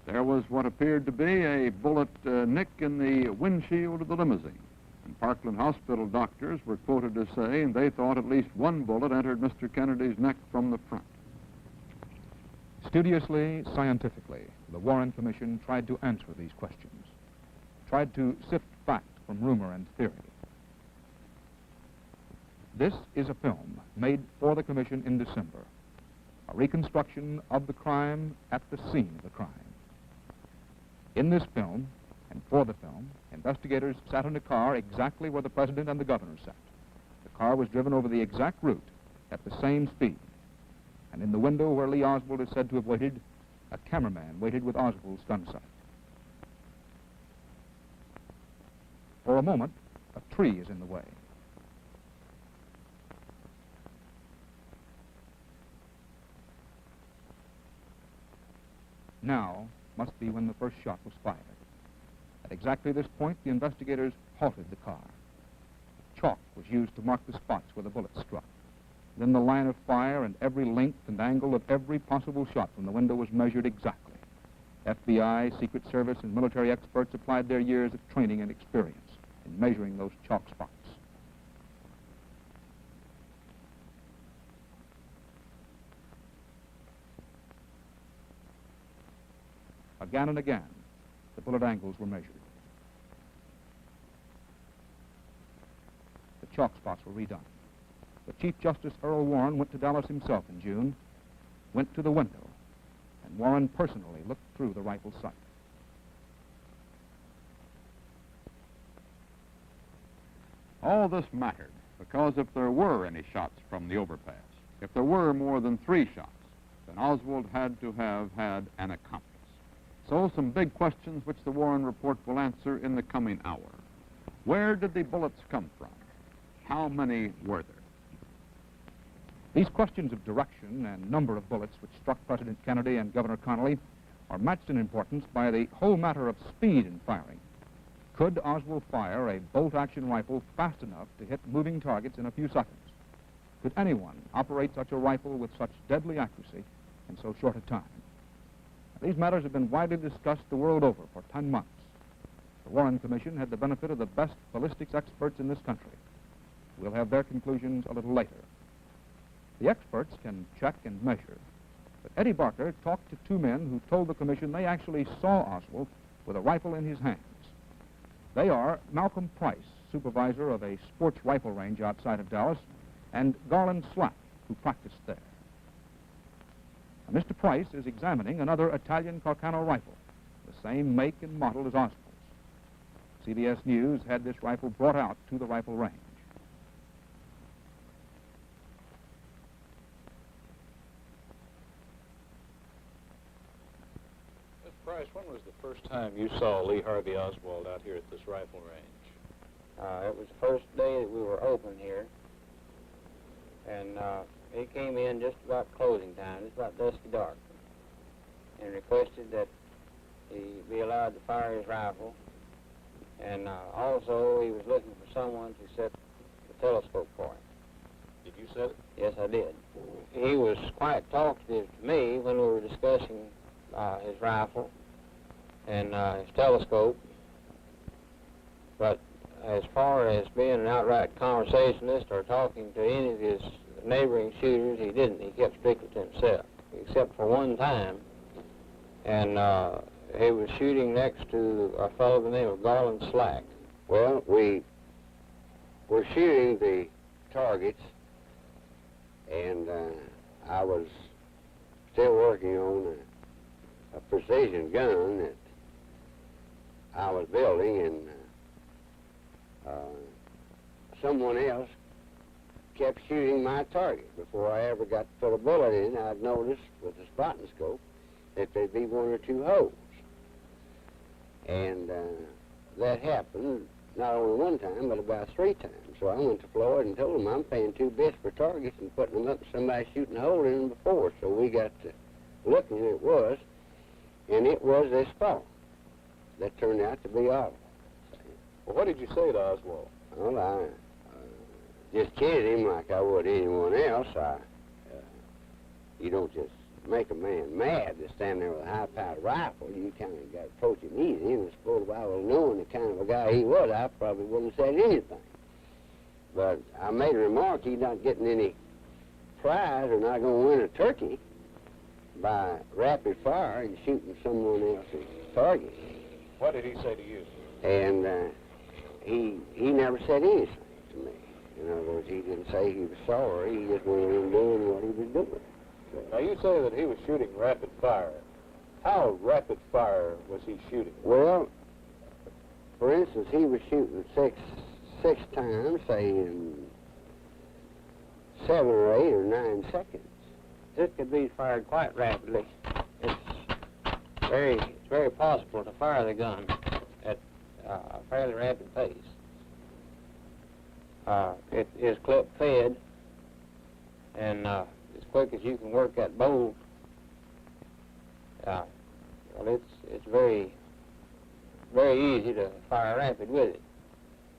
There was what appeared to be a bullet nick in the windshield of the limousine. And Parkland Hospital doctors were quoted as saying they thought at least one bullet entered Mr. Kennedy's neck from the front. Studiously, scientifically, the Warren Commission tried to answer these questions, tried to sift fact from rumor and theory. This is a film made for the Commission in December, a reconstruction of the crime at the scene of the crime. In this film, and for the film, investigators sat in a car exactly where the President and the Governor sat. The car was driven over the exact route at the same speed. And in the window where Lee Oswald is said to have waited, a cameraman waited with Oswald's gun sight. For a moment, a tree is in the way. Now must be when the first shot was fired. At exactly this point, the investigators halted the car. Chalk was used to mark the spots where the bullets struck. Then the line of fire and every length and angle of every possible shot from the window was measured exactly. FBI, Secret Service, and military experts applied their years of training and experience in measuring those chalk spots. Again and again, the bullet angles were measured. The chalk spots were redone. But Chief Justice Earl Warren went to Dallas himself in June, went to the window, and Warren personally looked through the rifle sight. All this mattered because if there were any shots from the overpass, if there were more than 3 shots, then Oswald had to have had an accomplice. So some big questions which the Warren report will answer in the coming hour. Where did the bullets come from? How many were there? These questions of direction and number of bullets which struck President Kennedy and Governor Connally are matched in importance by the whole matter of speed in firing. Could Oswald fire a bolt-action rifle fast enough to hit moving targets in a few seconds? Could anyone operate such a rifle with such deadly accuracy in so short a time? These matters have been widely discussed the world over for 10 months. The Warren Commission had the benefit of the best ballistics experts in this country. We'll have their conclusions a little later. The experts can check and measure, but Eddie Barker talked to 2 men who told the Commission they actually saw Oswald with a rifle in his hands. They are Malcolm Price, supervisor of a sports rifle range outside of Dallas, and Garland Slack, who practiced there. Now, Mr. Price is examining another Italian Carcano rifle, the same make and model as Oswald's. CBS News had this rifle brought out to the rifle range. Price, when was the first time you saw Lee Harvey Oswald out here at this rifle range? It was the first day that we were open here, and he came in just about closing time, just about dusky dark, and requested that he be allowed to fire his rifle, and also he was looking for someone to set the telescope for him. Did you set it? Yes, I did. He was quite talkative to me when we were discussing his rifle and his telescope, but as far as being an outright conversationalist or talking to any of his neighboring shooters, he didn't. He kept strictly to himself, except for one time, and he was shooting next to a fellow by the name of Garland Slack. Well, we were shooting the targets, and I was still working on a precision gun that I was building, and someone else kept shooting my target. Before I ever got to put a bullet in, I'd noticed with the spotting scope that there'd be one or two holes. And that happened not only one time, but about 3 times. So I went to Floyd and told him I'm paying 2 bits for targets and putting them up with somebody shooting a hole in them before. So we got to looking, and it was this fellow that turned out to be Oswald. Well, what did you say to Oswald? Well, I just kidded him like I would anyone else. You don't just make a man mad to stand there with a high-powered rifle. You kind of got to approach him easy, and I suppose if I was knowing the kind of a guy he was, I probably wouldn't have said anything. But I made a remark, he's not getting any prize or not going to win a turkey by rapid fire and shooting someone else's target. What did he say to you? And he never said anything to me. In other words, he didn't say he was sorry. He just went on doing what he was doing. Now, you say that he was shooting rapid fire. How rapid fire was he shooting? Well, for instance, he was shooting six times, say, in 7 or 8 or 9 seconds. This could be fired quite rapidly. It's very possible to fire the gun at a fairly rapid pace. It is clip fed, and as quick as you can work that bolt, well, it's very easy to fire rapid with it.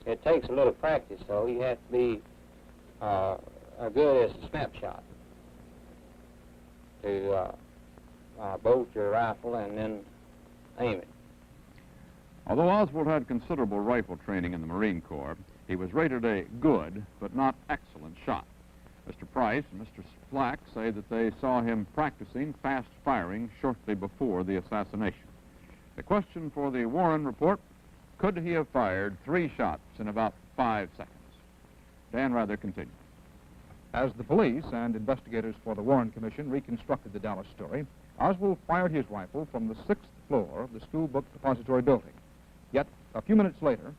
It takes a little practice, though. You have to be good as a snapshot to bolt your rifle and then aim it. Although Oswald had considerable rifle training in the Marine Corps, he was rated a good but not excellent shot. Mr. Price and Mr. Slack say that they saw him practicing fast firing shortly before the assassination. The question for the Warren report: could he have fired 3 shots in about 5 seconds? Dan Rather continues. As the police and investigators for the Warren Commission reconstructed the Dallas story, Oswald fired his rifle from the 6th floor of the school book depository building. Yet, a few minutes later,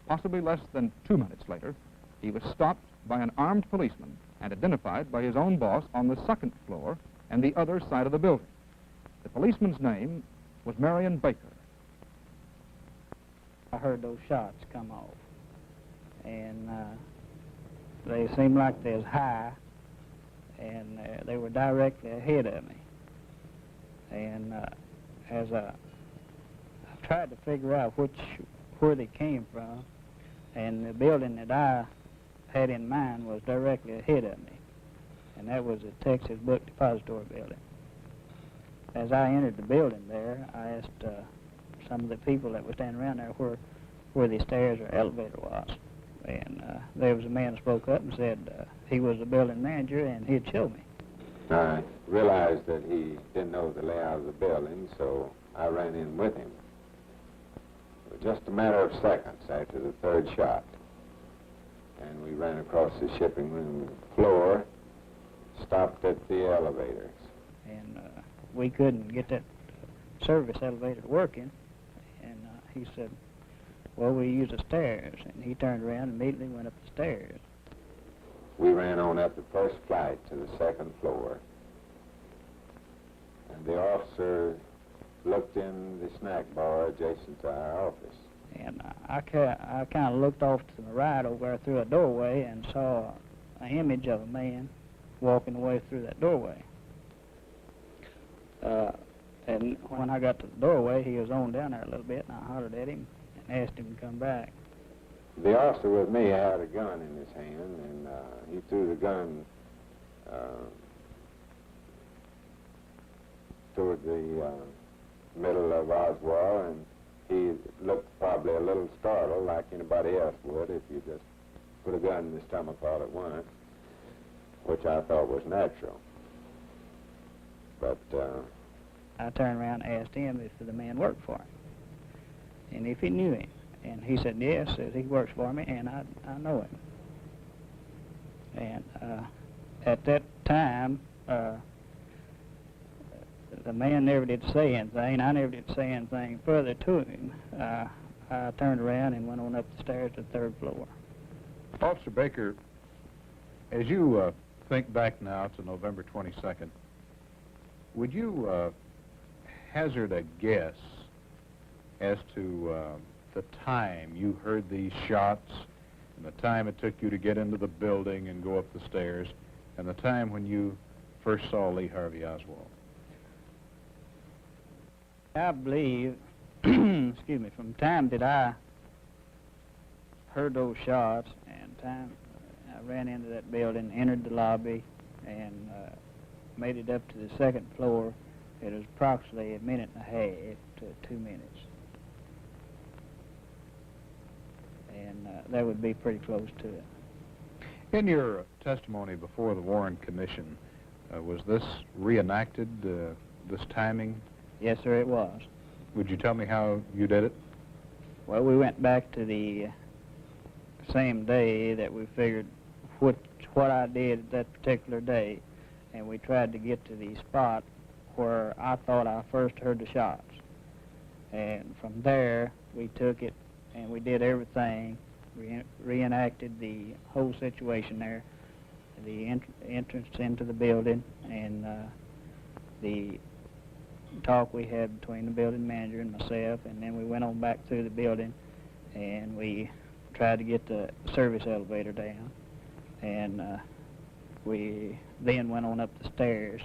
possibly less than 2 minutes later, he was stopped by an armed policeman and identified by his own boss on the 2nd floor and the other side of the building. The policeman's name was Marion Baker. I heard those shots come off, and they seemed like they was high, and they were directly ahead of me. And as I tried to figure out where they came from, and the building that I had in mind was directly ahead of me, and that was the Texas Book Depository building. As I entered the building there, I asked some of the people that were standing around there where the stairs or elevator was. And there was a man who spoke up and said he was the building manager and he'd show me. I realized that he didn't know the layout of the building, so I ran in with him. It was just a matter of seconds after the 3rd shot, and we ran across the shipping room floor, stopped at the elevators. And we couldn't get that service elevator working, and he said, well, we use the stairs, and he turned around and immediately went up the stairs. We ran on up the 1st flight to the 2nd floor, and the officer looked in the snack bar adjacent to our office. And I kind of looked off to the right over there through a doorway and saw an image of a man walking away through that doorway. And when I got to the doorway, he was on down there a little bit, and I hollered at him and asked him to come back. The officer with me had a gun in his hand, and he threw the gun toward the middle of Oswald, and he looked probably a little startled, like anybody else would if you just put a gun in his stomach all at once, which I thought was natural. But I turned around and asked him if the man worked for him and if he knew him. And he said, yes, says he works for me, and I know him. And at that time, the man never did say anything. I never did say anything further to him. I turned around and went on up the stairs to the 3rd floor. Officer Baker, as you think back now to November 22nd, would you hazard a guess as to the time you heard these shots and the time it took you to get into the building and go up the stairs and the time when you first saw Lee Harvey Oswald? I believe, excuse me, from the time that I heard those shots and time I ran into that building, entered the lobby, and made it up to the 2nd floor, it was approximately 1.5 minutes to 2 minutes. And that would be pretty close to it. In your testimony before the Warren Commission, was this reenacted, this timing? Yes, sir, it was. Would you tell me how you did it? Well, we went back to the same day that we figured what I did that particular day, and we tried to get to the spot where I thought I first heard the shots. And from there, we took it and we did everything, reenacted the whole situation there, the entrance into the building, and the talk we had between the building manager and myself, and then we went on back through the building and we tried to get the service elevator down, and we then went on up the stairs,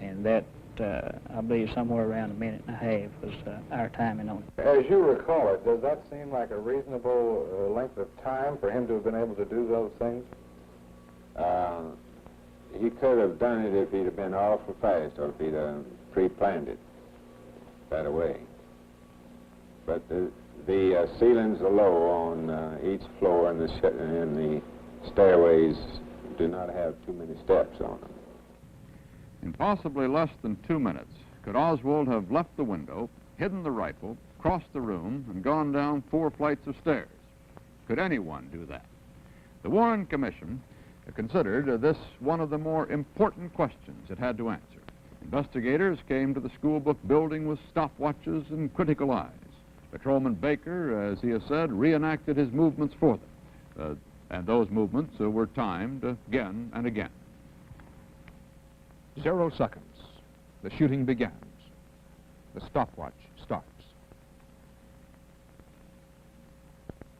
and that I believe somewhere around 1.5 minutes was our timing on it. As you recall it, does that seem like a reasonable length of time for him to have been able to do those things? He could have done it if he'd have been awful fast or if he'd have pre-planned it that way. But the ceilings are low on each floor, and the stairways do not have too many steps on them. In possibly less than 2 minutes, could Oswald have left the window, hidden the rifle, crossed the room, and gone down 4 flights of stairs? Could anyone do that? The Warren Commission considered this one of the more important questions it had to answer. Investigators came to the school book building with stopwatches and critical eyes. Patrolman Baker, as he has said, reenacted his movements for them, and those movements were timed again and again. 0 seconds. The shooting begins. The stopwatch stops.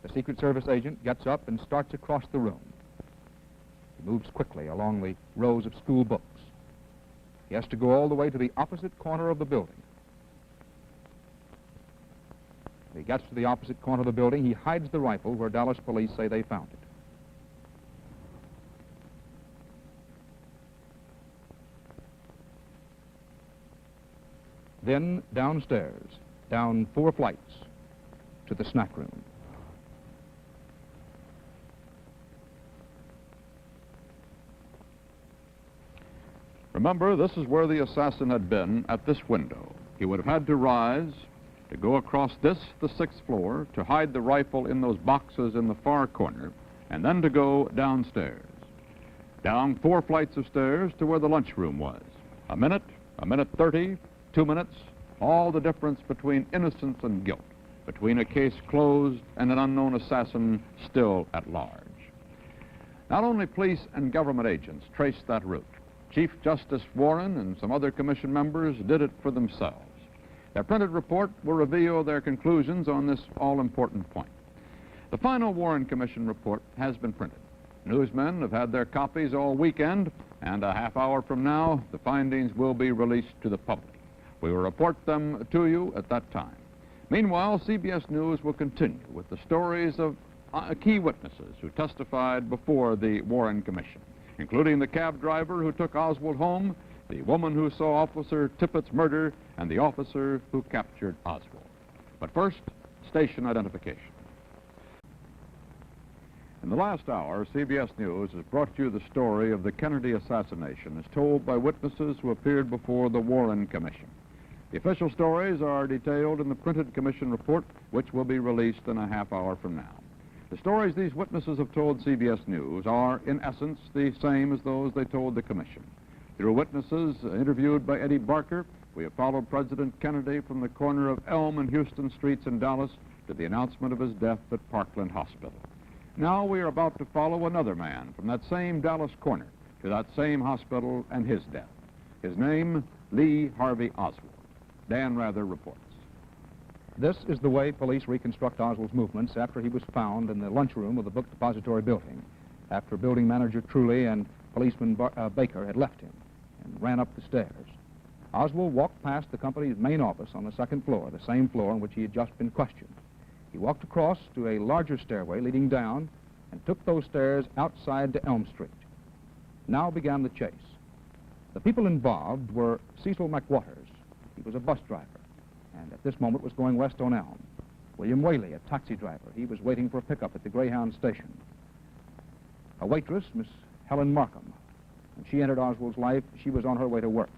The Secret Service agent gets up and starts across the room. He moves quickly along the rows of school books. He has to go all the way to the opposite corner of the building. When he gets to the opposite corner of the building, he hides the rifle where Dallas police say they found it. Then downstairs, down 4 flights, to the snack room. Remember, this is where the assassin had been at this window. He would have had to rise, to go across this, the 6th floor, to hide the rifle in those boxes in the far corner, and then to go downstairs. Down 4 flights of stairs to where the lunchroom was. 1 minute, 1:30, 2 minutes, all the difference between innocence and guilt, between a case closed and an unknown assassin still at large. Not only police and government agents traced that route. Chief Justice Warren and some other commission members did it for themselves. Their printed report will reveal their conclusions on this all-important point. The final Warren Commission report has been printed. Newsmen have had their copies all weekend, and a half hour from now, the findings will be released to the public. We will report them to you at that time. Meanwhile, CBS News will continue with the stories of key witnesses who testified before the Warren Commission, including the cab driver who took Oswald home, the woman who saw Officer Tippett's murder, and the officer who captured Oswald. But first, station identification. In the last hour, CBS News has brought you the story of the Kennedy assassination as told by witnesses who appeared before the Warren Commission. The official stories are detailed in the printed commission report, which will be released in a half hour from now. The stories these witnesses have told CBS News are, in essence, the same as those they told the commission. Through witnesses interviewed by Eddie Barker, we have followed President Kennedy from the corner of Elm and Houston Streets in Dallas to the announcement of his death at Parkland Hospital. Now we are about to follow another man from that same Dallas corner to that same hospital and his death. His name, Lee Harvey Oswald. Dan Rather reports. This is the way police reconstruct Oswald's movements after he was found in the lunchroom of the book depository building, after building manager Truly and policeman Baker had left him and ran up the stairs. Oswald walked past the company's main office on the second floor, the same floor in which he had just been questioned. He walked across to a larger stairway leading down and took those stairs outside to Elm Street. Now began the chase. The people involved were Cecil McWaters. He was a bus driver, and at this moment was going west on Elm. William Whaley, a taxi driver. He was waiting for a pickup at the Greyhound station. A waitress, Miss Helen Markham. When she entered Oswald's life, she was on her way to work.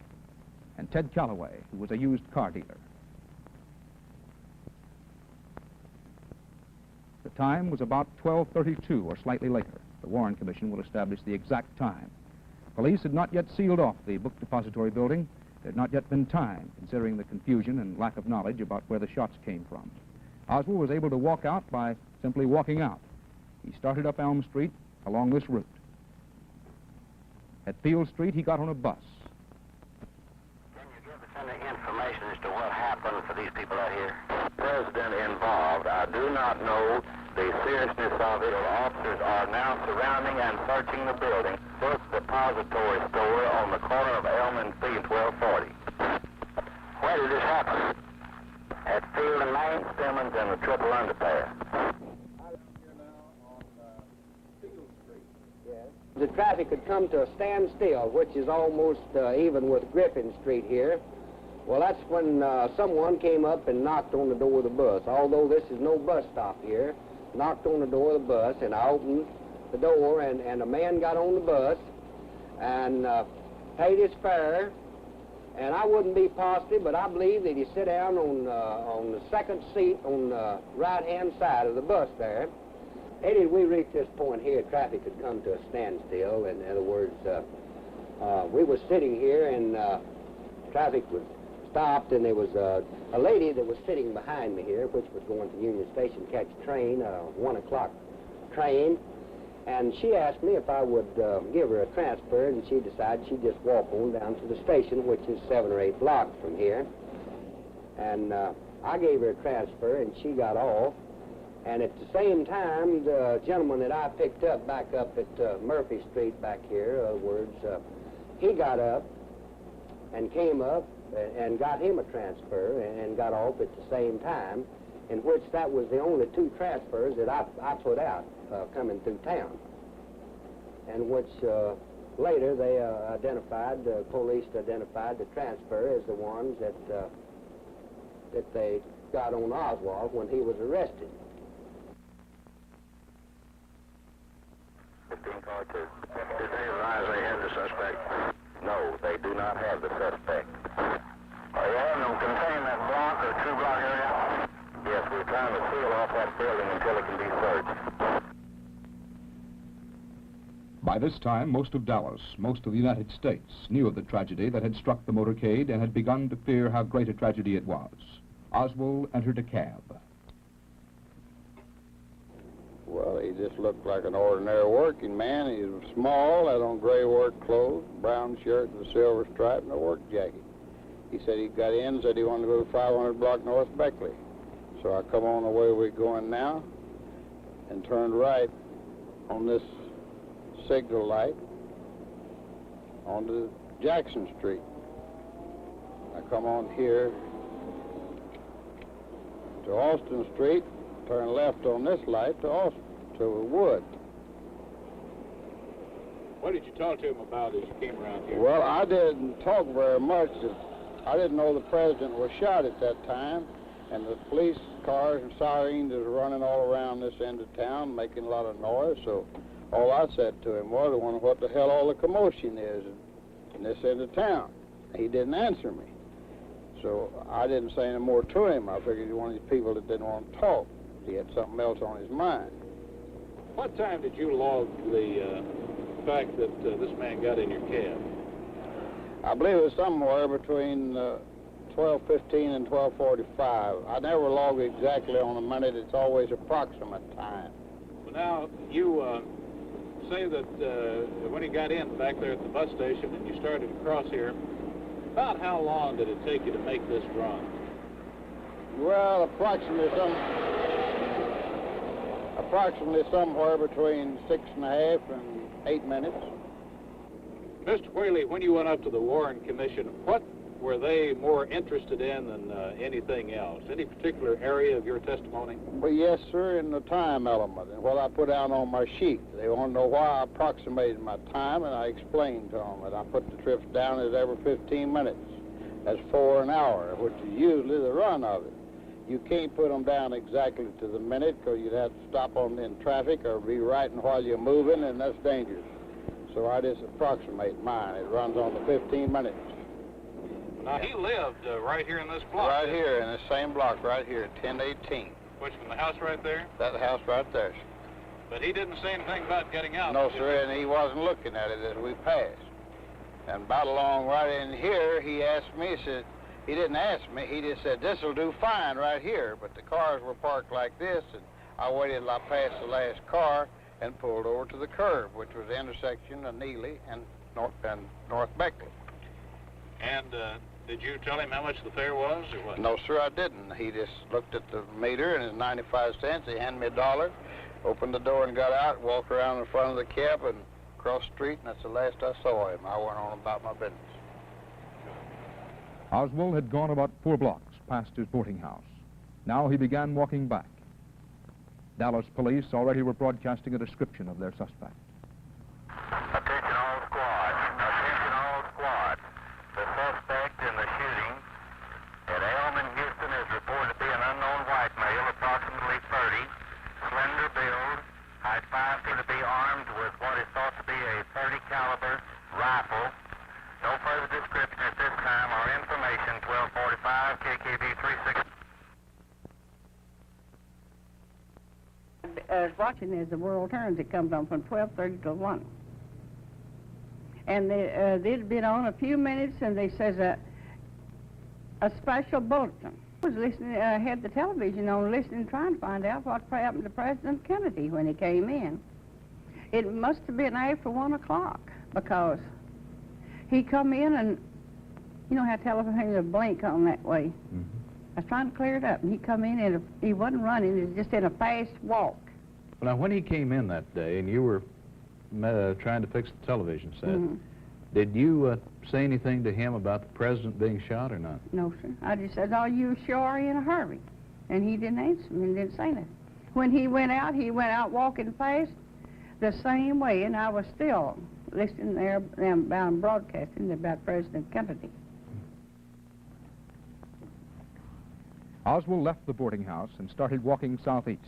And Ted Calloway, who was a used car dealer. The time was about 12:32 or slightly later. The Warren Commission will establish the exact time. Police had not yet sealed off the book depository building. There had not yet been time, considering the confusion and lack of knowledge about where the shots came from. Oswald was able to walk out by simply walking out. He started up Elm Street along this route. At Field Street, he got on a bus. Can you give us any information as to what happened for these people out here? President involved. I do not know the seriousness of it. Officers are now surrounding and searching the building. Book depository store on the corner of Elm and Field, 1240. Where did this happen? At Field and Main, Stemmons, and the Triple Underpass. The traffic had come to a standstill, which is almost even with Griffin Street here. Well, that's when someone came up and knocked on the door of the bus. Although this is no bus stop here, knocked on the door of the bus, and I opened the door, and a man got on the bus and paid his fare. And I wouldn't be positive, but I believe that he sat down on the second seat on the right-hand side of the bus there. Eddie, we reached this point here, traffic had come to a standstill. In other words, we were sitting here and traffic was stopped, and there was a lady that was sitting behind me here, which was going to Union Station to catch a train, a 1 o'clock train. And she asked me if I would give her a transfer, and she decided she'd just walk on down to the station, which is 7 or 8 blocks from here. And I gave her a transfer, and she got off. And at the same time, the gentleman that I picked up back up at Murphy Street back here, in other words, he got up and came up and got him a transfer and got off at the same time, in which that was the only 2 transfers that I put out coming through town. And which later they identified, the police identified the transfer as the ones that they got on Oswald when he was arrested. 1542. Did they realize they had the suspect? No, they do not have the suspect. Are you having them contain that block or 2-block area? Yes, we're trying to seal off that building until it can be searched. By this time, most of Dallas, most of the United States, knew of the tragedy that had struck the motorcade and had begun to fear how great a tragedy it was. Oswald entered a cab. Well, he just looked like an ordinary working man. He was small, had on gray work clothes, brown shirt and a silver stripe and a work jacket. He said he got in, said he wanted to go to 500 block North Beckley. So I come on the way we're going now and turned right on this signal light onto Jackson Street. I come on here to Austin Street, turn left on this light to Austin, to Wood. What did you talk to him about as you came around here? Well, I didn't talk very much. I didn't know the president was shot at that time, and the police cars and sirens was running all around this end of town, making a lot of noise, so all I said to him was, I wonder what the hell all the commotion is in this end of town. He didn't answer me. So I didn't say any more to him. I figured he was one of these people that didn't want to talk. He had something else on his mind. What time did you log the fact that this man got in your cab? I believe it was somewhere between 12:15 and 12:45. I never log exactly on a minute. It's always approximate time. Well, now, you say that when he got in back there at the bus station and you started across here, about how long did it take you to make this run? Well, approximately somewhere between 6.5 and 8 minutes. Mr. Whaley, when you went up to the Warren Commission, what were they more interested in than anything else? Any particular area of your testimony? Well, yes, sir, in the time element, and what I put out on my sheet. They want to know why I approximated my time, and I explained to them that I put the trips down as every 15 minutes. That's 4 an hour, which is usually the run of it. You can't put them down exactly to the minute, because you'd have to stop on in traffic or be writing while you're moving, and that's dangerous. So I just approximate mine. It runs on the 15 minutes. Now, he lived right here in this block. Right here, in the same block, right here, 1018. Which one, the house right there? That house right there. But he didn't say anything about getting out. No, sir, and he wasn't looking at it as we passed. And about along right in here, he asked me, he said, he didn't ask me, he just said, this'll do fine right here. But the cars were parked like this, and I waited till I passed the last car and pulled over to the curb, which was the intersection of Neely and North Beckley. And did you tell him how much the fare was, or what? No, sir, I didn't. He just looked at the meter, and it's 95 cents. He handed me $1, opened the door and got out, walked around in front of the cab and across the street, and that's the last I saw him. I went on about my business. Oswald had gone about 4 blocks past his boarding house. Now he began walking back. Dallas police already were broadcasting a description of their suspect. Attention all squads. Attention all squads. The suspect in the shooting at Elm in Houston is reported to be an unknown white male, approximately 30, slender build, height 5 feet, to be armed with what is thought to be a .30 caliber rifle. No further description at this time or information. 1245 KKB 36. I was watching as the world turns. It comes on from 12:30 to 1. And they'd been on a few minutes, and they says a special bulletin. I was listening, had the television on, listening, trying to find out what happened to President Kennedy when he came in. It must have been after 1 o'clock, because he come in, and you know how telephones blink on that way. Mm-hmm. I was trying to clear it up, and he come in, and he wasn't running. He was just in a fast walk. Well, now, when he came in that day, and you were trying to fix the television set, mm-hmm. Did you say anything to him about the president being shot or not? No, sir. I just said, "Oh, you sure are in a hurry," and he didn't answer me and didn't say nothing. When he went out walking fast the same way, and I was still listening there about broadcasting about President Kennedy. Oswald left the boarding house and started walking southeast.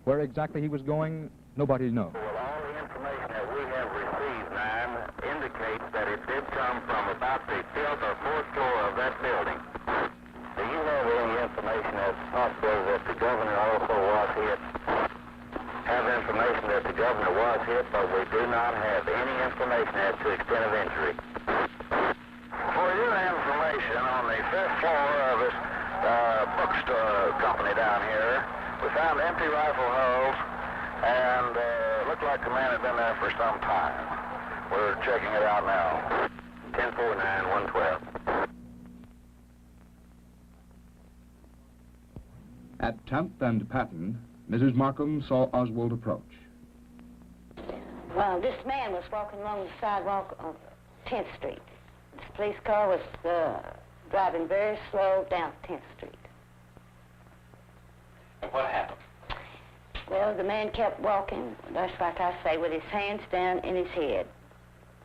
Where exactly he was going, nobody knows. Well, all the information that we have received, Nine, indicates that it did come from about the 5th or 4th floor of that building. Do you have any information as possible that the governor also was hit? Have information that the governor was hit, but we do not have any information as to extent of injury. For your information, on the 5th floor of this bookstore company down here, we found empty rifle hulls, and looked like the man had been there for some time. We're checking it out now. 1049-112. At 10th and Patton, Mrs. Markham saw Oswald approach. Well, this man was walking along the sidewalk on 10th Street. This police car was driving very slow down 10th Street. What happened? Well, the man kept walking, that's like I say, with his hands down in his head.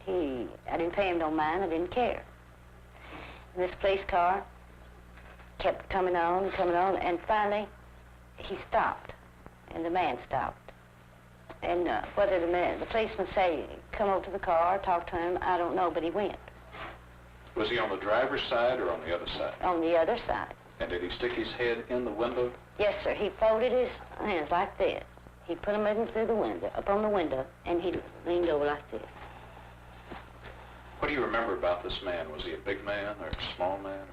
I didn't pay him no mind, I didn't care. And this police car kept coming on, and finally he stopped, and the man stopped. And whether the policeman say, come over to the car, talk to him, I don't know, but he went. Was he on the driver's side or on the other side? On the other side. And did he stick his head in the window? Yes, sir. He folded his hands like this. He put them in through the window, up on the window, and he leaned over like this. What do you remember about this man? Was he a big man or a small man?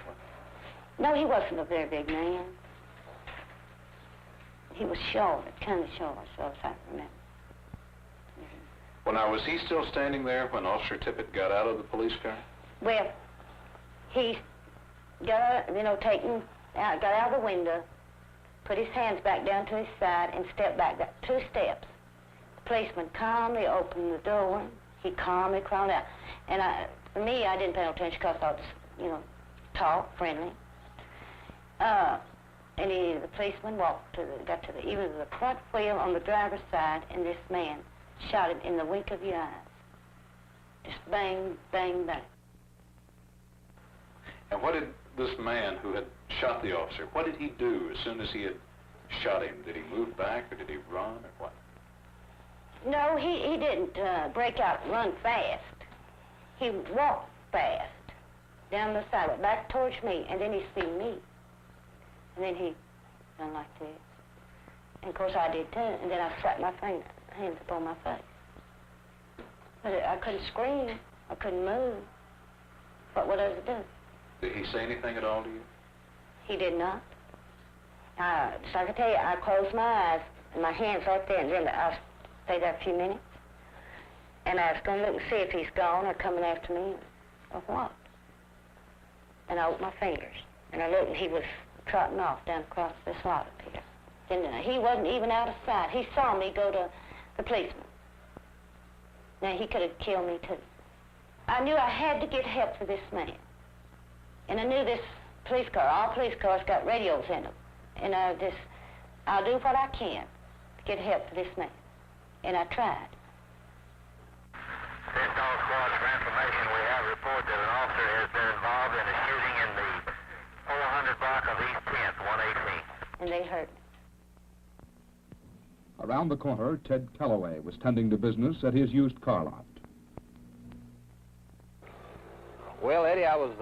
No, he wasn't a very big man. He was short, kind of short, so as I remember. Well, now, was he still standing there when Officer Tippett got out of the police car? Well, he got out, got out of the window, put his hands back down to his side, and stepped back 2 steps. The policeman calmly opened the door. He calmly crawled out. And for me, I didn't pay no attention because I was, talk, friendly. And the policeman got to either the front wheel on the driver's side, and this man shot him in the wink of your eyes. Just bang, bang, bang. And what did this man who had shot the officer, what did he do as soon as he had shot him? Did he move back, or did he run, or what? No, he didn't break out and run fast. He walked fast down the sidewalk, back towards me, and then he seen me. And then he done like this. And of course I did too, and then I slapped my hands upon my face. But I couldn't scream, I couldn't move. What would I do? Did he say anything at all to you? He did not. So I can tell you, I closed my eyes and my hands right there, and then I stayed there a few minutes. And I was going to look and see if he's gone or coming after me or what. And I opened my fingers, and I looked, and he was trotting off down across this lot up here. And he wasn't even out of sight. He saw me go to the policeman. Now, he could have killed me, too. I knew I had to get help for this man. And I knew this police car, all police cars got radios in them. And I'll do what I can to get help for this man. And I tried. This all squad for information. We have reported that an officer has been involved in a shooting in the 400 block of East 10th, 118. And they hurt me. Around the corner, Ted Calloway was tending to business at his used car lot. Well, Eddie, I was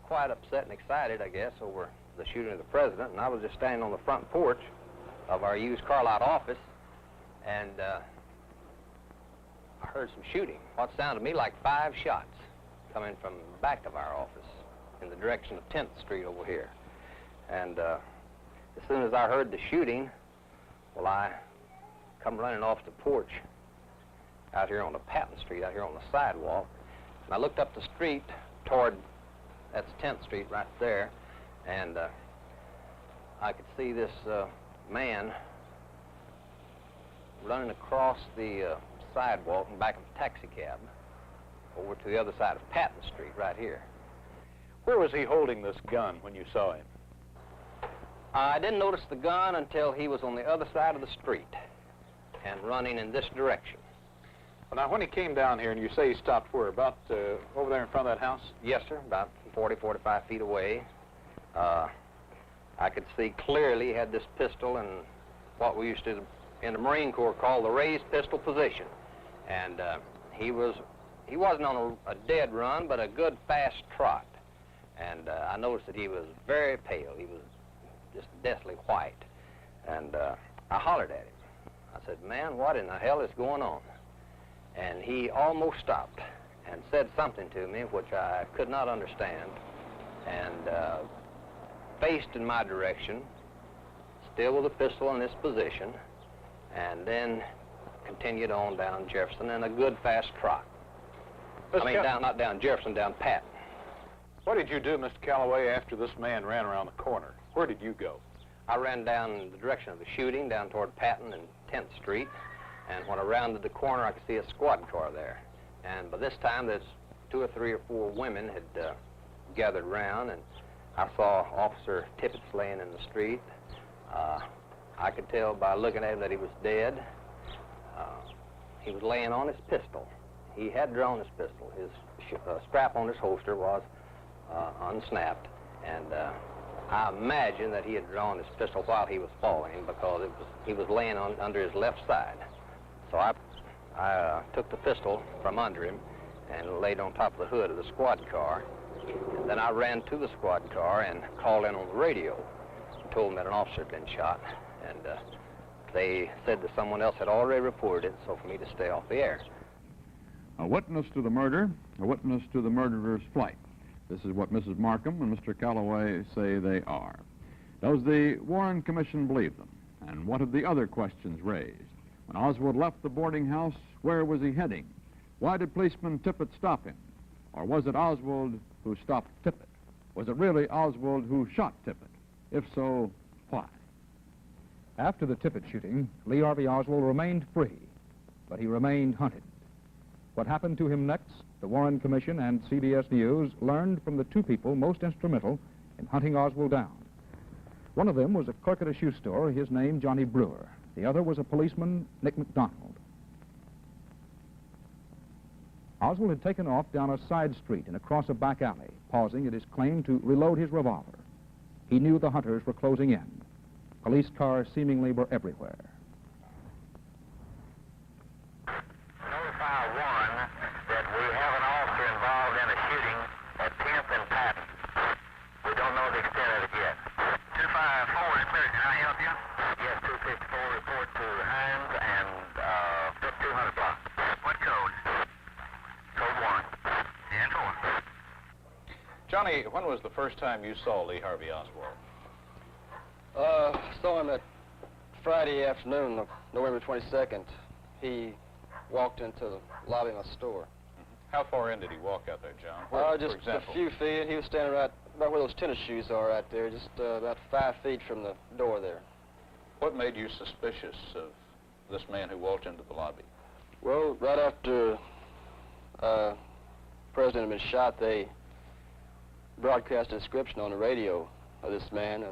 quite upset and excited, I guess, over the shooting of the president, and I was just standing on the front porch of our used car lot office, and I heard some shooting. What sounded to me like 5 shots coming from the back of our office in the direction of 10th Street over here. And as soon as I heard the shooting, well, I come running off the porch out here on the Patton Street, out here on the sidewalk, and I looked up the street toward, that's 10th Street right there, and I could see this man running across the sidewalk and back of a taxi cab over to the other side of Patton Street right here. Where was he holding this gun when you saw him? I didn't notice the gun until he was on the other side of the street and running in this direction. Well, now, when he came down here, and you say he stopped where, about over there in front of that house? Yes, sir, about 40, 45 feet away. I could see clearly he had this pistol in what we used to, in the Marine Corps, call the raised pistol position. And he wasn't on a dead run, but a good fast trot. And I noticed that he was very pale. He was just deathly white. And I hollered at him. I said, "Man, what in the hell is going on?" And he almost stopped and said something to me which I could not understand, and faced in my direction, still with a pistol in this position, and then continued on down Jefferson in a good fast trot. Not down Jefferson, down Patton. What did you do, Mr. Calloway, after this man ran around the corner? Where did you go? I ran down the direction of the shooting, down toward Patton and 10th Street, and when I rounded the corner, I could see a squad car there. And by this time, there's 2 or 3 or 4 women had gathered around, and I saw Officer Tippett laying in the street. I could tell by looking at him that he was dead. He was laying on his pistol. He had drawn his pistol. His strap on his holster was unsnapped, and I imagine that he had drawn his pistol while he was falling because he was laying under his left side. So I took the pistol from under him and laid on top of the hood of the squad car. And then I ran to the squad car and called in on the radio and told them that an officer had been shot. And they said that someone else had already reported it, so for me to stay off the air. A witness to the murder, a witness to the murderer's flight. This is what Mrs. Markham and Mr. Calloway say they are. Does the Warren Commission believe them? And what have the other questions raised? When Oswald left the boarding house, where was he heading? Why did policeman Tippett stop him? Or was it Oswald who stopped Tippett? Was it really Oswald who shot Tippett? If so, why? After the Tippett shooting, Lee Harvey Oswald remained free, but he remained hunted. What happened to him next, the Warren Commission and CBS News learned from the two people most instrumental in hunting Oswald down. One of them was a clerk at a shoe store, his name Johnny Brewer. The other was a policeman, Nick McDonald. Oswald had taken off down a side street and across a back alley, pausing, it is claimed, to reload his revolver. He knew the hunters were closing in. Police cars seemingly were everywhere. Notify Warren that we have an officer involved in a shooting at 10th and Patton. We don't know the extent of it yet. 254 report, can I help you? Yes, 254 report to Hines and 5200 block. What code? Code 1. 10-4. Johnny, when was the first time you saw Lee Harvey Oswald? Saw him at Friday afternoon, November 22nd. He walked into the lobby of my store. How far in did he walk out there, John? Where, Just for example? a few feet. He was standing right about where those tennis shoes are right there, just about 5 feet from the door there. What made you suspicious of this man who walked into the lobby? Well, right after the President had been shot, they broadcast a description on the radio of this man.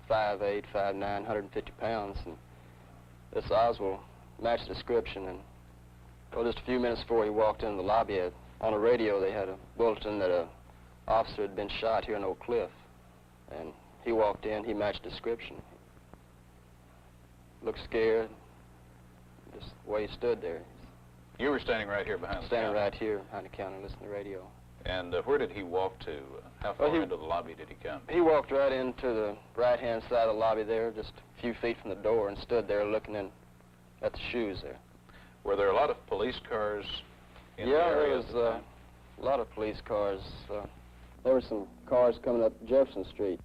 5'8", 5'9", 150 pounds, and this Oswald matched the description. And well, just a few minutes before he walked into the lobby, on the radio they had a bulletin that an officer had been shot here in Oak Cliff, and he walked in. He matched the description. Looked scared, just the way he stood there. You were standing right here behind the Standing counter. right here behind the counter, listening to the radio. And where did he walk to? How far into the lobby did he come? He walked right into the right-hand side of the lobby there, just a few feet from the door, and stood there looking in at the shoes there. Were there a lot of police cars in the Yeah, area? there was a lot of police cars. There were some cars coming up Jefferson Street.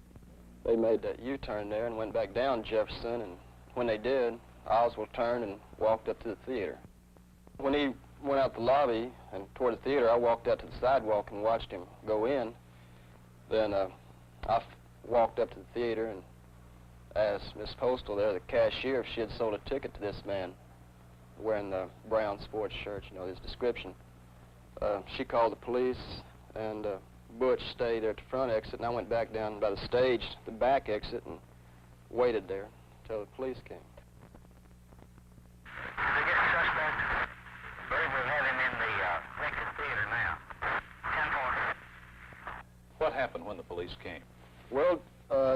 They made that U-turn there and went back down Jefferson, and when they did, Oswald turned and walked up to the theater. When he went out the lobby and toward the theater, I walked out to the sidewalk and watched him go in. Then I walked up to the theater and asked Miss Postal there, the cashier, if she had sold a ticket to this man wearing the brown sports shirt, you know, his description. She called the police, and Butch stayed there at the front exit, and I went back down by the stage, the back exit, and waited there until the police came. They get suspect. I believe we have him in the Texas Theater now. 10-4. What happened when the police came? Well,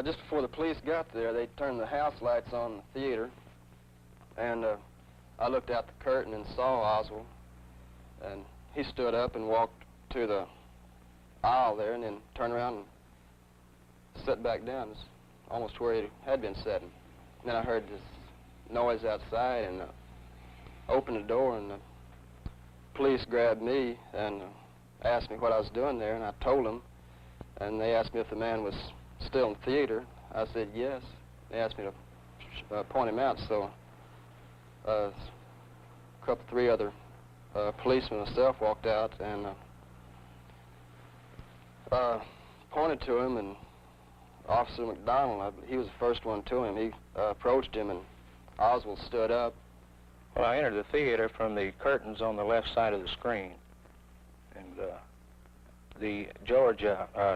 just before the police got there, they turned the house lights on in the theater, and I looked out the curtain and saw Oswald, and he stood up and walked to the aisle there and then turned around and sat back down, almost where he had been sitting. And then I heard this noise outside and opened the door, and the police grabbed me and asked me what I was doing there, and I told them, and they asked me if the man was still in the theater. I said yes. They asked me to point him out, so a couple, 3 other policemen and myself walked out and pointed to him, and Officer McDonald, he was the first one to him. He approached him, and Oswald stood up. Well, I entered the theater from the curtains on the left side of the screen, and the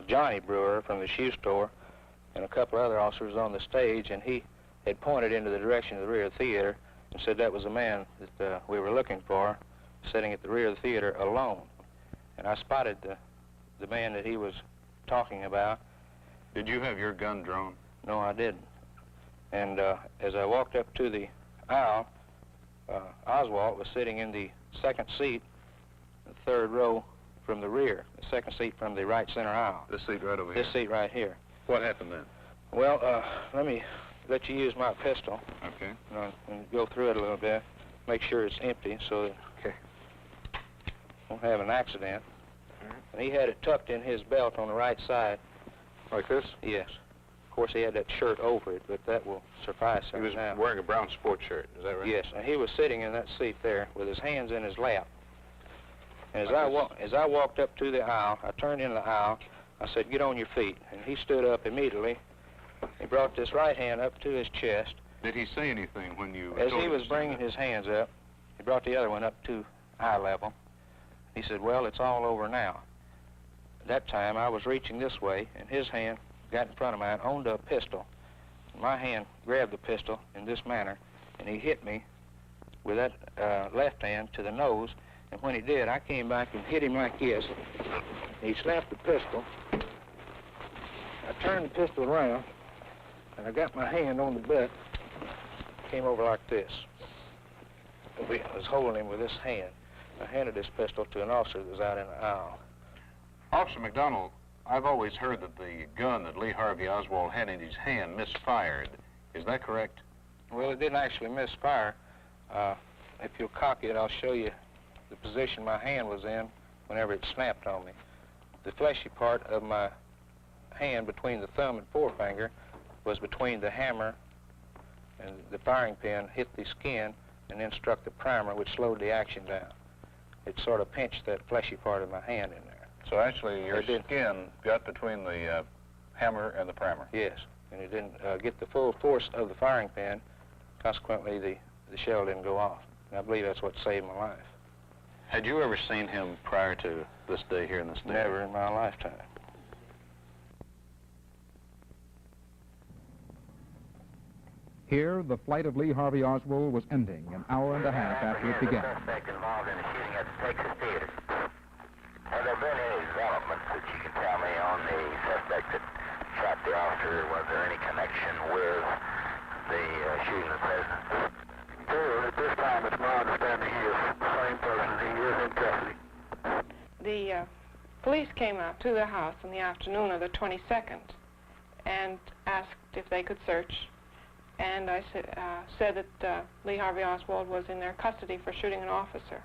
Johnny Brewer from the shoe store and a couple other officers on the stage, and he had pointed into the direction of the rear of the theater and said that was the man that we were looking for, sitting at the rear of the theater alone. And I spotted the man that he was talking about. Did you have your gun drawn? No, I didn't. And as I walked up to the aisle, Oswald was sitting in the second seat the third row from the rear, the second seat from the right center aisle. This seat right over here? This seat right here. What happened then? Well, let me let you use my pistol. Okay. And go through it a little bit, make sure it's empty so that won't have an accident. And he had it tucked in his belt on the right side. Like this? Yes. Of course, he had that shirt over it, but that will suffice He was now. wearing a brown sports shirt, is that right? Yes, and he was sitting in that seat there with his hands in his lap. And as I walked up to the aisle, I turned in the aisle, I said, "Get on your feet." And he stood up immediately. He brought this right hand up to his chest. Did he say anything when you... As he was bringing his hands up, he brought the other one up to eye level. He said, "Well, it's all over now." At that time, I was reaching this way, and his hand got in front of mine, owned a pistol. My hand grabbed the pistol in this manner, and he hit me with that left hand to the nose. And when he did, I came back and hit him like this. He slapped the pistol. I turned the pistol around, and I got my hand on the butt, came over like this. I was holding him with this hand. I handed this pistol to an officer that was out in the aisle. Officer McDonald, I've always heard that the gun that Lee Harvey Oswald had in his hand misfired. Is that correct? Well, it didn't actually misfire. If you'll cock it, I'll show you the position my hand was in whenever it snapped on me. The fleshy part of my hand between the thumb and forefinger was between the hammer and the firing pin hit the skin and then struck the primer, which slowed the action down. It sort of pinched that fleshy part of my hand in there. So actually your skin got between the hammer and the primer? Yes, and it didn't get the full force of the firing pin. Consequently, the shell didn't go off. And I believe that's what saved my life. Had you ever seen him prior to this day here in the state? Never in my lifetime. Here, the flight of Lee Harvey Oswald was ending an hour and a half after it began. Suspect involved in the shooting at the Texas Theater. Have there been any developments that you can tell me on the suspect that shot the officer? Was there any connection with the shooting of the president? At this time, it's my understanding he is the same person. He is in custody. The police came out to the house in the afternoon of the 22nd and asked if they could search. And I said that Lee Harvey Oswald was in their custody for shooting an officer.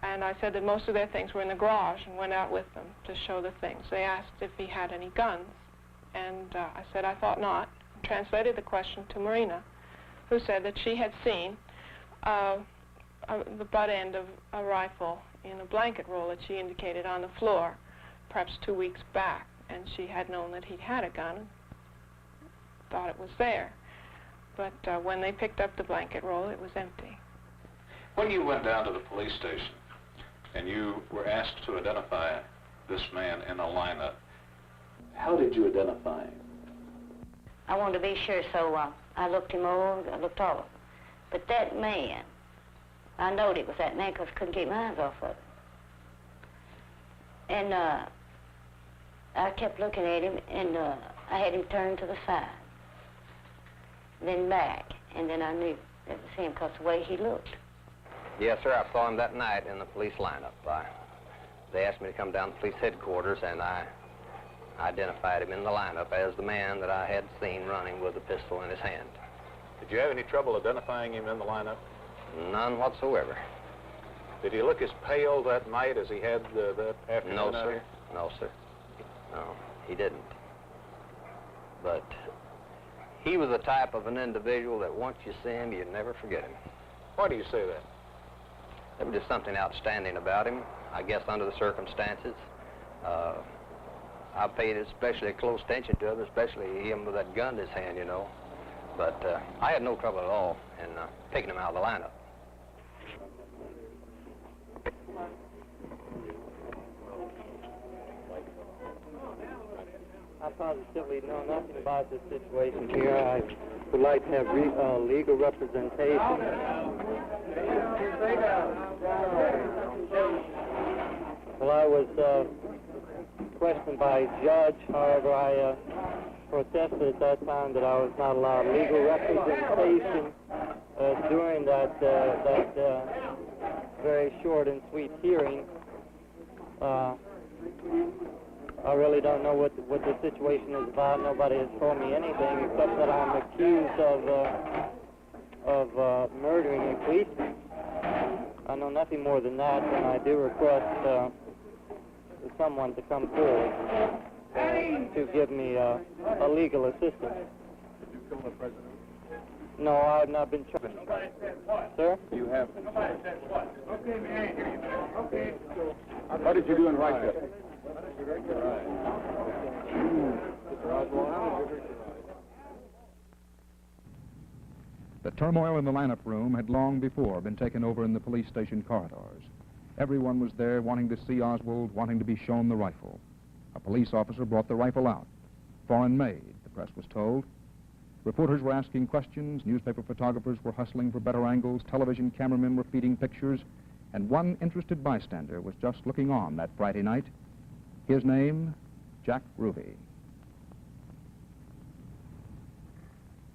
And I said that most of their things were in the garage and went out with them to show the things. They asked if he had any guns. And I said I thought not. Translated the question to Marina, who said that she had seen the butt end of a rifle in a blanket roll that she indicated on the floor, perhaps 2 weeks back. And she had known that he had a gun, thought it was there. But when they picked up the blanket roll, it was empty. When you went down to the police station and you were asked to identify this man in a lineup, how did you identify him? I wanted to be sure, so I looked him over, I looked all of him. But that man, I knowed it was that man because I couldn't keep my eyes off of him. And I kept looking at him, and I had him turned to the side, then back, and then I knew it was him because the way he looked. Yes, sir, I saw him that night in the police lineup. They asked me to come down to police headquarters, and I identified him in the lineup as the man that I had seen running with a pistol in his hand. Did you have any trouble identifying him in the lineup? None whatsoever. Did he look as pale that night as he had that afternoon? No, out sir. here? No, sir. No, he didn't. But he was the type of an individual that once you see him, you'd never forget him. Why do you say that? There was just something outstanding about him, I guess, under the circumstances. I paid especially close attention to him, especially him with that gun in his hand, you know. But I had no trouble at all in picking him out of the lineup. I positively know nothing about this situation here. I would like to have legal representation. Well, I was questioned by a judge. However, I protested at that time that I was not allowed legal representation during that very short and sweet hearing. I really don't know what the situation is about. Nobody has told me anything except that I'm accused of murdering a policeman. I know nothing more than that, and I do request someone to come forward to give me a legal assistance. Did you kill the president? No, I have not been charged. Sir? You have. Okay, man, here you go. Okay. What did you do in Rochester? The turmoil in the lineup room had long before been taken over in the police station corridors. Everyone was there wanting to see Oswald, wanting to be shown the rifle. A police officer brought the rifle out. Foreign made, the press was told. Reporters were asking questions, newspaper photographers were hustling for better angles, television cameramen were feeding pictures, and one interested bystander was just looking on that Friday night. His name, Jack Ruby.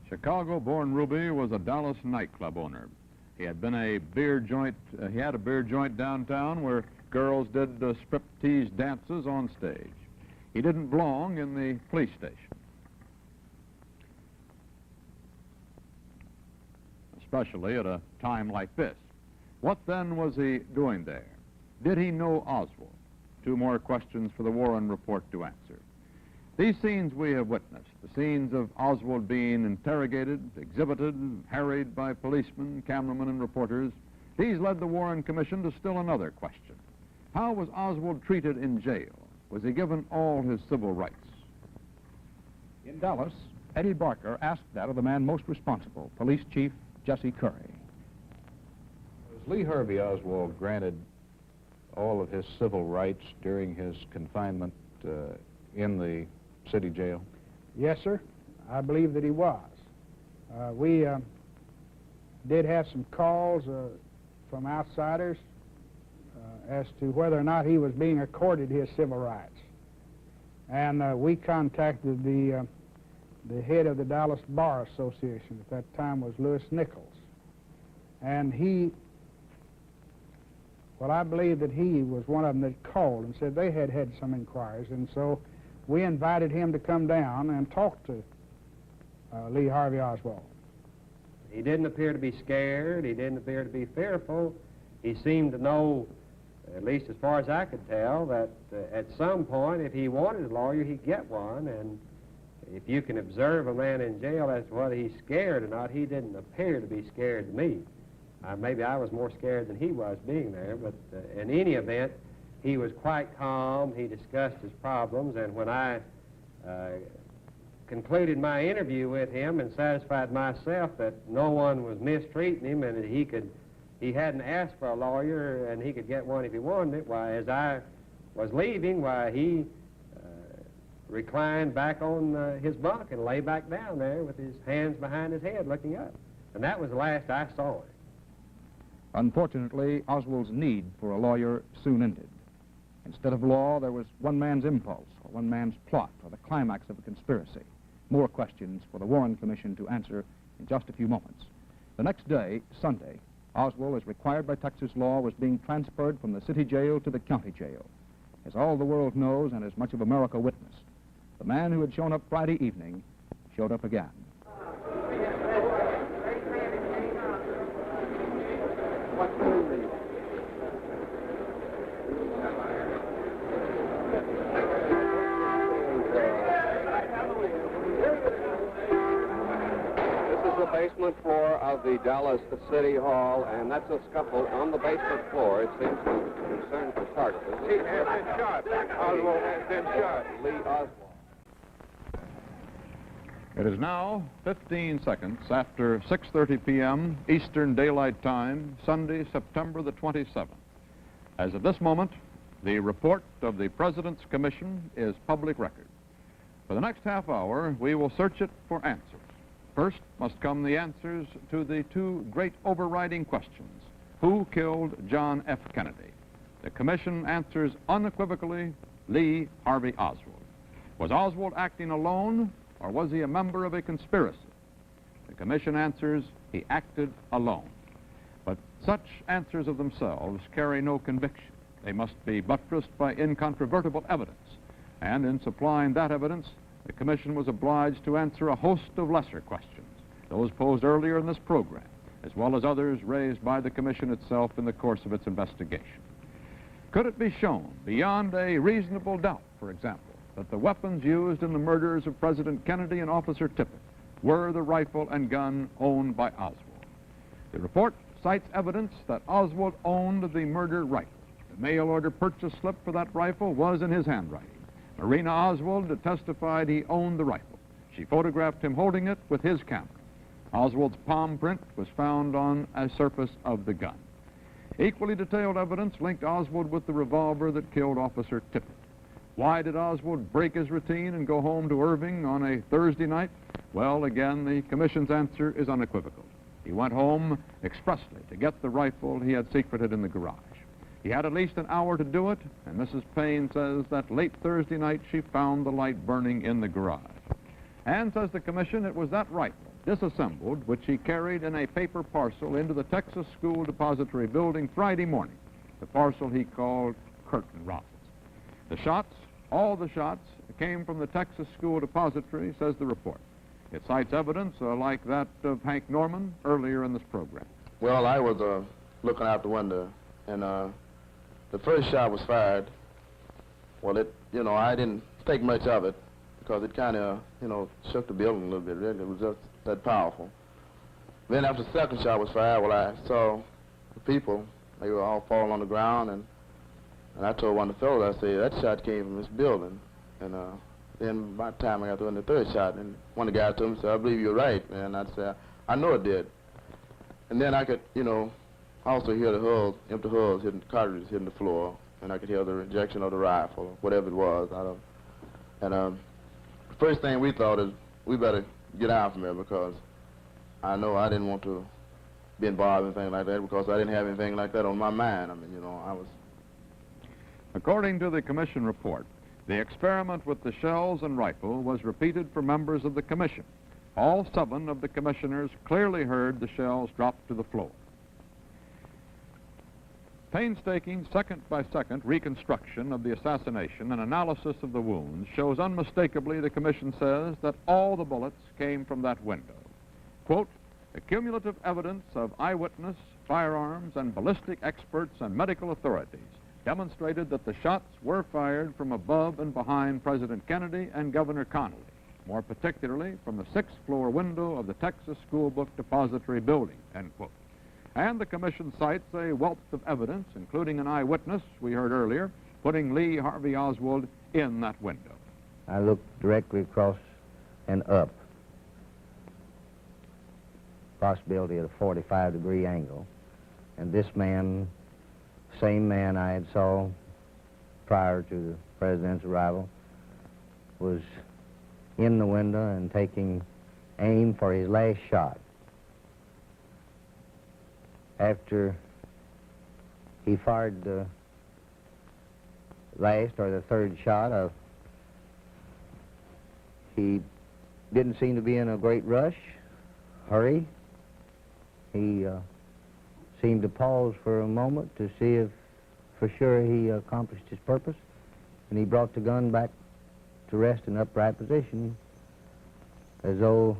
Chicago-born Ruby was a Dallas nightclub owner. He had been a beer joint. He had a beer joint downtown where girls did striptease dances on stage. He didn't belong in the police station, especially at a time like this. What then was he doing there? Did he know Oswald? Two more questions for the Warren Report to answer. These scenes we have witnessed, the scenes of Oswald being interrogated, exhibited, harried by policemen, cameramen, and reporters, these led the Warren Commission to still another question. How was Oswald treated in jail? Was he given all his civil rights? In Dallas, Eddie Barker asked that of the man most responsible, Police Chief Jesse Curry. Was Lee Harvey Oswald granted all of his civil rights during his confinement in the city jail? Yes, sir. I believe that he was. We did have some calls from outsiders as to whether or not he was being accorded his civil rights. And we contacted the head of the Dallas Bar Association at that time was Lewis Nichols. And I believe that he was one of them that called and said they had had some inquiries, and so we invited him to come down and talk to Lee Harvey Oswald. He didn't appear to be scared. He didn't appear to be fearful. He seemed to know, at least as far as I could tell, that at some point, if he wanted a lawyer, he'd get one. And if you can observe a man in jail as to whether he's scared or not, he didn't appear to be scared to me. Maybe I was more scared than he was being there, but in any event, he was quite calm. He discussed his problems, and when I concluded my interview with him and satisfied myself that no one was mistreating him and that he hadn't asked for a lawyer and he could get one if he wanted it, why, as I was leaving, why, he reclined back on his bunk and lay back down there with his hands behind his head looking up. And that was the last I saw him. Unfortunately, Oswald's need for a lawyer soon ended. Instead of law, there was one man's impulse, or one man's plot, or the climax of a conspiracy. More questions for the Warren Commission to answer in just a few moments. The next day, Sunday, Oswald, as required by Texas law, was being transferred from the city jail to the county jail. As all the world knows and as much of America witnessed, the man who had shown up Friday evening showed up again. Basement floor of the Dallas City Hall, and that's a scuffle on the basement floor. It seems to concern photographers. He has been shot. Oswald has been shot. Lee Oswald. It is now 15 seconds after 6:30 p.m. Eastern Daylight Time, Sunday, September the 27th. As of this moment, the report of the President's Commission is public record. For the next half hour, we will search it for answers. First must come the answers to the two great overriding questions. Who killed John F. Kennedy? The Commission answers unequivocally, Lee Harvey Oswald. Was Oswald acting alone, or was he a member of a conspiracy? The Commission answers, he acted alone. But Such answers of themselves carry no conviction. They must be buttressed by incontrovertible evidence. And in supplying that evidence, the Commission was obliged to answer a host of lesser questions, those posed earlier in this program, as well as others raised by the Commission itself in the course of its investigation. Could it be shown, beyond a reasonable doubt, for example, that the weapons used in the murders of President Kennedy and Officer Tippit were the rifle and gun owned by Oswald? The report cites evidence that Oswald owned the murder rifle. The mail order purchase slip for that rifle was in his handwriting. Marina Oswald testified he owned the rifle. She photographed him holding it with his camera. Oswald's palm print was found on a surface of the gun. Equally detailed evidence linked Oswald with the revolver that killed Officer Tippit. Why did Oswald break his routine and go home to Irving on a Thursday night? Well, again, the Commission's answer is unequivocal. He went home expressly to get the rifle he had secreted in the garage. He had at least an hour to do it, and Mrs. Payne says that late Thursday night she found the light burning in the garage. And, says the Commission, it was that rifle, disassembled, which he carried in a paper parcel into the Texas School Depository building Friday morning, the parcel he called curtain rods. The shots, all the shots, came from the Texas School Depository, says the report. It cites evidence like that of Hank Norman earlier in this program. Well, I was looking out the window, and the first shot was fired. Well, I didn't think much of it because it kind of, shook the building a little bit. Really. It was just that powerful. Then after the second shot was fired, well, I saw the people. They were all falling on the ground, and I told one of the fellows, I said, that shot came from this building. And then by the time I got through in the third shot, and one of the guys told me, said, I believe you're right. And I said, I know it did. And then I could, also hear the hulls, empty hulls, hitting the cartridges hitting the floor, and I could hear the rejection of the rifle, whatever it was. The first thing we thought is we better get out from here because I know I didn't want to be involved in anything like that because I didn't have anything like that on my mind. I was... According to the Commission report, the experiment with the shells and rifle was repeated for members of the Commission. All 7 of the commissioners clearly heard the shells drop to the floor. Painstaking second-by-second reconstruction of the assassination and analysis of the wounds shows unmistakably, the Commission says, that all the bullets came from that window. Quote, the cumulative evidence of eyewitness, firearms, and ballistic experts and medical authorities demonstrated that the shots were fired from above and behind President Kennedy and Governor Connally, more particularly from the 6th floor window of the Texas School Book Depository building, end quote. And the Commission cites a wealth of evidence, including an eyewitness we heard earlier, putting Lee Harvey Oswald in that window. I looked directly across and up, possibility at a 45-degree angle, and this man, same man I had saw prior to the President's arrival, was in the window and taking aim for his last shot. After he fired the last or the third shot, he didn't seem to be in a great rush, hurry. He seemed to pause for a moment to see if for sure he accomplished his purpose, and he brought the gun back to rest in upright position as though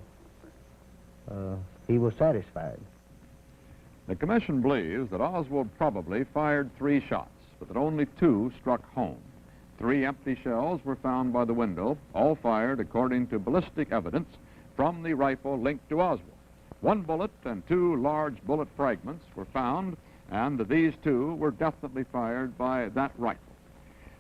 he was satisfied. The Commission believes that Oswald probably fired 3 shots, but that only 2 struck home. 3 empty shells were found by the window, all fired according to ballistic evidence from the rifle linked to Oswald. 1 bullet and 2 large bullet fragments were found, and these 2 were definitely fired by that rifle.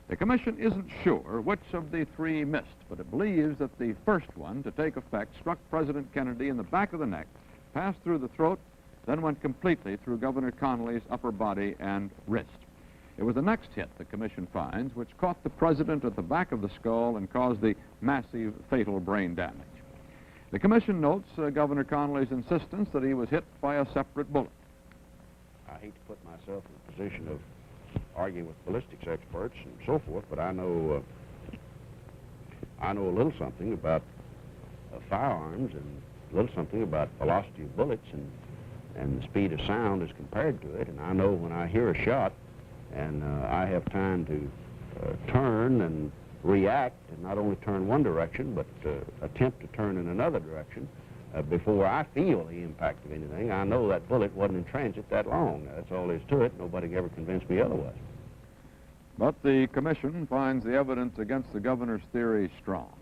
The Commission isn't sure which of the 3 missed, but it believes that the first one to take effect struck President Kennedy in the back of the neck, passed through the throat, then went completely through Governor Connally's upper body and wrist. It was the next hit, the Commission finds, which caught the President at the back of the skull and caused the massive, fatal brain damage. The Commission notes Governor Connally's insistence that he was hit by a separate bullet. I hate to put myself in a position of arguing with ballistics experts and so forth, but I know a little something about firearms and a little something about velocity of bullets, and and the speed of sound is compared to it, and I know when I hear a shot and I have time to turn and react, and not only turn one direction, but attempt to turn in another direction before I feel the impact of anything, I know that bullet wasn't in transit that long. That's all there is to it. Nobody can ever convince me otherwise. But the commission finds the evidence against the governor's theory strong.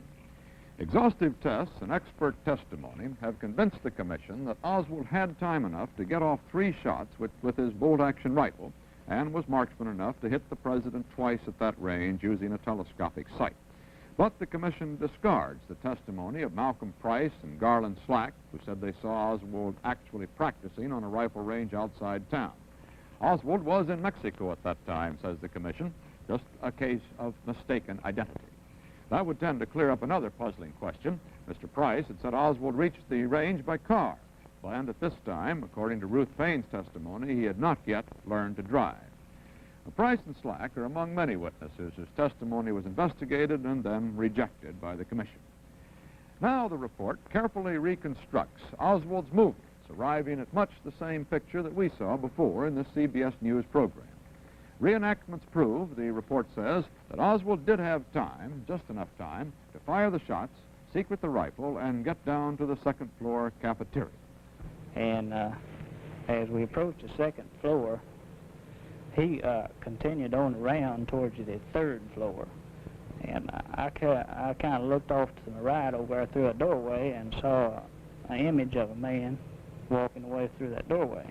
Exhaustive tests and expert testimony have convinced the commission that Oswald had time enough to get off 3 shots with his bolt-action rifle and was marksman enough to hit the president twice at that range using a telescopic sight. But the commission discards the testimony of Malcolm Price and Garland Slack, who said they saw Oswald actually practicing on a rifle range outside town. Oswald was in Mexico at that time, says the commission, just a case of mistaken identity. That would tend to clear up another puzzling question. Mr. Price had said Oswald reached the range by car, and at this time, according to Ruth Payne's testimony, he had not yet learned to drive. Now, Price and Slack are among many witnesses whose testimony was investigated and then rejected by the commission. Now the report carefully reconstructs Oswald's movements, arriving at much the same picture that we saw before in the CBS News program. Reenactments prove, the report says, that Oswald did have time, just enough time, to fire the shots, secret the rifle, and get down to the second-floor cafeteria. And as we approached the second floor, he continued on around towards the 3rd floor. And I kind of looked off to the right over there through a doorway and saw an image of a man walking away through that doorway.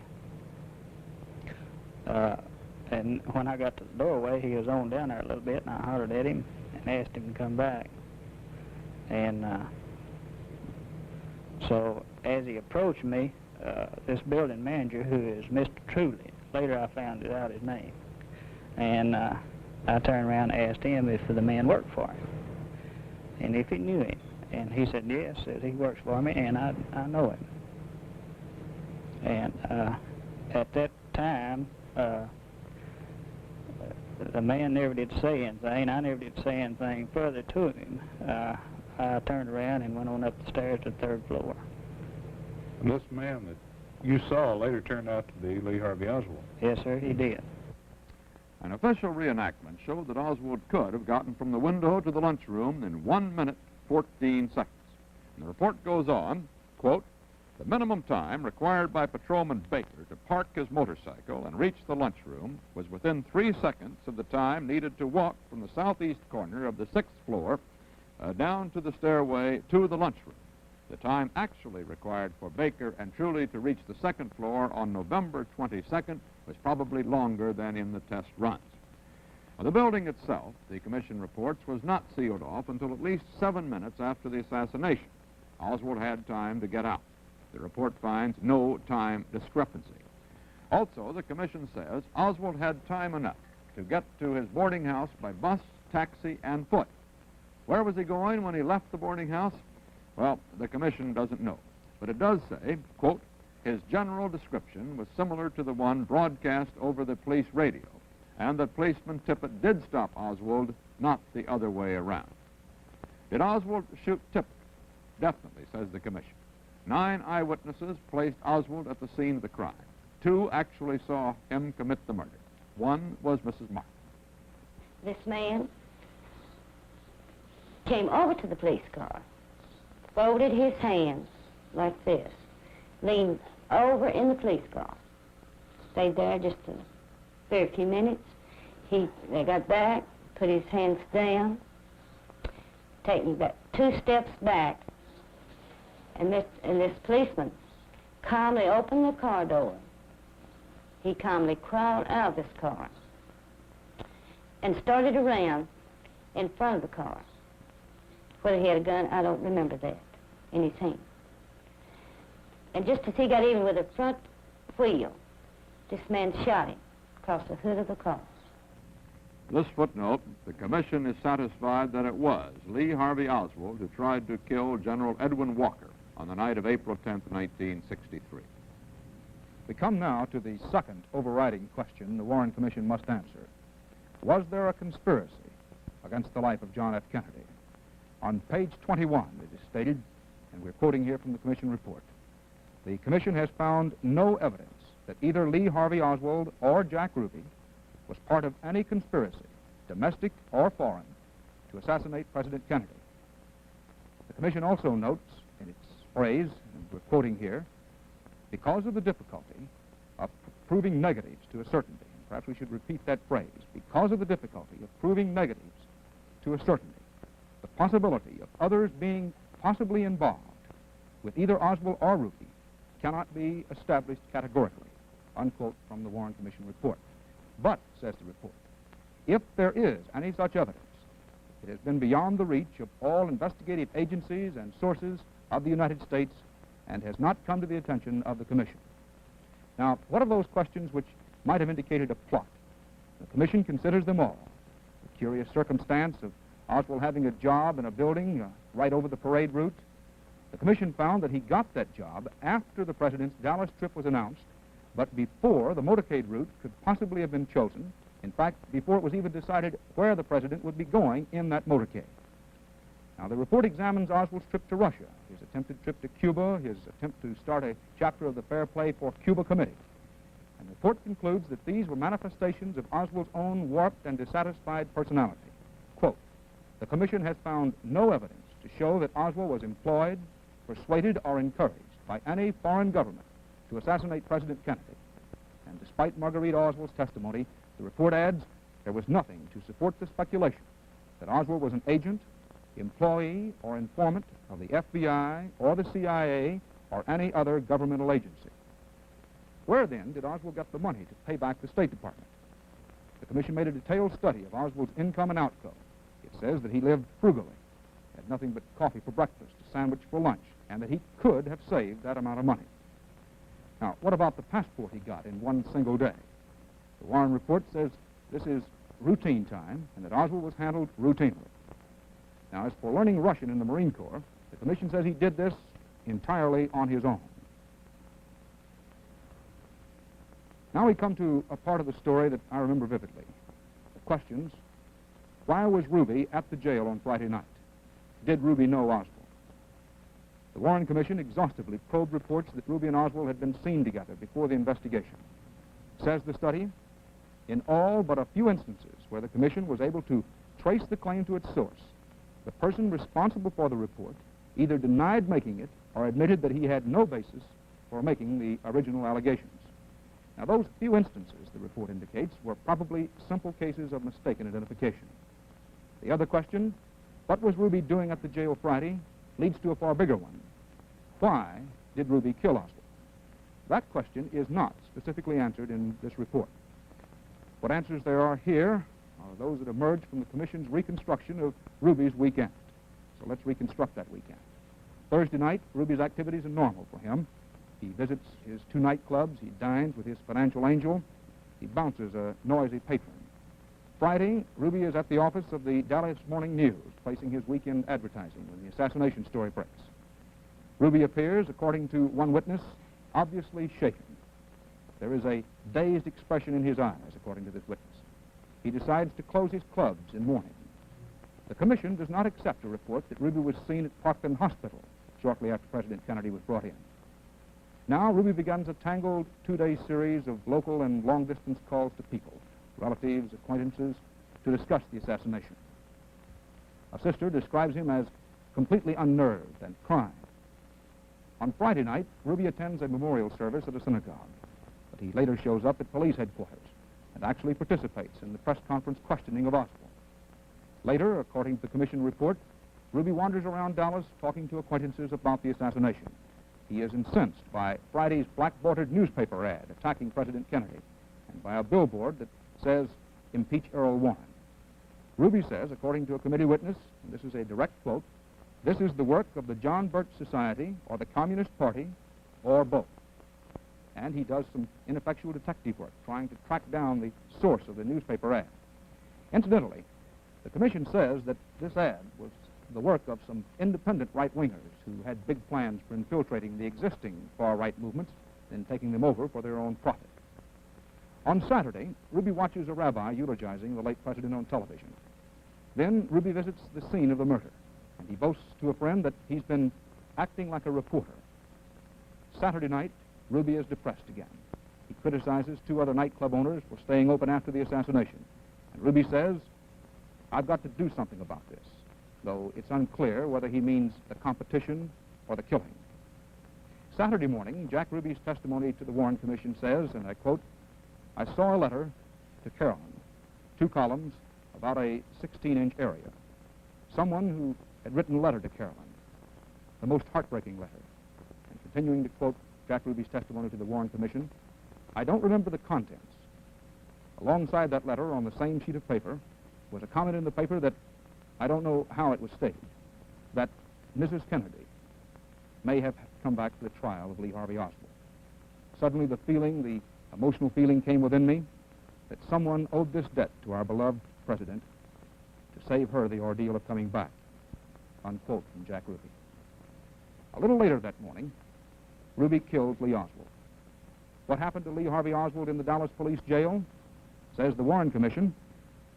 And when I got to the doorway, he was on down there a little bit, and I hollered at him and asked him to come back. And so as he approached me, this building manager, who is Mr. Truly, later I found out his name, and I turned around and asked him if the man worked for him and if he knew him. And he said, yes, said he works for me, and I know him. And at that time, the man never did say anything. I never did say anything further to him. I turned around and went on up the stairs to the 3rd floor. And this man that you saw later turned out to be Lee Harvey Oswald. Yes, sir, he did. An official reenactment showed that Oswald could have gotten from the window to the lunchroom in 1 minute, 14 seconds. And the report goes on, quote, the minimum time required by Patrolman Baker to park his motorcycle and reach the lunchroom was within 3 seconds of the time needed to walk from the southeast corner of the 6th floor down to the stairway to the lunchroom. The time actually required for Baker and Truly to reach the 2nd floor on November 22nd was probably longer than in the test runs. Now, the building itself, the commission reports, was not sealed off until at least 7 minutes after the assassination. Oswald had time to get out. The report finds no time discrepancy. Also, the commission says Oswald had time enough to get to his boarding house by bus, taxi, and foot. Where was he going when he left the boarding house? Well, the commission doesn't know, but it does say, quote, his general description was similar to the one broadcast over the police radio, and that policeman Tippett did stop Oswald, not the other way around. Did Oswald shoot Tippett? Definitely, says the commission. 9 eyewitnesses placed Oswald at the scene of the crime. 2 actually saw him commit the murder. 1 was Mrs. Martin. This man came over to the police car, folded his hands like this, leaned over in the police car, stayed there just a very few minutes. They got back, put his hands down, taking back 2 steps back, and this policeman calmly opened the car door. He calmly crawled out of this car and started around in front of the car. Whether he had a gun, I don't remember that, in his hand. And just as he got even with the front wheel, this man shot him across the hood of the car. This footnote, the commission is satisfied that it was Lee Harvey Oswald who tried to kill General Edwin Walker on the night of April 10th, 1963. We come now to the second overriding question the Warren Commission must answer. Was there a conspiracy against the life of John F. Kennedy? On page 21, it is stated, and we're quoting here from the commission report, the Commission has found no evidence that either Lee Harvey Oswald or Jack Ruby was part of any conspiracy, domestic or foreign, to assassinate President Kennedy. The Commission also notes in its phrase, and we're quoting here, because of the difficulty of proving negatives to a certainty. Perhaps we should repeat that phrase. Because of the difficulty of proving negatives to a certainty, the possibility of others being possibly involved with either Oswald or Ruby cannot be established categorically, unquote from the Warren Commission report. But, says the report, if there is any such evidence, it has been beyond the reach of all investigative agencies and sources of the United States and has not come to the attention of the Commission. Now, what are those questions which might have indicated a plot? The Commission considers them all. The curious circumstance of Oswald having a job in a building right over the parade route. The Commission found that he got that job after the President's Dallas trip was announced, but before the motorcade route could possibly have been chosen. In fact, before it was even decided where the President would be going in that motorcade. Now, the report examines Oswald's trip to Russia, his attempted trip to Cuba, his attempt to start a chapter of the Fair Play for Cuba Committee. And the report concludes that these were manifestations of Oswald's own warped and dissatisfied personality. Quote, the Commission has found no evidence to show that Oswald was employed, persuaded, or encouraged by any foreign government to assassinate President Kennedy. And despite Marguerite Oswald's testimony, the report adds there was nothing to support the speculation that Oswald was an agent, employee, or informant of the FBI or the CIA or any other governmental agency. Where, then, did Oswald get the money to pay back the State Department? The Commission made a detailed study of Oswald's income and outgo. It says that he lived frugally, had nothing but coffee for breakfast, a sandwich for lunch, and that he could have saved that amount of money. Now, what about the passport he got in one single day? The Warren report says this is routine time and that Oswald was handled routinely. Now, as for learning Russian in the Marine Corps, the Commission says he did this entirely on his own. Now we come to a part of the story that I remember vividly. The questions, why was Ruby at the jail on Friday night? Did Ruby know Oswald? The Warren Commission exhaustively probed reports that Ruby and Oswald had been seen together before the investigation. Says the study, in all but a few instances where the Commission was able to trace the claim to its source, the person responsible for the report either denied making it or admitted that he had no basis for making the original allegations. Now, those few instances, the report indicates, were probably simple cases of mistaken identification. The other question, what was Ruby doing at the jail Friday, leads to a far bigger one. Why did Ruby kill Oswald? That question is not specifically answered in this report. What answers there are here are those that emerge from the Commission's reconstruction of Ruby's weekend. So let's reconstruct that weekend. Thursday night, Ruby's activities are normal for him. He visits his 2 nightclubs, he dines with his financial angel, he bounces a noisy patron. Friday, Ruby is at the office of the Dallas Morning News, placing his weekend advertising when the assassination story breaks. Ruby appears, according to one witness, obviously shaken. There is a dazed expression in his eyes, according to this witness. He decides to close his clubs in mourning. The Commission does not accept a report that Ruby was seen at Parkland Hospital shortly after President Kennedy was brought in. Now, Ruby begins a tangled 2-day series of local and long-distance calls to people, relatives, acquaintances, to discuss the assassination. A sister describes him as completely unnerved and crying. On Friday night, Ruby attends a memorial service at a synagogue, but he later shows up at police headquarters and actually participates in the press conference questioning of Oswald. Later, according to the Commission report, Ruby wanders around Dallas talking to acquaintances about the assassination. He is incensed by Friday's black-bordered newspaper ad attacking President Kennedy and by a billboard that says, impeach Earl Warren. Ruby says, according to a committee witness, and this is a direct quote, this is the work of the John Birch Society or the Communist Party or both. And he does some ineffectual detective work trying to track down the source of the newspaper ad. Incidentally, the Commission says that this ad was the work of some independent right-wingers who had big plans for infiltrating the existing far-right movements and taking them over for their own profit. On Saturday, Ruby watches a rabbi eulogizing the late president on television. Then Ruby visits the scene of the murder, and he boasts to a friend that he's been acting like a reporter. Saturday night, Ruby is depressed again. He criticizes two other nightclub owners for staying open after the assassination. And Ruby says, "I've got to do something about this," though it's unclear whether he means the competition or the killing. Saturday morning, Jack Ruby's testimony to the Warren Commission says, and I quote, "I saw a letter to Carolyn, 2 columns, about a 16-inch area. Someone who had written a letter to Carolyn, the most heartbreaking letter." And continuing to quote Jack Ruby's testimony to the Warren Commission, "I don't remember the contents. Alongside that letter on the same sheet of paper was a comment in the paper that, I don't know how it was stated, that Mrs. Kennedy may have come back to the trial of Lee Harvey Oswald. Suddenly the emotional feeling came within me that someone owed this debt to our beloved president to save her the ordeal of coming back." Unquote from Jack Ruby. A little later that morning, Ruby kills Lee Oswald. What happened to Lee Harvey Oswald in the Dallas police jail? Says the Warren Commission,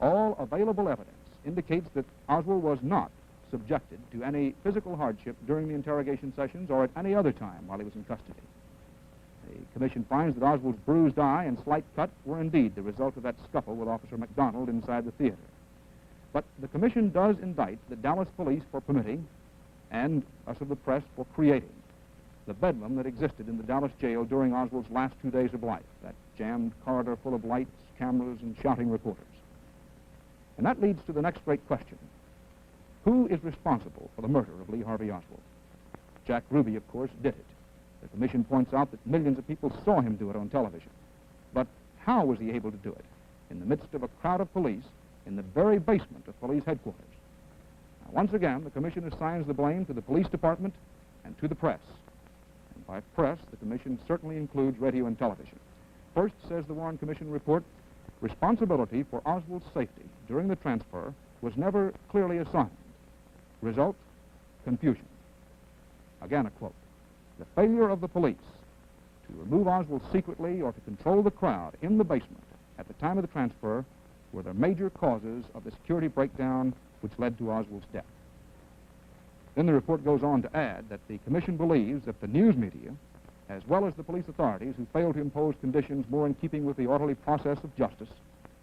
all available evidence indicates that Oswald was not subjected to any physical hardship during the interrogation sessions or at any other time while he was in custody. The commission finds that Oswald's bruised eye and slight cut were indeed the result of that scuffle with Officer McDonald inside the theater. But the commission does indict the Dallas police for permitting, and us of the press for creating, the bedlam that existed in the Dallas jail during Oswald's last 2 days of life, that jammed corridor full of lights, cameras, and shouting reporters. And that leads to the next great question. Who is responsible for the murder of Lee Harvey Oswald? Jack Ruby, of course, did it. The commission points out that millions of people saw him do it on television. But how was he able to do it? In the midst of a crowd of police, in the very basement of police headquarters. Now, once again, the commission assigns the blame to the police department and to the press. And by press, the commission certainly includes radio and television. First, says the Warren Commission report, responsibility for Oswald's safety during the transfer was never clearly assigned. Result, confusion. Again, a quote. The failure of the police to remove Oswald secretly or to control the crowd in the basement at the time of the transfer were the major causes of the security breakdown which led to Oswald's death. Then the report goes on to add that the commission believes that the news media, as well as the police authorities who failed to impose conditions more in keeping with the orderly process of justice,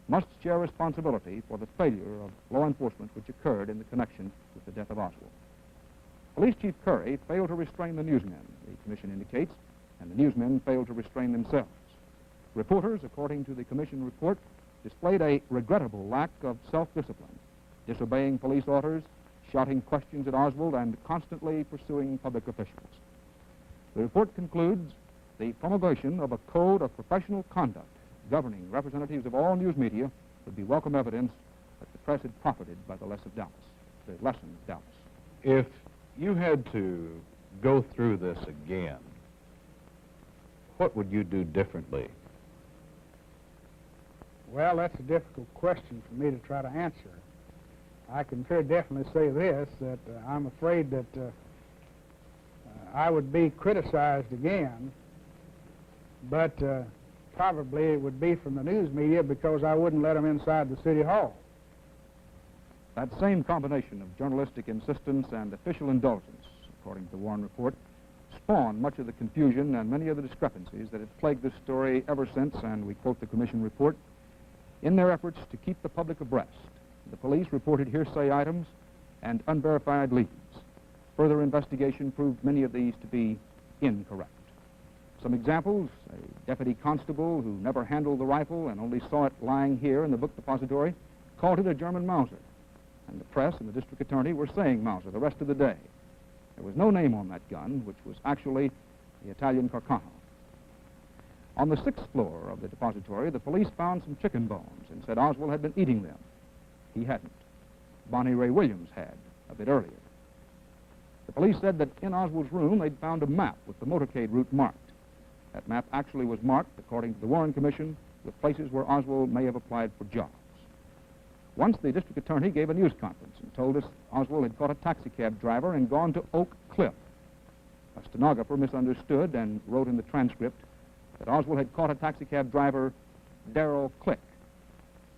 must share responsibility for the failure of law enforcement which occurred in the connection with the death of Oswald. Police Chief Curry failed to restrain the newsmen, the commission indicates, and the newsmen failed to restrain themselves. Reporters, according to the commission report, displayed a regrettable lack of self-discipline, disobeying police orders, shouting questions at Oswald, and constantly pursuing public officials. The report concludes the promulgation of a code of professional conduct governing representatives of all news media would be welcome evidence that the press had profited by the lesson of Dallas. If you had to go through this again, what would you do differently? Well, that's a difficult question for me to try to answer. I can very definitely say this, that I'm afraid that I would be criticized again, but probably it would be from the news media because I wouldn't let them inside the city hall. That same combination of journalistic insistence and official indulgence, according to the Warren report, spawned much of the confusion and many of the discrepancies that have plagued this story ever since, and we quote the commission report, in their efforts to keep the public abreast. The police reported hearsay items and unverified leads. Further investigation proved many of these to be incorrect. Some examples, a deputy constable who never handled the rifle and only saw it lying here in the book depository called it a German Mauser. And the press and the district attorney were saying Mauser the rest of the day. There was no name on that gun, which was actually the Italian Carcano. On the 6th floor of the depository, the police found some chicken bones and said Oswald had been eating them. He hadn't. Bonnie Ray Williams had, a bit earlier. The police said that in Oswald's room they'd found a map with the motorcade route marked. That map actually was marked, according to the Warren Commission, with places where Oswald may have applied for jobs. Once the district attorney gave a news conference and told us Oswald had caught a taxicab driver and gone to Oak Cliff. A stenographer misunderstood and wrote in the transcript that Oswald had caught a taxicab driver, Darrell Click.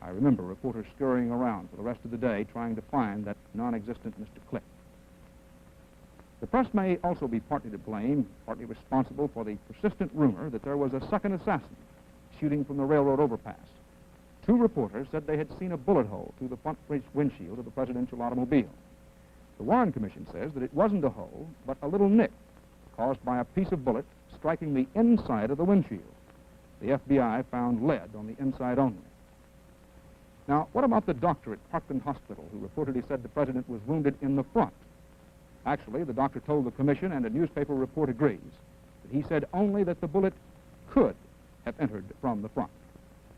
I remember reporters scurrying around for the rest of the day trying to find that non-existent Mr. Click. The press may also be partly to blame, partly responsible for the persistent rumor that there was a second assassin shooting from the railroad overpass. 2 reporters said they had seen a bullet hole through the front windshield of the presidential automobile. The Warren Commission says that it wasn't a hole, but a little nick caused by a piece of bullet striking the inside of the windshield. The FBI found lead on the inside only. Now, what about the doctor at Parkland Hospital who reportedly said the president was wounded in the front? Actually, the doctor told the commission, and a newspaper report agrees, that he said only that the bullet could have entered from the front.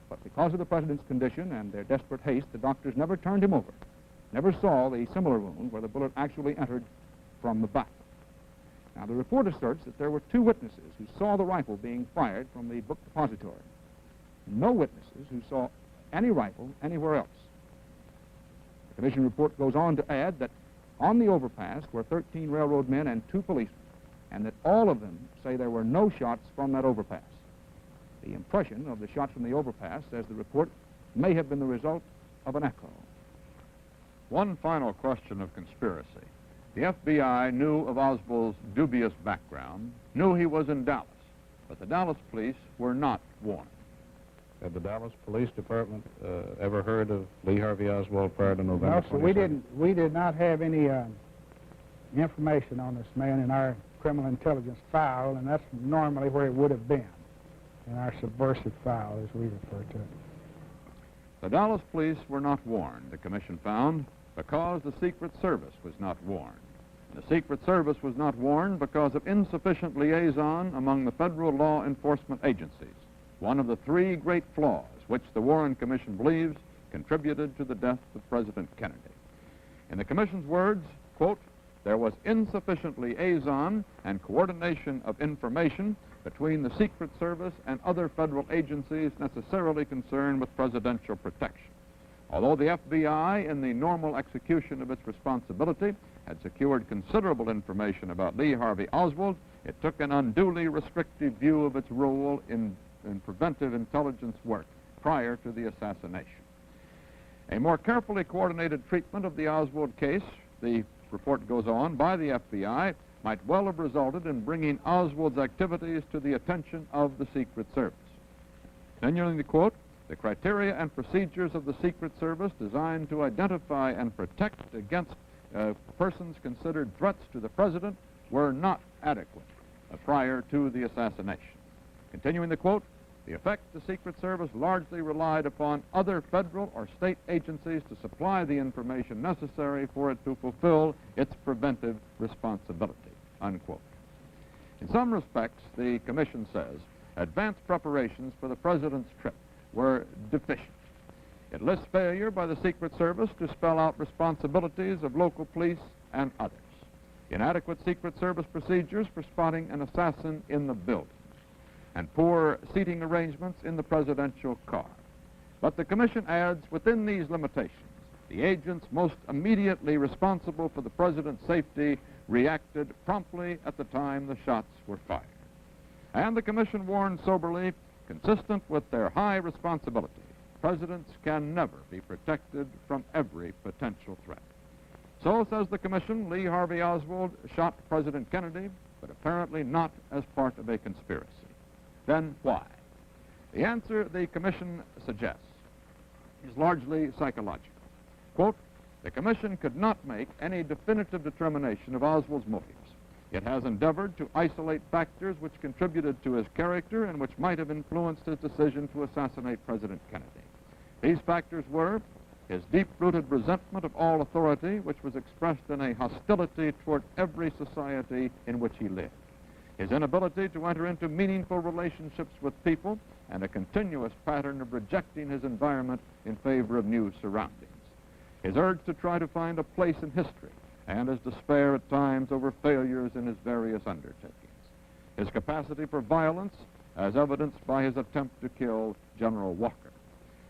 But because of the president's condition and their desperate haste, the doctors never turned him over, never saw the similar wound where the bullet actually entered from the back. Now, the report asserts that there were 2 witnesses who saw the rifle being fired from the book depository. No witnesses who saw any rifle anywhere else. The commission report goes on to add that on the overpass were 13 railroad men and 2 policemen, and that all of them say there were no shots from that overpass. The impression of the shots from the overpass, says the report, may have been the result of an echo. One final question of conspiracy. The FBI knew of Oswald's dubious background, knew he was in Dallas, but the Dallas police were not warned. Had the Dallas Police Department ever heard of Lee Harvey Oswald prior to November 22nd? No, sir, we did not have any information on this man in our criminal intelligence file, and that's normally where it would have been, in our subversive file, as we refer to it. The Dallas police were not warned, the commission found, because the Secret Service was not warned. And the Secret Service was not warned because of insufficient liaison among the federal law enforcement agencies, one of the 3 great flaws which the Warren Commission believes contributed to the death of President Kennedy. In the Commission's words, quote, there was insufficient liaison and coordination of information between the Secret Service and other federal agencies necessarily concerned with presidential protection. Although the FBI, in the normal execution of its responsibility, had secured considerable information about Lee Harvey Oswald, it took an unduly restrictive view of its role in preventive intelligence work prior to the assassination. A more carefully coordinated treatment of the Oswald case, the report goes on, by the FBI might well have resulted in bringing Oswald's activities to the attention of the Secret Service. Continuing the quote, the criteria and procedures of the Secret Service designed to identify and protect against persons considered threats to the president were not adequate prior to the assassination. Continuing the quote, the effect the Secret Service largely relied upon other federal or state agencies to supply the information necessary for it to fulfill its preventive responsibility, unquote. In some respects, the commission says, advanced preparations for the president's trip were deficient. It lists failure by the Secret Service to spell out responsibilities of local police and others. Inadequate Secret Service procedures for spotting an assassin in the building, and poor seating arrangements in the presidential car. But the commission adds, within these limitations, the agents most immediately responsible for the president's safety reacted promptly at the time the shots were fired. And the commission warned soberly, consistent with their high responsibility, presidents can never be protected from every potential threat. So, says the commission, Lee Harvey Oswald shot President Kennedy, but apparently not as part of a conspiracy. Then why? The answer the commission suggests is largely psychological. Quote, the commission could not make any definitive determination of Oswald's motives. It has endeavored to isolate factors which contributed to his character and which might have influenced his decision to assassinate President Kennedy. These factors were his deep-rooted resentment of all authority, which was expressed in a hostility toward every society in which he lived, his inability to enter into meaningful relationships with people, and a continuous pattern of rejecting his environment in favor of new surroundings, his urge to try to find a place in history, and his despair at times over failures in his various undertakings, his capacity for violence, as evidenced by his attempt to kill General Walker,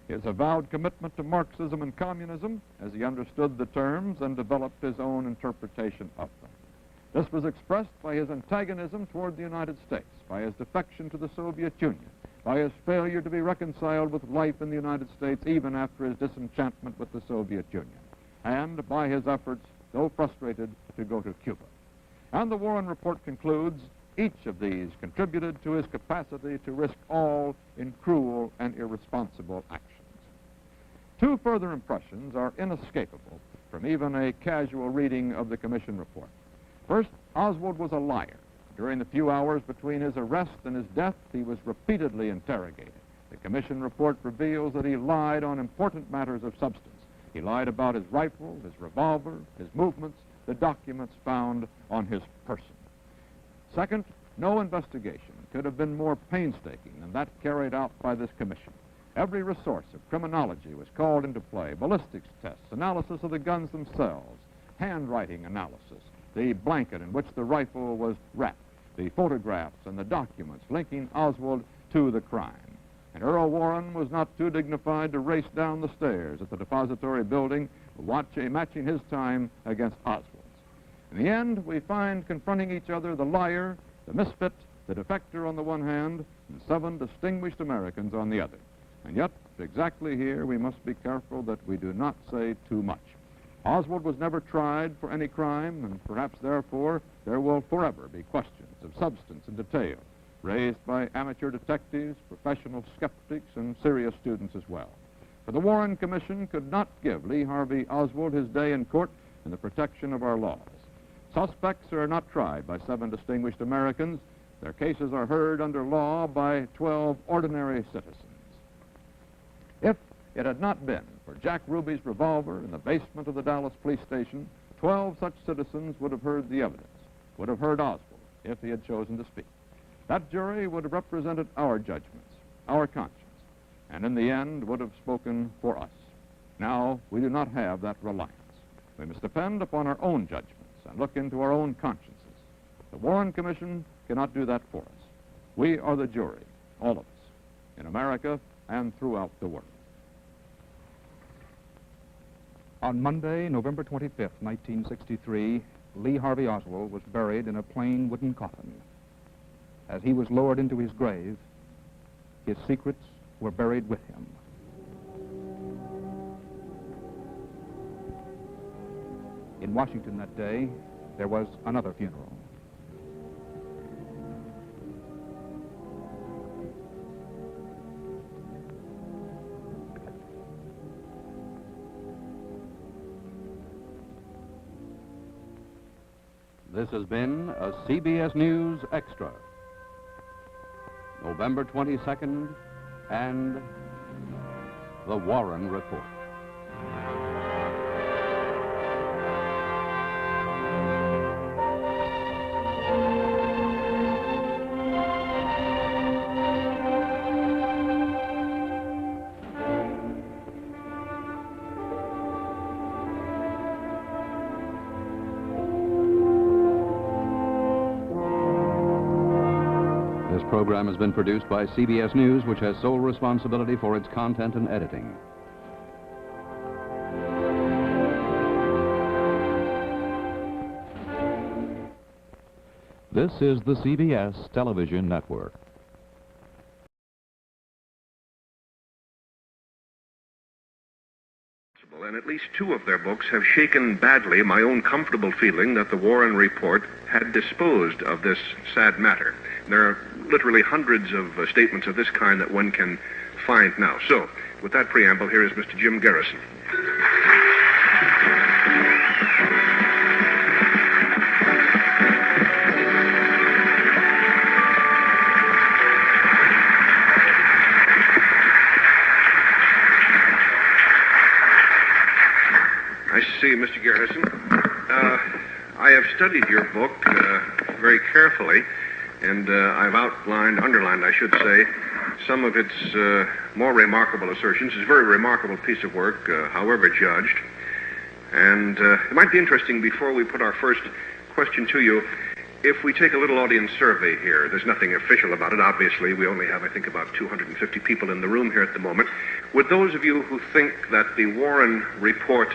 his avowed commitment to Marxism and communism, as he understood the terms and developed his own interpretation of them. This was expressed by his antagonism toward the United States, by his defection to the Soviet Union, by his failure to be reconciled with life in the United States even after his disenchantment with the Soviet Union, and by his efforts, though frustrated, to go to Cuba. And the Warren Report concludes, each of these contributed to his capacity to risk all in cruel and irresponsible actions. Two further impressions are inescapable from even a casual reading of the Commission report. First, Oswald was a liar. During the few hours between his arrest and his death, he was repeatedly interrogated. The Commission report reveals that he lied on important matters of substance. He lied about his rifle, his revolver, his movements, the documents found on his person. Second, no investigation could have been more painstaking than that carried out by this commission. Every resource of criminology was called into play: ballistics tests, analysis of the guns themselves, handwriting analysis, the blanket in which the rifle was wrapped, the photographs and the documents linking Oswald to the crime. And Earl Warren was not too dignified to race down the stairs at the depository building, matching his time against Oswald's. In the end, we find confronting each other the liar, the misfit, the defector on the one hand, and 7 distinguished Americans on the other. And yet, exactly here, we must be careful that we do not say too much. Oswald was never tried for any crime, and perhaps therefore there will forever be questions of substance and detail raised by amateur detectives, professional skeptics, and serious students as well. For the Warren Commission could not give Lee Harvey Oswald his day in court in the protection of our laws. Suspects are not tried by 7 distinguished Americans. Their cases are heard under law by 12 ordinary citizens. If it had not been for Jack Ruby's revolver in the basement of the Dallas police station, 12 such citizens would have heard the evidence, would have heard Oswald if he had chosen to speak. That jury would have represented our judgments, our conscience, and in the end would have spoken for us. Now, we do not have that reliance. We must depend upon our own judgments and look into our own consciences. The Warren Commission cannot do that for us. We are the jury, all of us, in America and throughout the world. On Monday, November 25th, 1963, Lee Harvey Oswald was buried in a plain wooden coffin. As he was lowered into his grave, his secrets were buried with him. In Washington that day, there was another funeral. This has been a CBS News Extra. November 22nd and the Warren Report. This program has been produced by CBS News, which has sole responsibility for its content and editing. This is the CBS Television Network. And at least 2 of their books have shaken badly my own comfortable feeling that the Warren Report had disposed of this sad matter. There are literally hundreds of statements of this kind that one can find now. So, with that preamble, here is Mr. Jim Garrison. I see, Mr. Garrison. I have studied your book very carefully, and I've underlined, I should say, some of its more remarkable assertions. It's a very remarkable piece of work, however judged. And it might be interesting, before we put our first question to you, if we take a little audience survey here. There's nothing official about it, obviously. We only have, I think, about 250 people in the room here at the moment. Would those of you who think that the Warren Report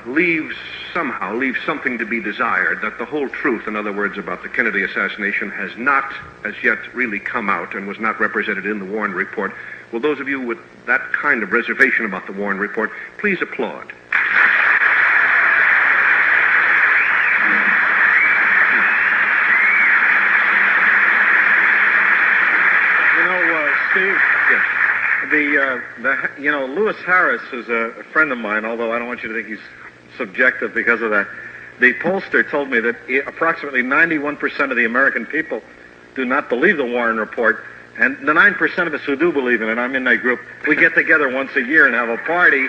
leaves something to be desired, that the whole truth, in other words, about the Kennedy assassination has not as yet really come out and was not represented in the Warren Report, will those of you with that kind of reservation about the Warren Report please applaud? Steve? Yes. Lewis Harris is a friend of mine, although I don't want you to think he's subjective because of that. The pollster told me that approximately 91% of the American people do not believe the Warren Report, and the 9% of us who do believe in it, I'm in that group, we get together once a year and have a party.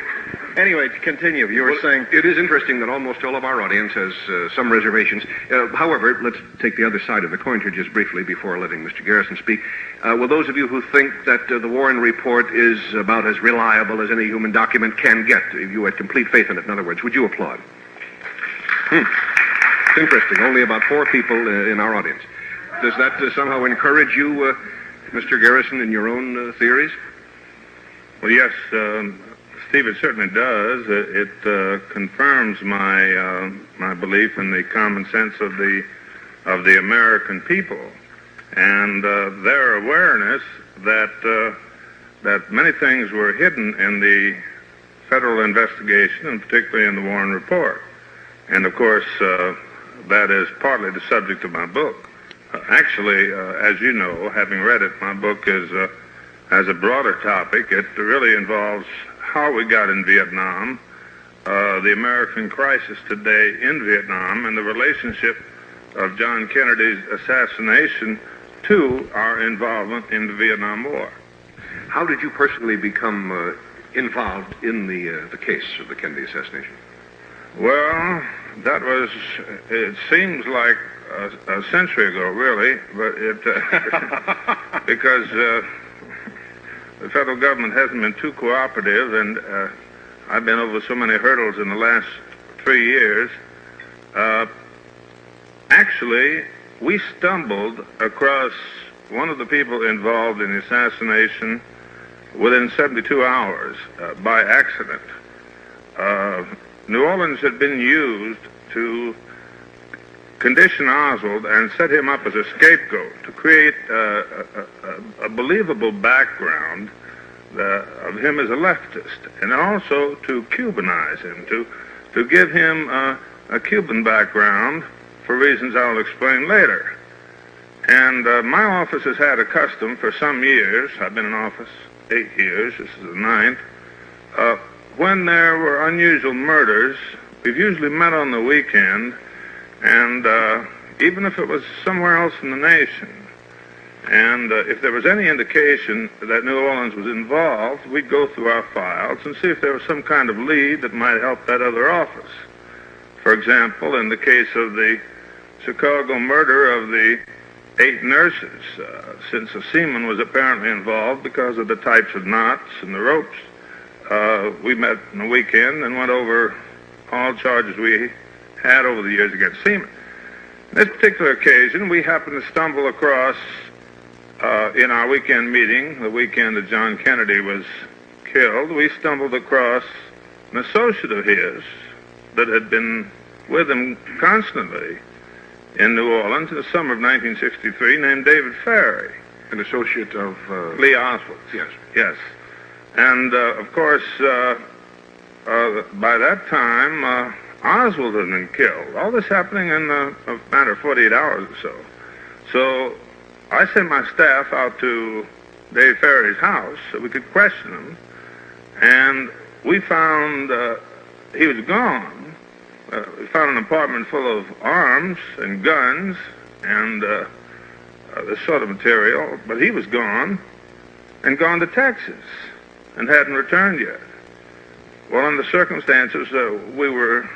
Anyway, to continue, you were saying... It is interesting that almost all of our audience has some reservations. However, let's take the other side of the coin here just briefly before letting Mr. Garrison speak. Will those of you who think that the Warren Report is about as reliable as any human document can get, if you had complete faith in it, in other words, would you applaud? It's interesting. Only about 4 people in our audience. Does that somehow encourage you, Mr. Garrison, in your own theories? Well, yes, Steve, it certainly does. It confirms my belief in the common sense of the American people and their awareness that many things were hidden in the federal investigation, and particularly in the Warren Report. And of course, that is partly the subject of my book. Actually, as you know, having read it, my book has a broader topic. It really involves how we got in Vietnam, the American crisis today in Vietnam, and the relationship of John Kennedy's assassination to our involvement in the Vietnam War. How did you personally become involved in the case of the Kennedy assassination? Well, that was, it seems like a century ago, really, but because the federal government hasn't been too cooperative, and I've been over so many hurdles in the last 3 years. Actually, we stumbled across one of the people involved in the assassination within 72 hours by accident. New Orleans had been used to condition Oswald and set him up as a scapegoat to create a believable background of him as a leftist, and also to Cubanize him, to give him a Cuban background for reasons I'll explain later. And my office has had a custom for some years. I've been in office 8 years. This is the 9th. When there were unusual murders, we've usually met on the weekend, and even if it was somewhere else in the nation, and if there was any indication that New Orleans was involved, we'd go through our files and see if there was some kind of lead that might help that other office. For example, in the case of the Chicago murder of the 8 nurses, since a seaman was apparently involved because of the types of knots and the ropes, we met on the weekend and went over all charges we had over the years against seamen. This particular occasion, we happened to stumble across, in our weekend meeting, the weekend that John Kennedy was killed, we stumbled across an associate of his that had been with him constantly in New Orleans in the summer of 1963, named David Ferry. An associate of... Lee Oswald. Yes. Yes. And, of course, by that time, Oswald had been killed. All this happening in a matter of 48 hours or so. So I sent my staff out to Dave Ferry's house so we could question him. And we found he was gone. We found an apartment full of arms and guns and this sort of material, but he was gone and gone to Texas and hadn't returned yet. Well, under the circumstances, we were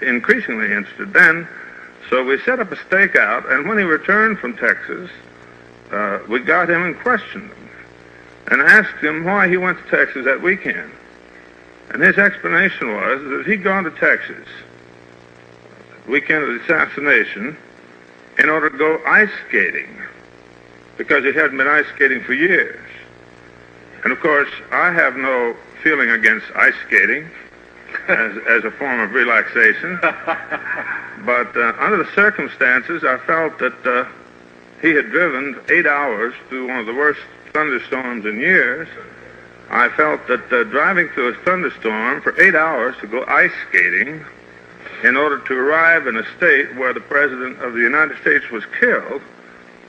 increasingly interested then, so we set up a stakeout, and when he returned from Texas, we got him and questioned him and asked him why he went to Texas that weekend. And his explanation was that he'd gone to Texas the weekend of the assassination in order to go ice skating because he hadn't been ice skating for years. And of course, I have no feeling against ice skating as a form of relaxation. But under the circumstances, I felt that he had driven 8 hours through one of the worst thunderstorms in years. I felt that driving through a thunderstorm for 8 hours to go ice skating in order to arrive in a state where the President of the United States was killed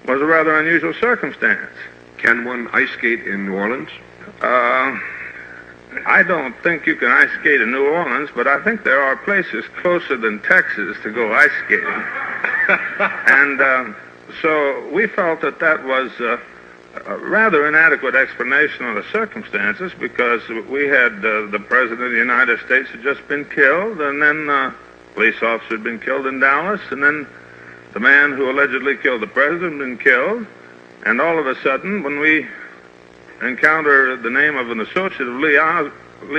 was a rather unusual circumstance. Can one ice skate in New Orleans? I don't think you can ice skate in New Orleans, but I think there are places closer than Texas to go ice skating. And so we felt that that was a rather inadequate explanation of the circumstances, because we had the President of the United States had just been killed, and then a police officer had been killed in Dallas, and then the man who allegedly killed the President had been killed, and all of a sudden, when we encounter the name of an associate of Lee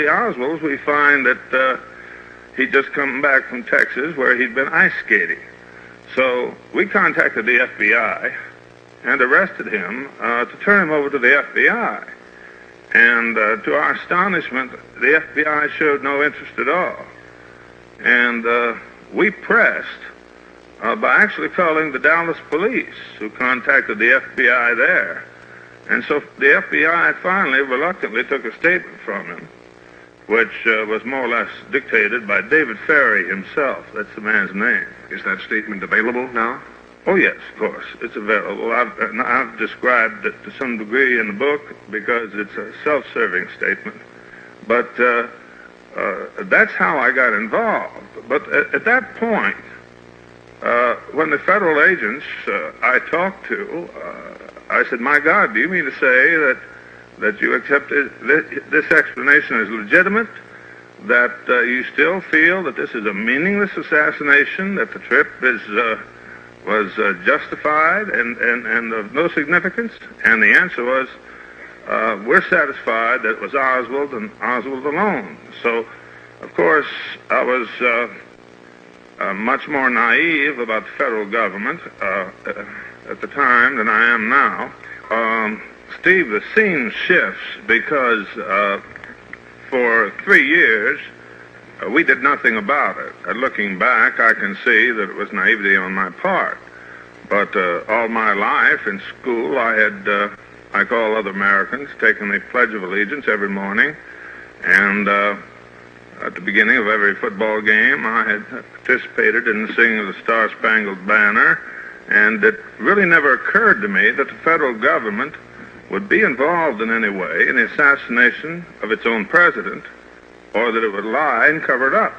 Oswald's, we find that he'd just come back from Texas where he'd been ice skating. So we contacted the FBI and arrested him to turn him over to the FBI. And to our astonishment, the FBI showed no interest at all. And we pressed by actually calling the Dallas police, who contacted the FBI there. And so the FBI finally reluctantly took a statement from him, which was more or less dictated by David Ferry himself. That's the man's name. Is that statement available now? Oh, yes, of course. It's available. I've described it to some degree in the book because it's a self-serving statement. But that's how I got involved. But at that point, when the federal agents I talked to, I said, "My God, do you mean to say that you accept this explanation as legitimate, that you still feel that this is a meaningless assassination, that the trip was justified and of no significance?" And the answer was, "We're satisfied that it was Oswald and Oswald alone." So, of course, I was much more naive about the federal government at the time than I am now. Steve, the scene shifts because for 3 years we did nothing about it. Looking back, I can see that it was naivety on my part. But all my life in school, I had, like all other Americans, taken the Pledge of Allegiance every morning. And at the beginning of every football game, I had participated in the singing of the Star-Spangled Banner. And it really never occurred to me that the federal government would be involved in any way in the assassination of its own president, or that it would lie and cover it up.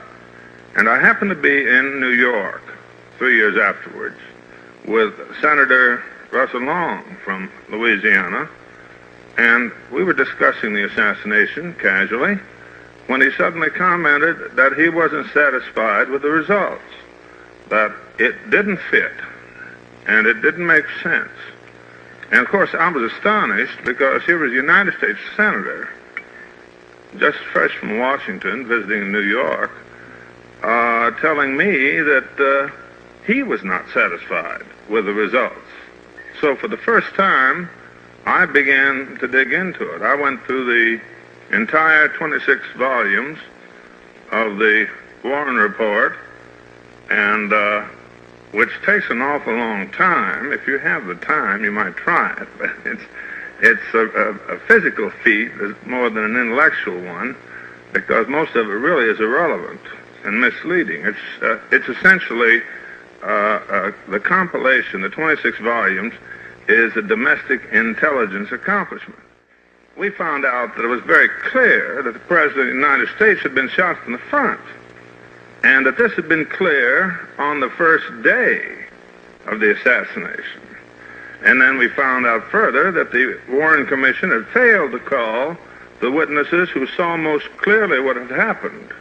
And I happened to be in New York 3 years afterwards with Senator Russell Long from Louisiana, and we were discussing the assassination casually when he suddenly commented that he wasn't satisfied with the results, that it didn't fit, and it didn't make sense. And of course, I was astonished because he was a United States Senator, just fresh from Washington, visiting New York, telling me that he was not satisfied with the results. So for the first time, I began to dig into it. I went through the entire 26 volumes of the Warren Report, and which takes an awful long time. If you have the time, you might try it, but it's a physical feat more than an intellectual one, because most of it really is irrelevant and misleading. It's essentially the compilation, the 26 volumes, is a domestic intelligence accomplishment. We found out that it was very clear that the President of the United States had been shot from the front, and that this had been clear on the first day of the assassination. And then we found out further that the Warren Commission had failed to call the witnesses who saw most clearly what had happened,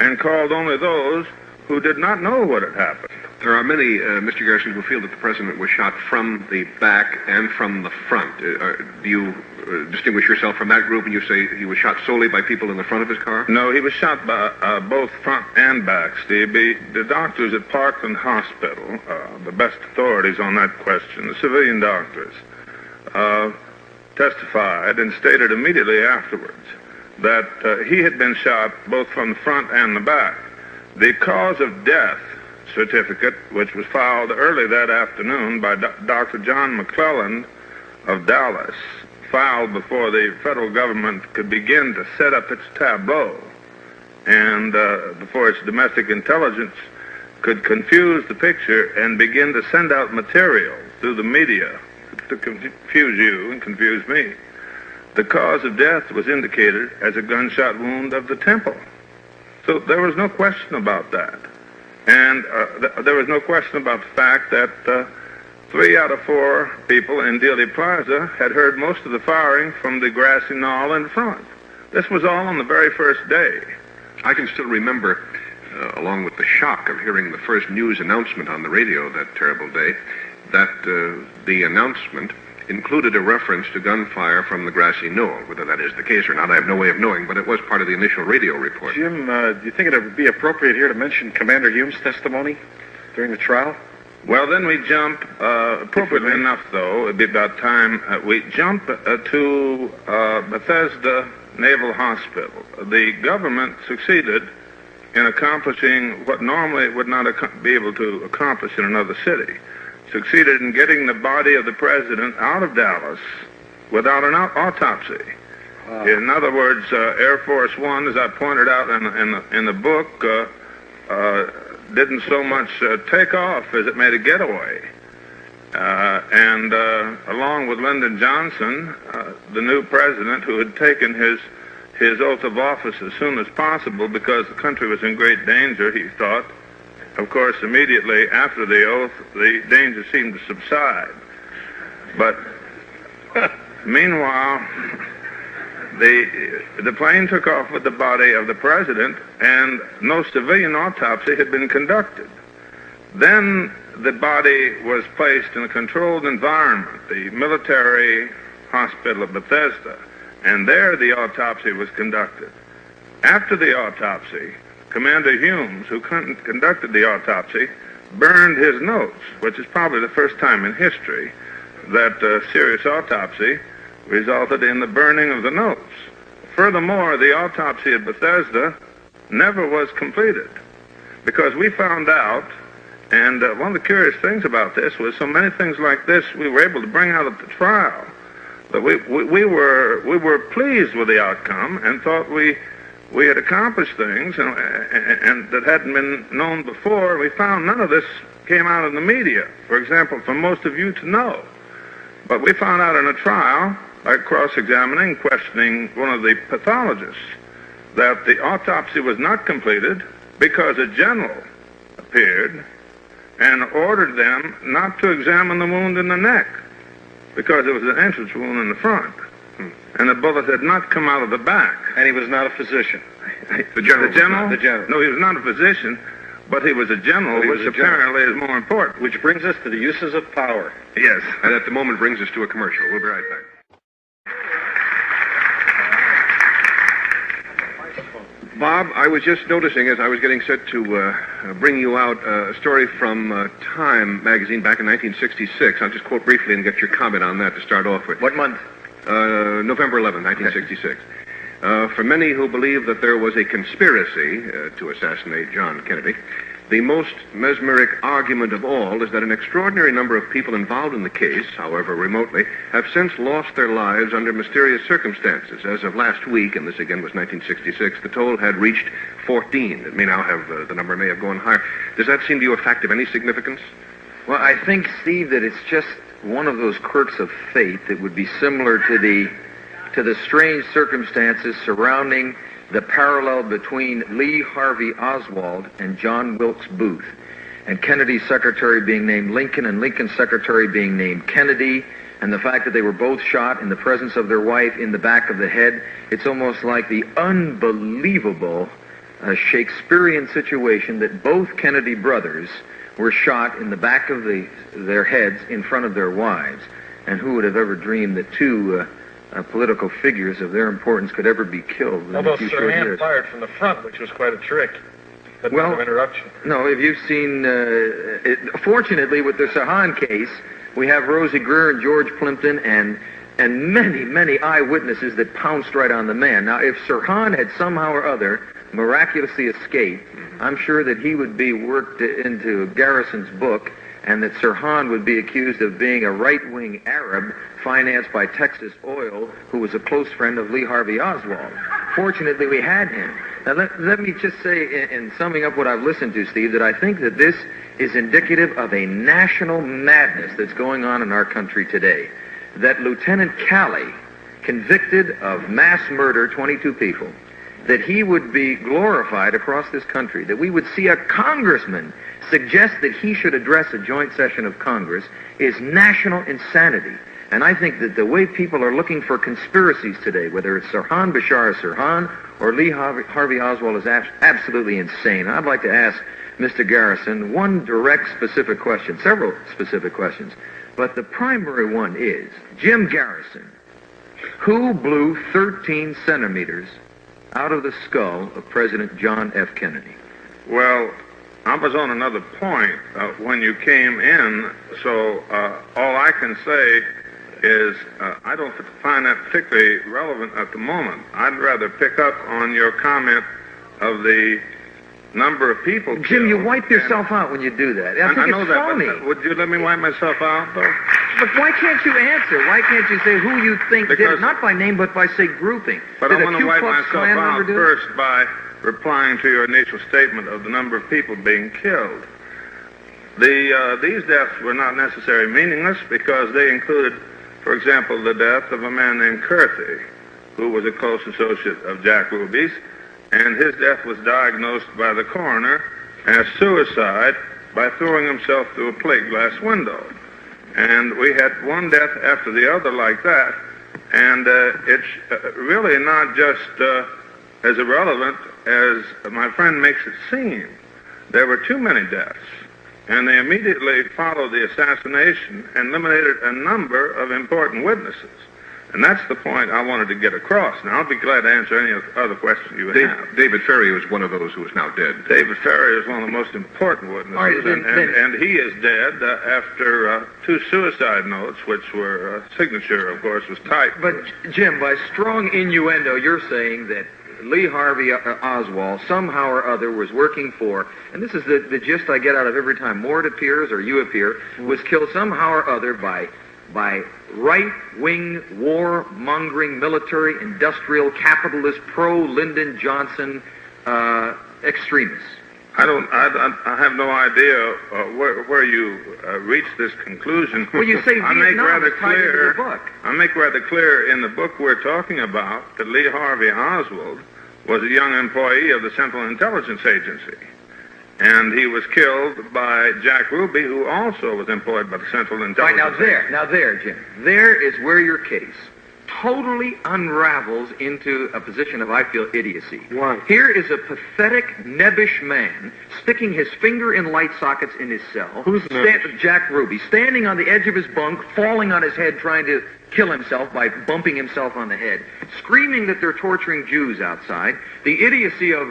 and called only those who did not know what had happened. There are many, Mr. Garrison, who feel that the president was shot from the back and from the front. Do you distinguish yourself from that group and you say he was shot solely by people in the front of his car? No, he was shot by both front and back, Steve. The doctors at Parkland Hospital, the best authorities on that question, the civilian doctors, testified and stated immediately afterwards that he had been shot both from the front and the back. The cause of death certificate, which was filed early that afternoon by Dr. John McClelland of Dallas, filed before the federal government could begin to set up its tableau, and before its domestic intelligence could confuse the picture and begin to send out material through the media to confuse you and confuse me. The cause of death was indicated as a gunshot wound of the temple. So there was no question about that. And there was no question about the fact that 3 out of 4 people in Dealey Plaza had heard most of the firing from the grassy knoll in front. This was all on the very first day. I can still remember, along with the shock of hearing the first news announcement on the radio that terrible day, that the announcement included a reference to gunfire from the grassy knoll. Whether that is the case or not, I have no way of knowing, but it was part of the initial radio report. Jim, do you think it would be appropriate here to mention Commander Hume's testimony during the trial? Well, then we jump, appropriately enough, though, it'd be about time, we jump to Bethesda Naval Hospital. The government succeeded in accomplishing what normally it would not be able to accomplish in another city. Succeeded in getting the body of the president out of Dallas without an autopsy. Wow. In other words, Air Force One, as I pointed out in the book, didn't so much take off as it made a getaway. And along with Lyndon Johnson, the new president, who had taken his oath of office as soon as possible because the country was in great danger, he thought. Of course, immediately after the oath, the danger seemed to subside. But meanwhile, the plane took off with the body of the president, and no civilian autopsy had been conducted. Then the body was placed in a controlled environment, the military hospital of Bethesda, and there the autopsy was conducted. After the autopsy, Commander Humes, who conducted the autopsy, burned his notes, which is probably the first time in history that a serious autopsy resulted in the burning of the notes. Furthermore, the autopsy at Bethesda never was completed because we found out, and one of the curious things about this was so many things like this we were able to bring out at the trial that we were pleased with the outcome and thought we had accomplished things and that hadn't been known before. We found none of this came out in the media, for example, for most of you to know. But we found out in a trial, by cross-examining, questioning one of the pathologists, that the autopsy was not completed because a general appeared and ordered them not to examine the wound in the neck because it was an entrance wound in the front. And the bullet had not come out of the back. And he was not a physician. The general? The general. No, he was not a physician, but he was a general, which apparently is more important. Which brings us to the uses of power. Yes. And at the moment brings us to a commercial. We'll be right back. Bob, I was just noticing as I was getting set to bring you out a story from Time magazine back in 1966. I'll just quote briefly and get your comment on that to start off with. What month? November 11, 1966. For many who believe that there was a conspiracy to assassinate John Kennedy, the most mesmeric argument of all is that an extraordinary number of people involved in the case, however remotely, have since lost their lives under mysterious circumstances. As of last week, and this again was 1966, the toll had reached 14. It may now have, the number may have gone higher. Does that seem to you a fact of any significance? Well, I think, Steve, that it's just one of those quirks of fate that would be similar to the strange circumstances surrounding the parallel between Lee Harvey Oswald and John Wilkes Booth, and Kennedy's secretary being named Lincoln and Lincoln's secretary being named Kennedy, and the fact that they were both shot in the presence of their wife in the back of the head. It's almost like the unbelievable Shakespearean situation that both Kennedy brothers were shot in the back of their heads in front of their wives. And who would have ever dreamed that two political figures of their importance could ever be killed? Although Sirhan fired from the front, which was quite a trick. But well, no interruption. No, if you've seen, fortunately with the Sirhan case, we have Rosie Greer and George Plimpton and many, many eyewitnesses that pounced right on the man. Now, if Sirhan had somehow or other miraculously escaped, I'm sure that he would be worked into Garrison's book, and that Sirhan would be accused of being a right-wing Arab financed by Texas Oil, who was a close friend of Lee Harvey Oswald. Fortunately, we had him. Now, let me just say, in summing up what I've listened to, Steve, that I think that this is indicative of a national madness that's going on in our country today. That Lieutenant Calley, convicted of mass murder, 22 people, that he would be glorified across this country, that we would see a congressman suggest that he should address a joint session of Congress is national insanity. And I think that the way people are looking for conspiracies today, whether it's Sirhan Bashar Sirhan or Lee Harvey Oswald, is absolutely insane. I'd like to ask Mr. Garrison one direct, specific question, several specific questions, but the primary one is, Jim Garrison, who blew 13 centimeters out of the skull of President John F. Kennedy? Well, I was on another point when you came in, so all I can say is I don't find that particularly relevant at the moment. I'd rather pick up on your comment of the number of people Jim, killed. you wipe yourself out when you do that. I think know it's that, phony. but would you let me wipe myself out, though? But why can't you answer? Why can't you say who you think did it? Not by name, but by, say, grouping. But Did I a want to Ku wipe Klux myself Klan out member do it? first by replying to your initial statement of the number of people being killed. These deaths were not necessarily meaningless because they included, for example, the death of a man named Kurthy, who was a close associate of Jack Ruby's, and his death was diagnosed by the coroner as suicide by throwing himself through a plate glass window. And we had one death after the other like that, and it's really not just as irrelevant as my friend makes it seem. There were too many deaths, and they immediately followed the assassination and eliminated a number of important witnesses. And that's the point I wanted to get across. Now, I'll be glad to answer any other questions you have. David Ferry was one of those who is now dead. David Ferry is one of the most important witnesses, All right, and he is dead after two suicide notes, which were, signature, of course, was typed. But, Jim, by strong innuendo, you're saying that Lee Harvey Oswald somehow or other was working for, and this is the gist I get out of every time Mort appears or you appear, was killed somehow or other by right-wing, war-mongering, military, industrial, capitalist, pro-Lyndon Johnson extremists. I have no idea where you reach this conclusion. Well, you say I Vietnam is tied into the book. I make rather clear in the book we're talking about that Lee Harvey Oswald was a young employee of the Central Intelligence Agency. And he was killed by Jack Ruby, who also was employed by the Central Intelligence Agency. Now there, Jim, there is where your case totally unravels into a position of, I feel, idiocy. Why? Here is a pathetic, nebbish man sticking his finger in light sockets in his cell. Who's nebbish? Jack Ruby, standing on the edge of his bunk, falling on his head, trying to kill himself by bumping himself on the head, screaming that they're torturing Jews outside, the idiocy of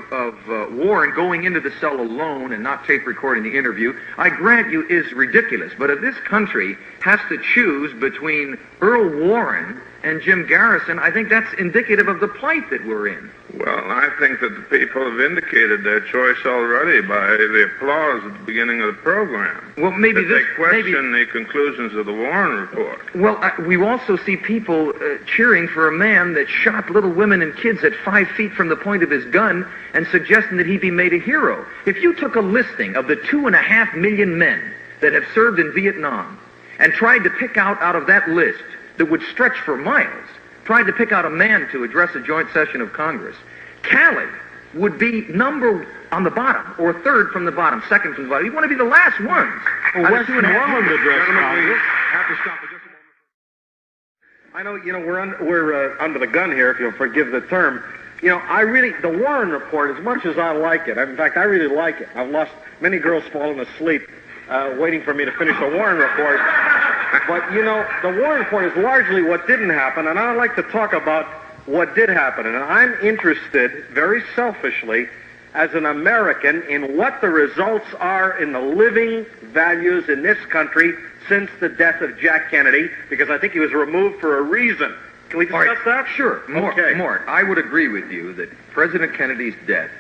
Warren going into the cell alone and not tape recording the interview, I grant you, is ridiculous. But if this country has to choose between Earl Warren and Jim Garrison, I think that's indicative of the plight that we're in. Well, I think that the people have indicated their choice already by the applause at the beginning of the program. Well, maybe they question the conclusions of the Warren report. Well, we also see people cheering for a man that shot little women and kids at 5 feet from the point of his gun and suggesting that he be made a hero. If you took a listing of the 2.5 million men that have served in Vietnam and tried to pick out of that list that would stretch for miles, tried to pick out a man to address a joint session of Congress, Calley would be number on the bottom, or third from the bottom, second from the bottom. He'd want to be the last ones. Well, Westmoreland addressed Congress. Have to stop for just a moment. I know, we're under the gun here, if you'll forgive the term. The Warren report, as much as I like it, in fact, I really like it. I've lost many girls falling asleep waiting for me to finish the Warren report. But, the Warren report is largely what didn't happen, and I'd like to talk about what did happen. And I'm interested, very selfishly, as an American, in what the results are in the living values in this country since the death of Jack Kennedy, because I think he was removed for a reason. Can we discuss that? Sure. Mort, I would agree with you that President Kennedy's death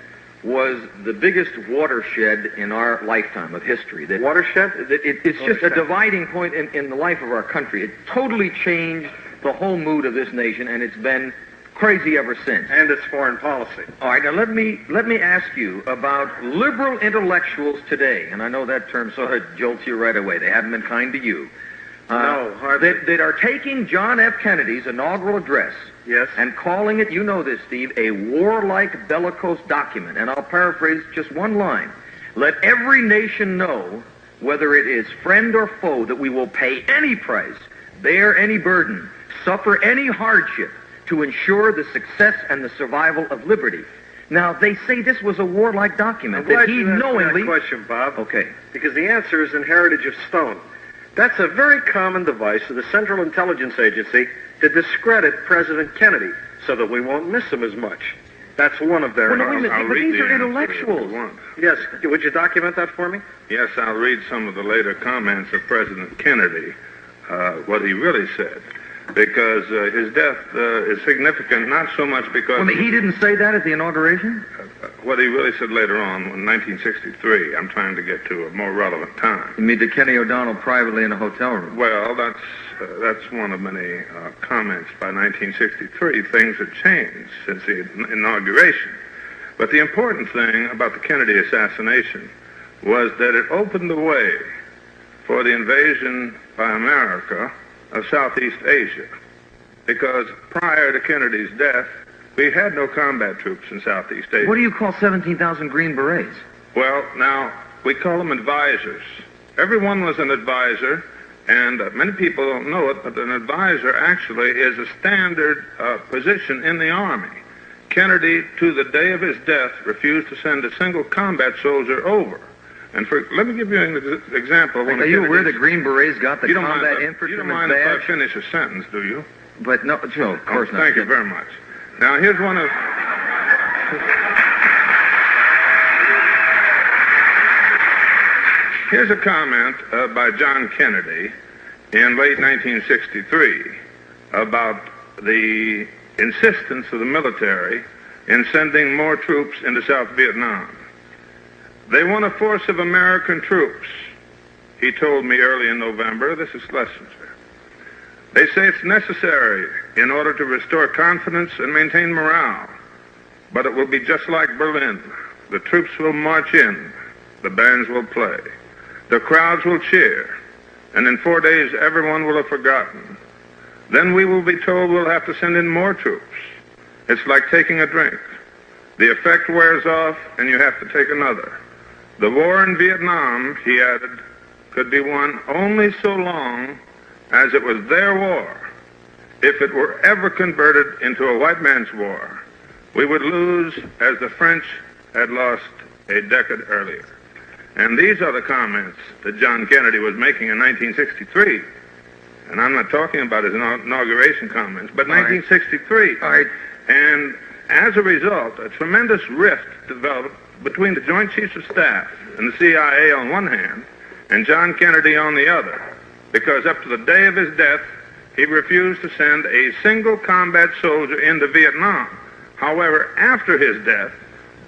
was the biggest watershed in our lifetime of history. Watershed? It's just a dividing point in the life of our country. It totally changed the whole mood of this nation, and it's been crazy ever since. And its foreign policy. All right, now let me ask you about liberal intellectuals today, and I know that term sort of jolts you right away. They haven't been kind to you. No, hardly. That are taking John F. Kennedy's inaugural address, yes, and calling it, you know this, Steve, a warlike bellicose document. And I'll paraphrase just one line. Let every nation know, whether it is friend or foe, that we will pay any price, bear any burden, suffer any hardship to ensure the success and the survival of liberty. Now, they say this was a warlike document, I'm glad that he you asked knowingly... that question, Bob. Okay. Because the answer is in Heritage of Stone. That's a very common device of the Central Intelligence Agency to discredit President Kennedy so that we won't miss him as much. That's one of their... Well, no, wait a minute, I'll but read these the are answer intellectuals. if you want. Yes, would you document that for me? Yes, I'll read some of the later comments of President Kennedy, what he really said. Because his death is significant, not so much because... Well, he didn't say that at the inauguration? What he really said later on, in 1963. I'm trying to get to a more relevant time. You mean to Kenny O'Donnell privately in a hotel room? Well, that's one of many comments. By 1963, things had changed since the inauguration. But the important thing about the Kennedy assassination was that it opened the way for the invasion by America of Southeast Asia. Because prior to Kennedy's death, we had no combat troops in Southeast Asia. What do you call 17,000 Green Berets? Well, now, we call them advisors. Everyone was an advisor, and many people don't know it, but an advisor actually is a standard position in the Army. Kennedy, to the day of his death, refused to send a single combat soldier over. And let me give you an example. Are you aware the Green Berets got the combat infantryman's You don't mind if I finish a sentence, do you? But no, Joe, of course not. Thank you very much. Now, here's one of... Here's a comment by John Kennedy in late 1963 about the insistence of the military in sending more troops into South Vietnam. They want a force of American troops, he told me early in November. This is Schlesinger. They say it's necessary in order to restore confidence and maintain morale. But it will be just like Berlin. The troops will march in. The bands will play. The crowds will cheer. And in 4 days, everyone will have forgotten. Then we will be told we'll have to send in more troops. It's like taking a drink. The effect wears off, and you have to take another. The war in Vietnam, he added, could be won only so long as it was their war. If it were ever converted into a white man's war, we would lose as the French had lost a decade earlier. And these are the comments that John Kennedy was making in 1963. And I'm not talking about his inauguration comments, but 1963. All right. And as a result, a tremendous rift developed between the Joint Chiefs of Staff and the CIA on one hand, and John Kennedy on the other, because up to the day of his death, he refused to send a single combat soldier into Vietnam. However, after his death,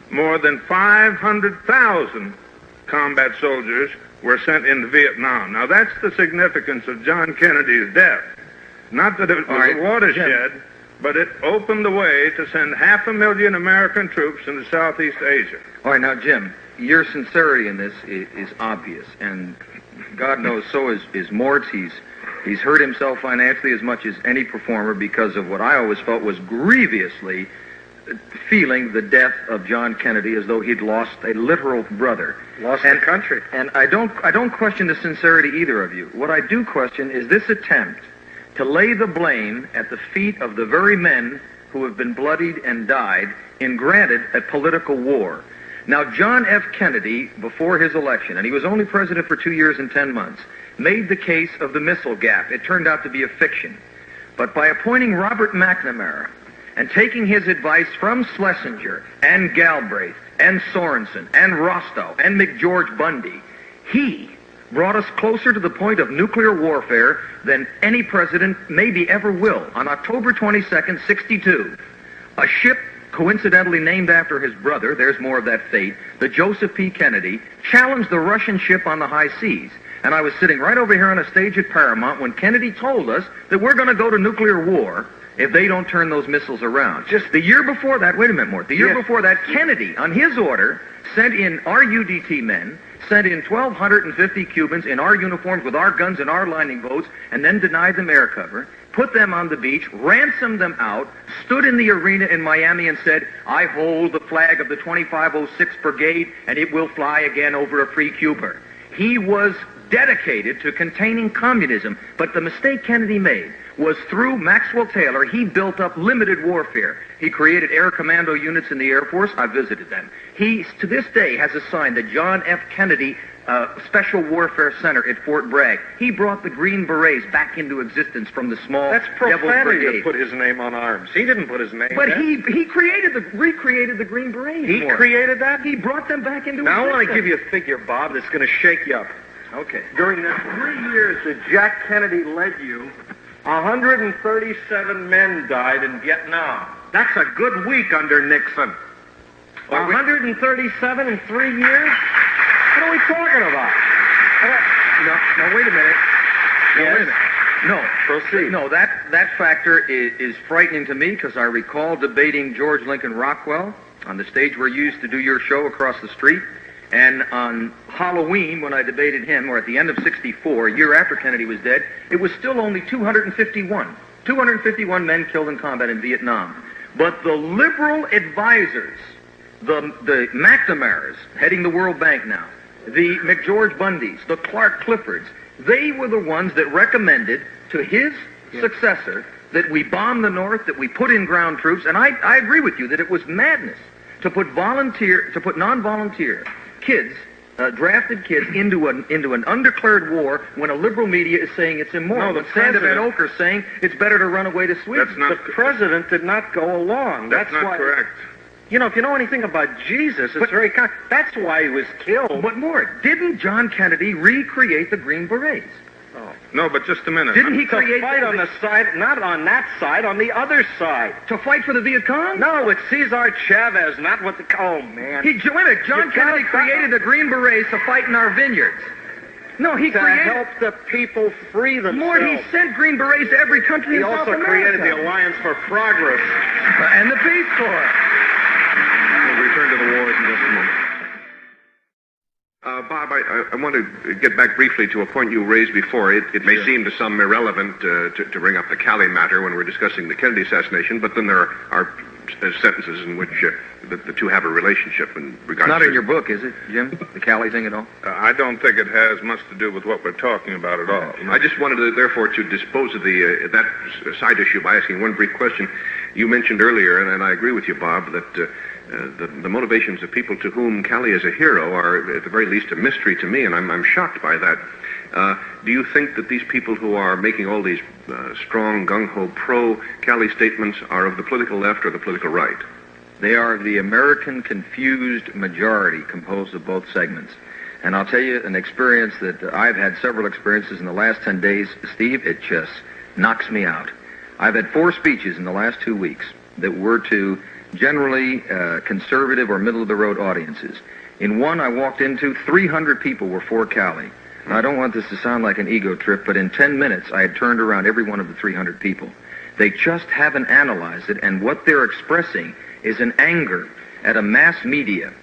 more than 500,000 combat soldiers were sent into Vietnam. Now, that's the significance of John Kennedy's death. Not that it was a watershed, but it opened the way to send 500,000 American troops into Southeast Asia. All right, now, Jim, your sincerity in this is obvious, and God knows so is Mort's. He's hurt himself financially as much as any performer because of what I always felt was grievously feeling the death of John Kennedy as though he'd lost a literal brother. Lost the country. And I don't question the sincerity either of you. What I do question is this attempt to lay the blame at the feet of the very men who have been bloodied and died in, granted, a political war. Now, John F. Kennedy, before his election, and he was only president for 2 years and 10 months, made the case of the missile gap. It turned out to be a fiction. But by appointing Robert McNamara and taking his advice from Schlesinger and Galbraith and Sorensen and Rostow and McGeorge Bundy, he brought us closer to the point of nuclear warfare than any president maybe ever will. On October 22nd, 62, a ship coincidentally named after his brother, there's more of that fate, the Joseph P. Kennedy, challenged the Russian ship on the high seas. And I was sitting right over here on a stage at Paramount when Kennedy told us that we're going to go to nuclear war, if they don't turn those missiles around. Just the year before that, wait a minute, Mort, the year before that, Kennedy, on his order, sent in our UDT men, sent in 1,250 Cubans in our uniforms with our guns and our lining boats, and then denied them air cover, put them on the beach, ransomed them out, stood in the arena in Miami and said, I hold the flag of the 2506 Brigade, and it will fly again over a free Cuba. He was dedicated to containing communism, but the mistake Kennedy made was through Maxwell Taylor, he built up limited warfare. He created air commando units in the Air Force. I visited them. He, to this day, has assigned the John F. Kennedy Special Warfare Center at Fort Bragg. He brought the Green Berets back into existence from the small That's Devil's profanity Brigade. to put his name on arms. He didn't put his name But there. he recreated the Green Berets. He Mort. created that? He brought them back into Now, I existence. want to give you a figure, Bob, that's going to shake you up. Okay. During the 3 years that Jack Kennedy led you, 137 men died in Vietnam. That's a good week under Nixon. 137 in 3 years? What are we talking about? No, wait a minute. No, Yes. wait a minute. No. Proceed. No, that factor is frightening to me because I recall debating George Lincoln Rockwell on the stage where you used to do your show across the street. And on Halloween, when I debated him, or at the end of '64, a year after Kennedy was dead, it was still only 251. 251 men killed in combat in Vietnam. But the liberal advisors, the McNamara's, heading the World Bank now, the McGeorge Bundys, the Clark Cliffords, they were the ones that recommended to his successor that we bomb the North, that we put in ground troops, and I agree with you that it was madness to put non-volunteer kids, drafted kids, into an undeclared war when a liberal media is saying it's immoral. No, the When Sandra Van president- Oker saying it's better to run away to Sweden. That's not the president did not go along. That's not why, correct. You know, if you know anything about Jesus, it's very kind. That's why he was killed. But more, didn't John Kennedy recreate the Green Berets? No, but just a minute. Didn't he to create fight on the side, not on that side, on the other side. To fight for the Viet Cong? No, it's Cesar Chavez, not what the... Oh, man. Wait a minute, John Kennedy created the Green Berets to fight in our vineyards. No, he to created... help the people free themselves. More, he sent Green Berets to every country He in South also America. created the Alliance for Progress. And the Peace Corps. We'll return to the wars in just a moment. Bob, I want to get back briefly to a point you raised before. It may seem to some irrelevant to bring up the Cali matter when we're discussing the Kennedy assassination, but then there are sentences in which the two have a relationship in regards Not to... in your book, is it, Jim? The Cali thing at all? I don't think it has much to do with what we're talking about at all. I just wanted to, therefore, to dispose of that side issue by asking one brief question. You mentioned earlier, and I agree with you, Bob, that the motivations of people to whom Cali is a hero are, at the very least, a mystery to me, and I'm shocked by that. Do you think that these people who are making all these strong, gung-ho, pro-Cali statements are of the political left or the political right? They are the American confused majority composed of both segments. And I'll tell you an experience that I've had several experiences in the last 10 days, Steve, it just knocks me out. I've had 4 speeches in the last 2 weeks that were to generally conservative or middle-of-the-road audiences. In one I walked into, 300 people were for Cali. Now, I don't want this to sound like an ego trip, but in 10 minutes I had turned around every one of the 300 people. They just haven't analyzed it, and what they're expressing is an anger at a mass media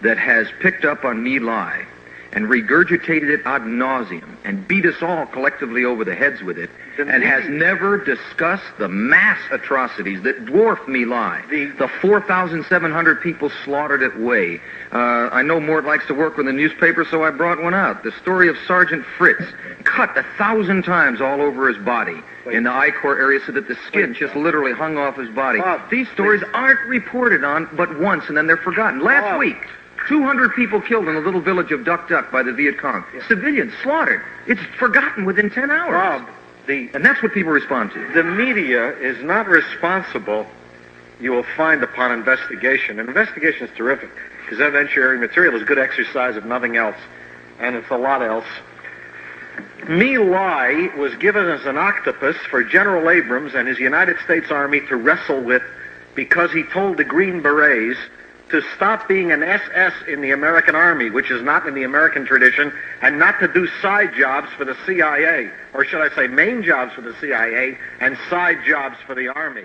that has picked up on Me Lie and regurgitated it ad nauseum and beat us all collectively over the heads with it, and has never discussed the mass atrocities that dwarf Me Lie. The 4,700 people slaughtered at Way. I know Mort likes to work with the newspaper, so I brought one out. The story of Sergeant Fritz, cut 1,000 times all over his body in the I-Corps area so that the skin just literally hung off his body. These stories aren't reported on but once, and then they're forgotten. Last week, 200 people killed in the little village of Duck Duck by the Viet Cong. Civilians slaughtered. It's forgotten within 10 hours. Rob, and that's what people respond to. the media is not responsible, you will find, upon investigation. And investigation is terrific, because evidentiary material is good exercise if nothing else, and it's a lot else. Me Lie was given as an octopus for General Abrams and his United States Army to wrestle with, because he told the Green Berets to stop being an SS in the American Army, which is not in the American tradition, and not to do side jobs for the CIA, or should I say main jobs for the CIA and side jobs for the Army.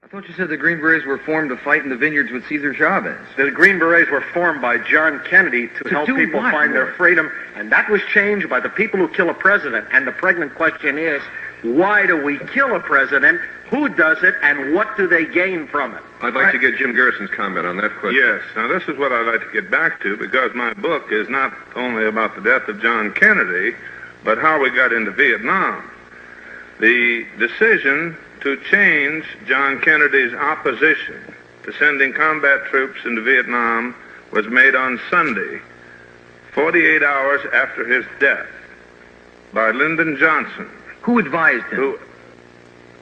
I thought you said the Green Berets were formed to fight in the vineyards with Cesar Chavez. The Green Berets were formed by John Kennedy to help do people what, find their Lord? freedom, and that was changed by the people who kill a president. And the pregnant question is, why do we kill a president? Who does it, and what do they gain from it? I'd like to get Jim Garrison's comment on that question. Yes. Now, this is what I'd like to get back to, because my book is not only about the death of John Kennedy, but how we got into Vietnam. The decision to change John Kennedy's opposition to sending combat troops into Vietnam was made on Sunday, 48 hours after his death, by Lyndon Johnson. Who advised him?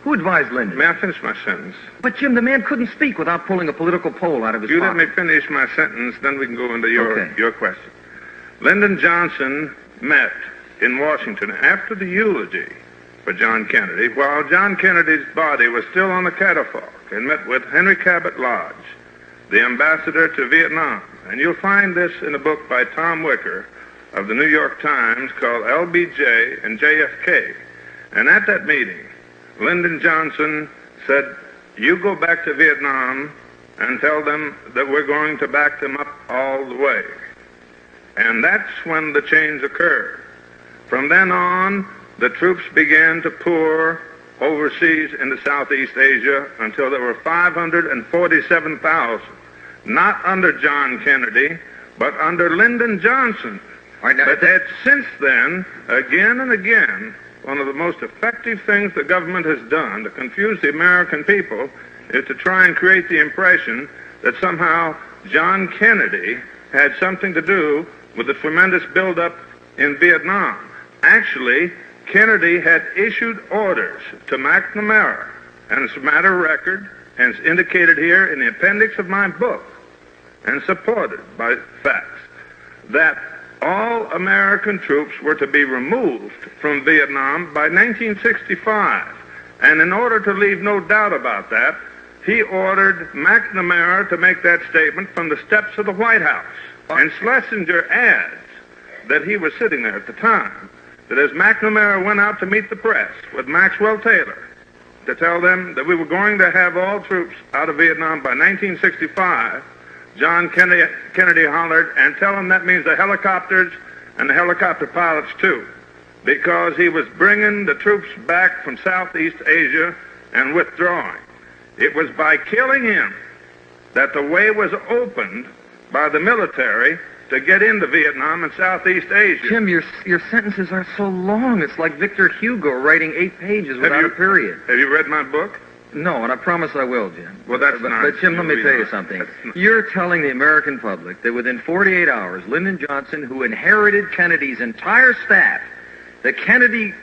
Who advised Lyndon? May I finish my sentence? But, Jim, the man couldn't speak without pulling a political pole out of his You pocket. let me finish my sentence, then we can go into your question. Lyndon Johnson met in Washington after the eulogy for John Kennedy, while John Kennedy's body was still on the catafalque, and met with Henry Cabot Lodge, the ambassador to Vietnam. And you'll find this in a book by Tom Wicker of the New York Times called LBJ and JFK. And at that meeting, Lyndon Johnson said, you go back to Vietnam and tell them that we're going to back them up all the way. And that's when the change occurred. From then on, the troops began to pour overseas into Southeast Asia until there were 547,000, not under John Kennedy, but under Lyndon Johnson. But that since then, again and again, one of the most effective things the government has done to confuse the American people is to try and create the impression that somehow John Kennedy had something to do with the tremendous buildup in Vietnam. Actually, Kennedy had issued orders to McNamara, and it's a matter of record, and it's indicated here in the appendix of my book, and supported by facts, that all American troops were to be removed from Vietnam by 1965. And in order to leave no doubt about that, he ordered McNamara to make that statement from the steps of the White House. And Schlesinger adds that he was sitting there at the time, that as McNamara went out to meet the press with Maxwell Taylor to tell them that we were going to have all troops out of Vietnam by 1965, John Kennedy hollered, and tell them that means the helicopters and the helicopter pilots too, because he was bringing the troops back from Southeast Asia and withdrawing. It was by killing him that the way was opened by the military to get into Vietnam and Southeast Asia. Jim, your sentences are so long. It's like Victor Hugo writing 8 pages without a period. Have you read my book? No, and I promise I will, Jim. Well, that's nice. But Jim, let me tell you something. You're telling the American public that within 48 hours, Lyndon Johnson, who inherited Kennedy's entire staff, the Kennedy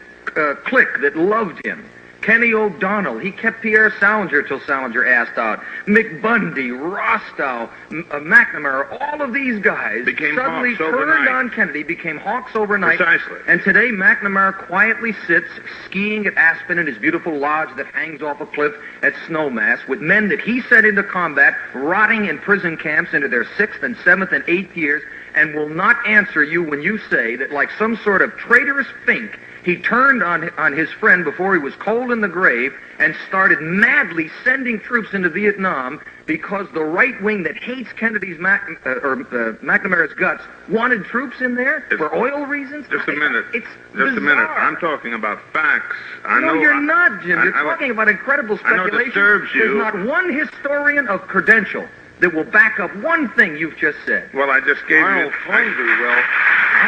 clique that loved him, Kenny O'Donnell, he kept Pierre Salinger till Salinger asked out, McBundy, Rostow, McNamara, all of these guys suddenly turned on Kennedy, became hawks overnight. Precisely. And today McNamara quietly sits skiing at Aspen in his beautiful lodge that hangs off a cliff at Snowmass with men that he sent into combat, rotting in prison camps into their 6th and 7th and 8th years, and will not answer you when you say that, like some sort of traitorous fink, he turned on his friend before he was cold in the grave and started madly sending troops into Vietnam because the right wing that hates Kennedy's McNamara's guts wanted troops in there for oil reasons. Just a minute. It's just a minute. I'm talking about facts. No, you're not, Jim. You're talking about incredible speculation. I know it disturbs you. There's not one historian of credential that will back up one thing you've just said. Well, I just gave you... I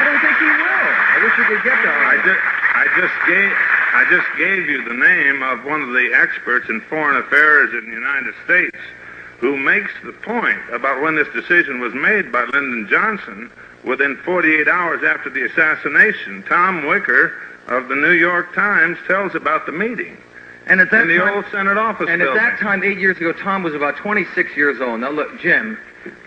don't think he will. I wish you could get that. I just gave you the name of one of the experts in foreign affairs in the United States who makes the point about when this decision was made by Lyndon Johnson within 48 hours after the assassination. Tom Wicker of the New York Times tells about the meeting. And at that in the time, old Senate office and building. at that time, 8 years ago, Tom was about 26 years old. Now, look, Jim,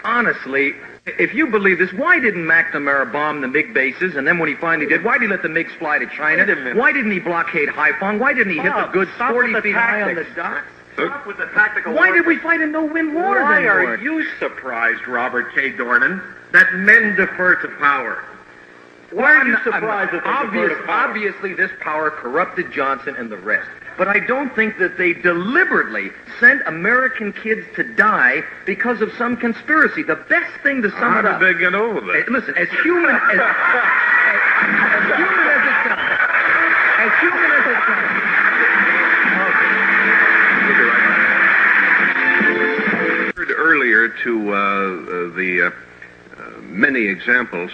honestly, if you believe this, why didn't McNamara bomb the MiG bases? And then when he finally did, why did he let the MiGs fly to China? Why didn't he blockade Haiphong? Why didn't he hit the goods 40 feet high on the docks? Stop with the tactical. Why did we fight a no-win war then, Why are Ward? you surprised, Robert K. Dornan, that men defer to power? Why are you surprised that they defer to power? Obviously, this power corrupted Johnson and the rest. But I don't think that they deliberately sent American kids to die because of some conspiracy. The best thing to sum it How up... did they get over that? Listen, as human as it comes... Earlier to the many examples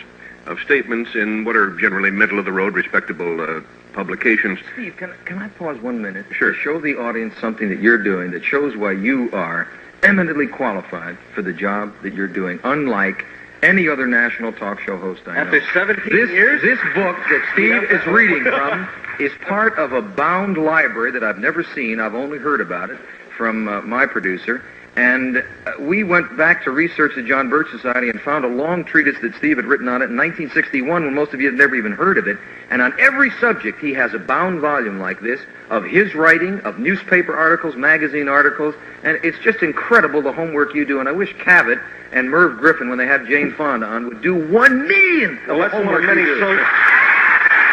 of statements in what are generally middle-of-the-road, respectable publications. Steve, can I pause 1 minute? Sure. To show the audience something that you're doing that shows why you are eminently qualified for the job that you're doing, unlike any other national talk show host I know. After 17 years? This book that Steve is reading from is part of a bound library that I've never seen. I've only heard about it from my producer. And we went back to research the John Birch Society and found a long treatise that Steve had written on it in 1961 when most of you had never even heard of it. And on every subject, he has a bound volume like this of his writing, of newspaper articles, magazine articles. And it's just incredible the homework you do. And I wish Cavett and Merv Griffin, when they have Jane Fonda on, would do 1 millionth of the homework you do. Thank you.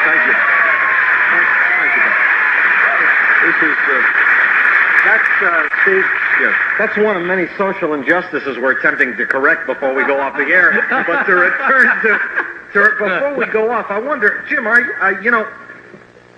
Thank you, Bob. This is... That's, Steve, yes. That's one of many social injustices we're attempting to correct before we go off the air. But to return before we go off, I wonder, Jim,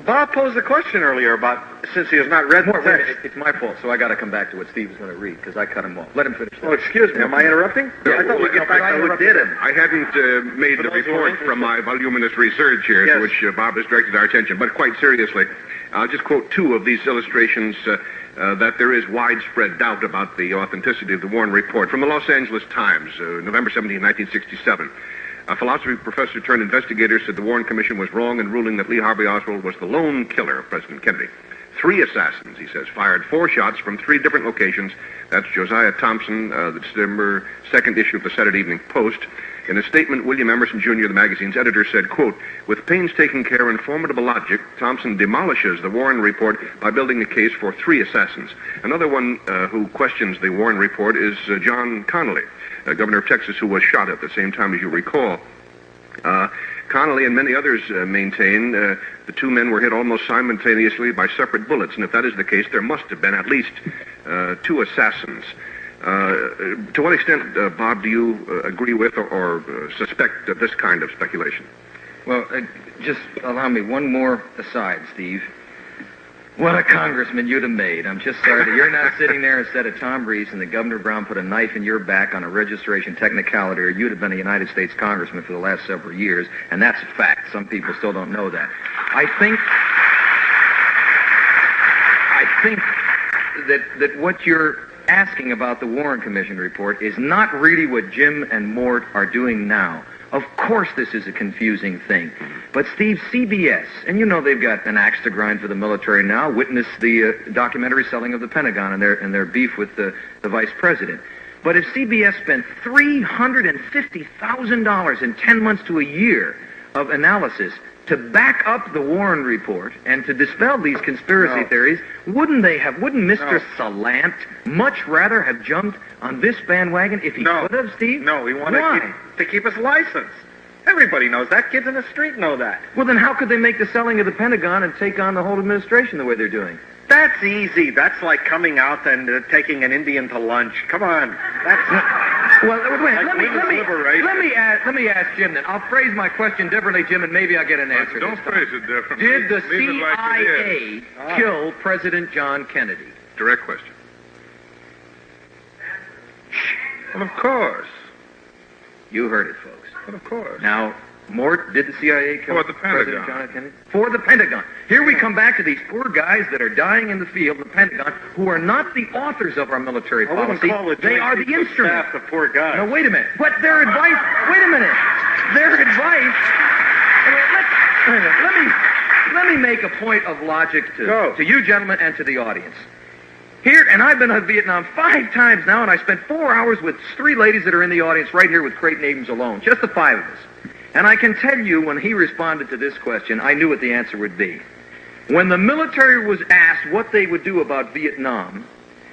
Bob posed a question earlier about, since he has not read the text. It's my fault, so I got to come back to what Steve was going to read, because I cut him off. Let him finish that. Oh, excuse me, am I interrupting? Yeah, I thought we'd get back to who did it. I hadn't made the report from my voluminous research here, to which Bob has directed our attention. But quite seriously, I'll just quote two of these illustrations that there is widespread doubt about the authenticity of the Warren Report. From the Los Angeles Times, November 17, 1967. A philosophy professor turned investigator said the Warren Commission was wrong in ruling that Lee Harvey Oswald was the lone killer of President Kennedy. 3 assassins, he says, fired 4 shots from 3 different locations. That's Josiah Thompson, the December 2nd issue of the Saturday Evening Post. In a statement, William Emerson, Jr., the magazine's editor, said, quote, with painstaking care and formidable logic, Thompson demolishes the Warren Report by building a case for 3 assassins. Another one who questions the Warren Report is John Connally, governor of Texas, who was shot at the same time, as you recall. Connally and many others maintain the 2 men were hit almost simultaneously by separate bullets, and if that is the case, there must have been at least 2 assassins. To what extent, Bob, do you agree with or suspect this kind of speculation? Well, just allow me one more aside, Steve. What a congressman you'd have made. I'm just sorry that you're not sitting there instead of Tom Reese and that Governor Brown put a knife in your back on a registration technicality, or you'd have been a United States congressman for the last several years, and that's a fact. Some people still don't know that. I think that what you're asking about the Warren Commission report is not really what Jim and Mort are doing now. Of course this is a confusing thing. But Steve, CBS, and you know they've got an axe to grind for the military now, witness the documentary Selling of the Pentagon and their beef with the vice president. But if CBS spent $350,000 in 10 months to a year of analysis to back up the Warren Report and to dispel these conspiracy theories, wouldn't Mr. Salant much rather have jumped on this bandwagon if he could have, Steve? No, he wanted to keep his license. Everybody knows that. Kids in the street know that. Well, then how could they make the selling of the Pentagon and take on the whole administration the way they're doing? That's easy. That's like coming out and taking an Indian to lunch. Come on. That's... Well, wait, let me ask Jim then. I'll phrase my question differently, Jim, and maybe I'll get an answer. Don't phrase it differently. Did the Leave it like it CIA kill President John Kennedy? Direct question. Well, of course. You heard it, folks. Well, of course. Now, Mort, did the CIA kill the President Pentagon. John Kennedy? For the Pentagon. Here we come back to these poor guys that are dying in the field, the Pentagon, who are not the authors of our military policy. They are the instrument. The poor guys. No, wait a minute. But their advice... Wait a minute. Their advice... Let me make a point of logic to you gentlemen and to the audience. Here, and I've been to Vietnam 5 times now, and I spent 4 hours with 3 ladies that are in the audience right here with Creighton Abrams alone, just the 5 of us. And I can tell you, when he responded to this question, I knew what the answer would be. When the military was asked what they would do about Vietnam,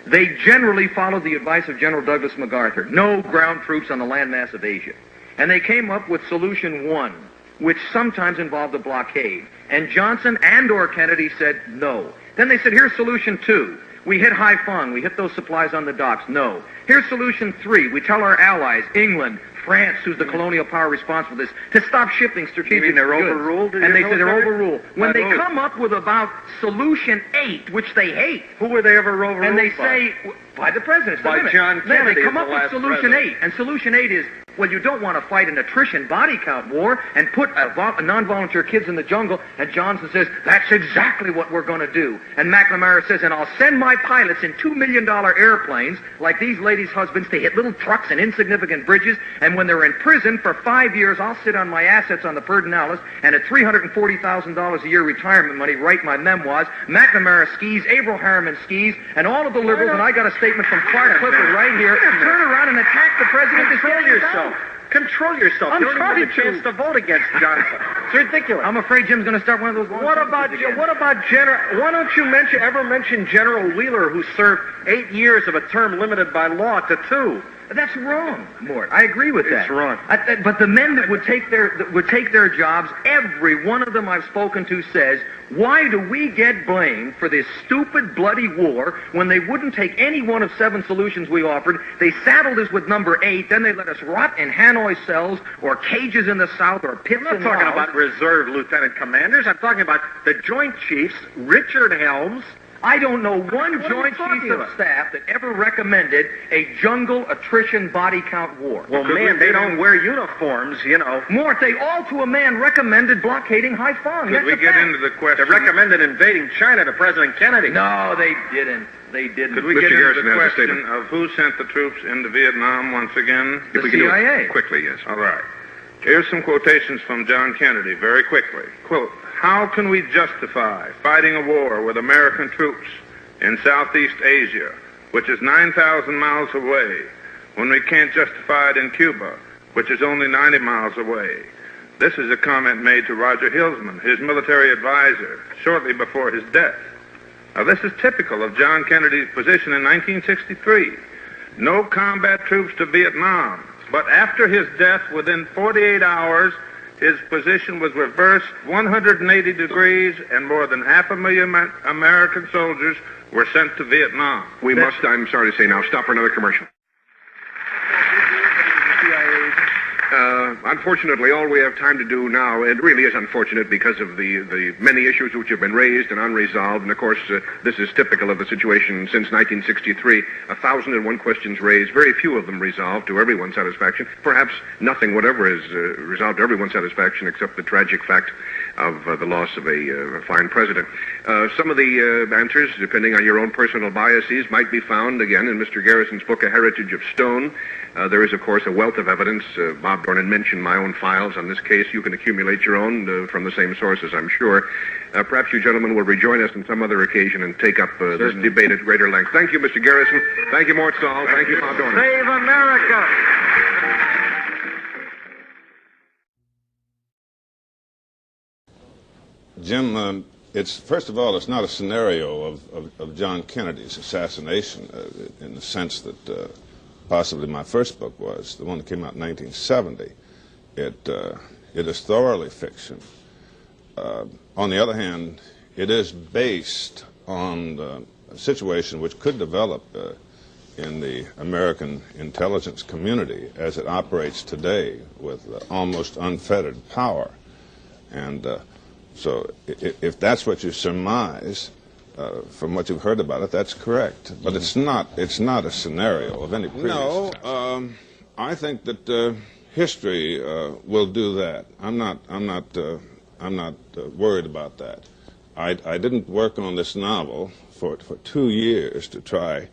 they generally followed the advice of General Douglas MacArthur. No ground troops on the landmass of Asia. And they came up with solution 1, which sometimes involved a blockade. And Johnson and or Kennedy said no. Then they said, here's solution 2. We hit Haiphong. We hit those supplies on the docks. No. Here's solution 3. We tell our allies, England, France, who's the colonial power responsible for this, to stop shipping strategic goods. They're overruled? And they say they're overruled. When they come up with about solution 8, which they hate. Who were they ever overruled And they by? say, by the president. By John Kennedy. They come as up the with last solution president. 8. And solution 8 is, well, you don't want to fight an attrition body count war and put non-volunteer kids in the jungle. And Johnson says, that's exactly what we're going to do. And McNamara says, and I'll send my pilots in $2 million airplanes, like these ladies' husbands, to hit little trucks and insignificant bridges. And when they're in prison for 5 years, I'll sit on my assets on the Pedernales and at $340,000 a year retirement money write my memoirs. McNamara skis, Averell Harriman skis, and all of the liberals, and I got a statement from Clark Clifford right here, turn around and attack the president. Control yourself. Control yourself. I'm You don't even trying get a chance to vote against Johnson. It's ridiculous. I'm afraid Jim's going to start one of those long What about General? Why don't you ever mention General Wheeler, who served 8 years of a term limited by law to 2? That's wrong, Mort. I agree with that. It's wrong. But the men that would take their jobs, every one of them I've spoken to says, why do we get blamed for this stupid, bloody war when they wouldn't take any one of 7 solutions we offered? They saddled us with number 8, then they let us rot in Hanoi cells or cages in the South or pits in I'm not talking Laos. about reserve lieutenant commanders. I'm talking about the Joint Chiefs, Richard Helms. I don't know one What are Joint you talking Chiefs of about? Staff that ever recommended a jungle attrition body count war. Well, man, they don't wear uniforms, you know. Mort, they all to a man recommended blockading Haiphong. Could That's we a get fact. into the question? They recommended invading China to President Kennedy. No, they didn't. They didn't. Could we Mr. get into Garrison the has a question statement. of who sent the troops into Vietnam once again? The If we can do it CIA. quickly, yes. All right. Here's some quotations from John Kennedy, very quickly. Quote, how can we justify fighting a war with American troops in Southeast Asia, which is 9,000 miles away, when we can't justify it in Cuba, which is only 90 miles away? This is a comment made to Roger Hilsman, his military advisor, shortly before his death. Now, this is typical of John Kennedy's position in 1963. No combat troops to Vietnam. But after his death, within 48 hours, his position was reversed 180 degrees, and more than 500,000 American soldiers were sent to Vietnam. We must, I'm sorry to say now, stop for another commercial. Unfortunately, all we have time to do now, it really is unfortunate because of the many issues which have been raised and unresolved, and of course, this is typical of the situation since 1963. 1,001 questions raised, very few of them resolved to everyone's satisfaction. Perhaps nothing whatever is resolved to everyone's satisfaction except the tragic fact of the loss of a fine president. Some of the answers, depending on your own personal biases, might be found, again, in Mr. Garrison's book, A Heritage of Stone. There is, of course, a wealth of evidence. Bob Dornan mentioned my own files on this case. You can accumulate your own from the same sources, I'm sure. Perhaps you gentlemen will rejoin us on some other occasion and take up this debate at greater length. Thank you, Mr. Garrison. Thank you, Mort Saul. Thank you, Bob Dornan. Save America! Jim, it's first of all, it's not a scenario of John Kennedy's assassination in the sense that possibly my first book was, the one that came out in 1970. It is thoroughly fiction. On the other hand, it is based on a situation which could develop in the American intelligence community as it operates today with almost unfettered power. And so if that's what you surmise from what you've heard about it, that's correct. But it's not a scenario of any previous. No, I think that history will do that. I'm not worried about that. I didn't work on this novel for 2 years to try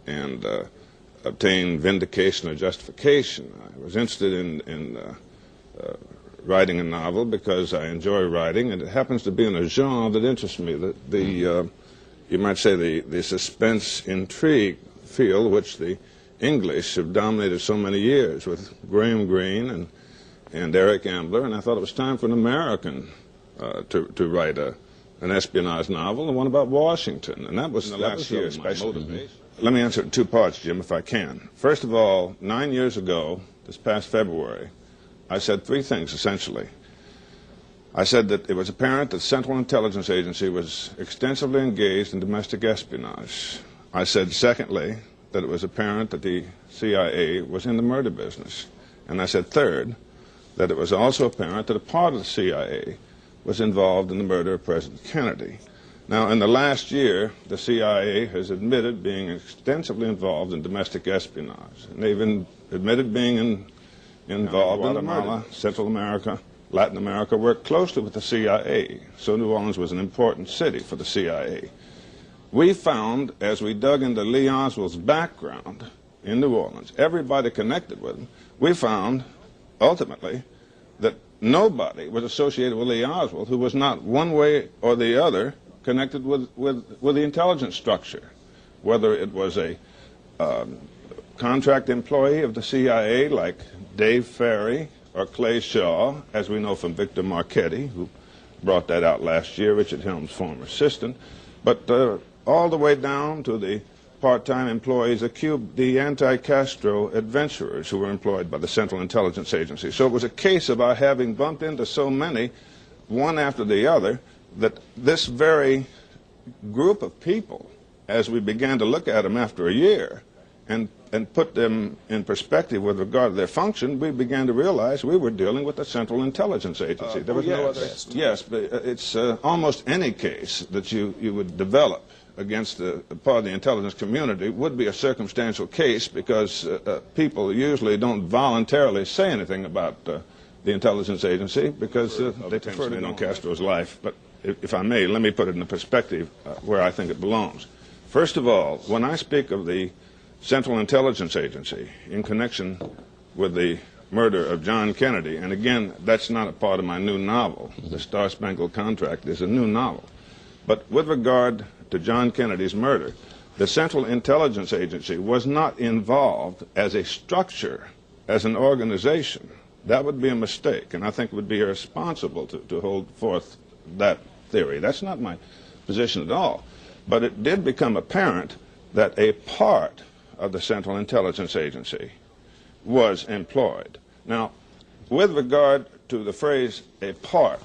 and obtain vindication or justification. I was interested in writing a novel because I enjoy writing, and it happens to be in a genre that interests me. You might say the suspense intrigue field, which the English have dominated so many years with Graham Greene and Eric Ambler, and I thought it was time for an American to write an espionage novel, and one about Washington, and that was last year, especially. let me answer it in two parts, Jim, if I can. First of all, 9 years ago, this past February, I said three things, essentially. I said that it was apparent that the Central Intelligence Agency was extensively engaged in domestic espionage. I said, secondly, that it was apparent that the CIA was in the murder business. And I said, third, that it was also apparent that a part of the CIA was involved in the murder of President Kennedy. Now, in the last year, the CIA has admitted being extensively involved in domestic espionage. And they've admitted being involved in Guatemala, Central America, Latin America, worked closely with the CIA. So New Orleans was an important city for the CIA. We found, as we dug into Lee Oswald's background in New Orleans, everybody connected with him, we found, ultimately, that nobody was associated with Lee Oswald who was not one way or the other connected with the intelligence structure, whether it was a contract employee of the CIA like Dave Ferry or Clay Shaw, as we know from Victor Marchetti, who brought that out last year, Richard Helms' former assistant, but all the way down to the part-time employees of Cuba, the anti-Castro adventurers who were employed by the Central Intelligence Agency. So it was a case of our having bumped into so many, one after the other, that this very group of people, as we began to look at them after a year and put them in perspective with regard to their function, we began to realize we were dealing with the Central Intelligence Agency. There was no other. Yes, but it's almost any case that you would develop against a part of the intelligence community would be a circumstantial case, because people usually don't voluntarily say anything about the intelligence agency because they prefer to know Castro's life. But if I may, let me put it in the perspective where I think it belongs. First of all, when I speak of the Central Intelligence Agency in connection with the murder of John Kennedy, and again, that's not a part of my new novel. The Star-Spangled Contract is a new novel. But with regard to John Kennedy's murder, the Central Intelligence Agency was not involved as a structure, as an organization. That would be a mistake, and I think it would be irresponsible to hold forth that theory. That's not my position at all. But it did become apparent that a part of the Central Intelligence Agency was employed. Now, with regard to the phrase a part,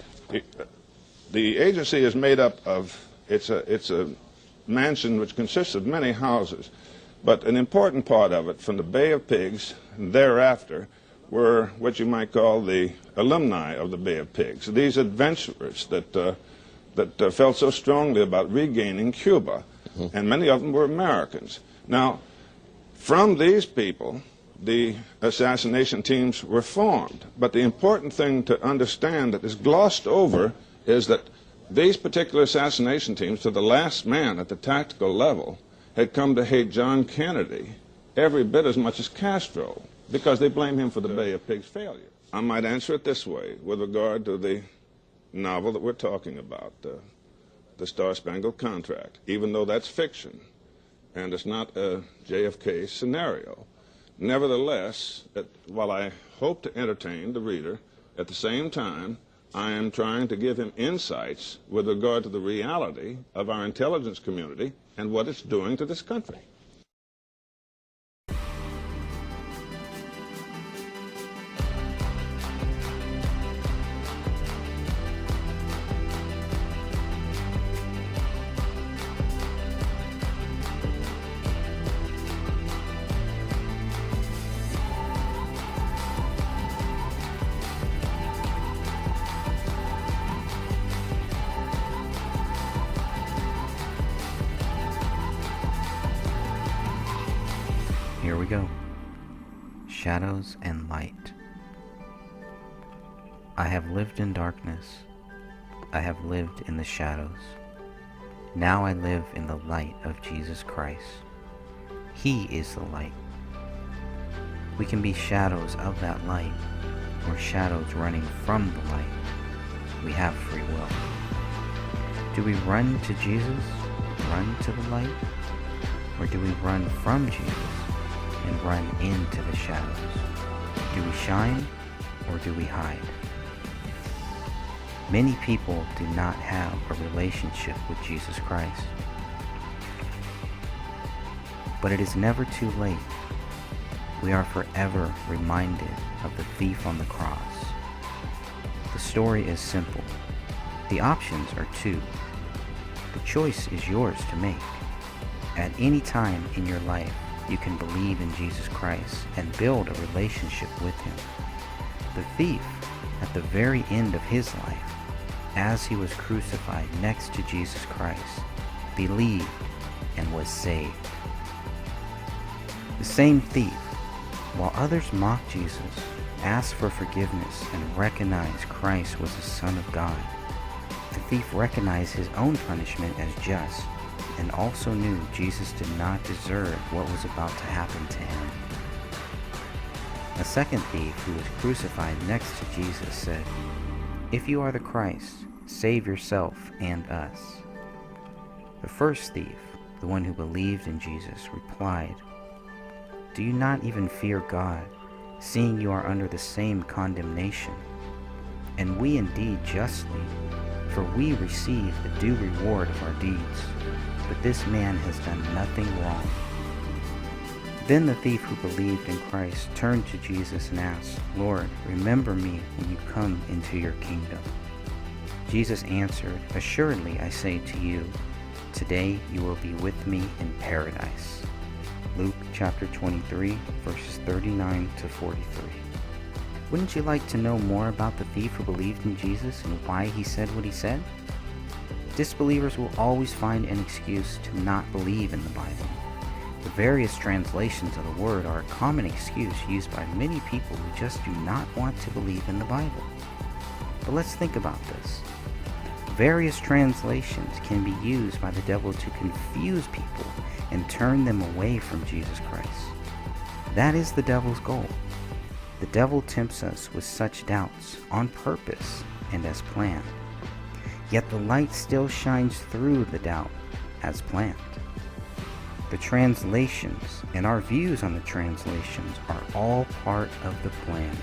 the agency is made up of, it's a mansion which consists of many houses, but an important part of it, from the Bay of Pigs and thereafter, were what you might call the alumni of the Bay of Pigs, these adventurers that felt so strongly about regaining Cuba, and many of them were Americans. Now, from these people, the assassination teams were formed, but the important thing to understand that is glossed over is that these particular assassination teams, to the last man at the tactical level, had come to hate John Kennedy every bit as much as Castro, because they blame him for the Bay of Pigs failure. I might answer it this way with regard to the novel that we're talking about, the Star-Spangled Contract, even though that's fiction and it's not a JFK scenario. Nevertheless, while I hope to entertain the reader, at the same time, I am trying to give him insights with regard to the reality of our intelligence community and what it's doing to this country. Here we go. Shadows and light. I have lived in darkness. I have lived in the shadows. Now I live in the light of Jesus Christ. He is the light. We can be shadows of that light, or shadows running from the light. We have free will. Do we run to Jesus, run to the light? Or do we run from Jesus and run into the shadows? Do we shine, or do we hide? Many people do not have a relationship with Jesus Christ. But it is never too late. We are forever reminded of the thief on the cross. The story is simple. The options are two. The choice is yours to make. At any time in your life, you can believe in Jesus Christ and build a relationship with Him. The thief, at the very end of his life, as he was crucified next to Jesus Christ, believed and was saved. The same thief, while others mocked Jesus, asked for forgiveness and recognized Christ was the Son of God. The thief recognized his own punishment as just and also knew Jesus did not deserve what was about to happen to him. A second thief who was crucified next to Jesus said, "If you are the Christ, save yourself and us." The first thief, the one who believed in Jesus, replied, "Do you not even fear God, seeing you are under the same condemnation? And we indeed justly, for we receive the due reward of our deeds, but this man has done nothing wrong." Then the thief who believed in Christ turned to Jesus and asked, "Lord, remember me when you come into your kingdom." Jesus answered, "Assuredly I say to you, today you will be with me in paradise." Luke chapter 23, verses 39 to 43. Wouldn't you like to know more about the thief who believed in Jesus and why he said what he said? Disbelievers will always find an excuse to not believe in the Bible. The various translations of the word are a common excuse used by many people who just do not want to believe in the Bible. But let's think about this. Various translations can be used by the devil to confuse people and turn them away from Jesus Christ. That is the devil's goal. The devil tempts us with such doubts on purpose and as planned. Yet the light still shines through the doubt as planned. The translations and our views on the translations are all part of the plan.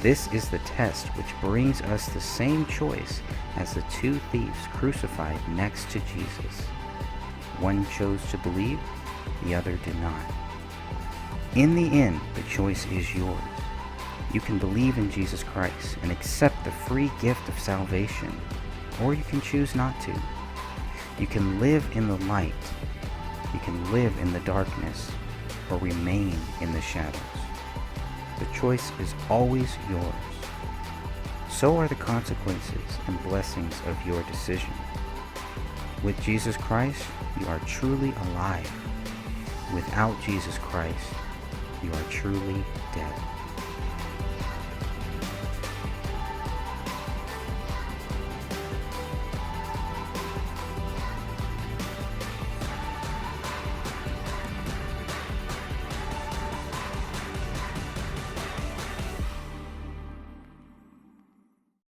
This is the test which brings us the same choice as the two thieves crucified next to Jesus. One chose to believe, the other did not. In the end, the choice is yours. You can believe in Jesus Christ and accept the free gift of salvation, or you can choose not to. You can live in the light. You can live in the darkness or remain in the shadows. The choice is always yours. So are the consequences and blessings of your decision. With Jesus Christ, you are truly alive. Without Jesus Christ, you are truly dead.